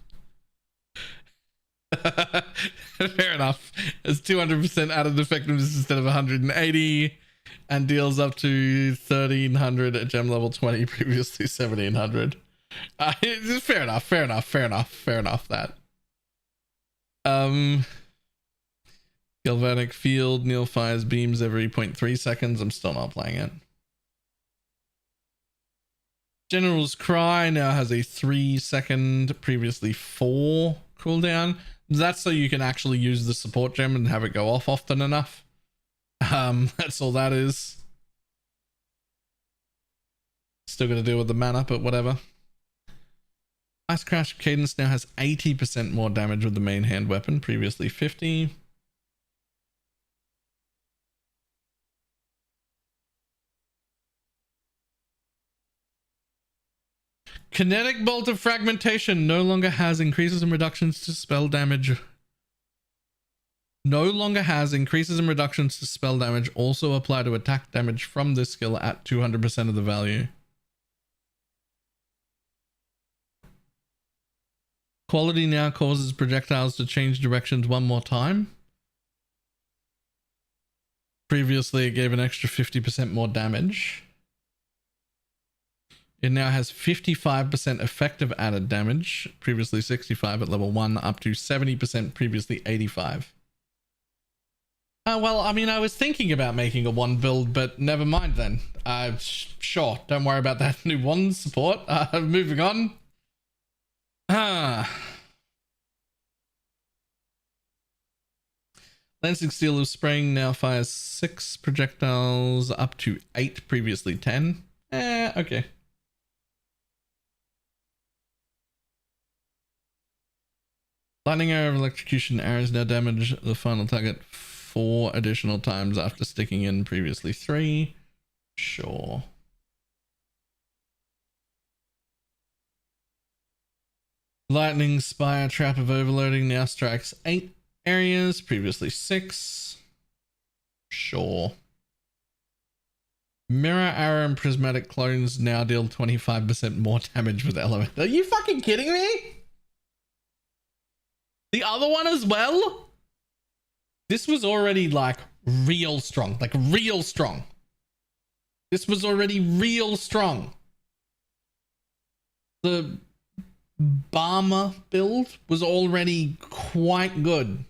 Fair enough. It's 200% added effectiveness instead of 180 and deals up to 1300 at gem level 20, previously 1700. Fair enough that. Galvanic Field, Neil fires beams every 0.3 seconds. I'm still not playing it. General's Cry now has a 3-second, previously 4 cooldown. That's so you can actually use the support gem and have it go off often enough. That's all that is. Still got to deal with the mana, but whatever. Ice Crash Cadence now has 80% more damage with the main hand weapon, previously 50. Kinetic Bolt of Fragmentation no longer has increases and reductions to spell damage. No longer has increases and reductions to spell damage also apply to attack damage from this skill at 200% of the value. Quality now causes projectiles to change directions one more time. Previously, it gave an extra 50% more damage. It now has 55% effective added damage, previously 65 at level 1, up to 70%, previously 85. Well, I mean, I was thinking about making a wand build, but never mind then. Sure, don't worry about that new wand support. Moving on. Lancing Steel of Spring now fires 6 projectiles, up to 8, previously 10. Okay. Lightning Arrow of Electrocution arrows now damage the final target 4 additional times after sticking in previously 3. Sure. Lightning Spire Trap of Overloading now strikes 8 areas, previously 6. Sure. Mirror Arrow and Prismatic Clones now deal 25% more damage with Element. Are you fucking kidding me? The other one as well? This was already like real strong. Like real strong. This was already real strong. The Barmer build was already quite good.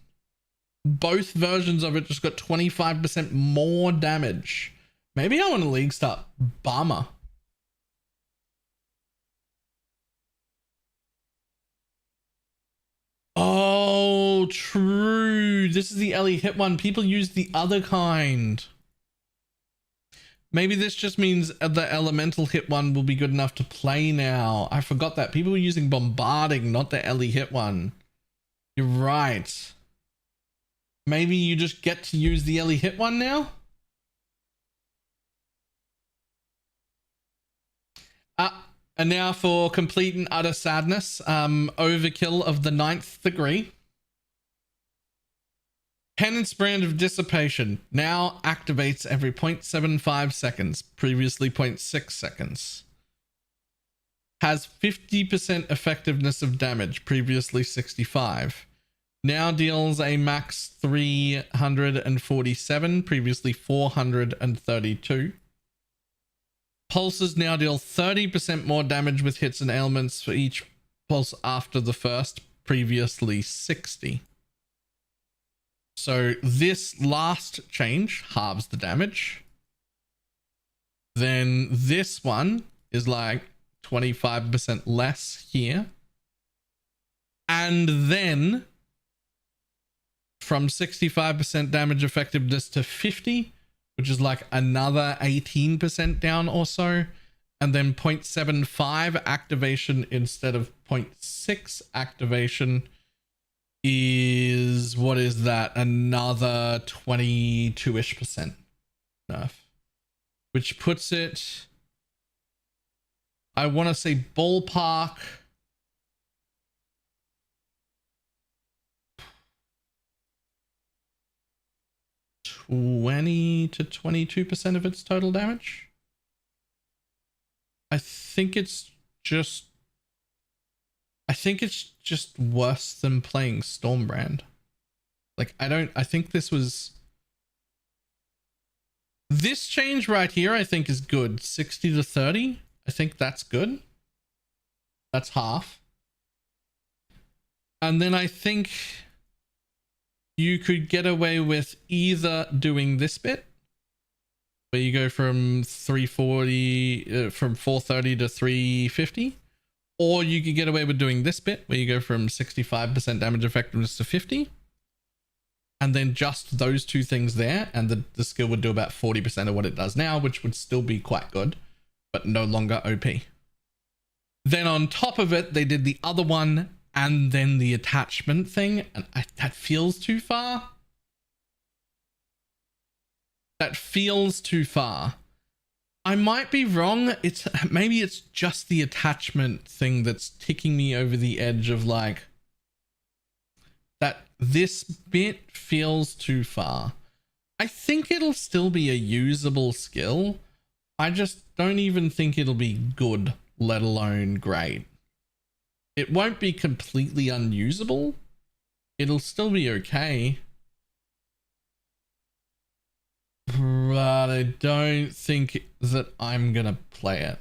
Both versions of it just got 25% more damage. Maybe I want to league start Barmer. Oh, true. This is the Ellie hit one. People use the other kind. Maybe this just means the elemental hit one will be good enough to play now. I forgot that. People were using bombarding, not the Ellie hit one. You're right. Maybe you just get to use the Ellie hit one now? And now for complete and utter sadness, overkill of the 9th degree. Penance Brand of Dissipation now activates every 0.75 seconds, previously 0.6 seconds. Has 50% effectiveness of damage, previously 65. Now deals a max 347, previously 432. Pulses now deal 30% more damage with hits and ailments for each pulse after the first, previously 60. So this last change halves the damage. Then this one is like 25% less here. And then from 65% damage effectiveness to 50, which is like another 18% down or so. And then 0.75 activation instead of 0.6 activation is, what is that? Another 22-ish% nerf. Which puts it, I want to say ballpark, (20 to 22% of its total damage. I think it's just worse than playing Stormbrand. Like, I think this change right here, I think is good. 60 to 30. I think that's good. That's half. And then I think you could get away with either doing this bit, where you go from 430 to 350, or you could get away with doing this bit, where you go from 65% damage effectiveness to 50, and then just those two things there, and the skill would do about 40% of what it does now, which would still be quite good, but no longer OP. Then on top of it, they did the other one, and then the attachment thing, and that feels too far. That feels too far. I might be wrong. Maybe it's just the attachment thing that's ticking me over the edge of like that. This bit feels too far. I think it'll still be a usable skill. I just don't even think it'll be good, let alone great. It won't be completely unusable. It'll still be okay. But I don't think that I'm gonna play it.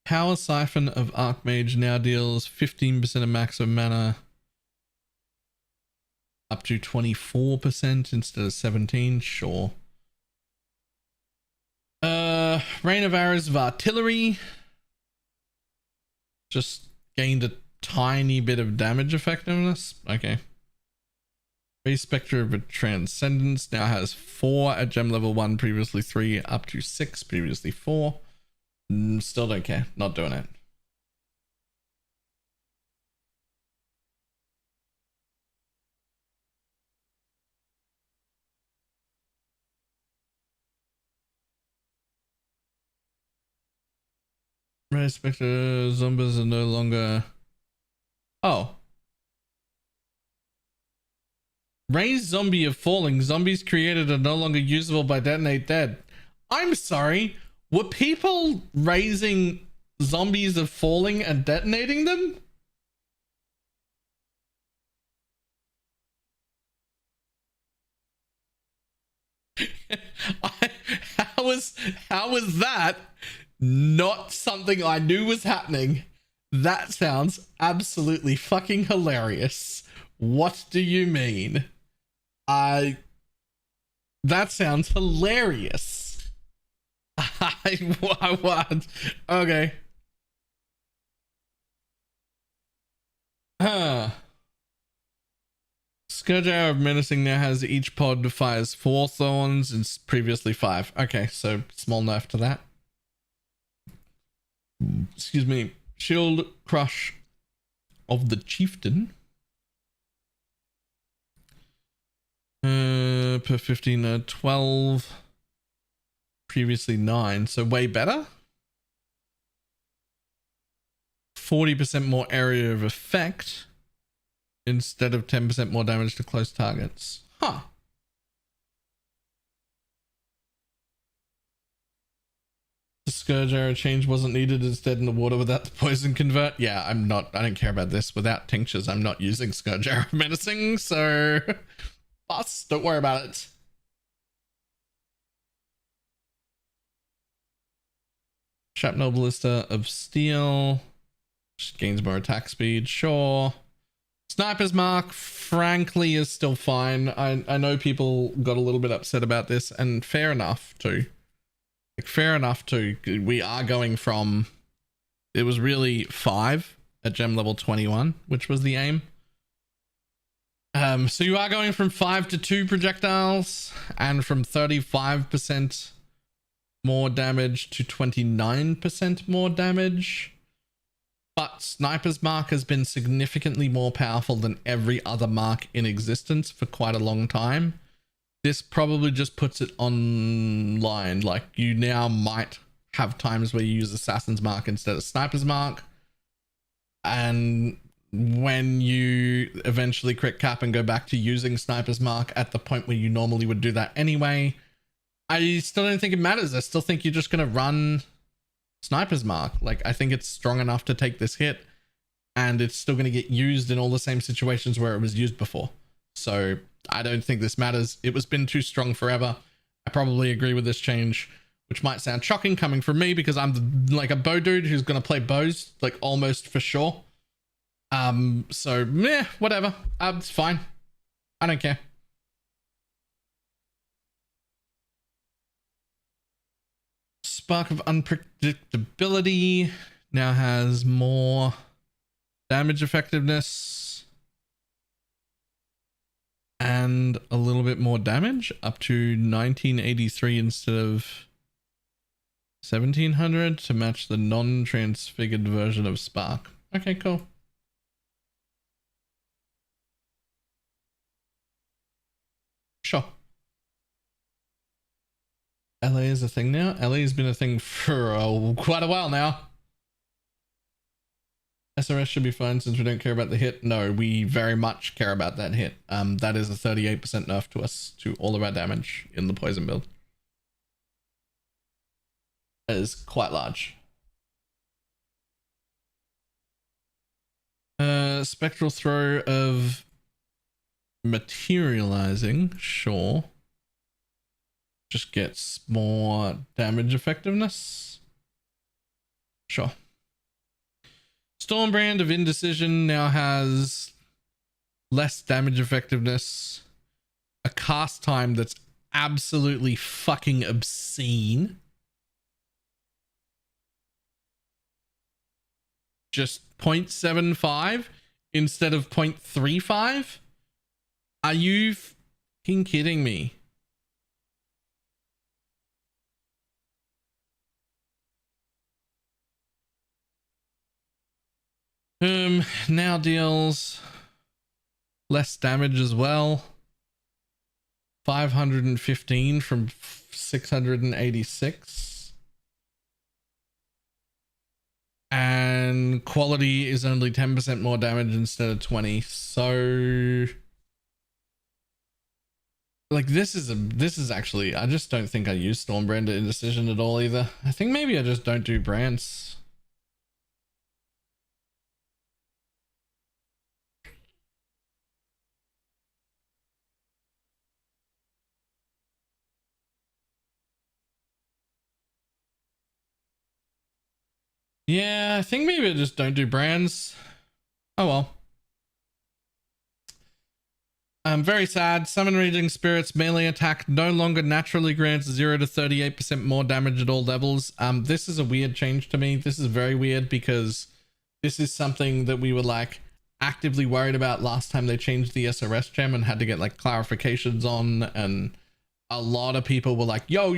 Power Siphon of Archmage now deals 15% of maximum mana up to 24% instead of 17. Sure. Rain of Arrows of Artillery just gained a tiny bit of damage effectiveness. Okay. Base Spectre of Transcendence now has 4 at gem level 1, previously 3, up to 6, previously 4. Still don't care. Not doing it. Red Spectre zombies are no longer... Oh. Raised zombie of falling. Zombies created are no longer usable by detonate dead. I'm sorry. Were people raising zombies of falling and detonating them? How was that not something I knew was happening? That sounds absolutely fucking hilarious. What do you mean? That sounds hilarious. What? Okay. Scourge Arrow of Menacing now has each pod fires 4 thorns and previously 5. Okay, so small nerf to that. Excuse me. Shield Crush of the Chieftain. Per 15, 12. Previously 9, so way better. 40% more area of effect instead of 10% more damage to close targets. Huh. The Scourge Arrow change wasn't needed, instead in the water without the poison convert. Yeah, I don't care about this. Without tinctures, I'm not using Scourge Arrow Menacing, so boss, don't worry about it. Shrapnel Ballista of Steel. Just gains more attack speed, sure. Sniper's Mark, frankly, is still fine. I know people got a little bit upset about this, and fair enough too. Like, fair enough too. We are going from... It was really 5 at gem level 21, which was the aim. So you are going from 5 to 2 projectiles, and from 35% more damage to 29% more damage. But Sniper's Mark has been significantly more powerful than every other mark in existence for quite a long time. This probably just puts it online. Like, you now might have times where you use Assassin's Mark instead of Sniper's Mark. And when you eventually crit cap and go back to using Sniper's Mark at the point where you normally would do that anyway, I still don't think it matters. I still think you're just going to run Sniper's Mark. Like, I think it's strong enough to take this hit, and it's still going to get used in all the same situations where it was used before. So I don't think this matters. It was been too strong forever. I probably agree with this change, which might sound shocking coming from me because I'm like a bow dude who's going to play bows like almost for sure. So meh, whatever. It's fine. I don't care. Spark of Unpredictability now has more damage effectiveness and a little bit more damage, up to 1983 instead of 1700 to match the non-transfigured version of Spark. Okay, cool. Sure. LA is a thing now. LA has been a thing for quite a while now. SRS should be fine since we don't care about the hit. No, we very much care about that hit. That is a 38% nerf to us, to all of our damage in the poison build. That is quite large. Spectral throw of materializing, sure. Just gets more damage effectiveness. Sure. Stormbrand of Indecision now has less damage effectiveness. A cast time that's absolutely fucking obscene. Just 0.75 instead of 0.35? Are you fucking kidding me? Now deals less damage as well. 515 from 686. And quality is only 10% more damage instead of 20. So like this is actually, I just don't think I use Stormbrand Indecision at all either. I think maybe I just don't do brands. Yeah, I think maybe I just don't do brands. Oh well. I'm very sad. Summon Raging Spirit's melee attack no longer naturally grants 0 to 38% more damage at all levels. This is a weird change to me. This is very weird because this is something that we were like actively worried about last time they changed the SRS gem and had to get like clarifications on, and a lot of people were like, yo,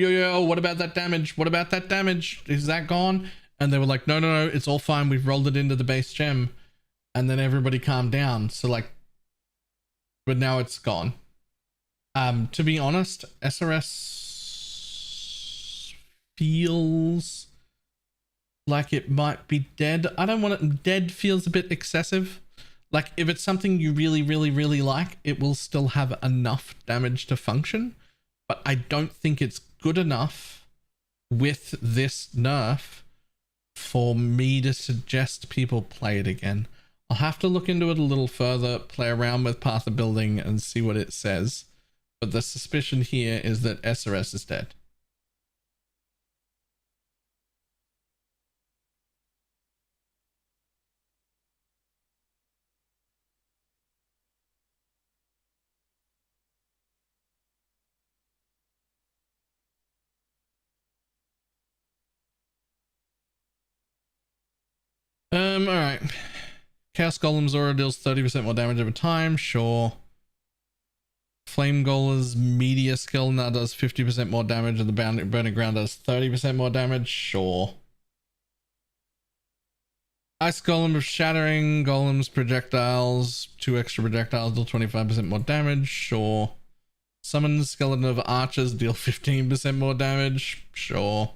what about that damage? What about that damage? Is that gone? And they were like, no, it's all fine. We've rolled it into the base gem. And then everybody calmed down. So like, but now it's gone. To be honest, SRS feels like it might be dead. I don't want it. Dead feels a bit excessive. Like if it's something you really, really, really like, it will still have enough damage to function. But I don't think it's good enough with this nerf for me to suggest people play it again. I'll have to look into it a little further, play around with Path of Building and see what it says. But the suspicion here is that SRS is dead. Alright. Chaos Golem's aura deals 30% more damage over time, sure. Flame Golem's meteor skill now does 50% more damage, and the Burning Ground does 30% more damage, sure. Ice Golem of Shattering, Golem's projectiles, 2 extra projectiles deal 25% more damage, sure. Summon Skeleton of Archers deal 15% more damage, sure.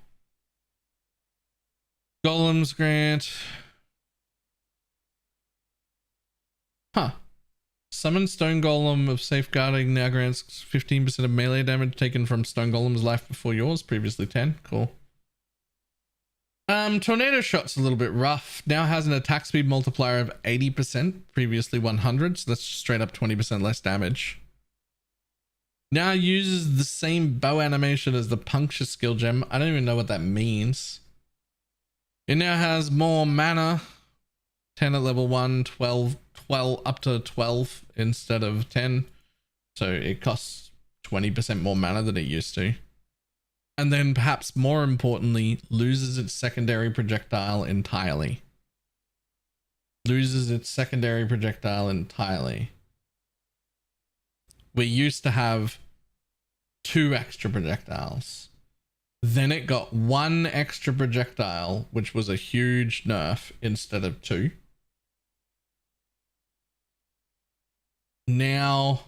Golem's Grant. Huh. Summon Stone Golem of Safeguarding now grants 15% of melee damage taken from Stone Golem's life before yours, previously 10. Cool. Tornado Shot's a little bit rough. Now has an attack speed multiplier of 80%, previously 100, so that's straight up 20% less damage. Now uses the same bow animation as the Puncture skill gem. I don't even know what that means. It now has more mana. 10 at level 1, 12 up to 12 instead of 10. So it costs 20% more mana than it used to. And then perhaps more importantly, loses its secondary projectile entirely. Loses its secondary projectile entirely. We used to have 2 extra projectiles. Then it got 1 extra projectile, which was a huge nerf instead of 2. Now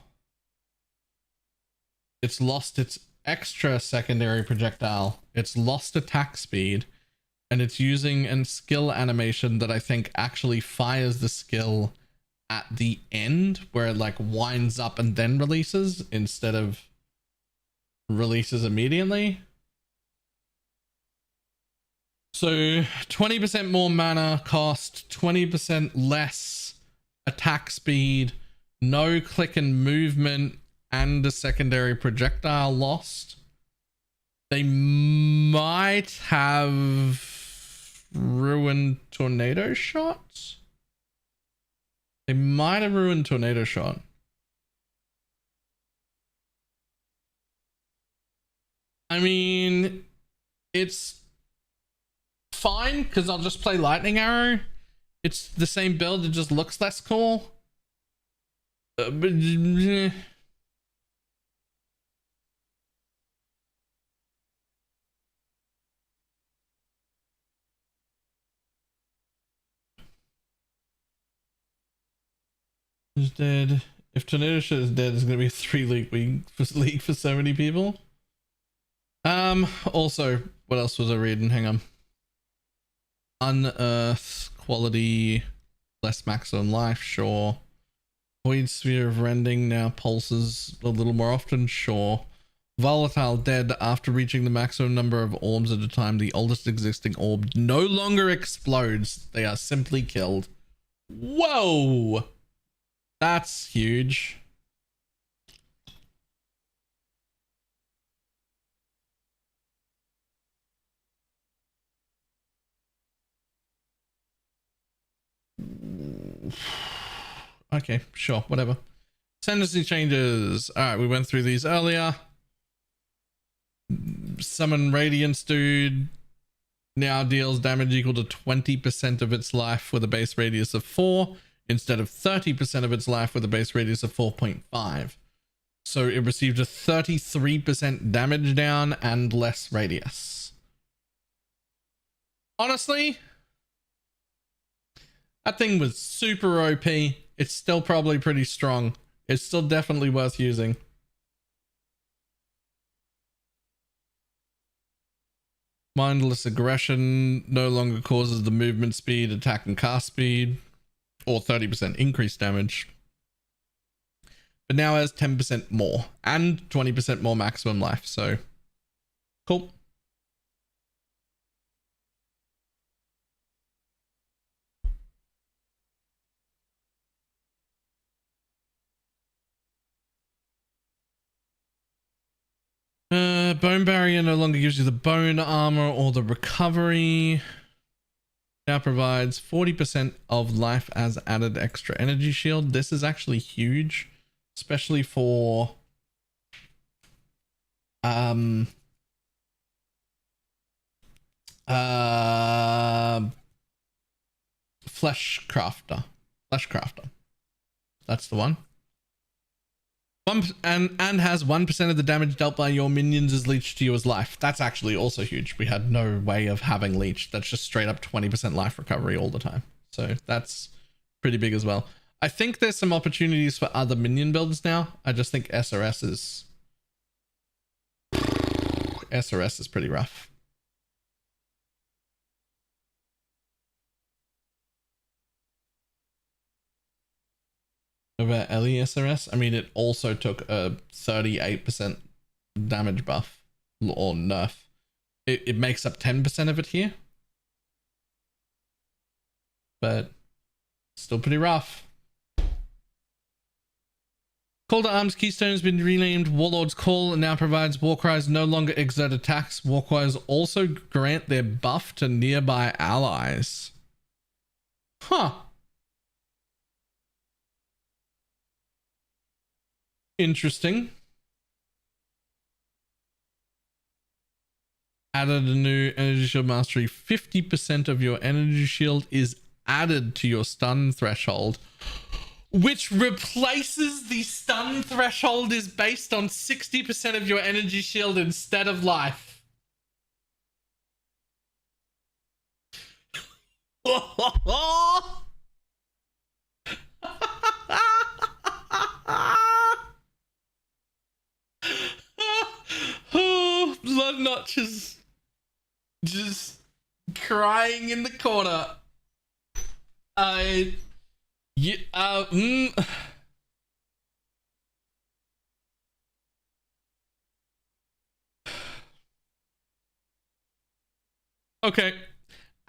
it's lost its extra secondary projectile, it's lost attack speed, and it's using a skill animation that I think actually fires the skill at the end, where it like winds up and then releases instead of releases immediately. So 20% more mana cost, 20% less attack speed, no click and movement, and a secondary projectile lost. They might have ruined Tornado Shot. They might have ruined Tornado Shot. I mean, it's fine because I'll just play Lightning Arrow. It's the same build, it just looks less cool. But is dead. If Tornado Shot is dead, it's gonna be a 3-league for so many people. Also, what else was I reading? Hang on. Unearth quality, less maximum life, sure. Void Sphere of Rending now pulses a little more often, sure. Volatile dead after reaching the maximum number of orbs at a time. The oldest existing orb no longer explodes. They are simply killed. Whoa! That's huge. Okay, sure, whatever. Tendency changes. All right, we went through these earlier. Summon Radiance dude now deals damage equal to 20% of its life with a base radius of 4 instead of 30% of its life with a base radius of 4.5. So it received a 33% damage down and less radius. Honestly, that thing was super OP. It's still probably pretty strong. It's still definitely worth using. Mindless aggression no longer causes the movement speed, attack and cast speed, or 30% increased damage. But now has 10% more and 20% more maximum life. So cool. Bone barrier no longer gives you the bone armor or the recovery. Now provides 40% of life as added extra energy shield. This is actually huge, especially for Flesh Crafter. That's the one. And has 1% of the damage dealt by your minions is leached to you as life. That's actually also huge. We had no way of having leech. That's just straight up 20% life recovery all the time. So that's pretty big as well. I think there's some opportunities for other minion builds now. I just think SRS is pretty rough. About Ellie SRS, I mean, it also took a 38% damage buff or nerf. It makes up 10% of it here, but still pretty rough. Call to Arms Keystone has been renamed Warlord's Call and now provides Warcries no longer exert attacks. Warcries also grant their buff to nearby allies. Huh. Interesting. Added a new energy shield mastery. 50% of your energy shield is added to your stun threshold, which replaces the stun threshold is based on 60% of your energy shield instead of life. Oh, Bloodnotch is just crying in the corner. Okay.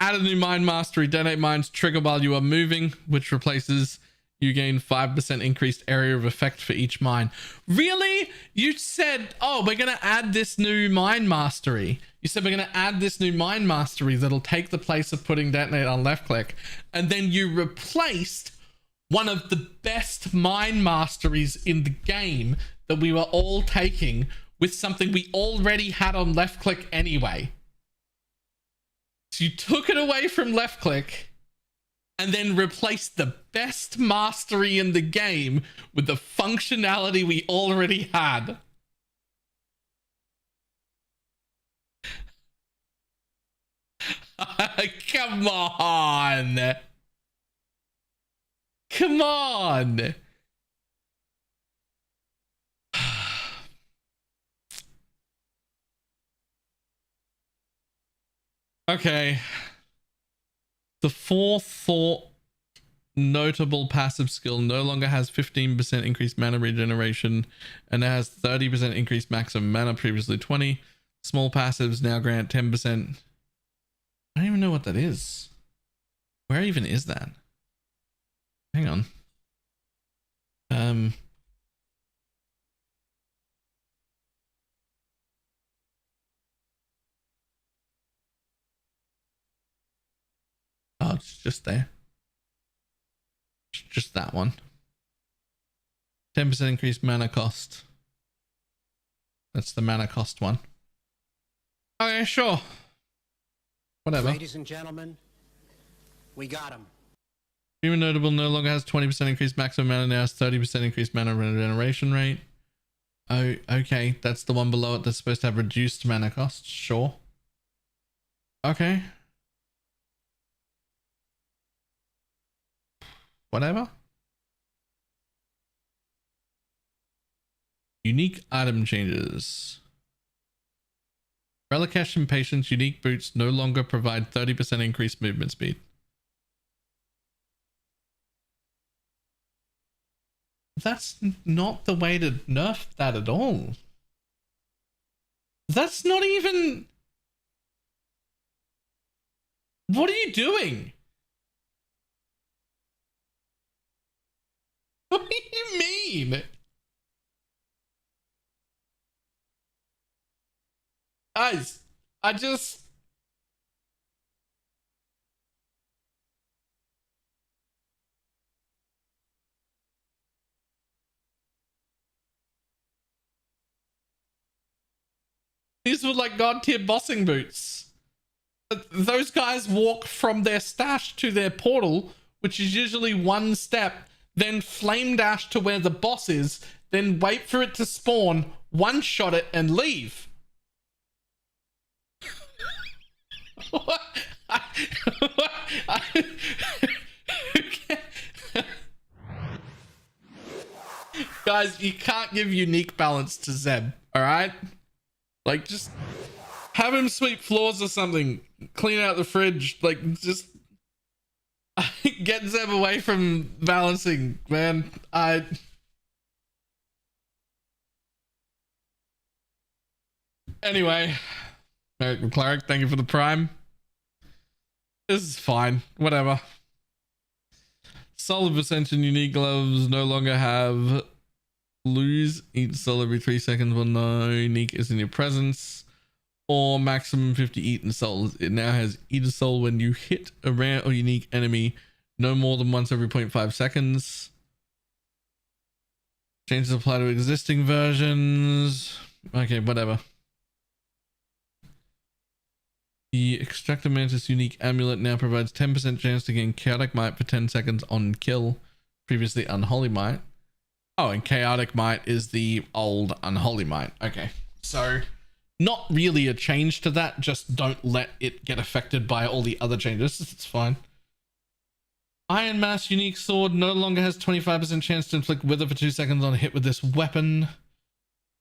Add a new mind mastery. Detonate mines trigger while you are moving, which replaces You gain 5% increased area of effect for each mine. Really? You said, oh, we're going to add this new mine mastery. You said we're going to add this new mine mastery that'll take the place of putting detonate on left click. And then you replaced one of the best mine masteries in the game that we were all taking with something we already had on left click anyway. So you took it away from left click and then replace the best mastery in the game with the functionality we already had. Come on. Come on. Okay. The forethought notable passive skill no longer has 15% increased mana regeneration and it has 30% increased maximum mana, previously 20. Small passives now grant 10%. I don't even know what that is. Where even is that? Hang on. Oh, it's just there. Just that one. 10% increased mana cost. That's the mana cost one. Okay, sure. Whatever. Ladies and gentlemen, we got him. Human notable no longer has 20% increased maximum mana, now has 30% increased mana regeneration rate. Oh, okay. That's the one below it that's supposed to have reduced mana cost. Sure. Okay. Whatever. Unique item changes. Relicash and Patience unique boots no longer provide 30% increased movement speed. That's not the way to nerf that at all. That's not even... What are you doing? What do you mean? Guys, I just... These were like god tier bossing boots. Those guys walk from their stash to their portal, which is usually one step, then flame dash to where the boss is, then wait for it to spawn, one shot it and leave. What? Guys, you can't give unique balance to Zeb, alright? Like, just have him sweep floors or something. Clean out the fridge. Like, just get Zeb away from balancing, man. Anyway, Eric Cleric, thank you for the prime. This is fine. Whatever. Soul of Ascension unique gloves no longer have lose each soul every 3 seconds when no unique is in your presence, or maximum 50 eaten souls. It now has eat a soul when you hit a rare or unique enemy no more than once every 0.5 seconds. Changes apply to existing versions. Okay, whatever. The Extractor Mantis unique amulet now provides 10% chance to gain Chaotic Might for 10 seconds on kill, previously Unholy Might. Oh, and Chaotic Might is the old Unholy Might. Okay, so not really a change to that, just don't let it get affected by all the other changes. It's fine. Iron Mass unique sword no longer has 25% chance to inflict wither for 2 seconds on a hit with this weapon,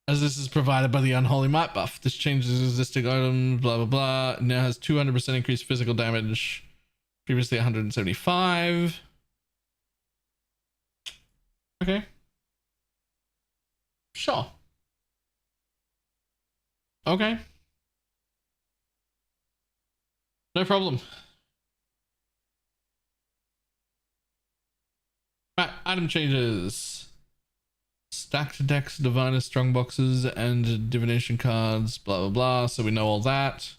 as this is provided by the Unholy Might buff. This changes existing items, blah blah blah. It now has 200% increased physical damage, previously 175. Okay. Sure. Okay. No problem. Right, item changes. Stacked decks, diviner strong boxes, and divination cards, blah blah blah. So we know all that.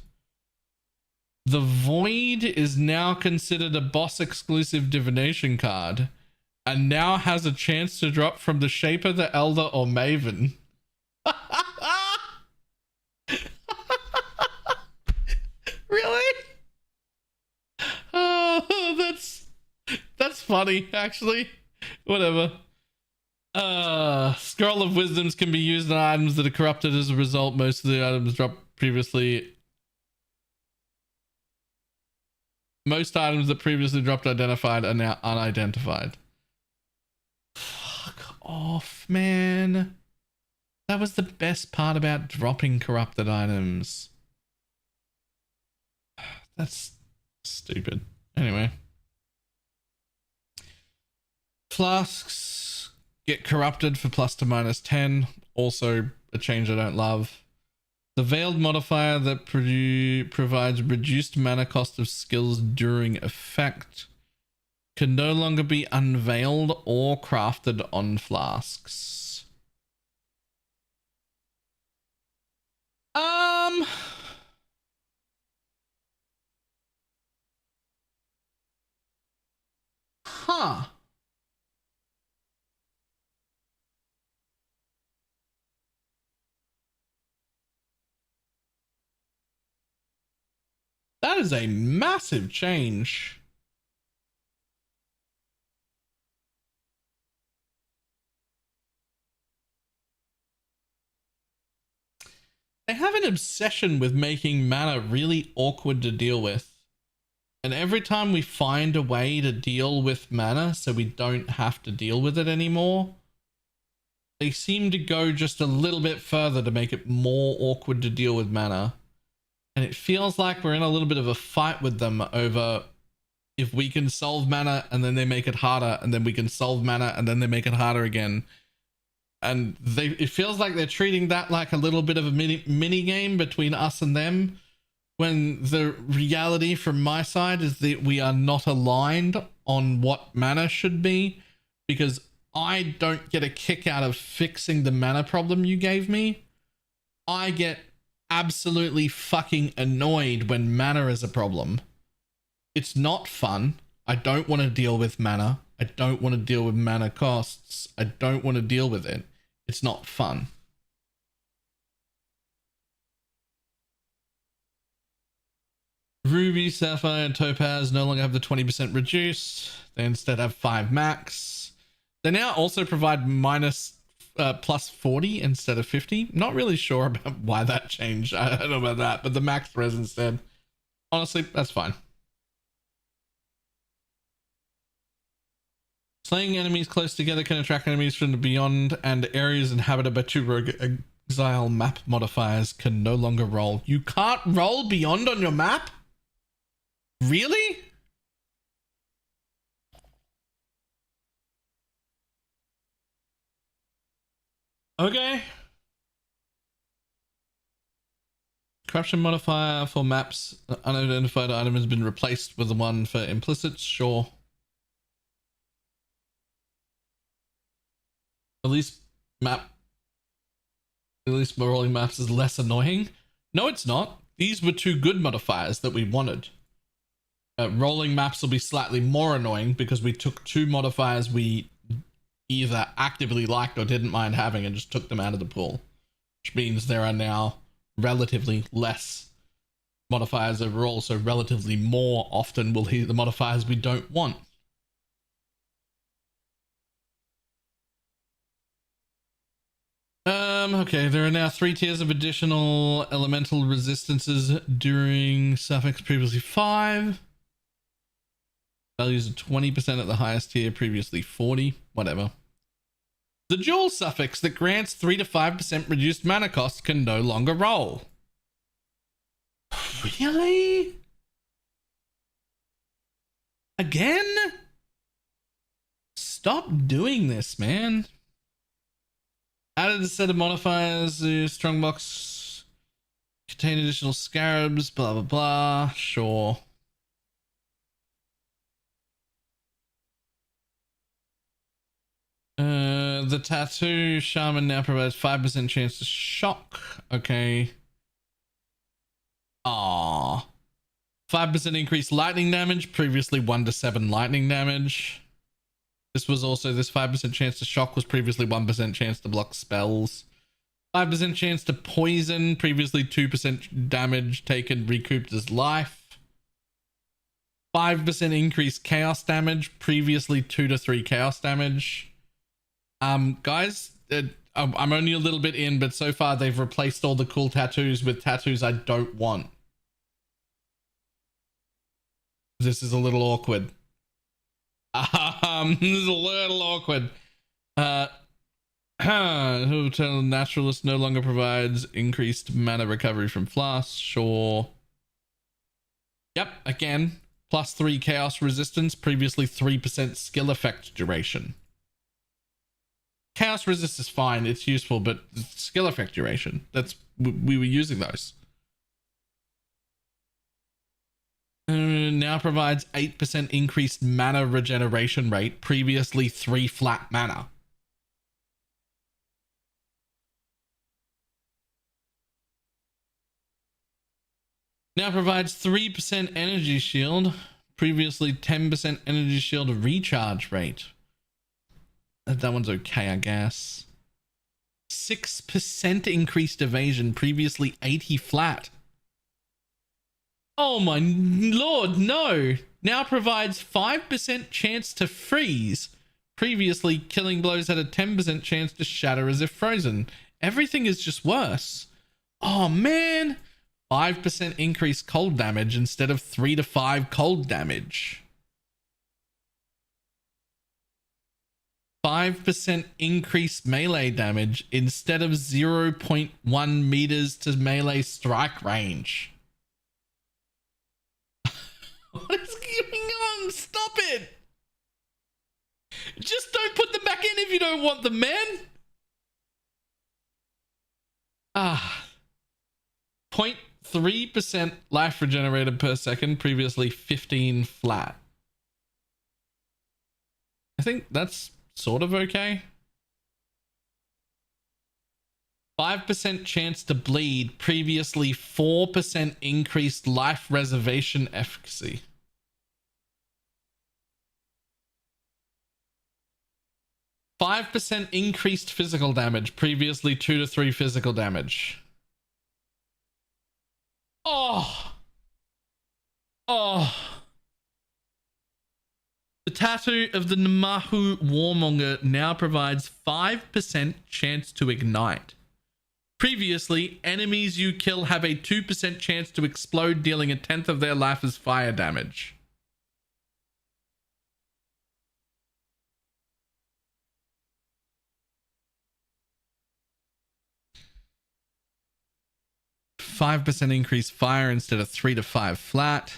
The Void is now considered a boss exclusive divination card and now has a chance to drop from the Shaper, the Elder, or Maven. Really? Oh, that's funny, actually. Whatever. Scroll of Wisdoms can be used on items that are corrupted. As a result, most of the items dropped previously. Most items that previously dropped identified are now unidentified. Fuck off, man. That was the best part about dropping corrupted items. That's stupid. Anyway. Flasks get corrupted for plus to minus 10. Also a change I don't love. The Veiled modifier that provides reduced mana cost of skills during effect can no longer be unveiled or crafted on flasks. Huh. That is a massive change. They have an obsession with making mana really awkward to deal with. And every time we find a way to deal with mana so we don't have to deal with it anymore, they seem to go just a little bit further to make it more awkward to deal with mana. And it feels like we're in a little bit of a fight with them over if we can solve mana and then they make it harder, and then we can solve mana and then they make it harder again. And it feels like they're treating that like a little bit of a mini game between us and them, when the reality from my side is that we are not aligned on what mana should be, because I don't get a kick out of fixing the mana problem you gave me. I get absolutely fucking annoyed when mana is a problem. It's not fun. I don't want to deal with mana. I don't want to deal with mana costs. I don't want to deal with it. It's not fun. Ruby, Sapphire, and Topaz no longer have the 20% reduced. They instead have 5 max. They now also provide plus 40 instead of 50. Not really sure about why that changed. I don't know about that, but the max res instead. Honestly, that's fine. Slaying enemies close together can attract enemies from the beyond, and areas inhabited by 2 rogue exile map modifiers can no longer roll. You can't roll beyond on your map? Really? Okay. Corruption modifier for maps. Unidentified item has been replaced with the one for implicit. Sure. At least rolling maps is less annoying. No, it's not. These were 2 good modifiers that we wanted. Rolling maps will be slightly more annoying because we took 2 modifiers we either actively liked or didn't mind having and just took them out of the pool, which means there are now relatively less modifiers overall, so relatively more often we'll hit the modifiers we don't want. Okay, there are now 3 tiers of additional elemental resistances during suffix, previously 5. Values of 20% at the highest tier, previously 40. Whatever. The dual suffix that grants 3 to 5% reduced mana cost can no longer roll. Really? Again? Stop doing this, man. Added a set of modifiers, strongbox, contain additional scarabs, blah blah blah. Sure. The tattoo shaman now provides 5% chance to shock. Okay. Ah. 5% increased lightning damage. Previously 1 to 7 lightning damage. This 5% chance to shock was previously 1% chance to block spells. 5% chance to poison. Previously 2% damage taken recouped as life. 5% increased chaos damage. Previously 2 to 3 chaos damage. Guys, I'm only a little bit in, but so far they've replaced all the cool tattoos with tattoos I don't want. This is a little awkward. This is a little awkward. Hotel Naturalist no longer provides increased mana recovery from flasks. Sure. Yep, again, +3 chaos resistance. Previously 3% skill effect duration. Chaos resist is fine, it's useful, but skill effect duration, we were using those. Now provides 8% increased mana regeneration rate, previously 3 flat mana. Now provides 3% energy shield, previously 10% energy shield recharge rate. That one's okay, I guess. 6% increased evasion, previously 80 flat. Oh my lord, no! Now provides 5% chance to freeze. Previously, killing blows had a 10% chance to shatter as if frozen. Everything is just worse. Oh man! 5% increased cold damage instead of 3 to 5 cold damage. 5% increased melee damage instead of 0.1 meters to melee strike range. What is going on? Stop it! Just don't put them back in if you don't want them, man. 0.3% life regenerated per second, previously 15 flat. I think that's sort of okay. 5% chance to bleed, previously 4% increased life reservation efficacy. %5 increased physical damage, previously 2 to 3 physical damage. Oh. The tattoo of the Namahu Warmonger now provides 5% chance to ignite. Previously, enemies you kill have a 2% chance to explode, dealing 1/10 of their life as fire damage. %5 increased fire instead of 3 to 5 flat.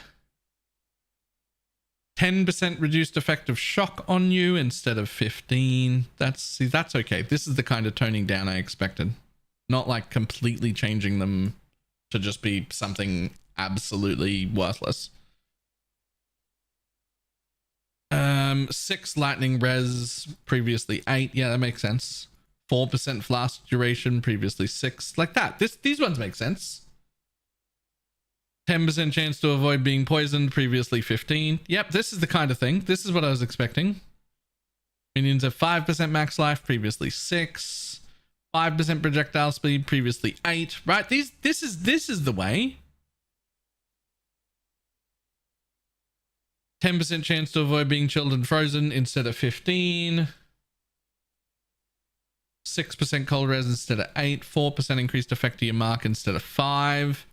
10% reduced effective shock on you instead of 15. That's okay. This is the kind of toning down I expected. Not like completely changing them to just be something absolutely worthless. 6 lightning res, previously 8. Yeah, that makes sense. 4% flask duration, previously 6. Like that. These ones make sense. 10% chance to avoid being poisoned, previously 15. Yep, this is the kind of thing. This is what I was expecting. Minions have 5% max life, previously 6. 5% projectile speed, previously 8. Right, this is the way. 10% chance to avoid being chilled and frozen instead of 15. 6% cold res instead of 8. 4% increased effect to your mark instead of 5.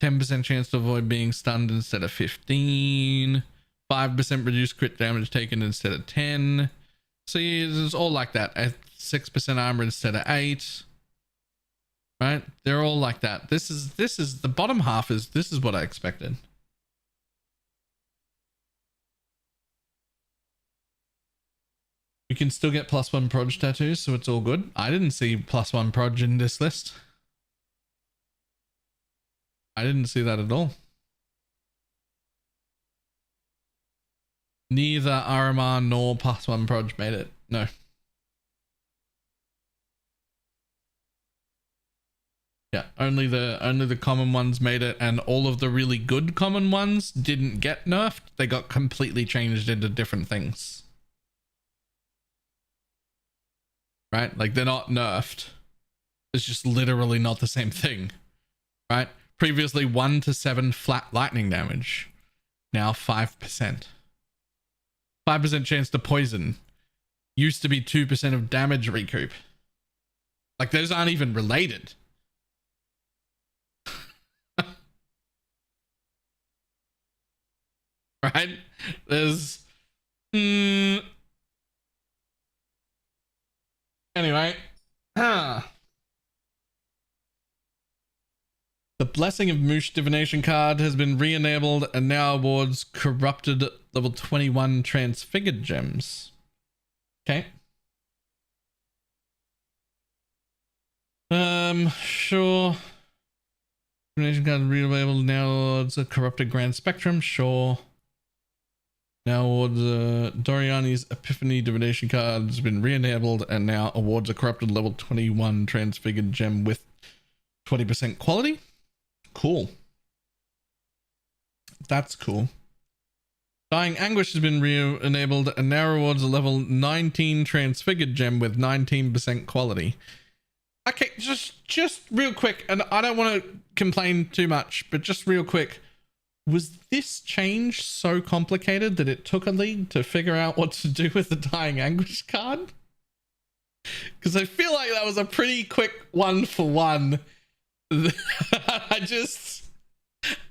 10% chance to avoid being stunned instead of 15. 5% reduced crit damage taken instead of 10. So it's all like that. 6% armor instead of 8. Right? They're all like that. This is the bottom half this is what I expected. We can still get +1 proj tattoos, so it's all good. I didn't see +1 proj in this list. I didn't see that at all. Neither RMR nor +1 proj made it. No. Yeah, only the common ones made it, and all of the really good common ones didn't get nerfed. They got completely changed into different things. Right? Like, they're not nerfed. It's just literally not the same thing. Right? Previously 1 to 7 flat lightning damage. Now 5%. 5% chance to poison. Used to be 2% of damage recoup. Like, those aren't even related. Right? There's... Anyway. The Blessing of Moosh Divination card has been re-enabled and now awards corrupted level 21 transfigured gems. Okay. Sure. Divination card re-enabled now awards a corrupted grand spectrum. Sure. Now awards Doriani's Epiphany Divination card has been re-enabled and now awards a corrupted level 21 transfigured gem with 20% quality. Cool. That's cool. Dying Anguish has been re-enabled and now rewards a level 19 transfigured gem with 19% quality. Okay, just real quick, and I don't want to complain too much, but just real quick. Was this change so complicated that it took a league to figure out what to do with the Dying Anguish card? Because I feel like that was a pretty quick 1-for-1.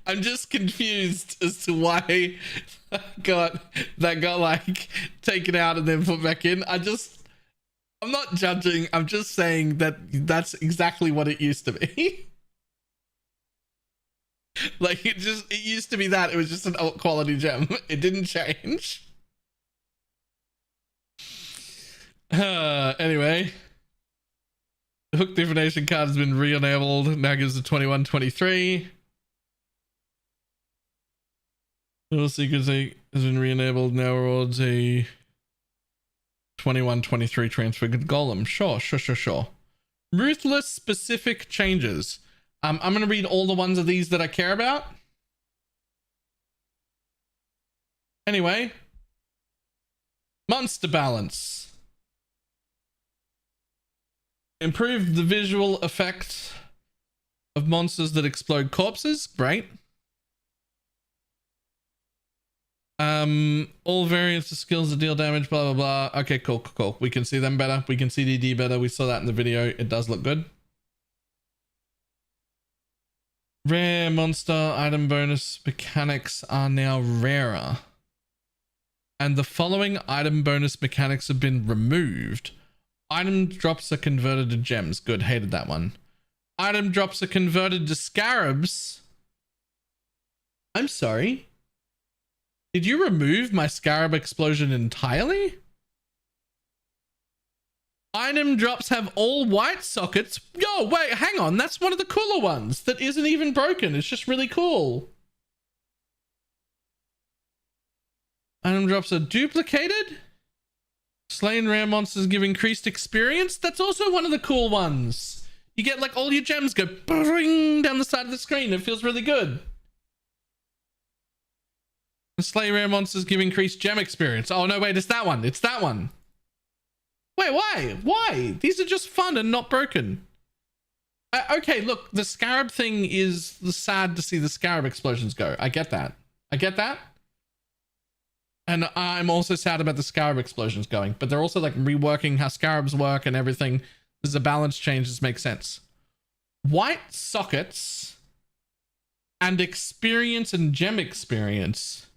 I'm just confused as to why that got like taken out and then put back in. I'm not judging. I'm just saying that that's exactly what it used to be. Like, it used to be that. It was just an alt quality gem. It didn't change. Anyway. The Hook Divination card has been re-enabled. Now gives a 21-23. Little Secrets has been re-enabled. Now rewards a 21-23 transfigured golem. Sure. Ruthless specific changes. I'm going to read all the ones of these that I care about. Anyway. Monster balance. Improved the visual effect of monsters that explode corpses. Great. All variants of skills that deal damage, blah, blah, blah. Okay, cool. We can see them better. We can see DD better. We saw that in the video. It does look good. Rare monster item bonus mechanics are now rarer. And the following item bonus mechanics have been removed. Item drops are converted to gems. Good, hated that one. Item drops are converted to scarabs. I'm sorry. Did you remove my scarab explosion entirely? Item drops have all white sockets. Yo, wait, hang on. That's one of the cooler ones that isn't even broken. It's just really cool. Item drops are duplicated. Slain rare monsters give increased experience. That's also one of the cool ones. You get like all your gems go bring down the side of the screen. It feels really good. Slay rare monsters give increased gem experience. Oh no, wait, it's that one. It's that one. Wait, why? These are just fun and not broken. Okay, look, the scarab thing is sad to see the scarab explosions go. I get that. And I'm also sad about the scarab explosions going, but they're also like reworking how scarabs work and everything. There's a balance change. This makes sense. White sockets and experience and gem experience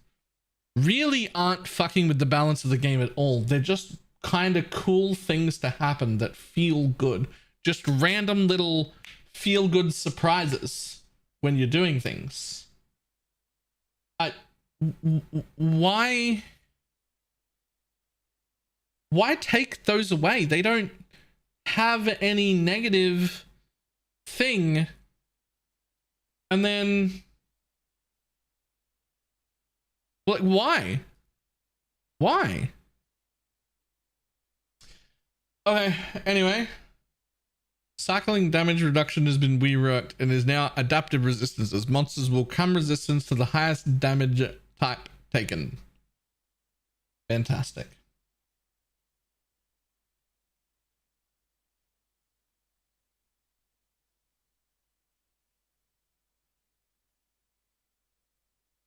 really aren't fucking with the balance of the game at all. They're just kind of cool things to happen that feel good. Just random little feel good surprises when you're doing things. Why take those away? They don't have any negative thing. And then like, why? Okay, anyway. Cycling damage reduction has been reworked and is now adaptive resistances. Monsters will come resistance to the highest damage type taken. Fantastic.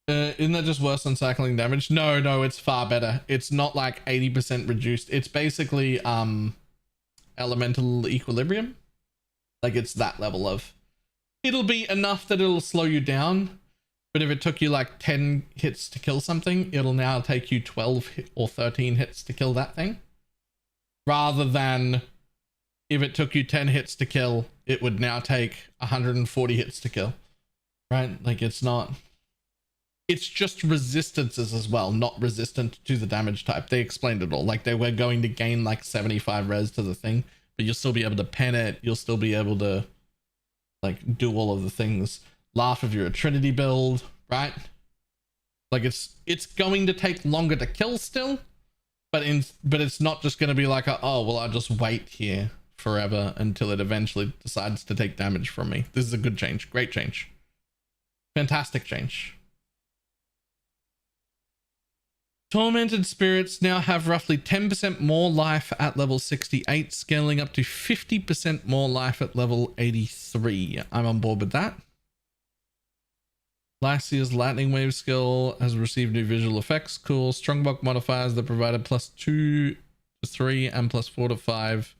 Isn't that just worse than cycling damage? No, it's far better. It's not like 80% reduced. It's basically elemental equilibrium. Like it's that level of, it'll be enough that it'll slow you down, but if it took you like 10 hits to kill something, it'll now take you 12 or 13 hits to kill that thing, rather than if it took you 10 hits to kill, it would now take 140 hits to kill, right? Like it's not, it's just resistances as well, not resistant to the damage type. They explained it all. Like they were going to gain like 75 res to the thing, but you'll still be able to pen it. You'll still be able to like do all of the things. Laugh if you're a Trinity build, right? Like it's going to take longer to kill still, but it's not just going to be like oh well, I'll just wait here forever until it eventually decides to take damage from me. This is a good change, great change, fantastic change. Tormented spirits now have roughly 10% more life at level 68, scaling up to 50% more life at level 83. I'm on board with that. Last year's lightning wave skill has received new visual effects. Cool. Strongbox modifiers that provided +2 to 3 and +4 to 5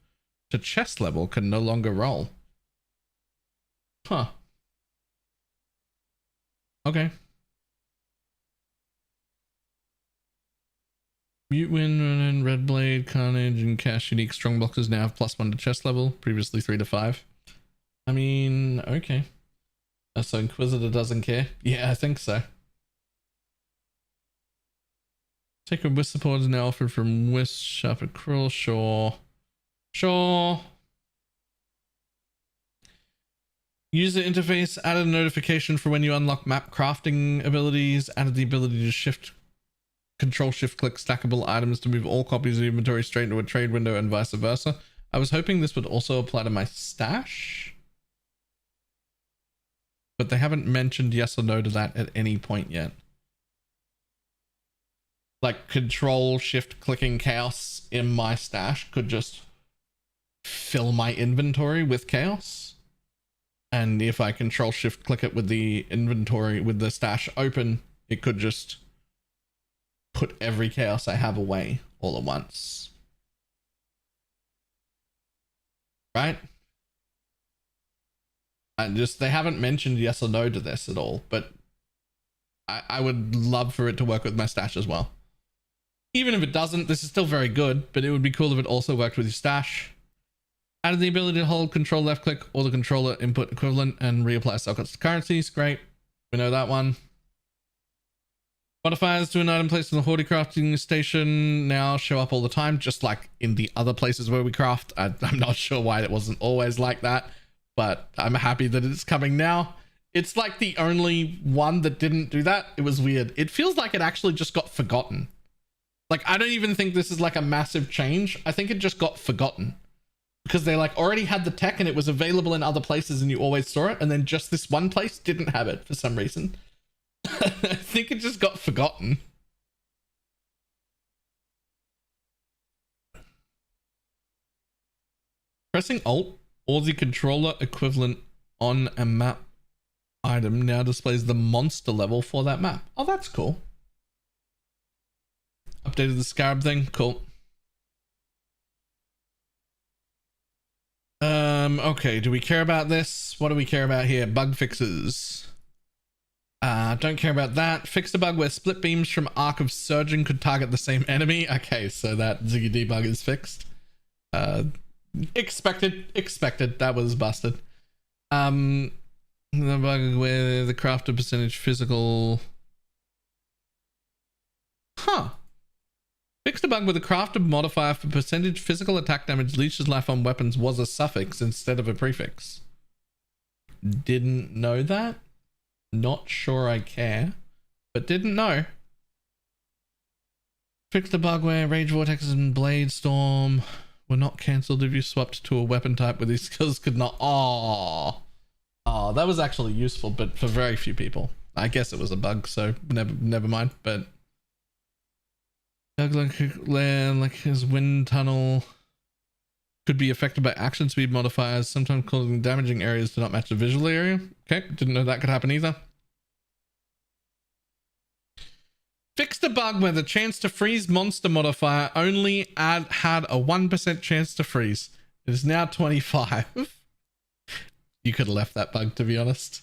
to chest level can no longer roll. Huh. Okay. Mute Wind and Red Blade, Carnage, and Cash unique strong boxes now have +1 to chest level, previously 3 to 5. I mean, okay. So Inquisitor doesn't care? Yeah, I think so. Sacred Wisp support is now offered from Wisp, Sharpened Krill, sure. Sure. User interface added a notification for when you unlock map crafting abilities, added the ability to Control Shift click stackable items to move all copies of inventory straight into a trade window and vice versa. I was hoping this would also apply to my stash, but they haven't mentioned yes or no to that at any point yet. Like Control Shift clicking chaos in my stash could just fill my inventory with chaos. And if I Control Shift click it with the inventory, with the stash open, it could just put every chaos I have away all at once. Right? And just, they haven't mentioned yes or no to this at all, but I would love for it to work with my stash as well. Even if it doesn't, this is still very good, but it would be cool if it also worked with your stash. Added the ability to hold Control left click or the controller input equivalent and reapply sockets to currencies. Great. We know that one. Modifiers to an item placed in the Horde crafting station now show up all the time, just like in the other places where we craft. I'm not sure why it wasn't always like that, but I'm happy that it's coming now. It's like the only one that didn't do that. It was weird. It feels like it actually just got forgotten. Like, I don't even think this is like a massive change. I think it just got forgotten because they like already had the tech and it was available in other places and you always saw it. And then just this one place didn't have it for some reason. I think it just got forgotten. Pressing Alt or the controller equivalent on a map item now displays the monster level for that map. Oh, that's cool. Updated the scarab thing. Cool. Okay, do we care about this? What do we care about here? Bug fixes. Don't care about that. Fixed a bug where split beams from Arc of Surging could target the same enemy. Okay, so that Ziggy debug is fixed. Expected. That was busted. The bug where the crafted percentage physical. Huh. Fixed a bug with a crafted modifier for percentage physical attack damage leeches life on weapons was a suffix instead of a prefix. Didn't know that. Not sure I care, but didn't know. Fixed a bug where Rage Vortex and Blade Storm were not cancelled if you swapped to a weapon type where these skills could not. Oh, that was actually useful, but for very few people. I guess it was a bug, so never mind. But like his wind tunnel could be affected by action speed modifiers, sometimes causing damaging areas to not match the visual area. Okay, didn't know that could happen either. Fixed a bug where the chance to freeze monster modifier only had a 1% chance to freeze. It is now 25. You could have left that bug, to be honest.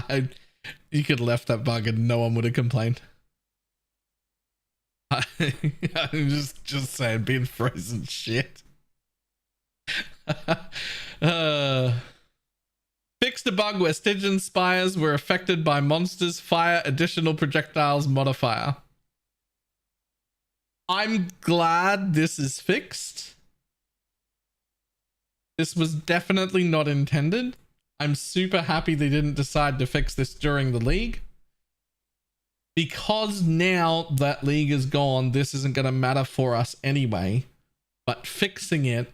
You could have left that bug and no one would have complained. I'm just saying, being frozen shit. Fixed a bug where Stygian spires were affected by monsters fire additional projectiles modifier. I'm glad this is fixed. This was definitely not intended. I'm super happy they didn't decide to fix this during the league. Because now that league is gone, this isn't going to matter for us anyway. But fixing it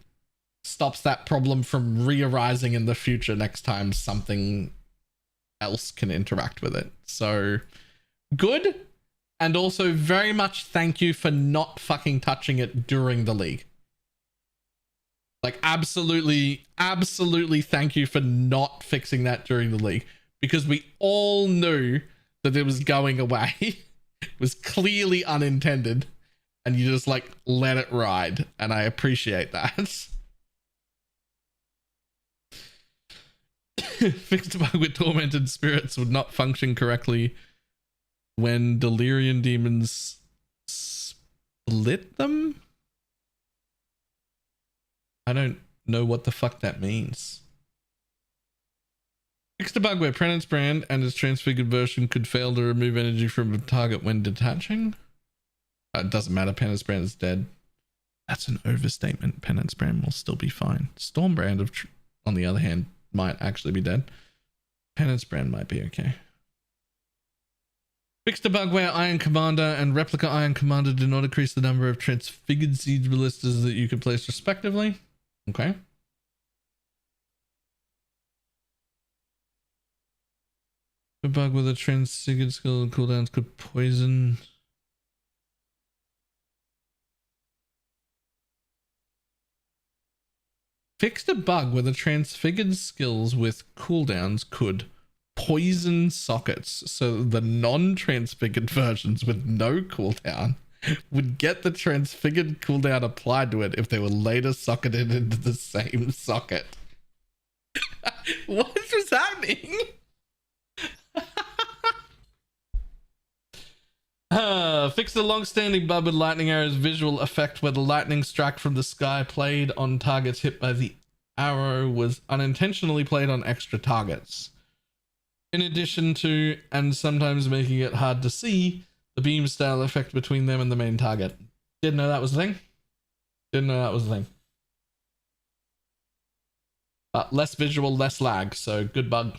stops that problem from re-arising in the future next time something else can interact with it. So good. And also very much thank you for not fucking touching it during the league. Like absolutely thank you for not fixing that during the league, because we all knew that it was going away. It was clearly unintended and you just like let it ride, and I appreciate that. Fixed a bug with tormented spirits would not function correctly when delirium demons split them. I don't know what the fuck that means. Fixed a bug where Penance Brand and its transfigured version could fail to remove energy from a target when detaching. It doesn't matter, Penance Brand is dead. That's an overstatement. Penance Brand will still be fine. Stormbrand, on the other hand, might actually be dead. Penance Brand might be okay. Fixed a bug where Iron Commander and Replica Iron Commander do not increase the number of transfigured siege ballistas that you can place respectively. Okay. A bug with a transfigured skill cooldowns could poison. Fixed a bug where the transfigured skills with cooldowns could poison sockets, so the non-transfigured versions with no cooldown would get the transfigured cooldown applied to it if they were later socketed into the same socket. What is happening? Fix the long-standing bug with lightning arrows visual effect where the lightning strike from the sky played on targets hit by the arrow was unintentionally played on extra targets. In addition to, and sometimes making it hard to see, the beam style effect between them and the main target. Didn't know that was a thing. Didn't know that was a thing. Less visual, less lag, so good bug.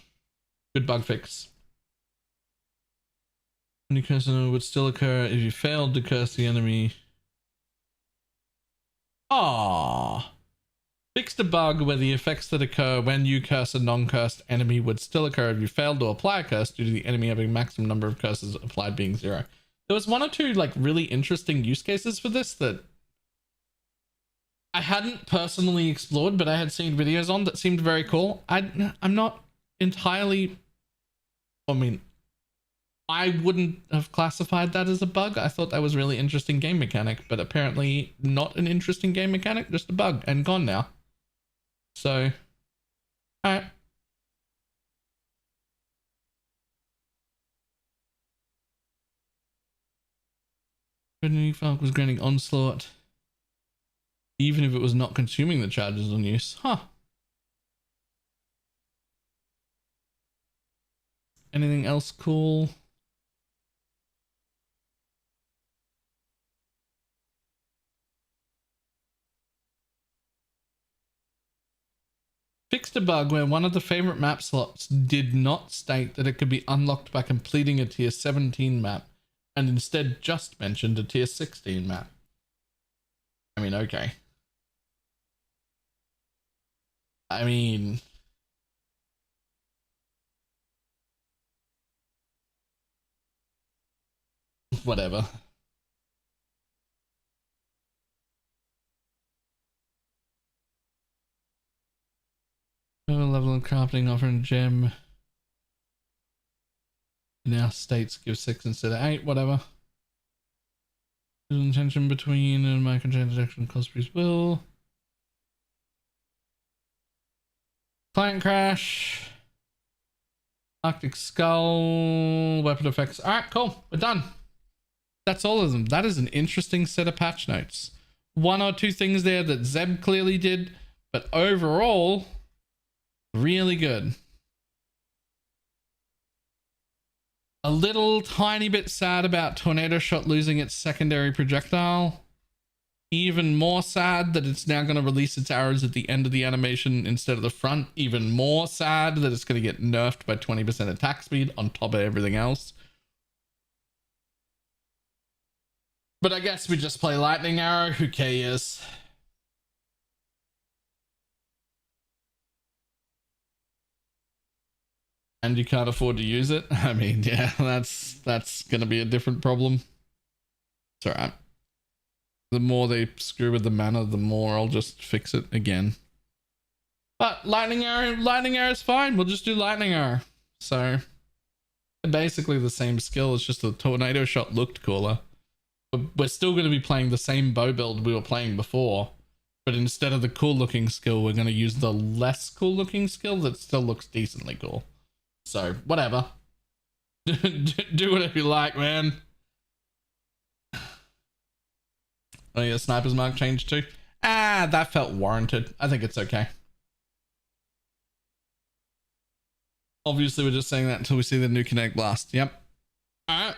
Good bug fix. Any cursor would still occur if you failed to curse the enemy. Ah. Fixed a bug where the effects that occur when you curse a non-cursed enemy would still occur if you failed to apply a curse due to the enemy having maximum number of curses applied being 0. There was one or two like really interesting use cases for this that I hadn't personally explored, but I had seen videos on that seemed very cool. I'm not entirely, I mean, I wouldn't have classified that as a bug. I thought that was really interesting game mechanic, but apparently not an interesting game mechanic, just a bug and gone now. So, alright. New Falk was granting onslaught even if it was not consuming the charges on use. Huh. Anything else cool? Fixed a bug where one of the favorite map slots did not state that it could be unlocked by completing a tier 17 map and instead just mentioned a tier 16 map. I mean, okay. I mean, whatever. Level of crafting offering gem. Now states give 6 instead of 8, whatever. Intention between and microtransaction cost per bill. Client crash. Arctic skull. Weapon effects. Alright, cool. We're done. That's all of them. That is an interesting set of patch notes. One or two things there that Zeb clearly did, but overall, really good. A little tiny bit sad about Tornado Shot losing its secondary projectile. Even more sad that it's now going to release its arrows at the end of the animation instead of the front. Even more sad that it's going to get nerfed by 20% attack speed on top of everything else. But I guess we just play Lightning Arrow. Who cares? And you can't afford to use it. I mean, yeah, that's gonna be a different problem. It's alright. The more they screw with the mana, the more I'll just fix it again. But Lightning Arrow is fine. We'll just do Lightning Arrow. So basically the same skill. It's just the Tornado Shot looked cooler. But we're still going to be playing the same bow build we were playing before. But instead of the cool looking skill, we're going to use the less cool looking skill that still looks decently cool. So, whatever. Do whatever you like, man. Oh yeah, Sniper's Mark changed too. Ah, that felt warranted. I think it's okay. Obviously, we're just saying that until we see the new Kinetic Blast. Yep. Alright.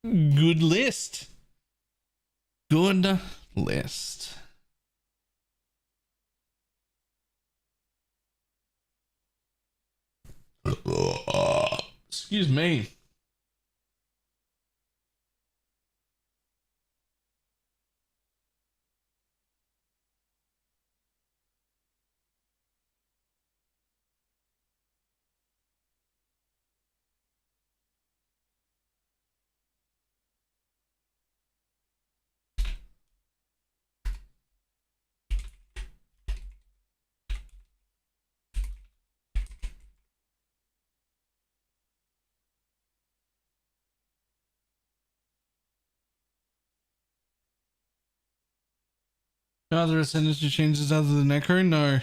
Good list. Good list. Excuse me. No other ascendancy changes other than Necro? No.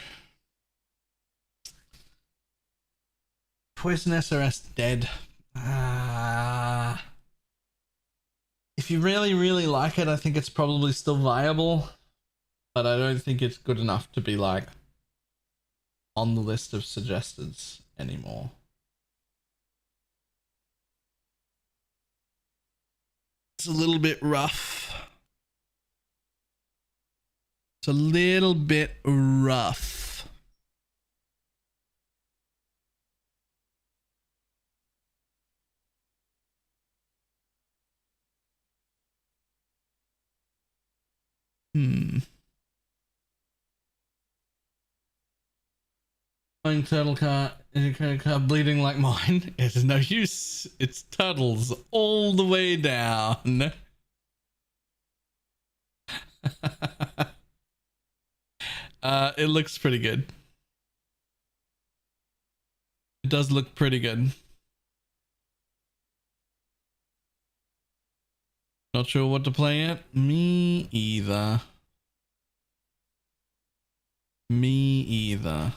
Poison SRS dead. If you really, really like it, I think it's probably still viable. But I don't think it's good enough to be like on the list of suggesteds anymore. It's a little bit rough. It's a little bit rough. Playing turtle car in a credit card bleeding like mine. It is no use. It's turtles all the way down. It looks pretty good. It does look pretty good. Not sure what to play yet. Me either. Me either.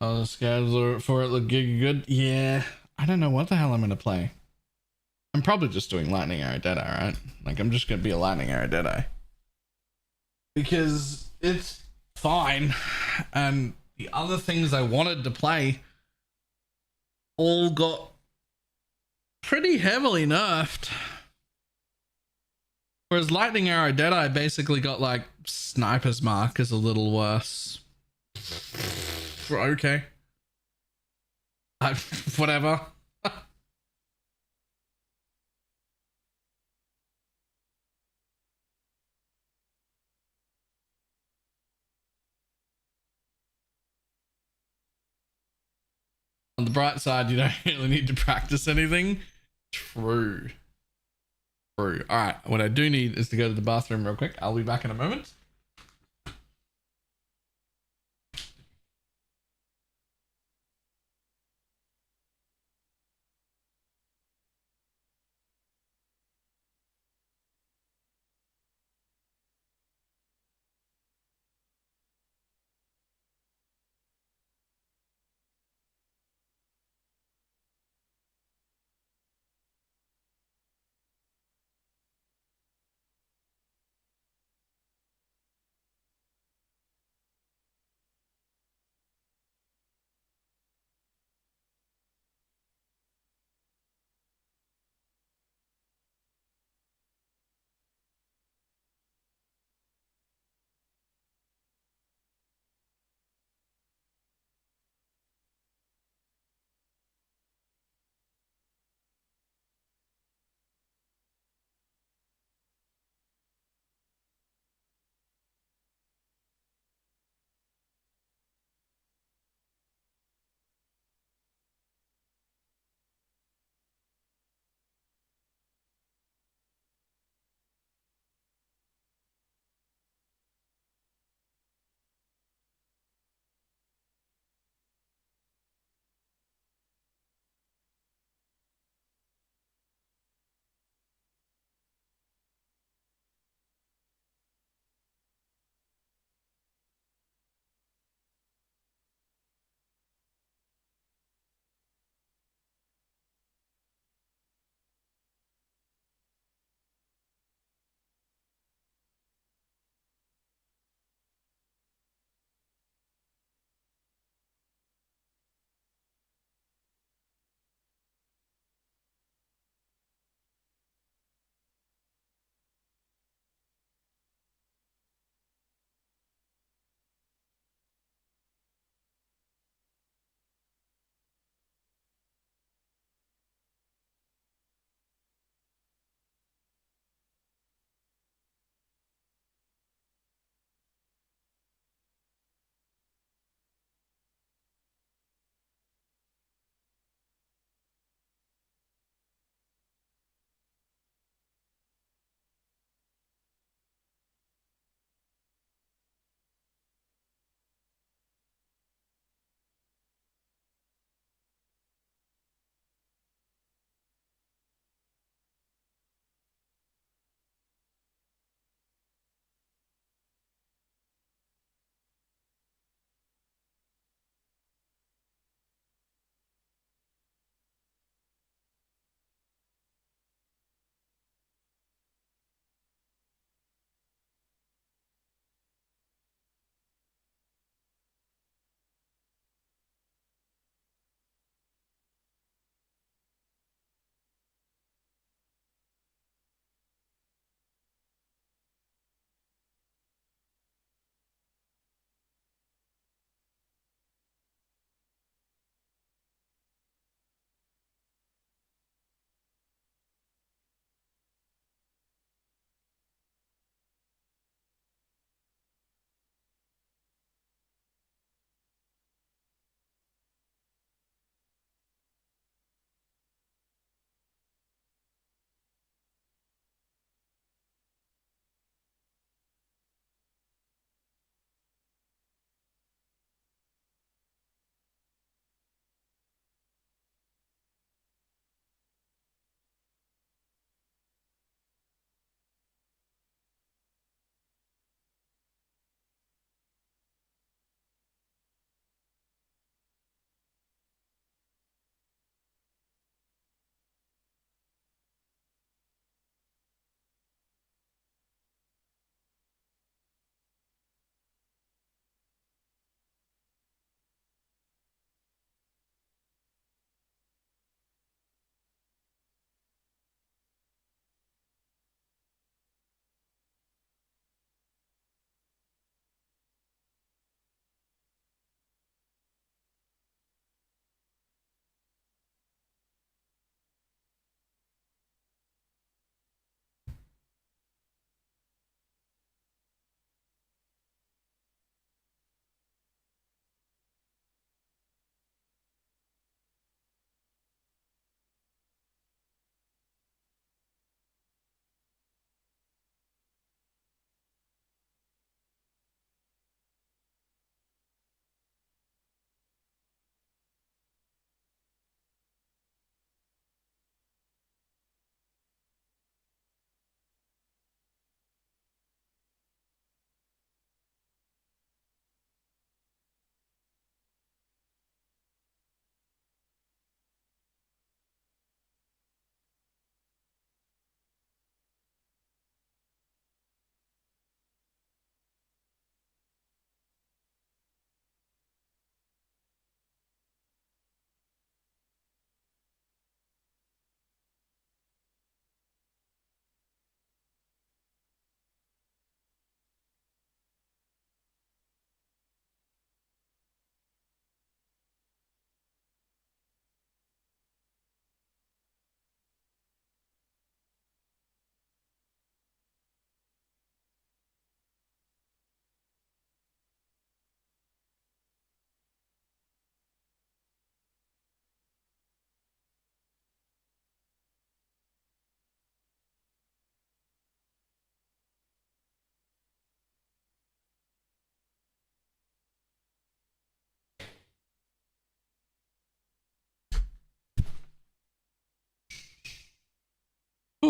Oh, the scouts for it look good. Yeah, I don't know what the hell I'm gonna play. I'm probably just doing Lightning Arrow Deadeye, right? Like, I'm just gonna be a Lightning Arrow Deadeye. Because it's fine. And the other things I wanted to play all got pretty heavily nerfed. Whereas Lightning Arrow Deadeye basically got like Sniper's Mark is a little worse. Okay. Whatever. the bright side, you don't really need to practice anything. True. True. All right. What I do need is to go to the bathroom real quick. I'll be back in a moment.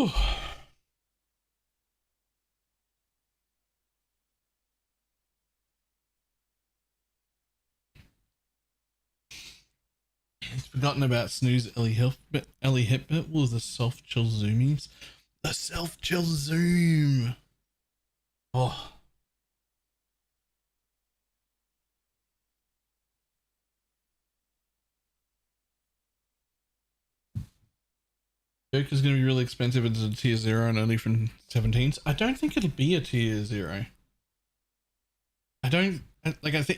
Whew. He's forgotten about Snooze Ellie Hipbit was the soft chill zoomies. The self chill zoom. Oh. Joker's gonna be really expensive. It's a tier 0 and only from 17s. I don't think it'll be a tier 0. I think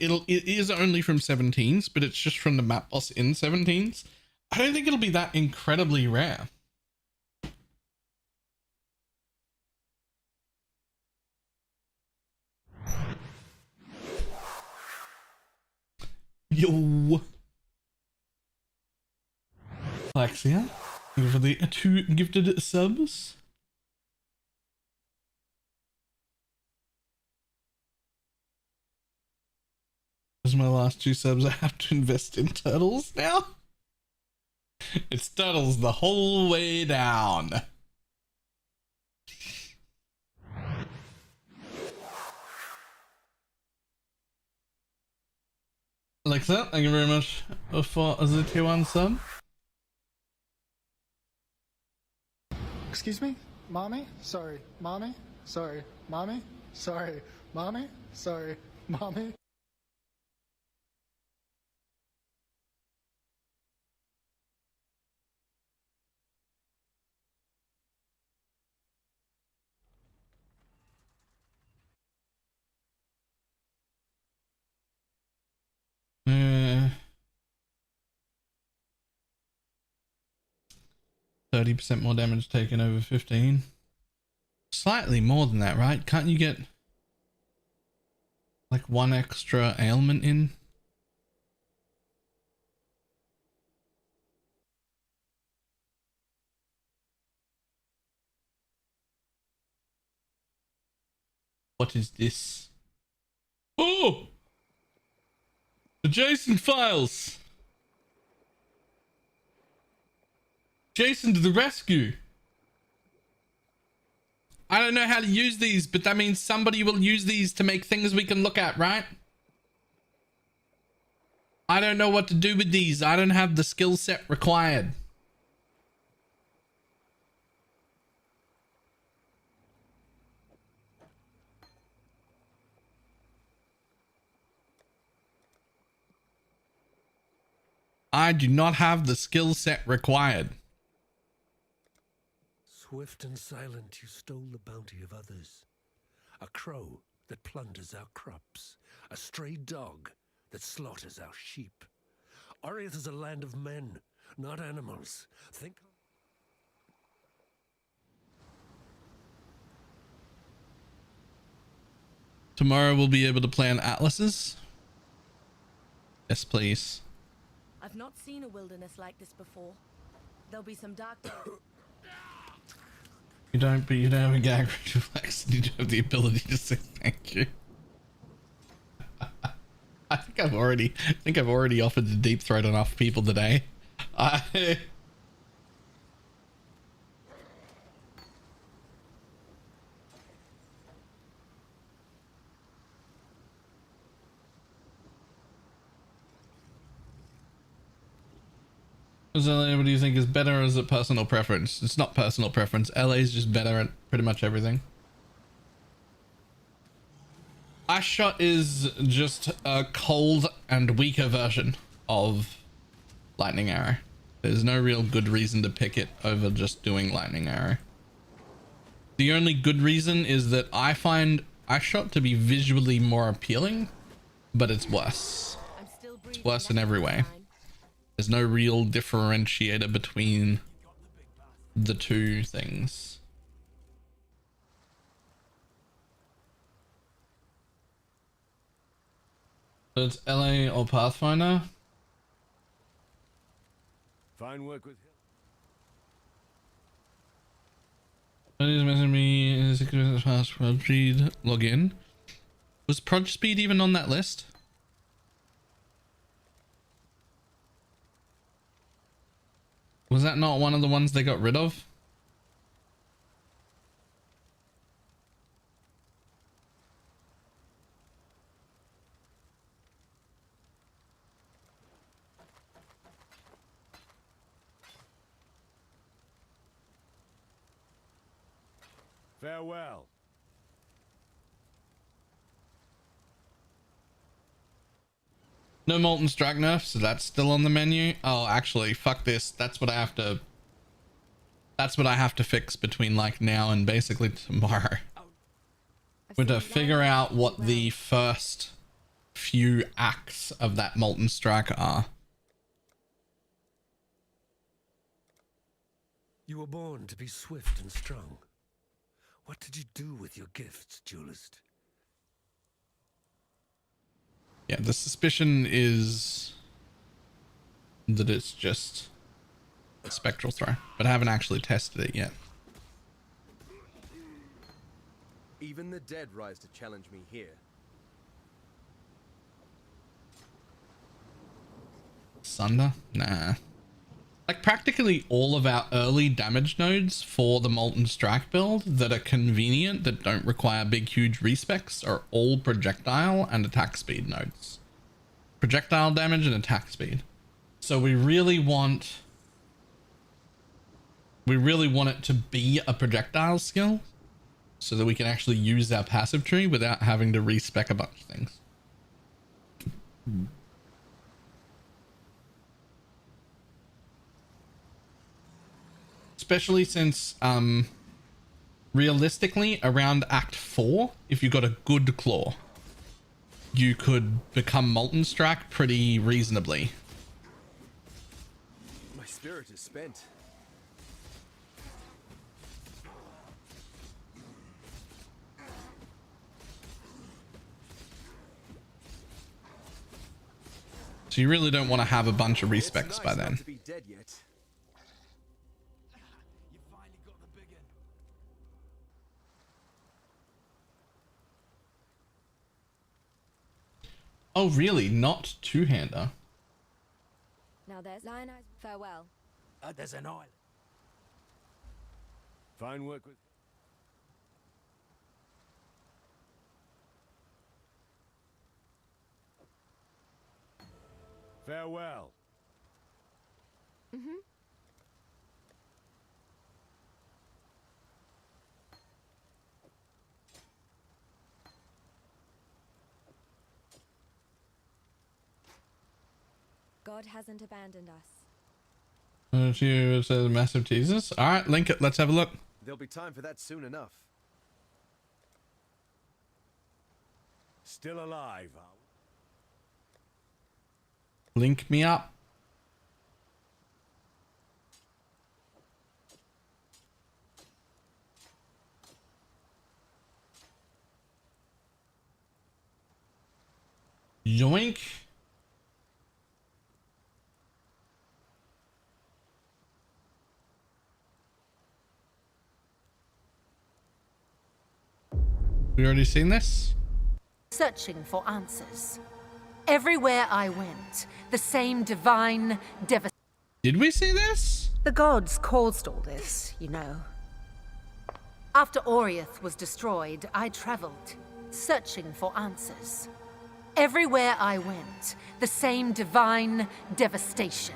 it is only from 17s, but it's just from the map boss in 17s. I don't think it'll be that incredibly rare. Yo. Alexia, thank you for the 2 gifted subs. As my last 2 subs, I have to invest in turtles now. It's turtles the whole way down. Alexa, thank you very much for the tier 1 sub. Excuse me? Mommy? Sorry. Mommy? Sorry. Mommy? Sorry. Mommy? Sorry. Mommy? Uh, 30% more damage taken over 15. Slightly more than that, right? Can't you get like 1 extra ailment in? What is this? Oh! The Jason files! Jason to the rescue! I don't know how to use these, but that means somebody will use these to make things we can look at, right? I don't know what to do with these. I don't have the skill set required. I do not have the skill set required. Swift and silent, you stole the bounty of others. A crow that plunders our crops. A stray dog that slaughters our sheep. Oriath is a land of men, not animals. Think. Tomorrow we'll be able to plan atlases. Yes, please. I've not seen a wilderness like this before. There'll be some dark days. You don't have a gag reflex. You don't have the ability to say thank you. I think I've already offered to deep throat enough people today. What do you think is better, or is it personal preference? It's not personal preference. LA is just better at pretty much everything. Ice Shot is just a cold and weaker version of Lightning Arrow. There's no real good reason to pick it over just doing Lightning Arrow. The only good reason is that I find Ice Shot to be visually more appealing, but it's worse. It's worse in every way. There's no real differentiator between the two things. So it's LA or Pathfinder. Fine work with him. Somebody's messaging me. Fast Prod Speed login. Was Prod Speed even on that list? Was that not one of the ones they got rid of? Farewell. No Molten Strike nerf, so that's still on the menu. Oh, actually, fuck this. That's what I have to fix between like now and basically tomorrow. We're to figure out what the first few acts of that Molten Strike are. You were born to be swift and strong. What did you do with your gifts, duelist? Yeah, the suspicion is that it's just a spectral throw, but I haven't actually tested it yet. Even the dead rise to challenge me here. Sunder? Nah. Like practically all of our early damage nodes for the Molten Strike build that are convenient, that don't require big huge respecs, are all projectile and attack speed nodes. Projectile damage and attack speed. So we really want it to be a projectile skill so that we can actually use our passive tree without having to respec a bunch of things. Especially since realistically around Act 4, if you got a good claw, you could become Molten Strike pretty reasonably. My spirit is spent. So you really don't want to have a bunch of respecs by then. To be dead yet. Oh really? Not two-hander? Now there's Lionized. Farewell. There's an island. Fine work with... Farewell. Mm-hmm. God hasn't abandoned us. You said massive teasers. All right, link it. Let's have a look. There'll be time for that soon enough. Still alive, are we? Link me up. Yoink. We already seen this? Searching for answers. Everywhere I went, the same divine devastation. Did we see this? The gods caused all this, you know. After Oriath was destroyed, I traveled, searching for answers. Everywhere I went, the same divine devastation.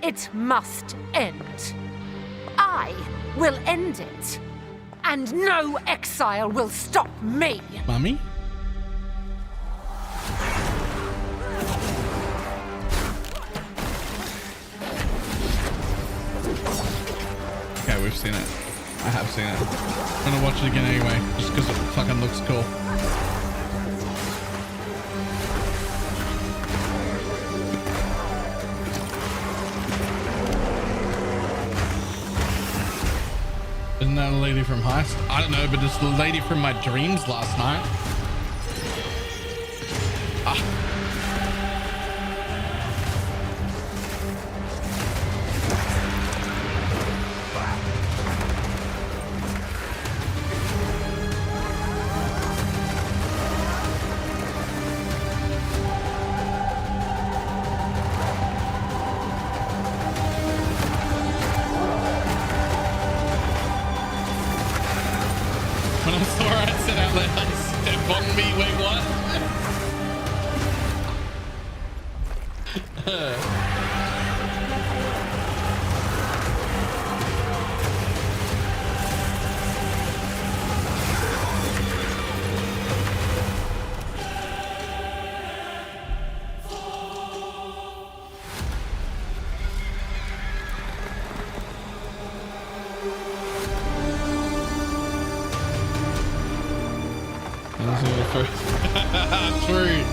It must end. I will end it. And no exile will stop me. Mummy? Okay, we've seen it. I have seen it. I'm gonna watch it again anyway, just because it fucking looks cool. Isn't that a lady from Heist? I don't know, but it's the lady from my dreams last night. Ah. When I saw her, I said out loud, step on me, wait, what? True,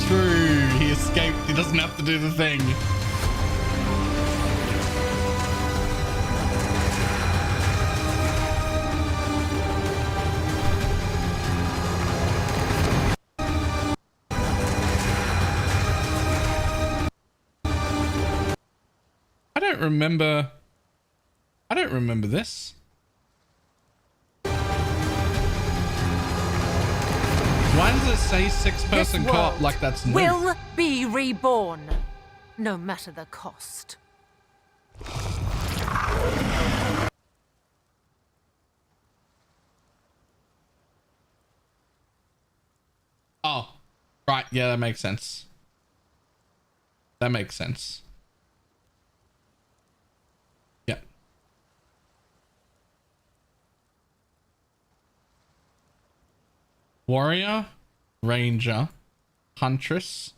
true. He escaped. He doesn't have to do the thing. I don't remember this. Why does it say six-person co-op like that's new? Will be reborn, no matter the cost. Oh, right. Yeah, that makes sense. That makes sense. Yeah. Warrior, Ranger, Huntress,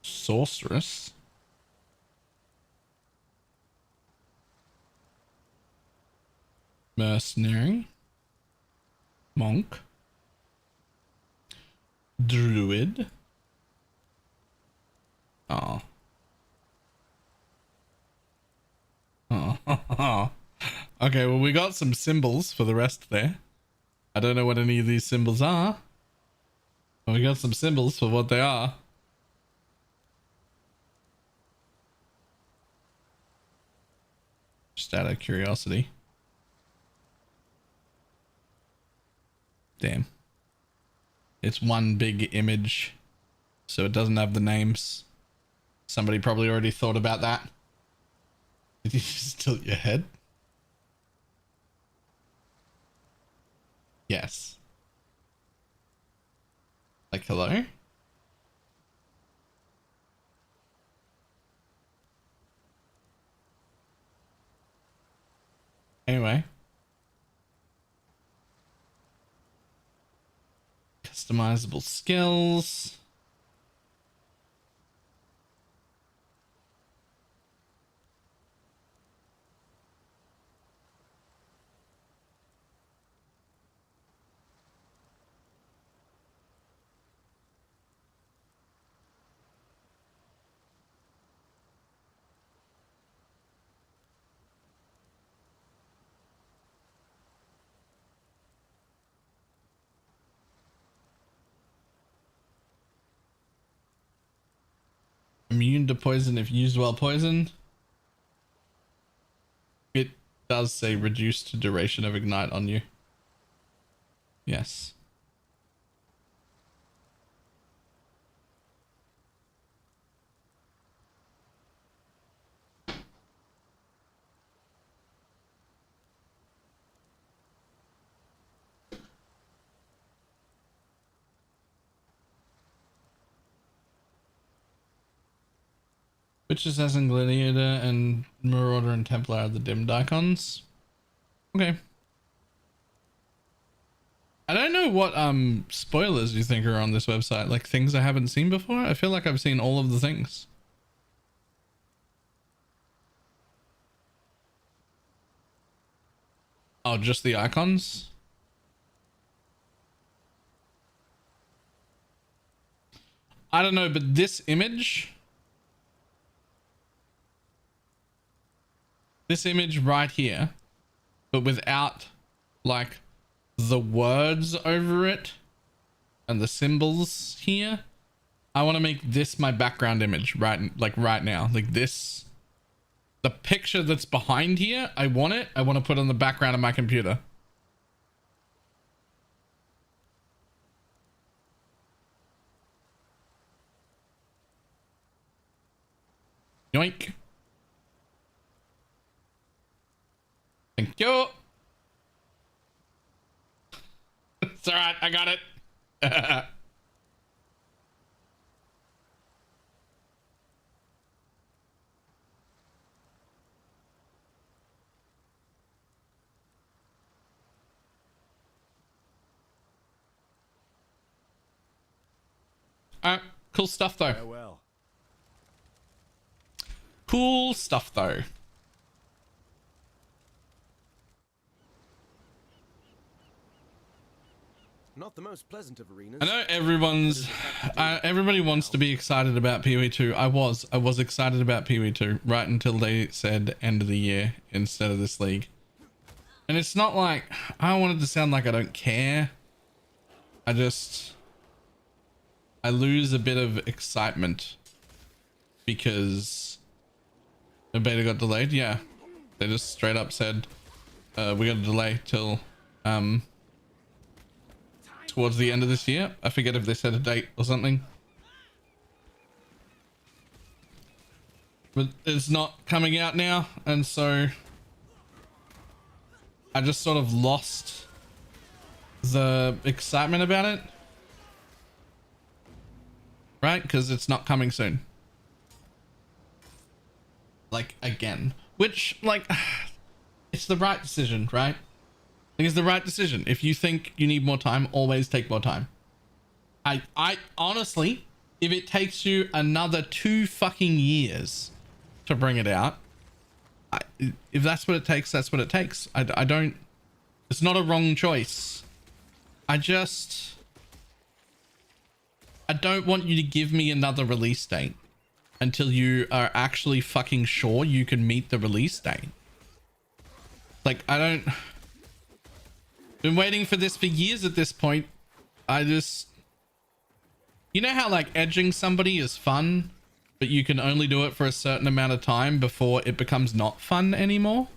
Sorceress, Mercenary, Monk, Druid. Oh. Oh. Okay, well, we got some symbols for the rest there. I don't know what any of these symbols are. But we got some symbols for what they are. Just out of curiosity. Damn. It's one big image, so it doesn't have the names. Somebody probably already thought about that. Did you just tilt your head? Yes. Like, hello? Anyway. Customizable skills. Immune to poison if used while poisoned. It does say reduced duration of ignite on you. Yes. Which Assassin, Gladiator, and Marauder and Templar are the dimmed icons. Okay. I don't know what spoilers you think are on this website, like things I haven't seen before. I feel like I've seen all of the things. Oh, just the icons? I don't know, but this image right here, but without like the words over it and the symbols here, I want to make this my background image right now. Like this, the picture that's behind here, I want to put on the background of my computer. Yoink. Thank you. It's all right. I got it. Cool stuff though. Farewell. Cool stuff though. Not the most pleasant of arenas. I know everybody wants to be excited about PoE2. I was excited about PoE2 right until they said end of the year instead of this league. And it's not like I don't want it to sound like I don't care. I lose a bit of excitement because the beta got delayed. Yeah, they just straight up said we got a delay till towards the end of this year. I forget if they set a date or something, but it's not coming out now, and so I just sort of lost the excitement about it, right? Because it's not coming soon, like, again, which, like, it's the right decision, right? I think it's the right decision. If you think you need more time, always take more time. I honestly, if it takes you another 2 fucking years to bring it out, if that's what it takes, that's what it takes. I don't, it's not a wrong choice. I don't want you to give me another release date until you are actually fucking sure you can meet the release date. Like, been waiting for this for years at this point. You know how, like, edging somebody is fun, but you can only do it for a certain amount of time before it becomes not fun anymore?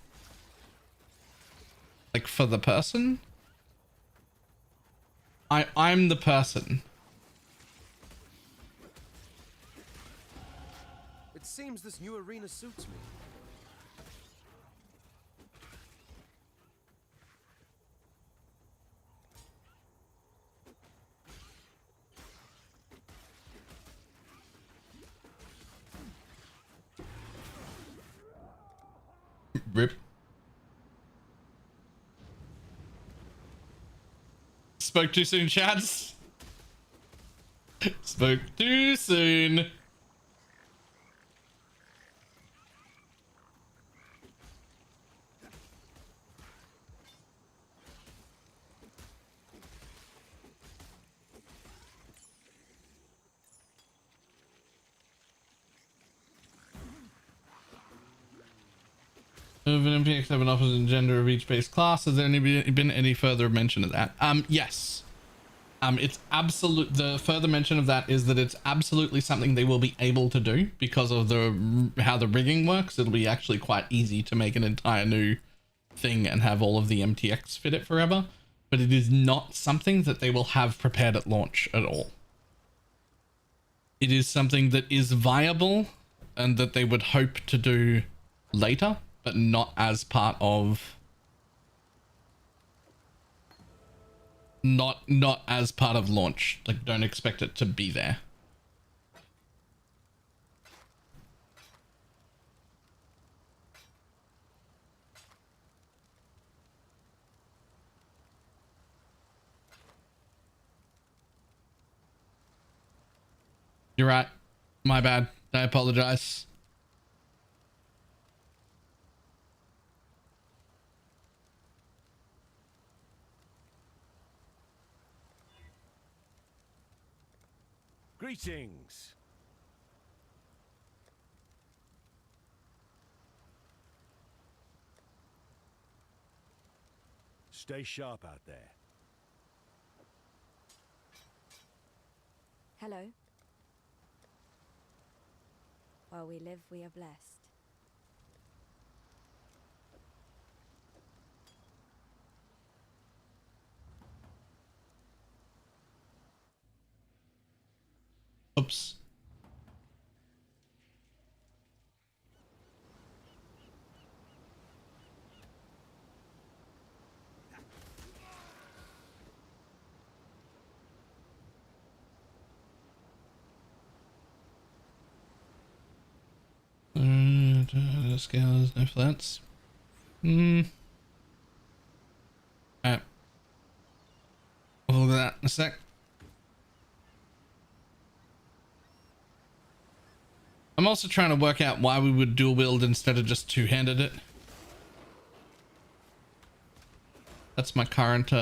Like, for the person? I'm the person. It seems this new arena suits me. Rip. Spoke too soon, chads. Spoke too soon. Of an MPX7 offers in gender of each base class. Has there been any further mention of that? Yes. It's absolute. The further mention of that is that it's absolutely something they will be able to do because of how the rigging works. It'll be actually quite easy to make an entire new thing and have all of the MTX fit it forever. But it is not something that they will have prepared at launch at all. It is something that is viable and that they would hope to do later, but not as part of, not as part of launch. Like, don't expect it to be there. You're right. My bad. I apologize. Greetings. Stay sharp out there. Hello. While we live, we are blessed. Oops. Scales, no flats. Alright. We'll look at that in a sec. I'm also trying to work out why we would dual wield instead of just two-handed it. That's my current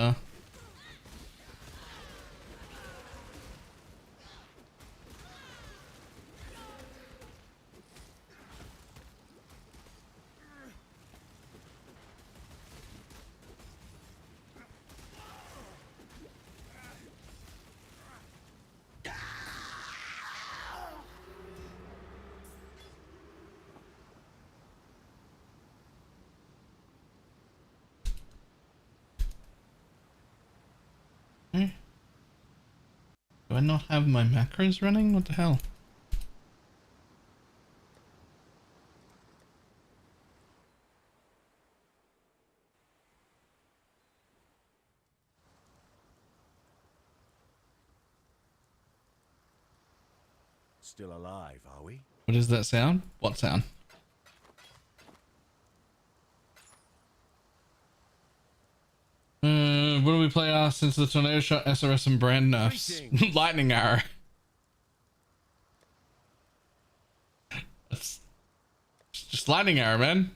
Do I not have my macros running? What the hell? Still alive, are we? What is that sound? What sound? What do we play since the tornado shot SRS and brand nerfs? Lightning arrow. That's just lightning arrow, man.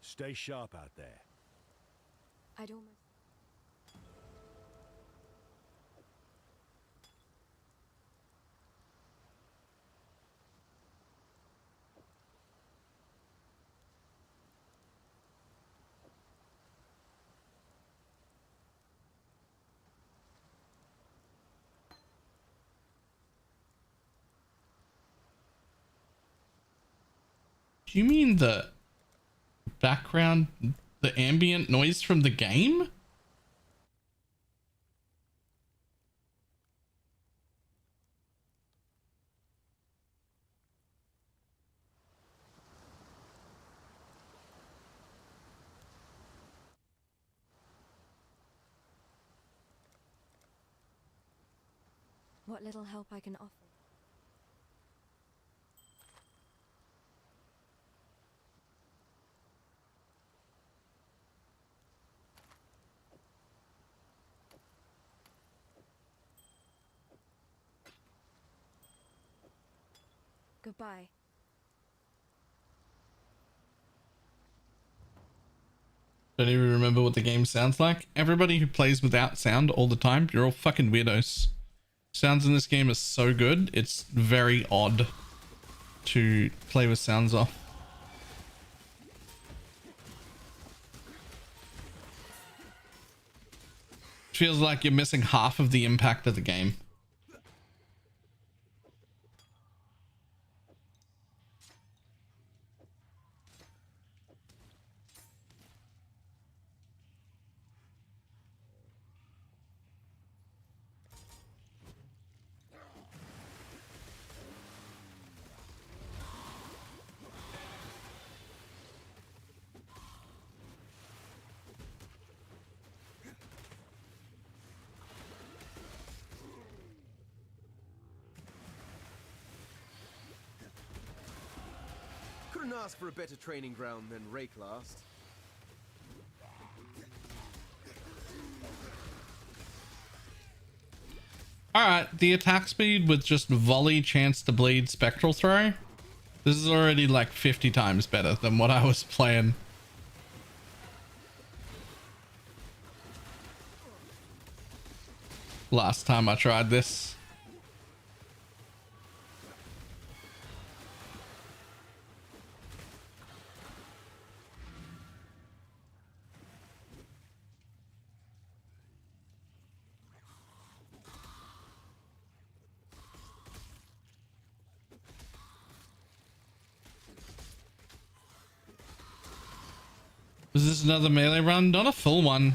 Stay sharp out there. I'd almost... Do you mean the background, the ambient noise from the game? What little help I can offer. Goodbye. Don't even remember what the game sounds like. Everybody who plays without sound all the time, you're all fucking weirdos. Sounds in this game are so good, it's very odd to play with sounds off. Feels like you're missing half of the impact of the game. Couldn't ask for a better training ground than Rake last. Alright, the attack speed with just volley, chance to bleed, spectral throw. This is already like 50 times better than what I was playing. Last time I tried this. Was this another melee run? Not a full one.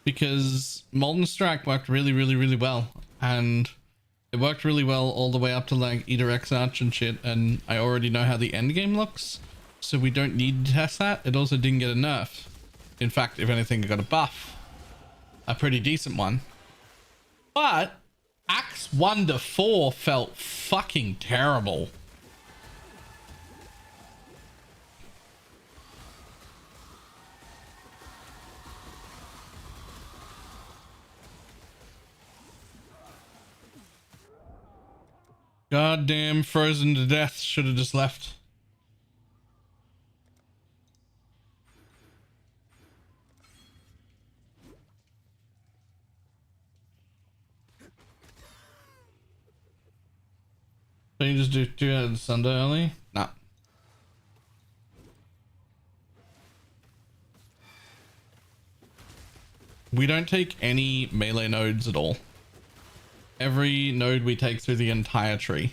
Because Molten Strike worked really well. And it worked really well all the way up to like Eater X Arch and shit. And I already know how the end game looks. So we don't need to test that. It also didn't get a nerf. In fact, if anything, it got a buff. A pretty decent one. But Acts 1 to 4 felt fucking terrible. Goddamn frozen to death. Should have just left. Don't you just do it Sunday only? Nah. We don't take any melee nodes at all. Every node we take through the entire tree.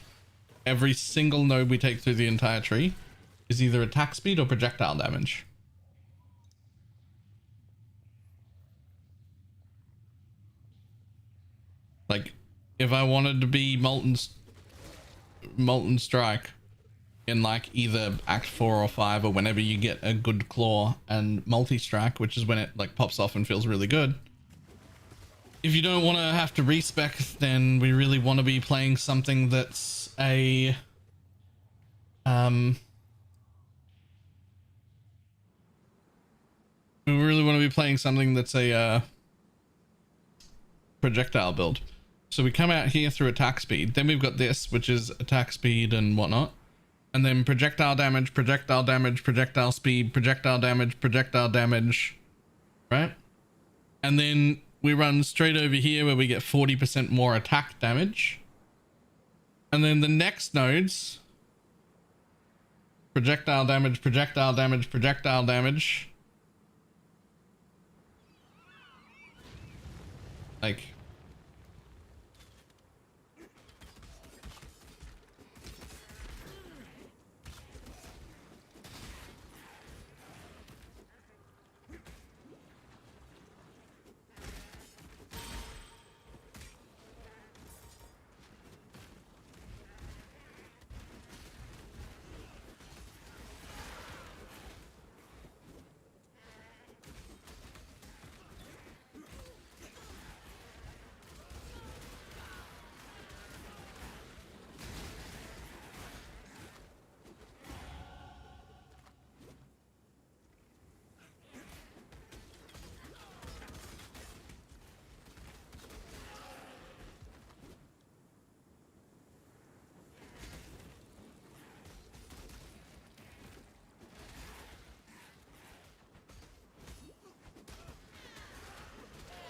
Every single node we take through the entire tree is either attack speed or projectile damage. if I wanted to be Molten Strike in like either Act 4 or 5 or whenever you get a good claw, and multi-strike, which is when it like pops off and feels really good. If you don't want to have to respec, then we really want to be playing something that's a we really want to be playing something that's a projectile build. So we come out here through attack speed, then we've got this, which is attack speed and whatnot, and then projectile damage, projectile damage, projectile speed, projectile damage, right? And then we run straight over here where we get 40% more attack damage. And then the next nodes, projectile damage, projectile damage, projectile damage. Like,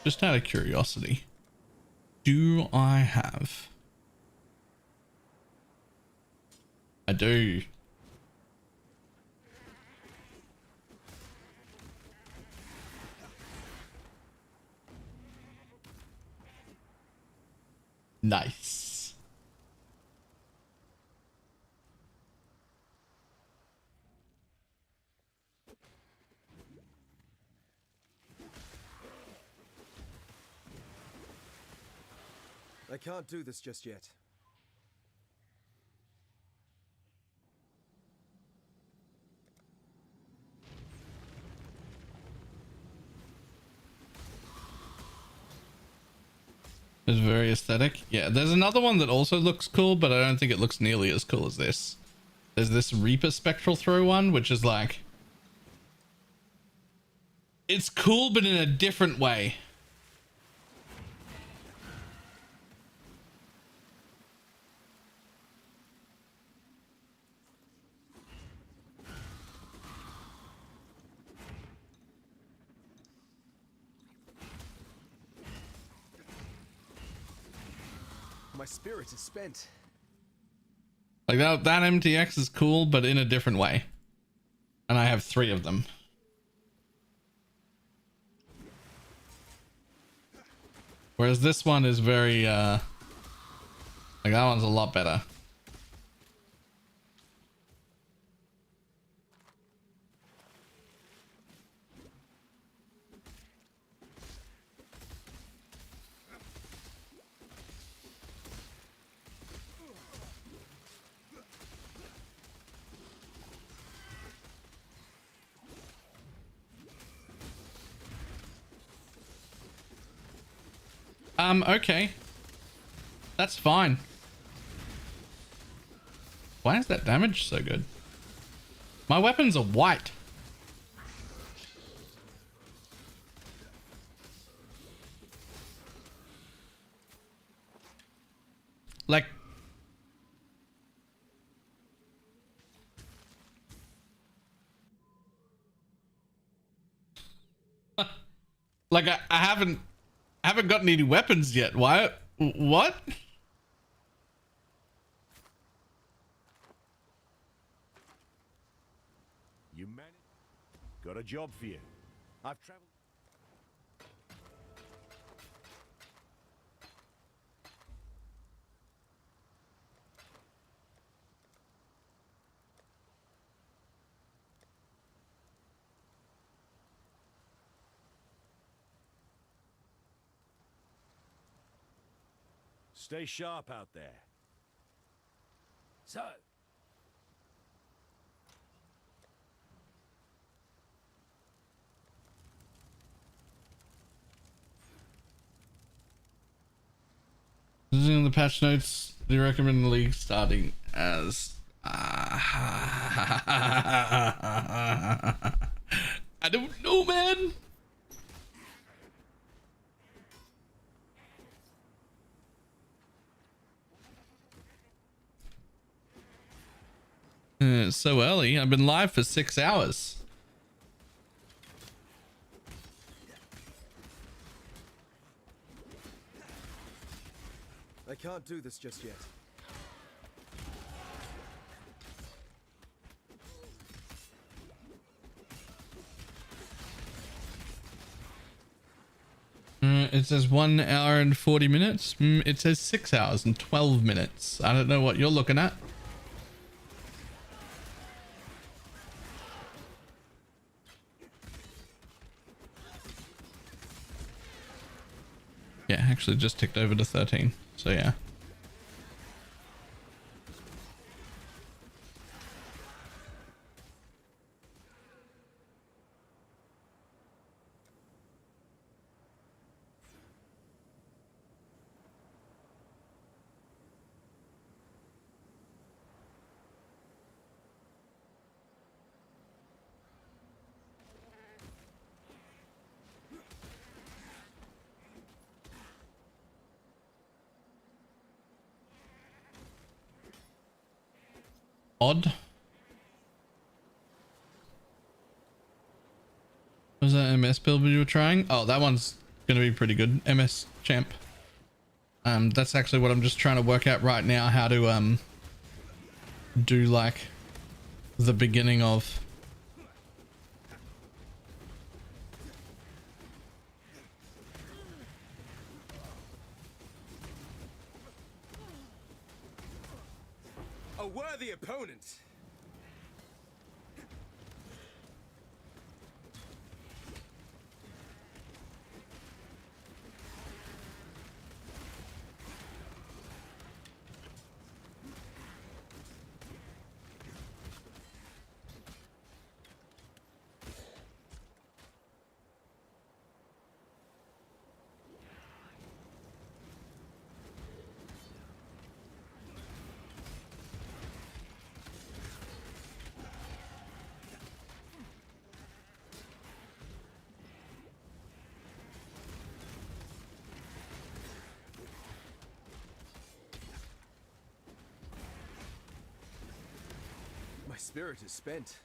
just out of curiosity, do I have? I do. Nice. I can't do this just yet. It's very aesthetic. Yeah, there's another one that also looks cool, but I don't think it looks nearly as cool as this. There's this Reaper Spectral Throw one, which is like, it's cool, but in a different way. My spirit is spent. Like that MTX is cool, but in a different way. And I have 3 of them. Whereas this one is very, like that one's a lot better. Okay. That's fine. Why is that damage so good? My weapons are white. Like, like I haven't gotten any weapons yet. Why? What? You managed. Got a job for you. I've traveled. Stay sharp out there. So, In the patch notes, do you recommend the league starting as I don't know, man. It's so early. I've been live for 6 hours. I can't do this just yet. It says 1 hour and 40 minutes. It says 6 hours and 12 minutes. I don't know what you're looking at. Yeah, actually just ticked over to 13. So yeah. Odd. Was that MS build you were trying? Oh, that one's gonna be pretty good. MS champ. That's actually what I'm just trying to work out right now, how to do like the beginning of. A worthy opponent. My spirit is spent.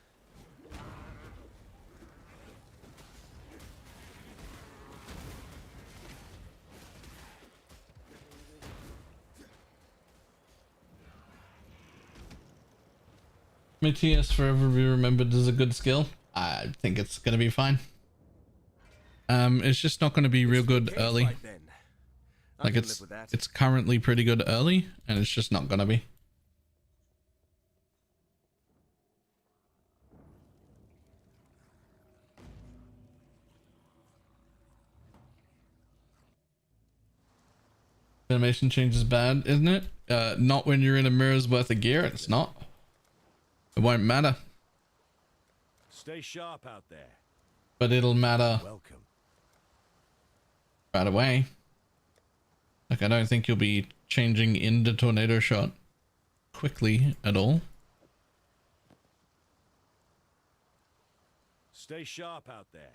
May TS forever be remembered as a good skill. I think it's gonna be fine. It's just not gonna be real good early. Like it's currently pretty good early, and it's just not gonna be. Animation change is bad, isn't it? Not when you're in a mirror's worth of gear, it's not. It won't matter. Stay sharp out there. But it'll matter right away. Like, I don't think you'll be changing into tornado shot quickly at all. Stay sharp out there.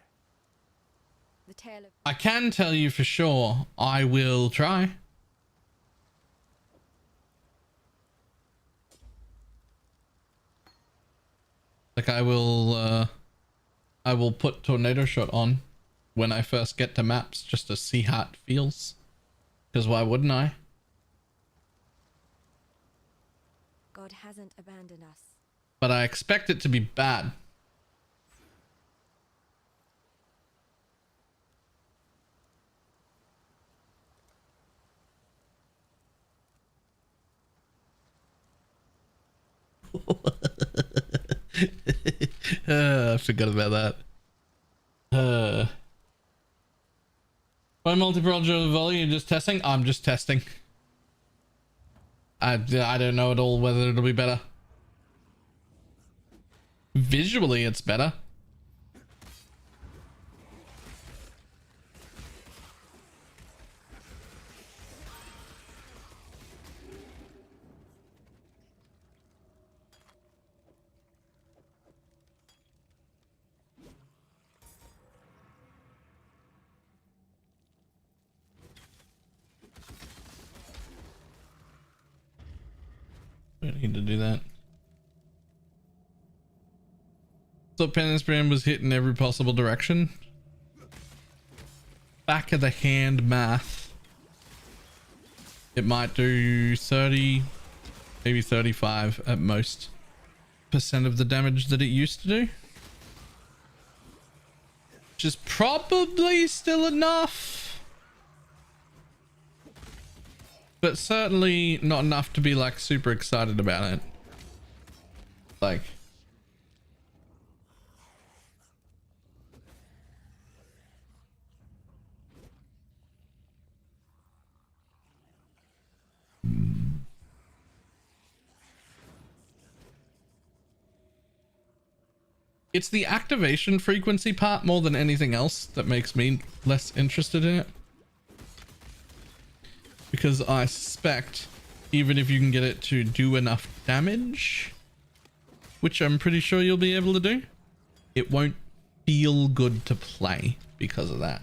The tail of I can tell you for sure, I will try. Like I will put tornado shot on when I first get to maps just to see how it feels. Because why wouldn't I? God hasn't abandoned us. But I expect it to be bad. I forgot about that. By multi-pro volley, you're just testing? I'm just testing. I don't know at all whether it'll be better. Visually, it's better. We don't need to do that. So Penance Brand was hit in every possible direction. Back of the hand math. It might do 30, maybe 35 at most % of the damage that it used to do. Which is probably still enough. But certainly not enough to be like super excited about it. Like, it's the activation frequency part more than anything else that makes me less interested in it. Because I suspect even if you can get it to do enough damage, which I'm pretty sure you'll be able to do, it won't feel good to play because of that.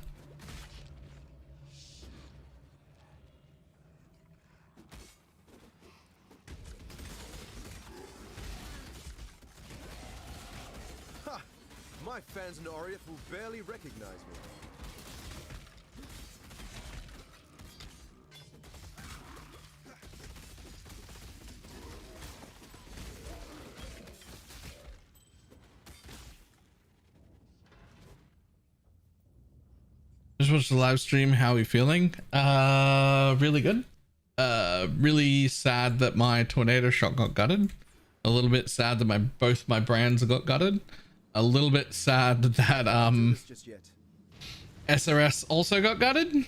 Ha! My fans in Oriath will barely recognize me. Just watched the live stream. How are we feeling? Really good. Really sad that my tornado shot got gutted. A little bit sad that both my brands got gutted. A little bit sad that SRS also got gutted.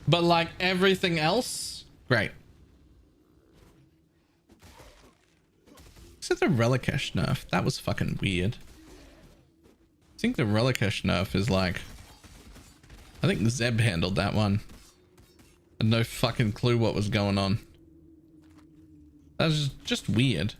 But like everything else, great. Except the Relicash nerf. That was fucking weird. I think the Relicash nerf is like, I think Zeb handled that one. Had no fucking clue what was going on. That was just weird.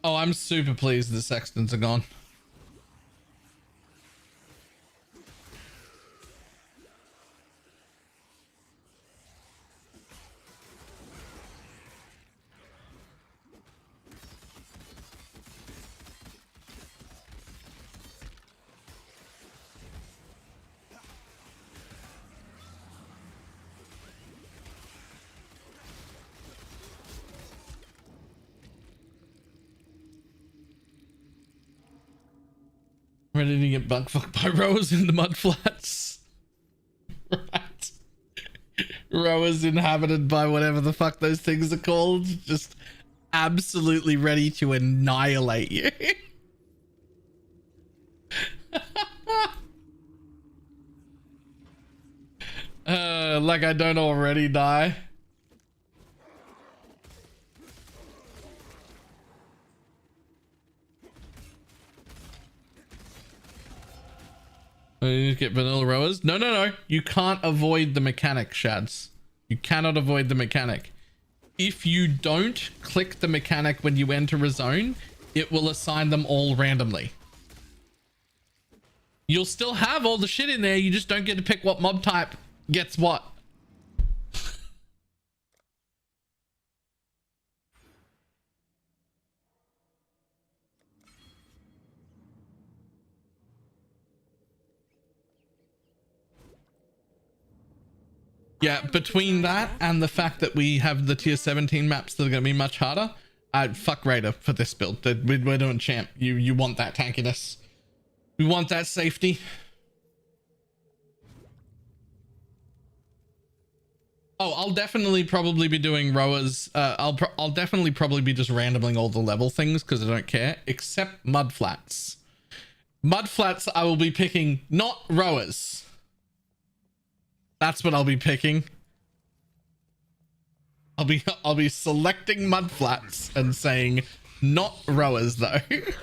Oh, I'm super pleased the Sextons are gone. Ready to get bug fucked by rowers in the mud flats. Right. Rowers inhabited by whatever the fuck those things are called. Just absolutely ready to annihilate you. Like I don't already die. You get vanilla rowers? No. You can't avoid the mechanic, Shads. You cannot avoid the mechanic. If you don't click the mechanic when you enter a zone, it will assign them all randomly. You'll still have all the shit in there. You just don't get to pick what mob type gets what. Yeah, between that and the fact that we have the tier 17 maps that are going to be much harder, I'd fuck Raider for this build. We're doing champ. You want that tankiness. We want that safety. Oh, I'll definitely probably be doing rowers. I'll definitely probably be just randoming all the level things because I don't care, except mud flats. Mud flats I will be picking, not rowers. That's what I'll be picking. I'll be selecting mud flats and saying not rowers though. You.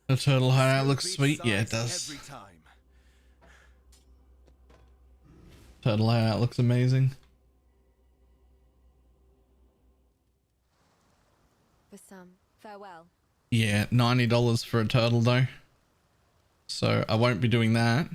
The turtle hideout looks sweet. Yeah, it does. Turtle hideout looks amazing. For some, farewell. Yeah, $90 for a turtle though. So I won't be doing that.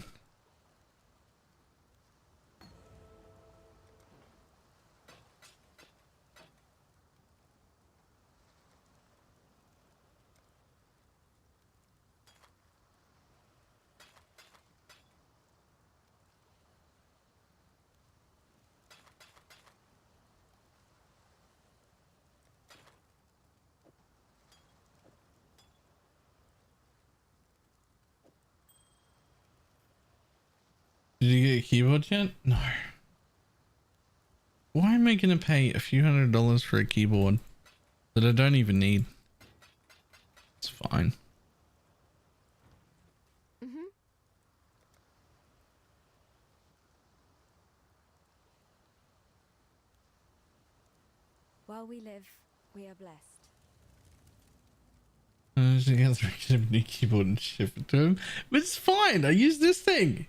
Did you get a keyboard yet? No. Why am I gonna pay a few $100s for a keyboard that I don't even need? It's fine. While we live, we are blessed. I should get a new keyboard and ship it to him. But it's fine. I use this thing.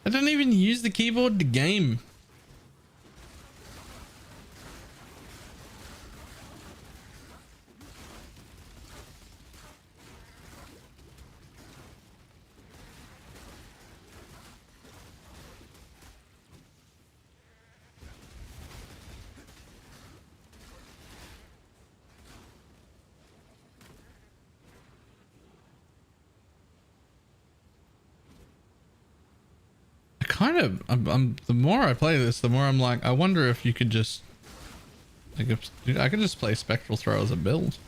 I don't even use the keyboard to game. I'm the more I play this, the more I'm like, I wonder if you could just like, I could just play Spectral Throw as a build.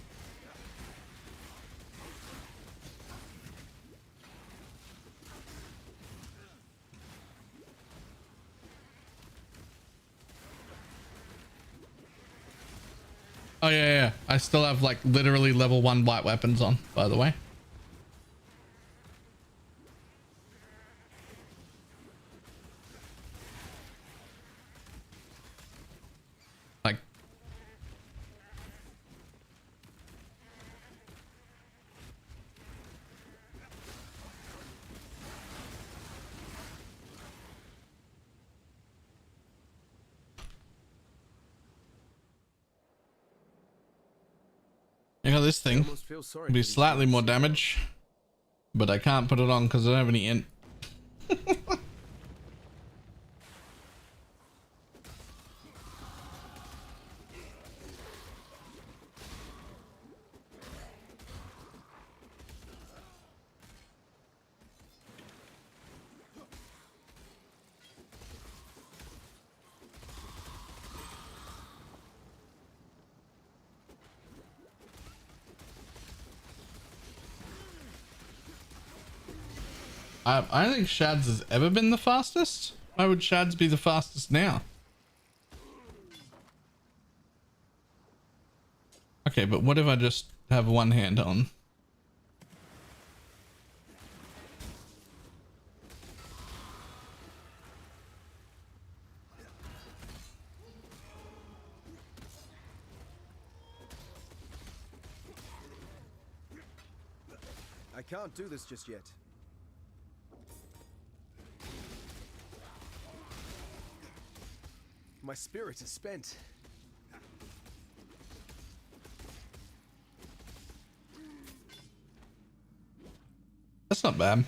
Oh yeah. I still have like literally level 1 light weapons on, by the way. Like, you know, this thing will be slightly more damage, but I can't put it on because I don't have any int. I don't think Shads has ever been the fastest. Why would Shads be the fastest now? Okay, but what if I just have one hand on? I can't do this just yet. My spirit is spent. That's not bad.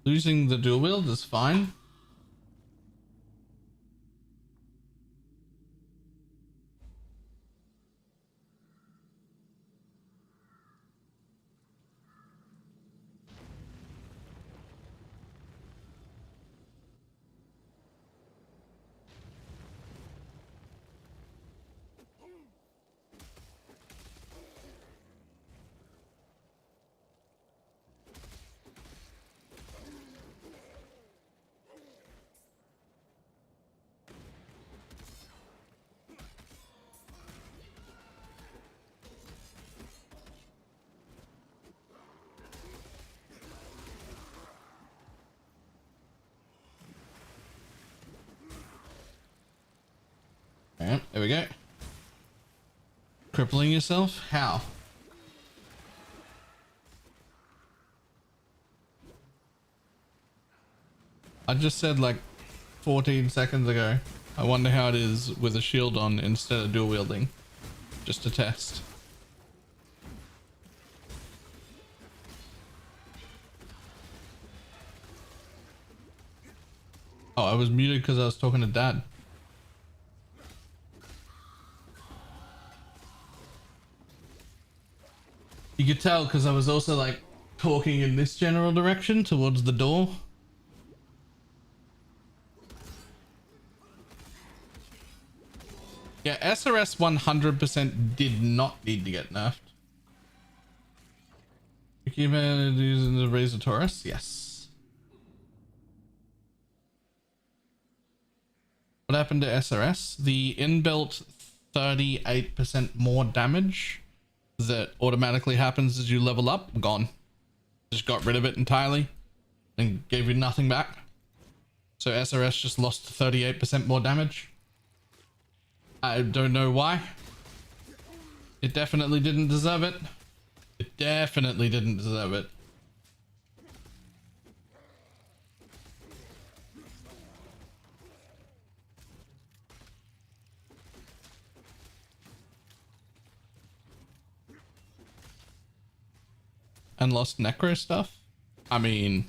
Losing the dual wield is fine. Alright, there we go. Crippling yourself? How? I just said like 14 seconds ago. I wonder how it is with a shield on instead of dual wielding. Just to test. Oh, I was muted because I was talking to Dad. You could tell because I was also like talking in this general direction towards the door. Yeah, SRS 100% did not need to get nerfed. You keep using the Razor Taurus? Yes. What happened to SRS? The inbuilt 38% more damage that automatically happens as you level up, gone. Just got rid of it entirely and gave you nothing back. So SRS just lost 38% more damage. I don't know why. It definitely didn't deserve it. It definitely didn't deserve it. And lost necro stuff? I mean,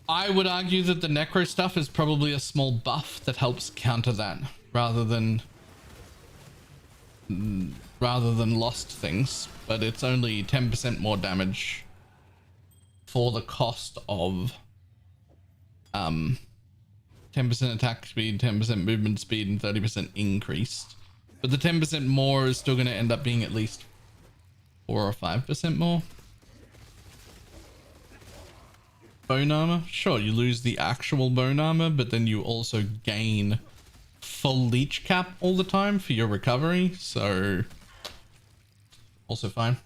I would argue that the necro stuff is probably a small buff that helps counter that rather than lost things, but it's only 10% more damage for the cost of 10% attack speed, 10% movement speed, and 30% increased. But the 10% more is still going to end up being at least 4 or 5% more. Bone armor? Sure, you lose the actual bone armor, but then you also gain full leech cap all the time for your recovery, so also fine.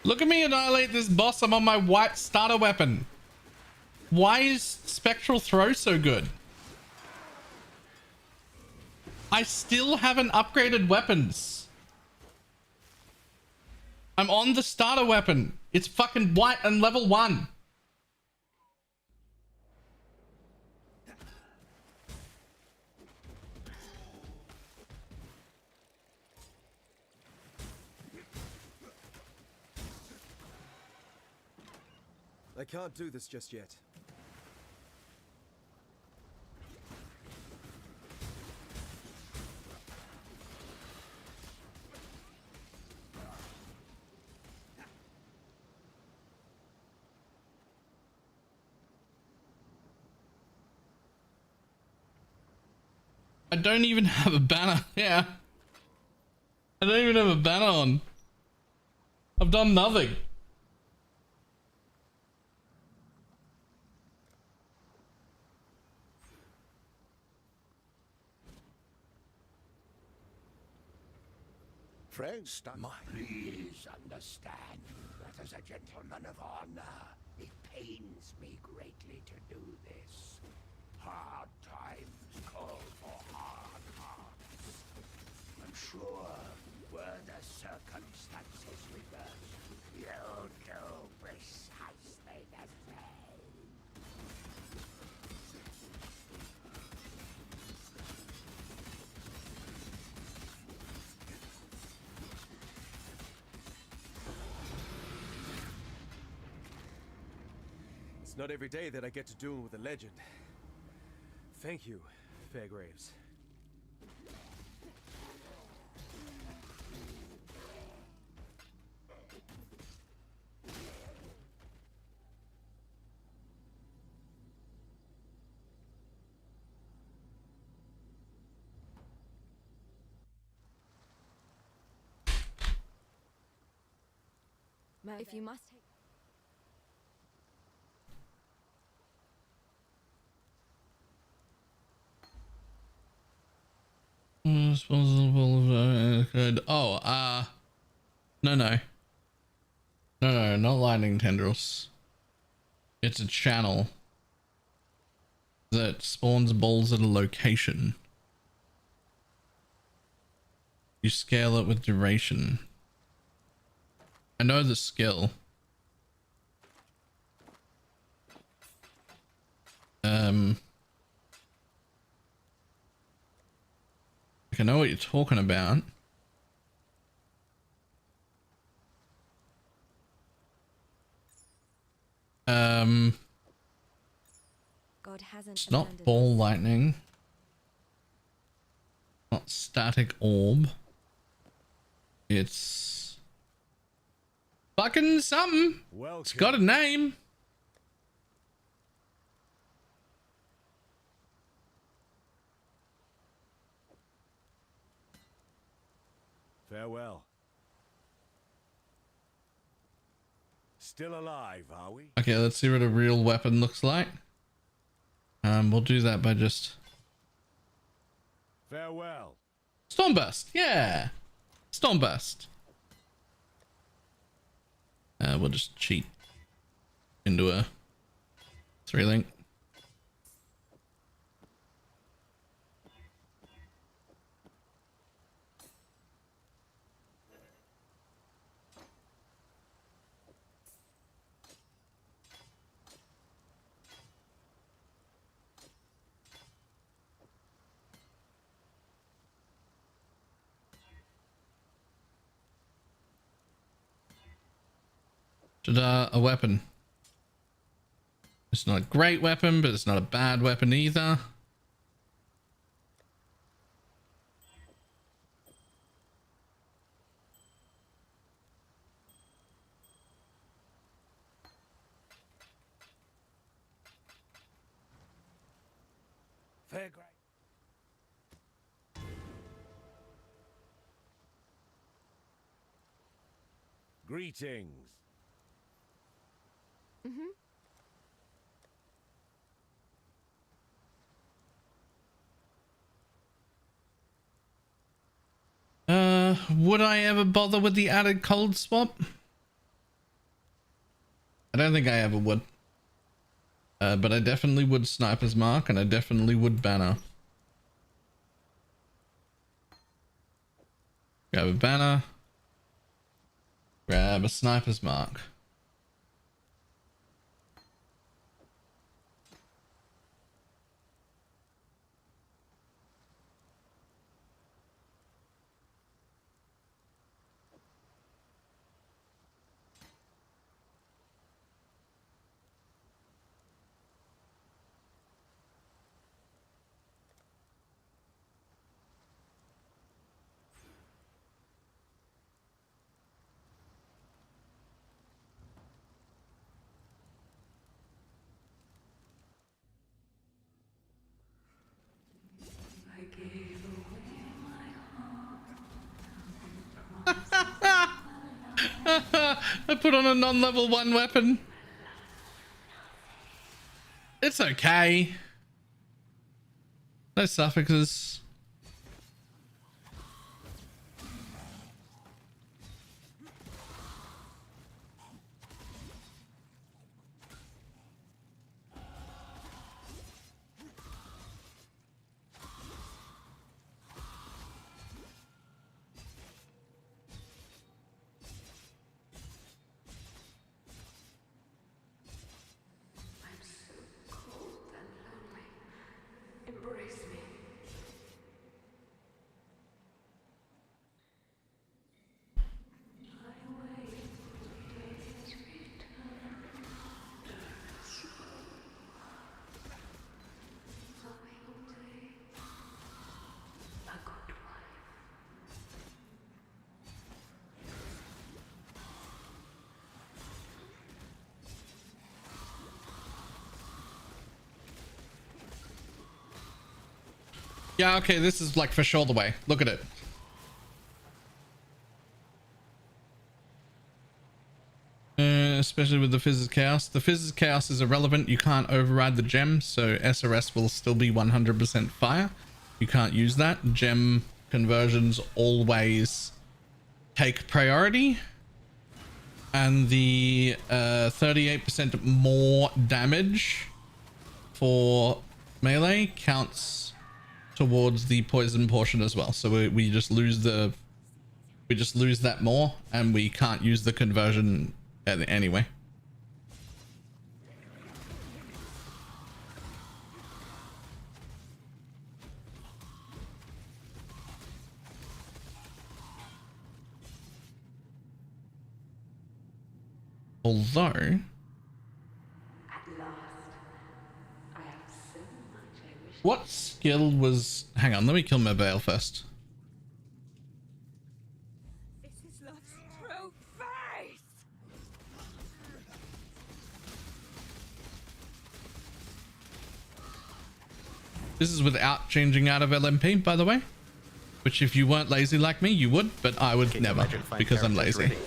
Look at me annihilate this boss. I'm on my white starter weapon. Why is Spectral Throw so good? I still haven't upgraded weapons. I'm on the starter weapon. It's fucking white and level 1. I can't do this just yet. I don't even have a banner. Yeah. I don't even have a banner on. I've done nothing. friend. Stop. Please understand that as a gentleman of honor, it pains me greatly to do this. Hard times call for hard hearts. I'm sure, were the circumstances reversed, you'll do precisely the same. It's not every day that I get to duel with a legend. Thank you, Fairgraves. If you must take... Responsible good. Oh, no, not lightning tendrils. It's a channel that spawns balls at a location. You scale it with duration. I know the skill. I know what you're talking about. God hasn't It's not ball lightning. Not static orb. It's fucking something. Welcome. It's got a name. Farewell. Still alive, are we? Okay, let's see what a real weapon looks like. We'll do that by just Farewell. Stormburst. Yeah, Stormburst. We'll just cheat into a 3-link. A weapon. It's not a great weapon, but it's not a bad weapon either. Fairgraves. Greetings. Would I ever bother with the added cold swap? I don't think I ever would. But I definitely would Sniper's Mark, and I definitely would Banner. Grab a Banner. Grab a Sniper's Mark. I put on a non-level 1 weapon. It's okay. No suffixes. Yeah, okay, this is like for sure the way. Look at it. Especially with the Fizz's Chaos. The Fizz's Chaos is irrelevant. You can't override the gem, so SRS will still be 100% fire. You can't use that. Gem conversions always take priority. And the 38% more damage for melee counts towards the poison portion as well. So we just lose the... We just lose that more, and we can't use the conversion anyway. Although, what skill was... Hang on, let me kill my Bale first. This is love's true face. This is without changing out of LMP, by the way. Which if you weren't lazy like me, you would, but I would never, because I'm lazy. Ready.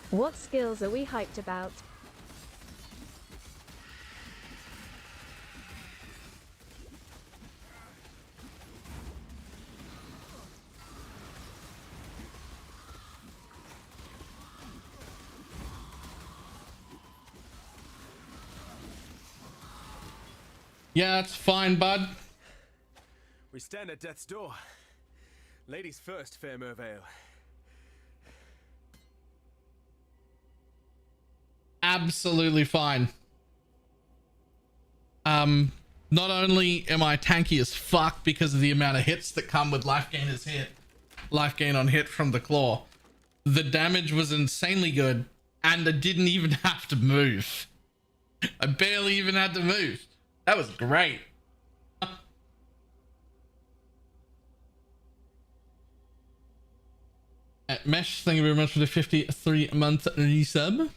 What skills are we hyped about? Yeah, it's fine, bud. We stand at death's door. Ladies first, fair Mervale. Absolutely fine. Not only am I tanky as fuck because of the amount of hits that come with life gain on hit from the claw, the damage was insanely good, and I didn't even have to move. I barely even had to move. That was great. Mesh, thank you very much for the 53-month resub.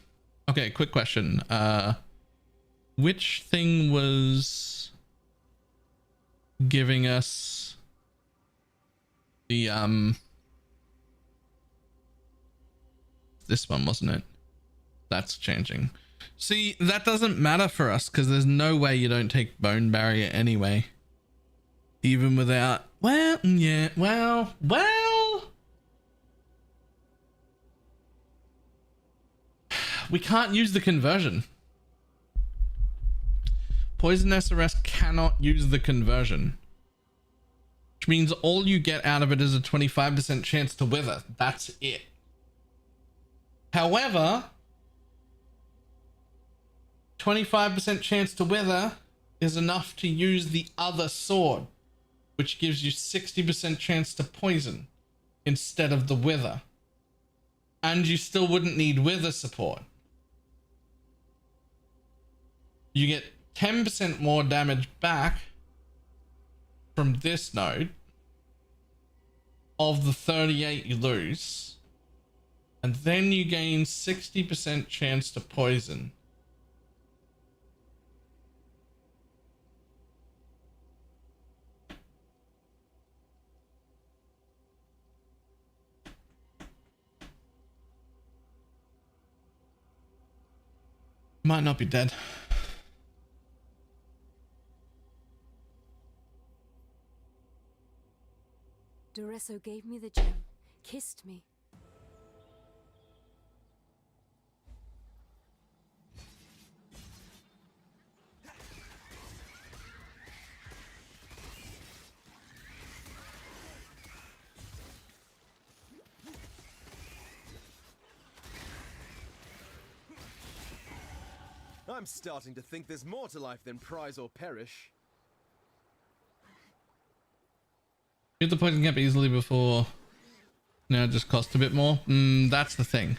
Okay, quick question. Which thing was giving us the this one, wasn't it? That's changing. See, that doesn't matter for us because there's no way you don't take bone barrier anyway. Even without, well, yeah, well. We can't use the conversion. Poison SRS cannot use the conversion. Which means all you get out of it is a 25% chance to wither. That's it. However, 25% chance to wither is enough to use the other sword, which gives you 60% chance to poison instead of the wither. And you still wouldn't need wither support. You get 10% more damage back from this node of the 38 you lose, and then you gain 60% chance to poison. Might not be dead. Doresso gave me the gem, kissed me. I'm starting to think there's more to life than prize or perish. Hit the poison cap easily before. Now it just cost a bit more. That's the thing.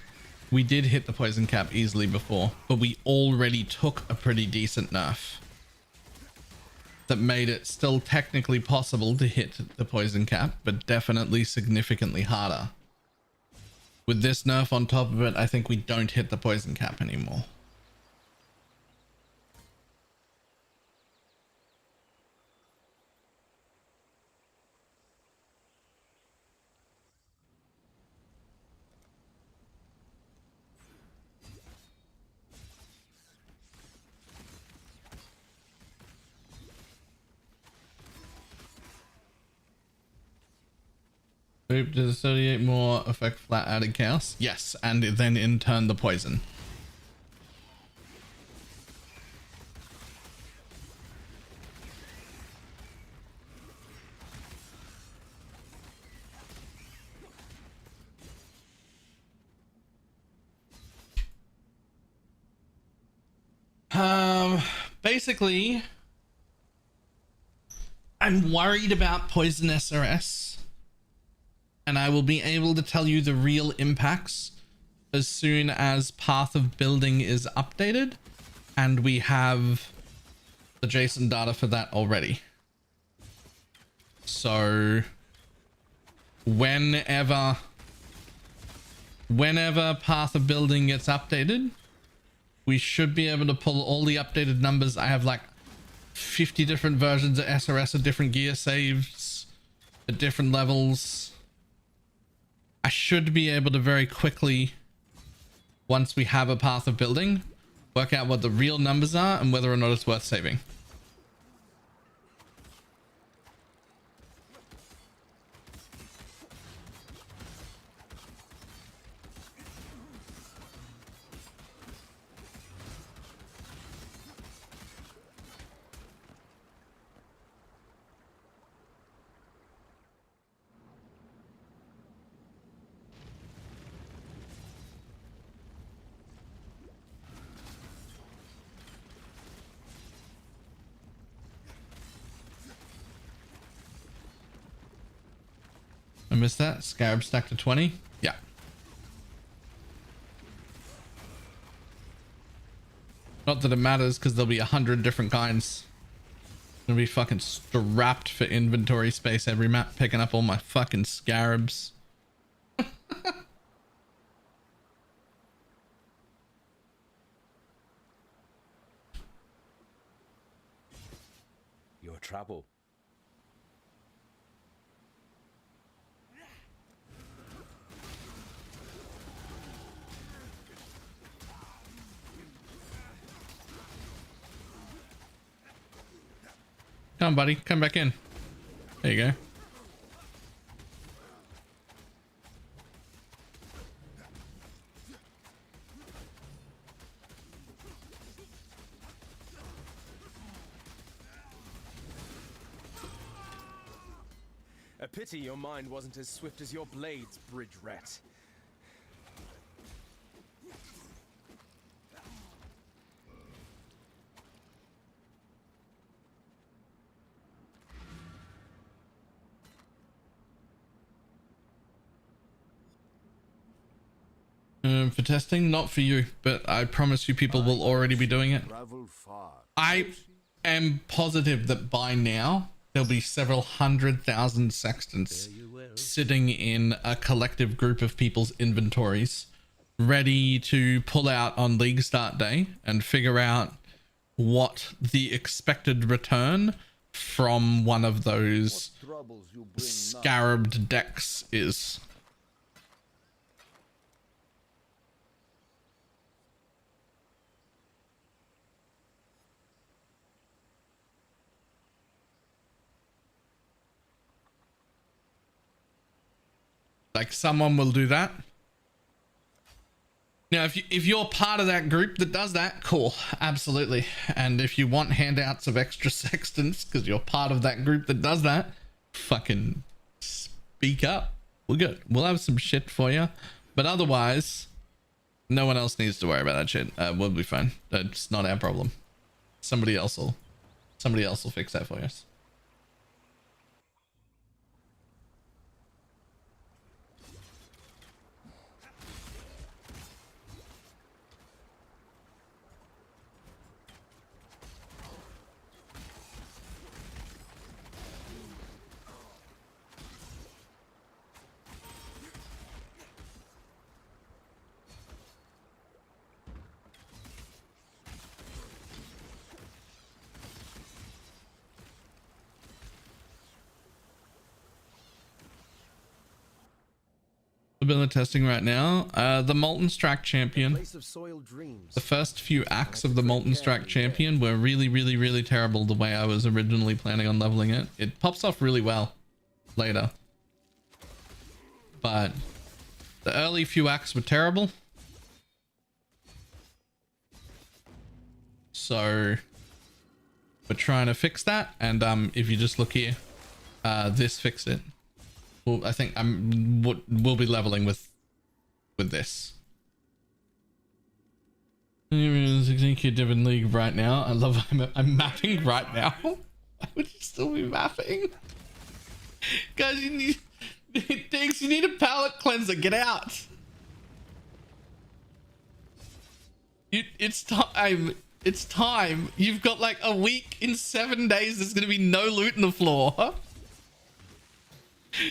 We did hit the poison cap easily before, but we already took a pretty decent nerf that made it still technically possible to hit the poison cap, but definitely significantly harder With this nerf on top of it, I think we don't hit the poison cap anymore. Oop, does 38 more affect flat added chaos? Yes, and then in turn the poison. Basically, I'm worried about poison SRS, and I will be able to tell you the real impacts as soon as Path of Building is updated and we have the JSON data for that already. So whenever Path of Building gets updated, we should be able to pull all the updated numbers. I have like 50 different versions of SRS at different gear saves at different levels. I should be able to very quickly, once we have a Path of Building, work out what the real numbers are and whether or not it's worth saving. I missed that. Scarab stacked to 20. Yeah. Not that it matters, because there'll be 100 different kinds. I'm gonna be fucking strapped for inventory space every map, picking up all my fucking scarabs. Your trouble. Come on, buddy. Come back in. There you go. A pity your mind wasn't as swift as your blades, bridge rat. For testing, not for you, but I promise you people will already be doing it. I am positive that by now there'll be several 100,000 sextants sitting in a collective group of people's inventories ready to pull out on league start day and figure out what the expected return from one of those scarabed decks is. Like, someone will do that. Now, if you're part of that group that does that, cool, absolutely. And if you want handouts of extra sextants because you're part of that group that does that, fucking speak up. We're good. We'll have some shit for you. But otherwise, no one else needs to worry about that shit. We'll be fine. It's not our problem. Somebody else will fix that for us. bit of testing right now. The Molten Strike Champion. Place of soiled dreams. The first few acts of the Molten Strike Champion were really terrible the way I was originally planning on leveling it. It pops off really well later. But the early few acts were terrible. So we're trying to fix that. And if you just look here, this fixed it. Well, I think we'll be leveling with this. Different league right now. I love I'm mapping right now. Why would you still be mapping? Guys, you need Diggs, you need a palate cleanser. Get out. It's time. It's time. You've got like a week. In 7 days there's gonna be no loot in the floor.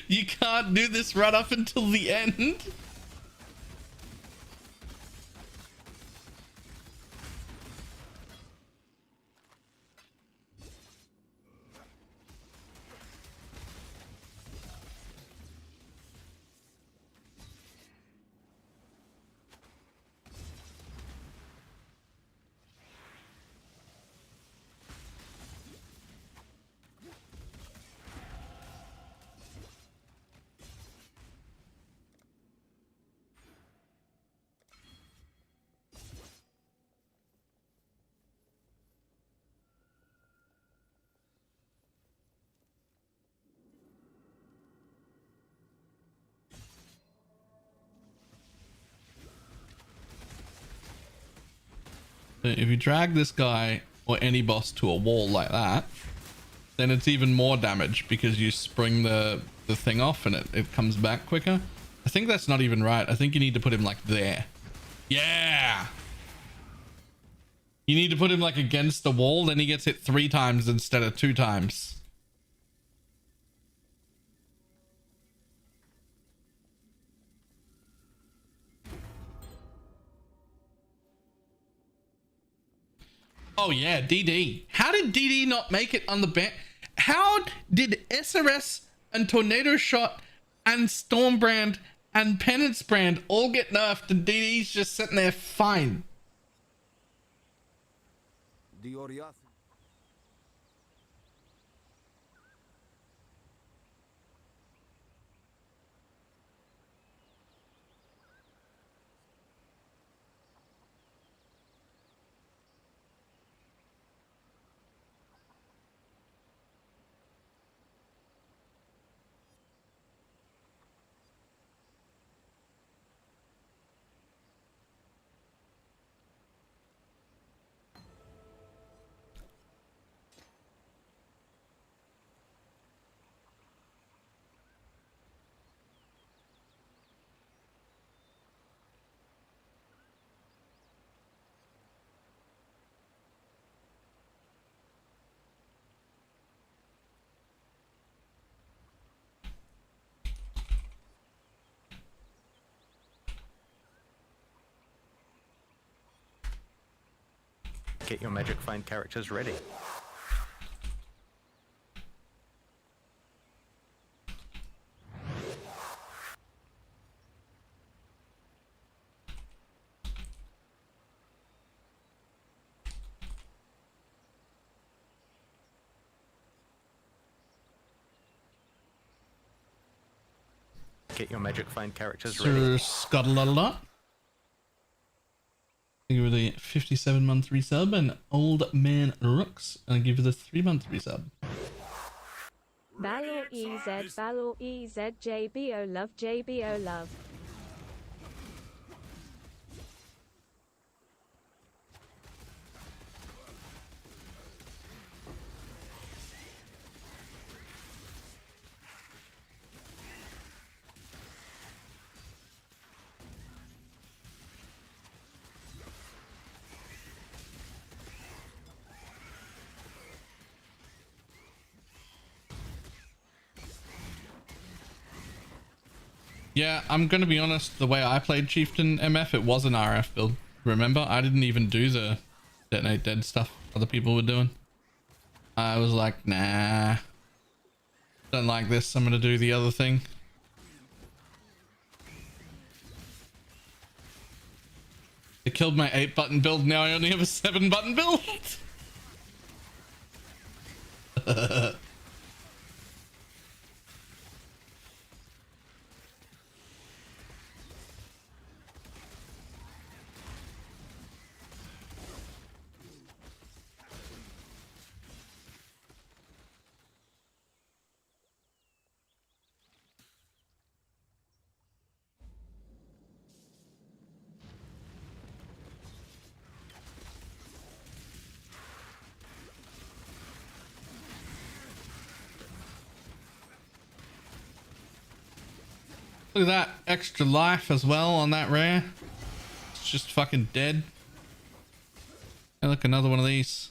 You can't do this right up until the end. If you drag this guy or any boss to a wall like that, then it's even more damage because you spring the thing off and it comes back quicker. I think that's not even right. I think you need to put him like there. Yeah. You need to put him like against the wall, then he gets hit 3 times instead of 2 times. Oh yeah, DD. How did DD not make it on the bench? How did SRS and Tornado Shot and Stormbrand and Penance Brand all get nerfed and DD's just sitting there fine? Get your magic find characters ready. Get your magic find characters ready. Scuttleluddle. I give you the 57-month resub, and Old Man Rooks, and I give you the 3-month resub. Balor EZ, JBO love, JBO love. Yeah, I'm gonna be honest, the way I played Chieftain MF, it was an RF build. Remember, I didn't even do the detonate dead stuff other people were doing. I was like, nah, don't like this, I'm gonna do the other thing. They killed my 8-button build. Now I only have a 7-button build. Look at that extra life as well on that rare. It's just fucking dead. Hey, look, another one of these.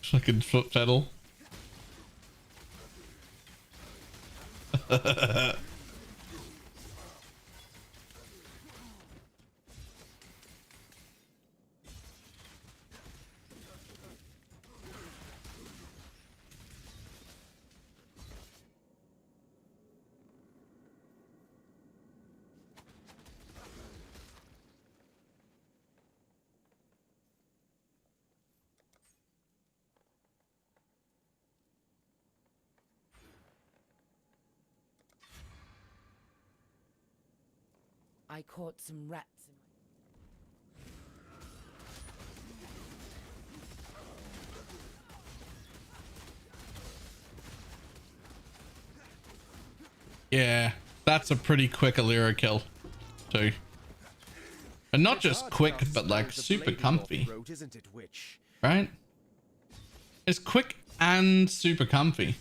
Fucking foot pedal. I caught some rats. Yeah, that's a pretty quick Allura kill, too. And not just quick, but like super comfy. Right? It's quick and super comfy.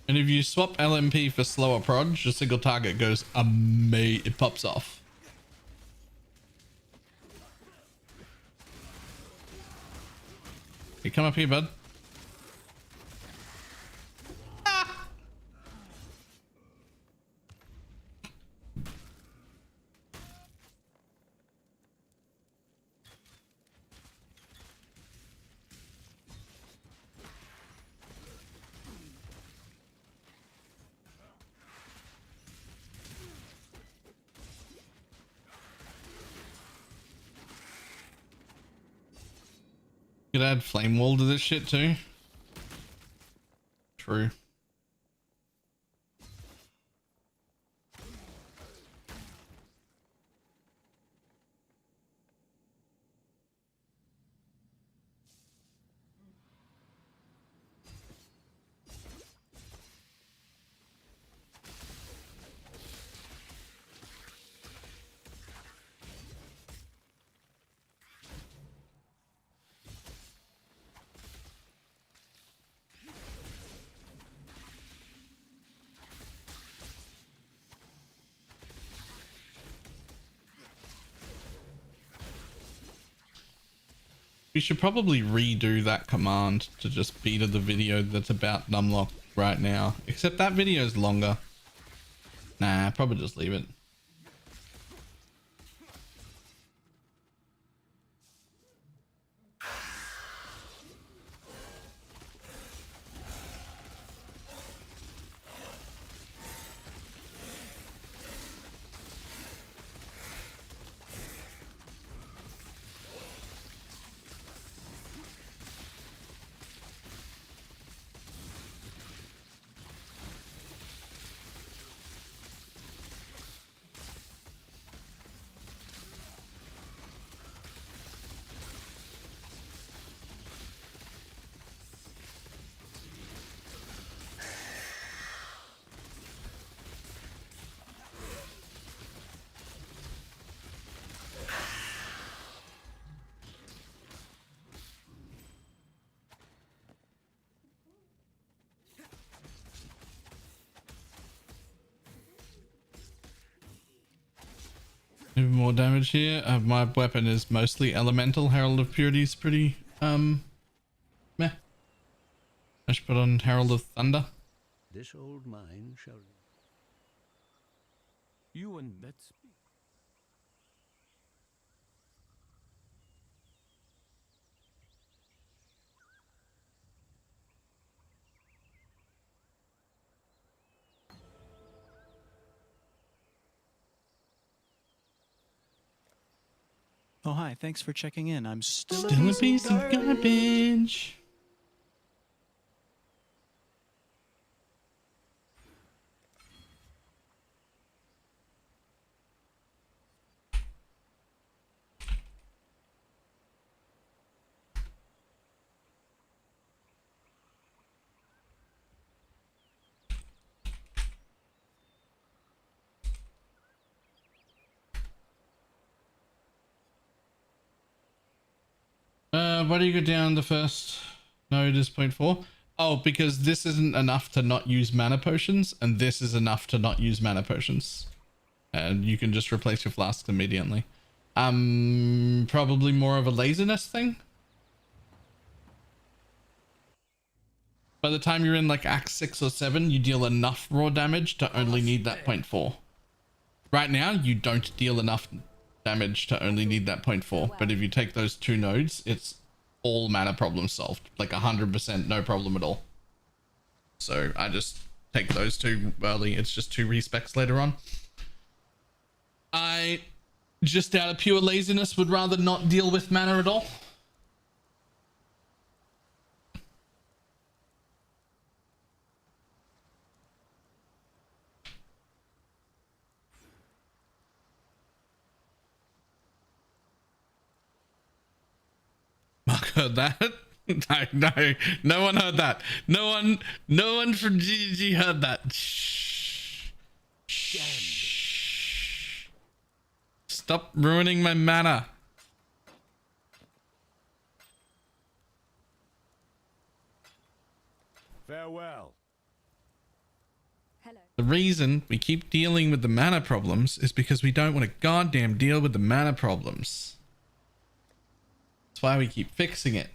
And if you swap LMP for slower prod, your single target goes it pops off. Hey, come up here, bud. Ah! Could add flame wall to this shit too. True. We should probably redo that command to just beta the video that's about Numlock right now. Except that video is longer. Nah, probably just leave it. Maybe more damage here. My weapon is mostly elemental. Herald of Purity is pretty meh. I should put on Herald of Thunder. This old mine shall... You and that speak. Oh, hi. Thanks for checking in. I'm still a piece of garbage. Why do you go down the first node is 0.4? Oh, because this isn't enough to not use mana potions, and this is enough to not use mana potions. And you can just replace your flasks immediately. Probably more of a laziness thing. By the time you're in like Act 6 or 7, you deal enough raw damage to only need that 0.4. Right now, you don't deal enough damage to only need that 0.4, but if you take those two nodes, it's all mana problem solved, like 100%, no problem at all. So I just take those two early. It's just 2 respecs later on. I just out of pure laziness would rather not deal with mana at all. Mark heard that. No one heard that. No one from GG heard that. Shh. Shh. Stop ruining my mana. Farewell. The reason we keep dealing with the mana problems is because we don't want to goddamn deal with the mana problems. That's why we keep fixing it.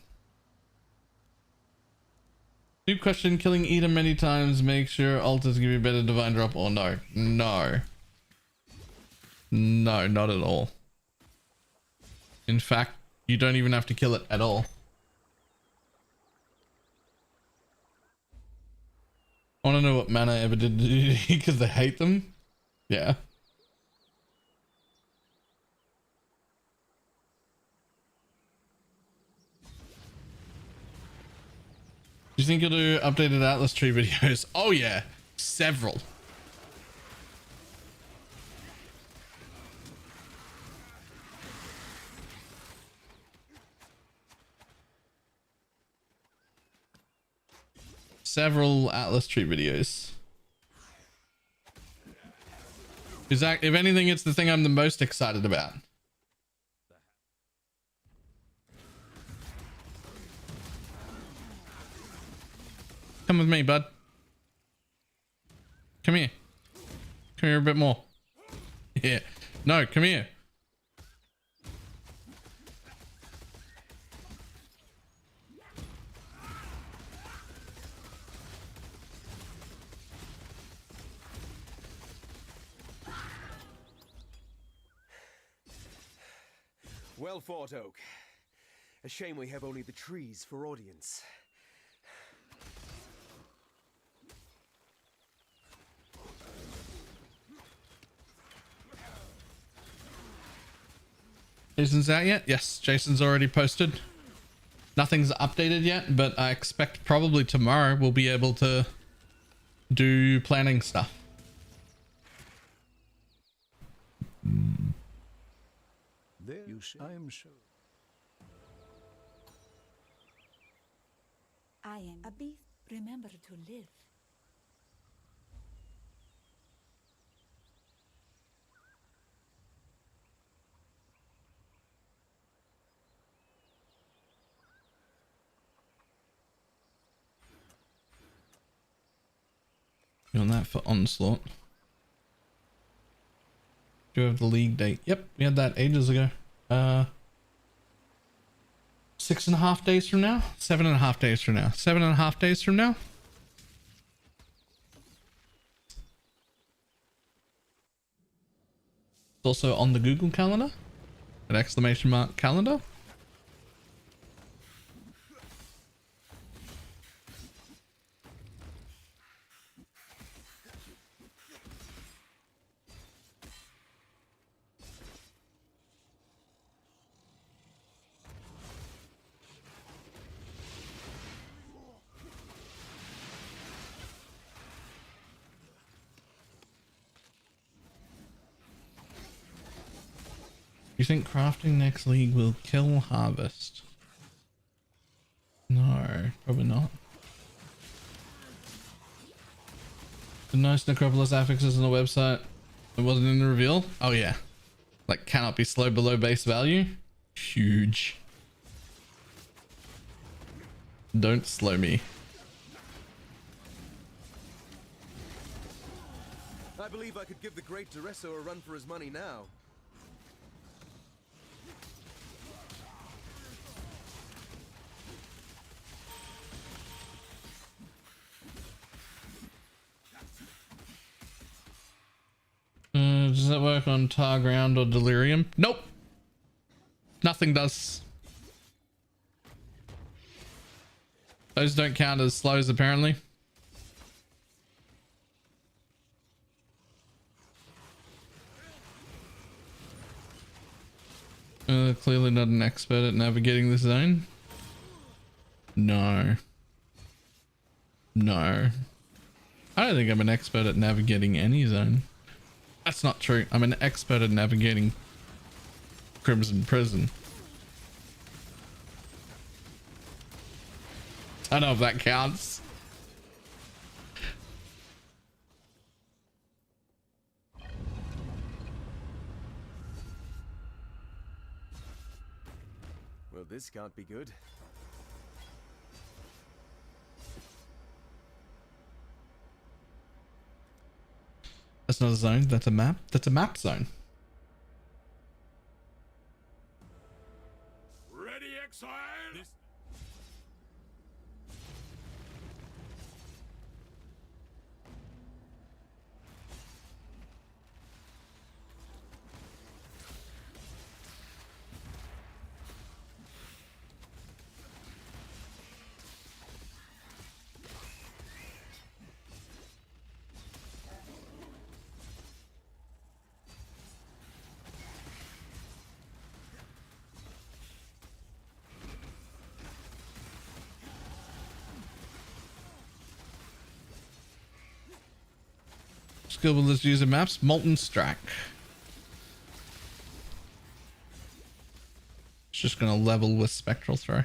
New question, killing Edom many times make sure altars give you better divine drop or no? No. No, not at all. In fact, you don't even have to kill it at all. I want to know what mana ever did because they hate them. Yeah. Do you think you'll do updated Atlas tree videos? Oh yeah, several. Several Atlas tree videos. If anything, it's the thing I'm the most excited about. Come with me, bud. Come here. Come here a bit more. Yeah. No, come here. Well fought, Oak. A shame we have only the trees for audience. Jason's out yet? Yes, Jason's already posted. Nothing's updated yet, but I expect probably tomorrow we'll be able to do planning stuff. There I am sure. I am a beast. Remember to live. You want that for onslaught? Do you have the league date? Yep, we had that ages ago. 6.5 days from now? 7.5 days from now. 7.5 days from now? It's also on the Google Calendar. An exclamation mark calendar. You think crafting next league will kill harvest? No, probably not. The nice Necropolis affixes on the website. It wasn't in the reveal. Oh yeah. Like cannot be slow below base value. Huge. Don't slow me. I believe I could give the great Duresso a run for his money now. Does that work on tar ground or delirium? Nope. Nothing does. Those don't count as slows apparently. Clearly not an expert at navigating this zone. No. No. I don't think I'm an expert at navigating any zone. That's not true. I'm an expert at navigating Crimson Prison. I don't know if that counts. Well, this can't be good. That's not a zone, that's a map. That's a map zone. Ready, exile? Skill builders user maps, Molten Strack. It's just gonna level with Spectral Throw.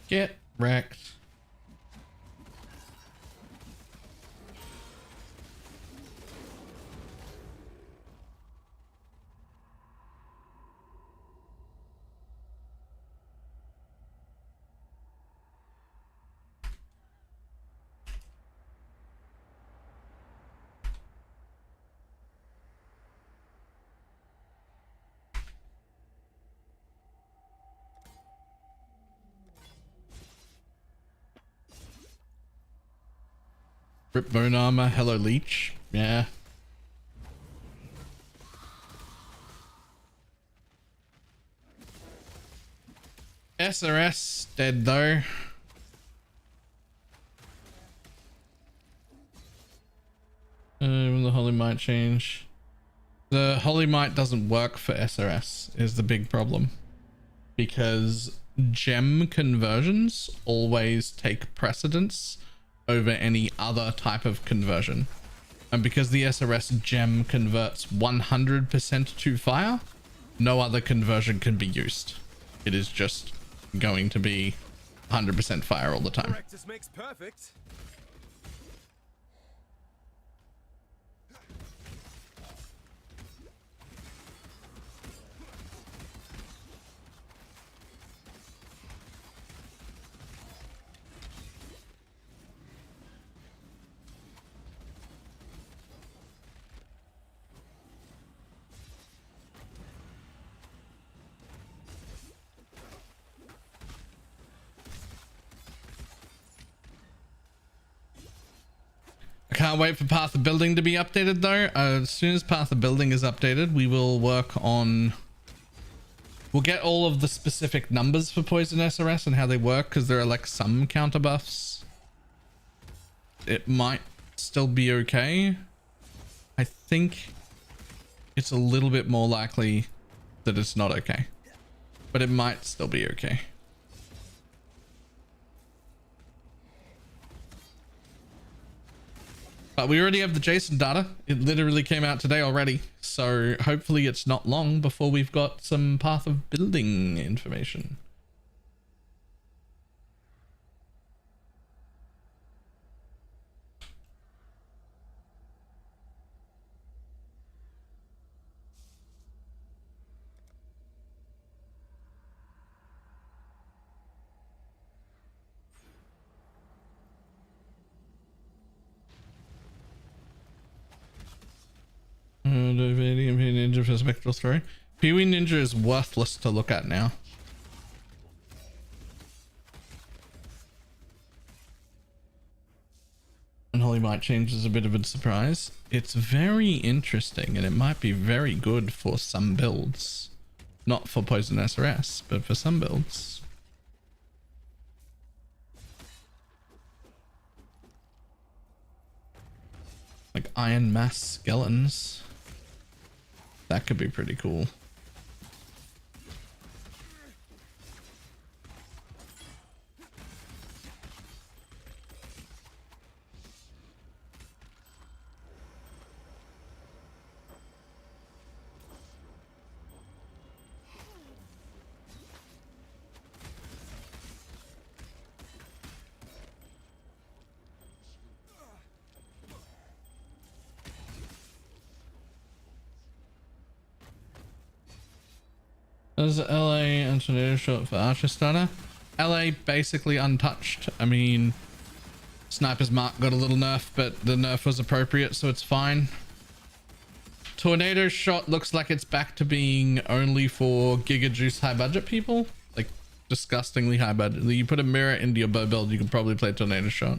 Get Wrecked. Rip bone armor. Hello leech. Yeah. SRS dead though. The Holy Might change. The Holy Might doesn't work for SRS is the big problem. Because gem conversions always take precedence over any other type of conversion. And because the SRS gem converts 100% to fire, no other conversion can be used. It is just going to be 100% fire all the time. Practice makes perfect. I can't wait for Path of Building to be updated though. As soon as Path of Building is updated, we will work on... We'll get all of the specific numbers for Poison SRS and how they work, because there are like some counter buffs. It might still be okay. I think it's a little bit more likely that it's not okay, but it might still be okay. But we already have the JSON data. It literally came out today already. So hopefully it's not long before we've got some Path of Building information. Ninja for Spectral Throw. Pee-wee Ninja is worthless to look at now. And Holy Might change is a bit of a surprise. It's very interesting and it might be very good for some builds. Not for Poison SRS, but for some builds. Like Iron Mass Skeletons. That could be pretty cool. Does LA and tornado shot for Archer Starter? LA basically untouched. I mean, Sniper's Mark got a little nerf, but the nerf was appropriate, so it's fine. Tornado shot looks like it's back to being only for Giga Juice high budget people. Like, disgustingly high budget. You put a mirror into your bow build, you can probably play tornado shot.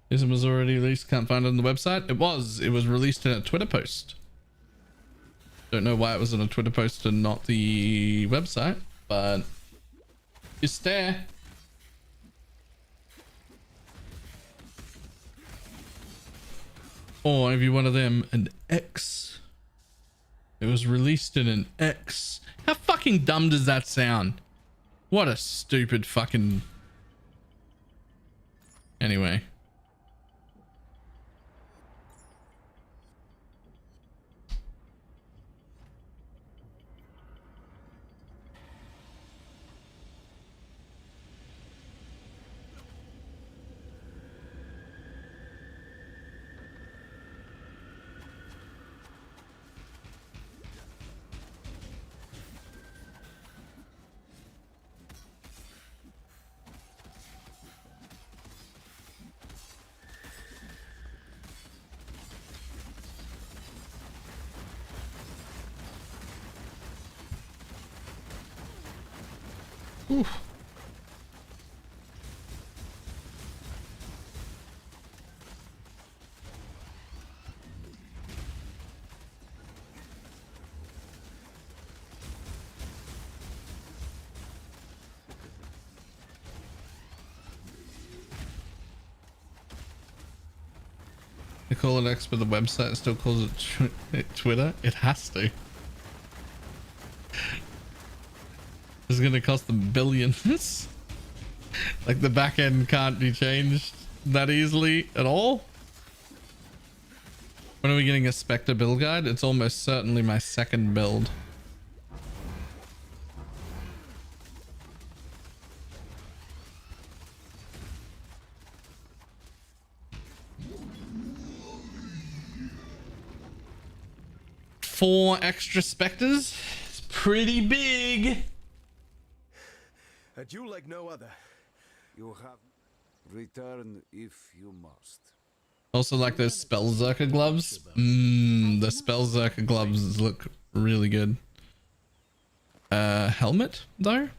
This was already released, can't find it on the website. It was released in a Twitter post. Don't know why it was in a Twitter post and not the website, but it's there. Or if you're one of them, an X. It was released in an X. How fucking dumb does that sound? What a stupid fucking... Anyway. Oof. They call it X, but the website still calls it Twitter. It has to. It's gonna cost them billions. Like the back end can't be changed that easily at all. When are we getting a Spectre build guide? It's almost certainly my second build. Four extra Spectres. It's pretty big. A duel like no other. You have return if you must. Also like those Spellzerker gloves. The Spellzerker gloves look really good. Helmet though?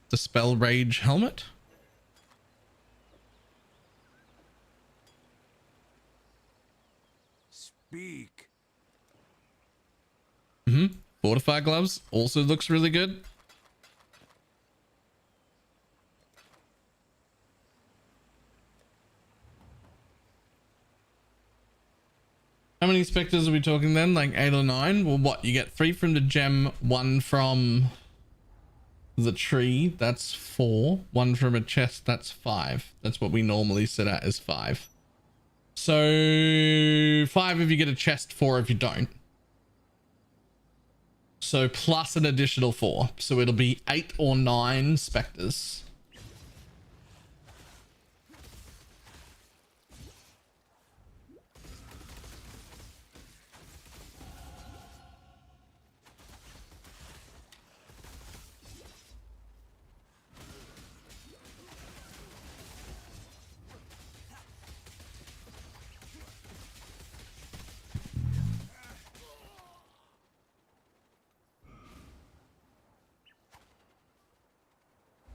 The Spell Rage helmet? Speak. Fortify gloves also looks really good. How many Spectres are we talking then? Like 8 or 9? Well, what? You get 3 from the gem, 1 from the tree. That's 4. 1 from a chest. That's 5. That's what we normally sit at, is 5. So 5 if you get a chest, 4 if you don't. So plus an additional 4. So it'll be 8 or 9 Spectres.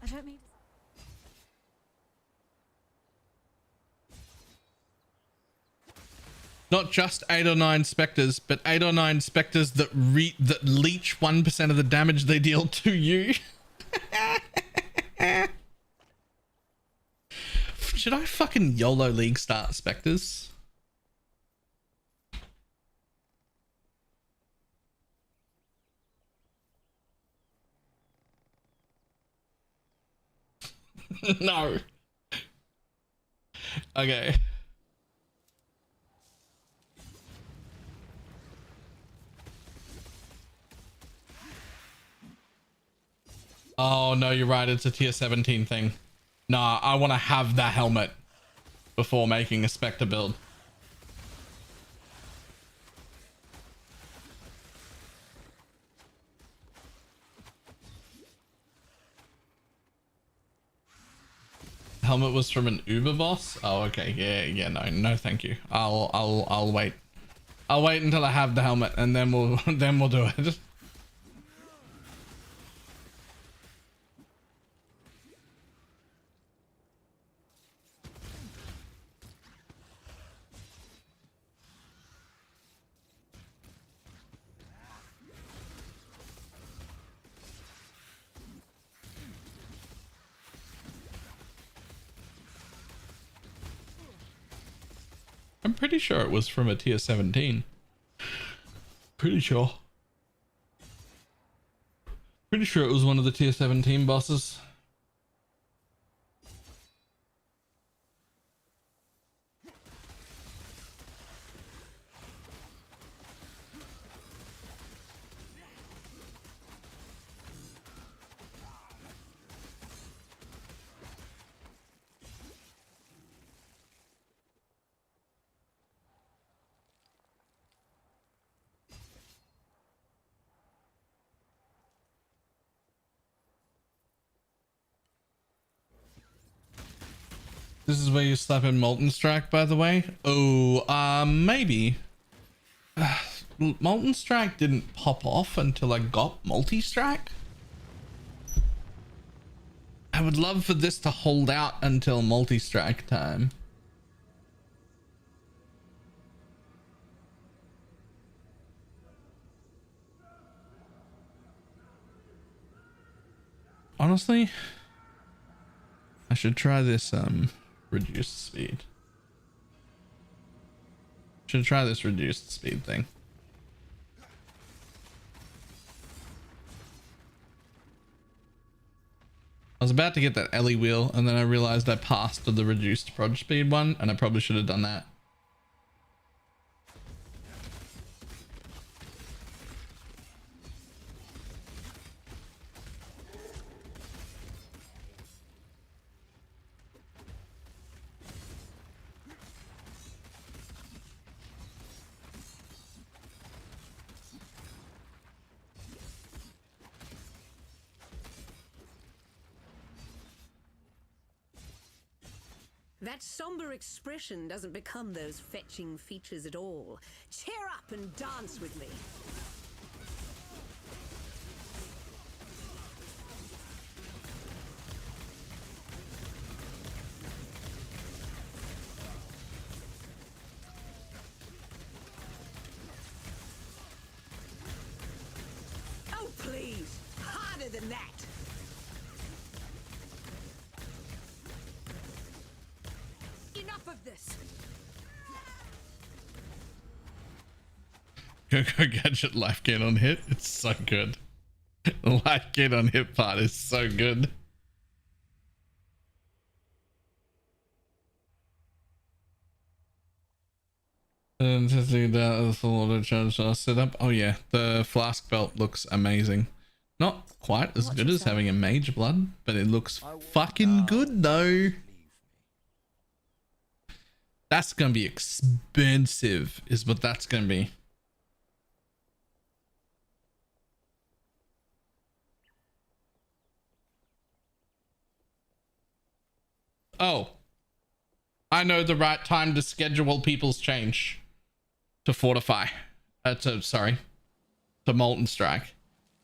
I don't mean Not just 8 or 9 Spectres, but 8 or 9 Spectres that leech 1% of the damage they deal to you. Should I fucking YOLO League start Spectres? No. Okay. Oh no, you're right. It's a tier 17 thing. Nah, I want to have that helmet before making a Spectre build. Helmet was from an Uber boss. Oh, okay. Yeah. No, thank you. I'll wait. I'll wait until I have the helmet, and then we'll do it. I'm pretty sure it was from a tier 17. Pretty sure. Pretty sure it was one of the tier 17 bosses. This is where you slap in Molten Strike, by the way. Oh, maybe. Molten Strike didn't pop off until I got Multi-Strike. would love for this to hold out until multi-strike time. Honestly, I should try this reduced speed. Should try this reduced speed thing. I was about to get that Ellie wheel and then I realized I passed to the reduced prod speed one and I probably should have done that. That somber expression doesn't become those fetching features at all. Cheer up and dance with me. Oh, please. Harder than that. Enough of this. Go gadget life gain on hit. It's so good. The life gain on hit part is so good. And testing that the full auto charge setup. Oh yeah, the flask belt looks amazing. Not quite as good as having a mage blood, but it looks fucking good though. That's gonna be expensive, is what that's gonna be. Oh, I know the right time to schedule people's change to fortify. To molten strike,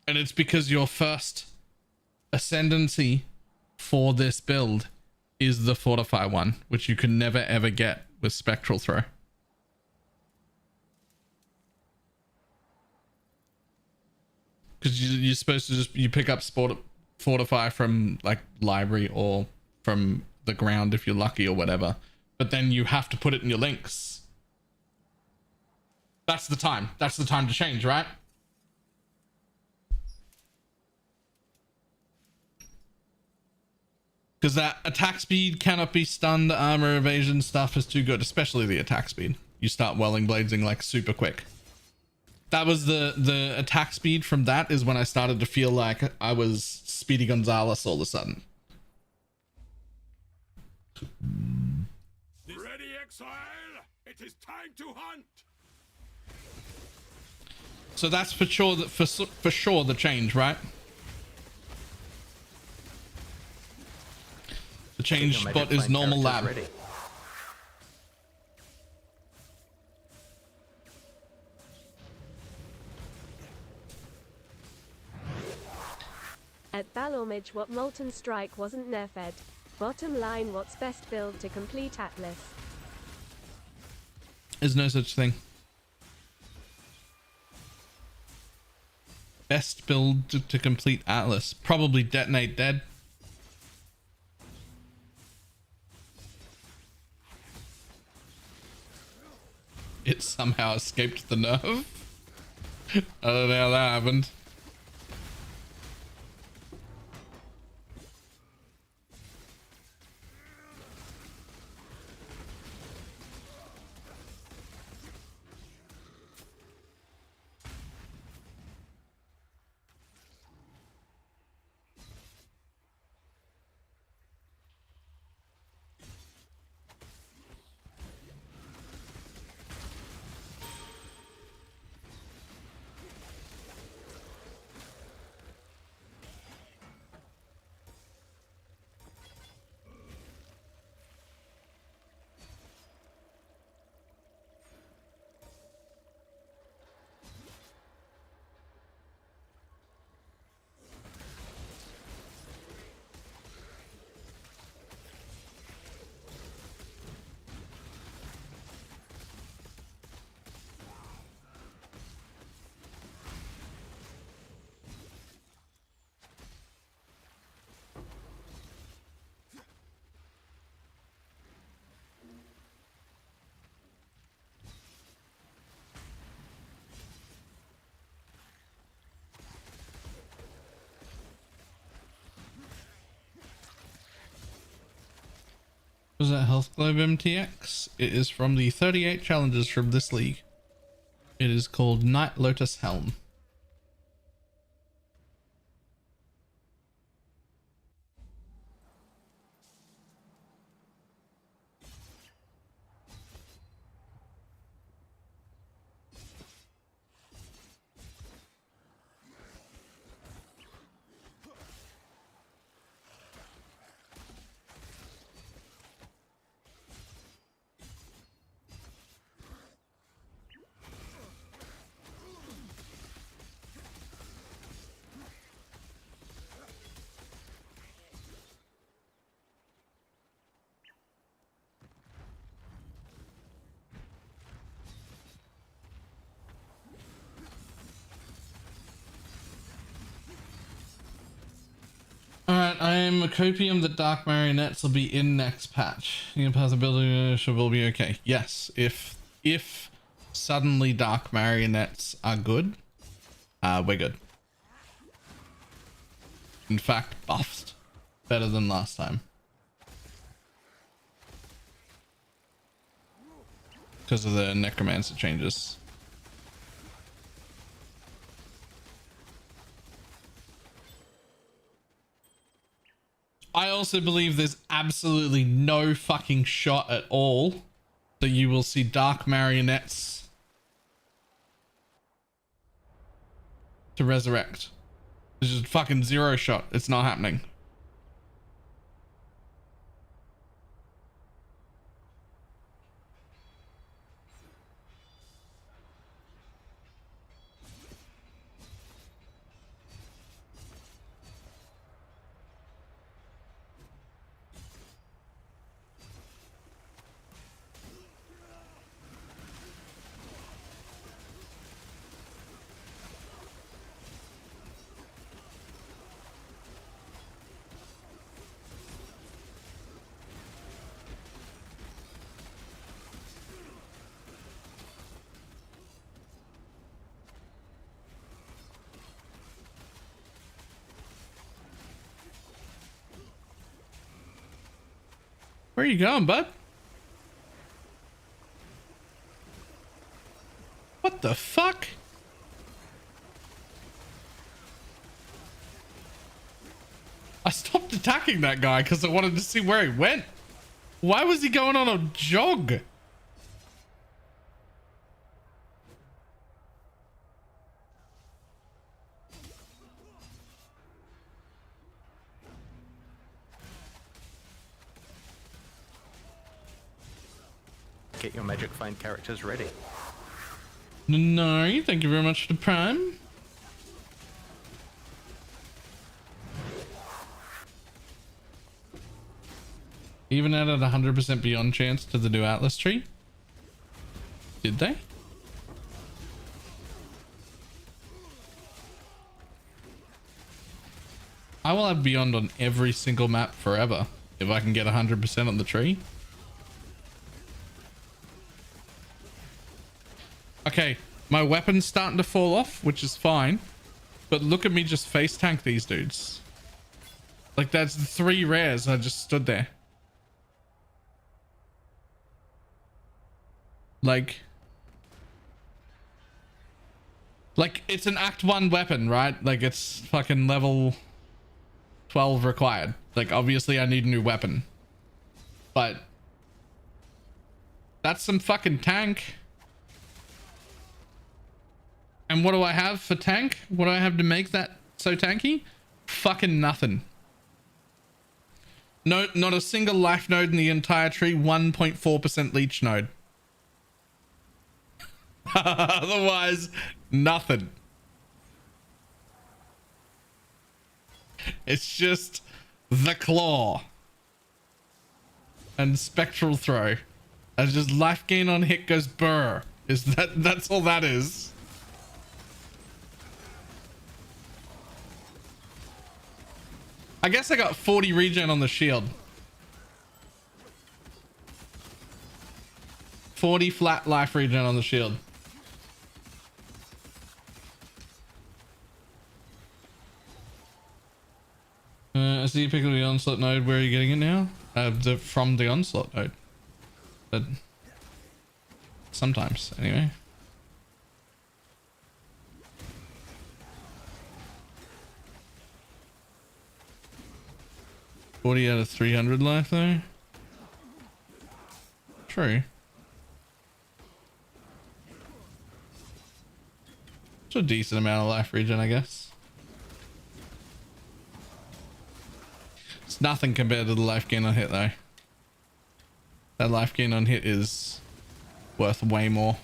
and it's because your first ascendancy for this build is the fortify one, which you can never ever get with spectral throw. Because you're supposed to just pick up fortify from like library or from the ground if you're lucky or whatever, but then you have to put it in your links. That's the time to change, right? Because that attack speed cannot be stunned. The armor evasion stuff is too good, especially the attack speed. You start welling bladesing like super quick. That was the attack speed from that is when I started to feel like I was Speedy Gonzalez all of a sudden. Ready, exile? It is time to hunt. So that's for sure for sure the change, right? The change spot is normal lab. Ready. At BalorMage, what Molten Strike wasn't nerfed. Bottom line, what's best build to complete Atlas? There's no such thing. Best build to complete Atlas. Probably Detonate Dead. It somehow escaped the nerve. I don't know how that happened. Health Globe MTX. It is from the 38 challenges from this league. It is called Night Lotus Helm. Alright, I am a copium that Dark Marionettes will be in next patch. The impossibility will be okay. Yes, if suddenly Dark Marionettes are good, we're good. In fact, buffed. Better than last time. Because of the Necromancer changes. I also believe there's absolutely no fucking shot at all that you will see Dark Marionettes to resurrect. There's just fucking zero shot. It's not happening. Where are you going, bud? What the fuck? I stopped attacking that guy because I wanted to see where he went. Why was he going on a jog? Get your Magic Find characters ready. No, thank you very much for the prime. Even added 100% beyond chance to the new Atlas tree. Did they? I will have beyond on every single map forever if I can get 100% on the tree. Okay, my weapon's starting to fall off, which is fine. But look at me just face tank these dudes. Like, that's 3 rares. I just stood there. Like, it's an Act 1 weapon, right? Like, it's fucking level 12 required. Like, obviously I need a new weapon. But that's some fucking tank. And what do I have for tank? What do I have to make that so tanky? Fucking nothing. No, not a single life node in the entire tree. 1.4% leech node. Otherwise, nothing. It's just the claw and spectral throw. And just life gain on hit goes burr. That's all that is. I guess I got 40 regen on the shield. 40 flat life regen on the shield. I see you pick up the onslaught node. Where are you getting it now? From the onslaught node. But sometimes, anyway. 40 out of 300 life though. True. It's a decent amount of life regen, I guess. It's nothing compared to the life gain on hit though. That life gain on hit is worth way more.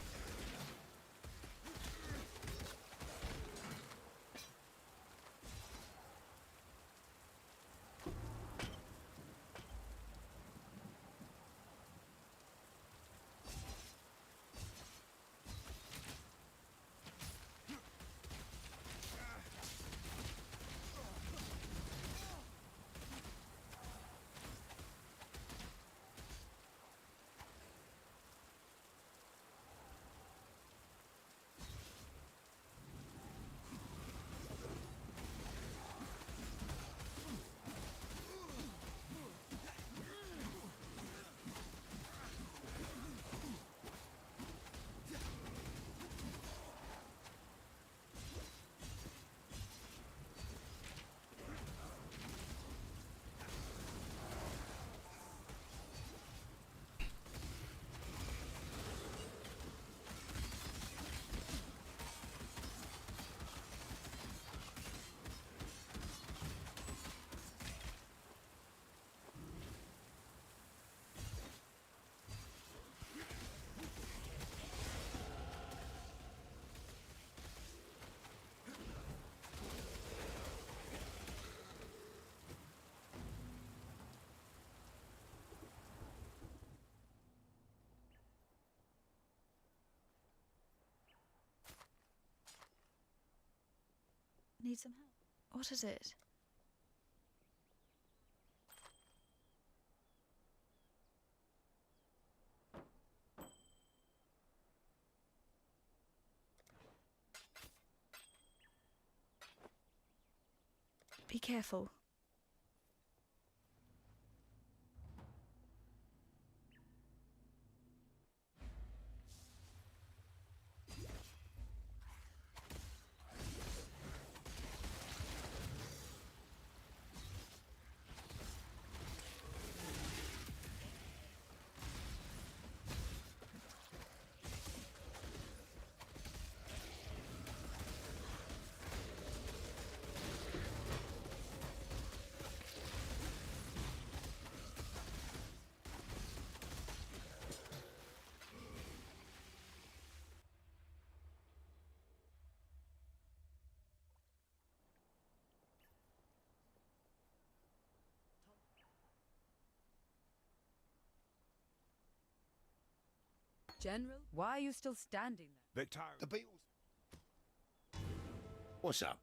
Need some help. What is it? Be careful. General, why are you still standing there? Victor. The Beatles. What's up?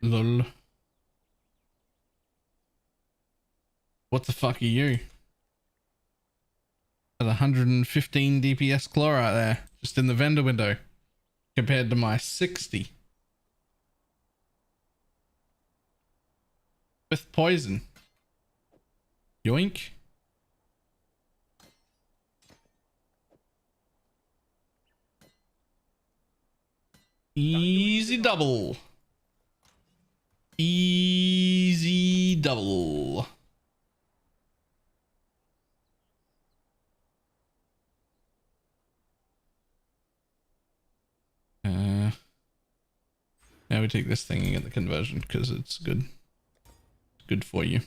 Lol. What the fuck are you? At 115 DPS claw right there, just in the vendor window, compared to my 60. With poison. Yoink. Easy double. Easy double. Now we take this thing and get the conversion because it's good. Good for you.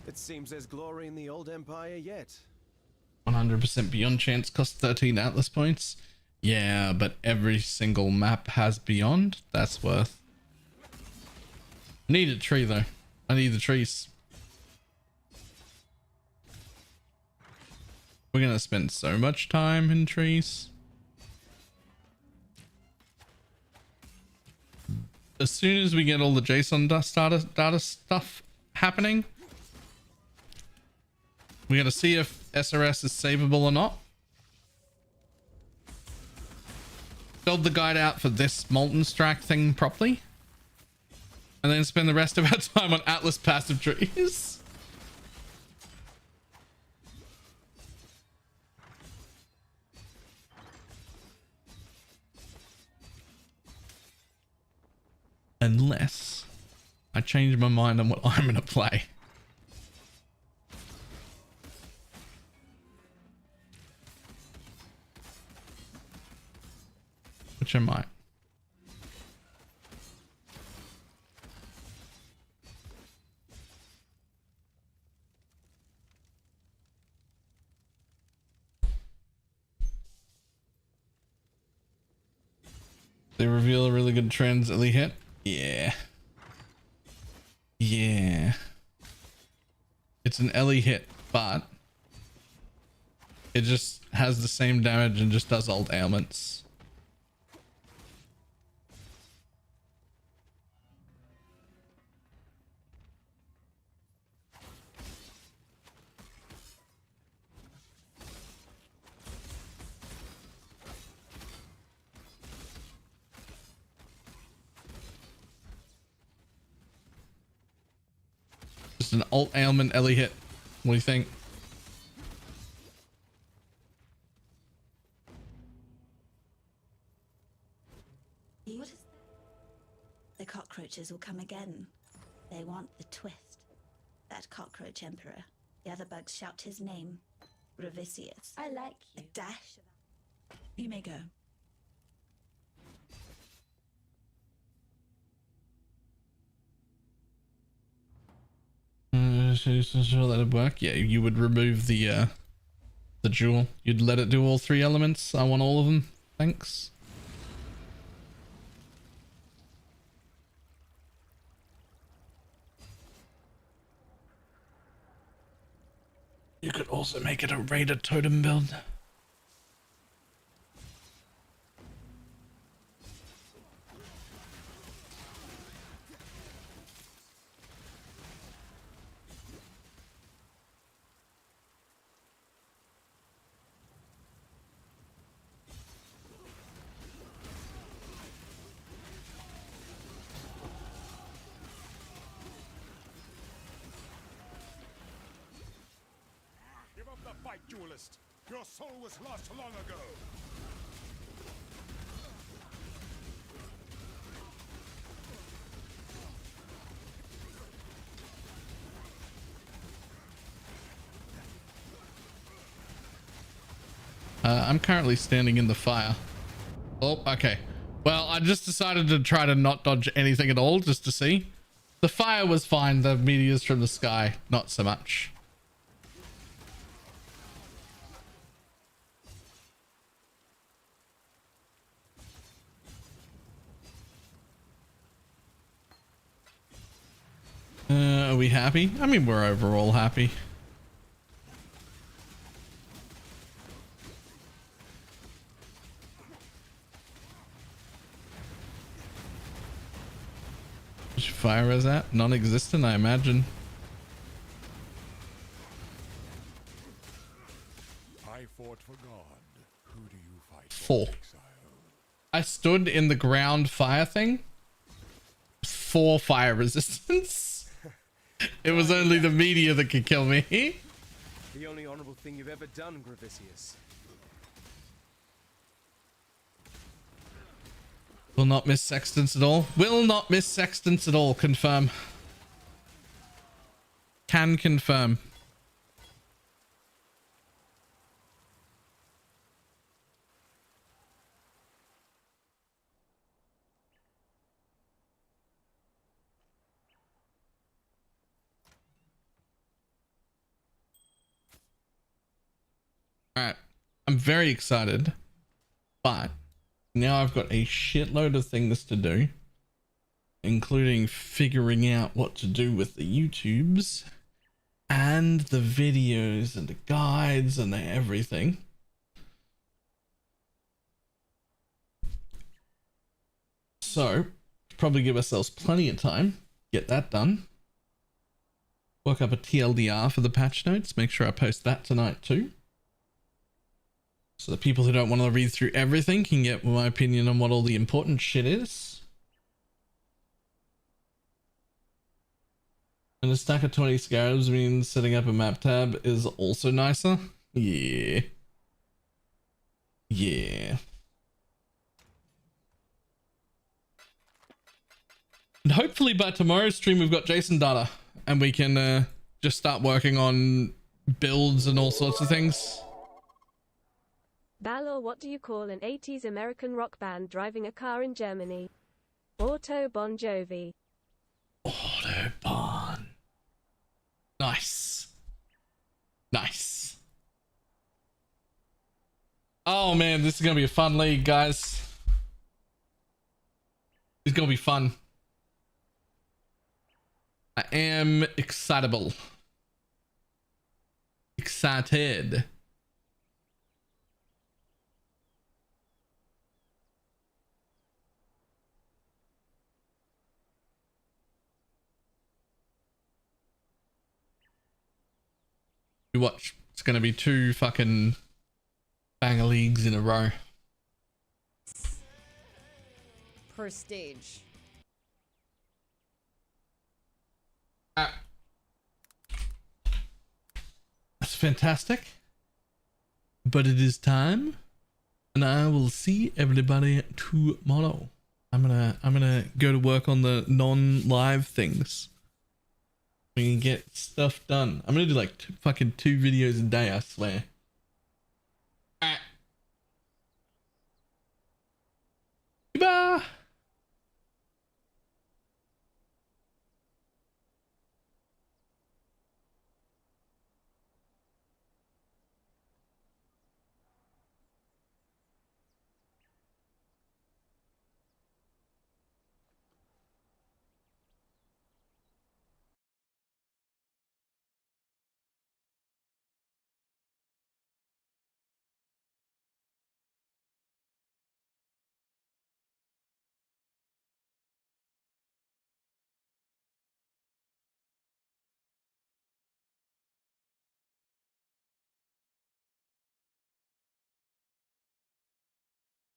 It seems there's glory in the old empire yet. 100% beyond chance costs 13 atlas points. Yeah, but every single map has beyond. That's worth. Need a tree though. I need the trees. We're gonna spend so much time in trees. As soon as we get all the JSON data stuff happening, we gotta see if SRS is savable or not. Build the guide out for this Molten Strike thing properly. And then spend the rest of our time on Atlas passive trees. Unless I change my mind on what I'm going to play. Which I might. They reveal a really good trends Ellie hit. Yeah. Yeah. It's an Ellie hit, but it just has the same damage and just does old ailments. Just an alt ailment Ellie hit. What do you think? What is that? The cockroaches will come again. They want the twist. That cockroach emperor. The other bugs shout his name. Revicius. I like you. A dash. You may go. Sure that'd work. Yeah, you would remove the jewel. You'd let it do all three elements. I want all of them. Thanks. You could also make it a raided totem build. Duelist, your soul was lost long ago. I'm currently standing in the fire. Oh, okay. Well, I just decided to try to not dodge anything at all just to see. The fire was fine. The meteors from the sky, not so much. Are we happy? I mean, we're overall happy. Which fire is that? Non-existent, I imagine. I fought for God. Who do you fight for? 4. I stood in the ground fire thing. 4 fire resistance. It was only the meteor that could kill me. The only honorable thing you've ever done, Gravicius. Will not miss sextants at all. Will not miss sextants at all. Confirm. Can confirm. Alright, I'm very excited, but now I've got a shitload of things to do. including figuring out what to do with the YouTubes and the videos and the guides and the everything. So, probably give ourselves plenty of time, get that done. Work up a TLDR for the patch notes, make sure I post that tonight too. So the people who don't want to read through everything can get my opinion on what all the important shit is. And a stack of 20 scarabs means setting up a map tab is also nicer. Yeah. Yeah. And hopefully by tomorrow's stream we've got JSON data and we can just start working on builds and all sorts of things. Balor, what do you call an 80s American rock band driving a car in Germany? Auto Bon Jovi. Autobahn. Nice. Nice. Oh man, this is gonna be a fun league, guys. It's gonna be fun. I am excitable. Excited. You watch. It's gonna be 2 fucking banger leagues in a row. Per stage. That's fantastic. But it is time, and I will see everybody tomorrow. I'm gonna go to work on the non-live things. We can get stuff done. I'm gonna do like fucking 2 videos a day, I swear.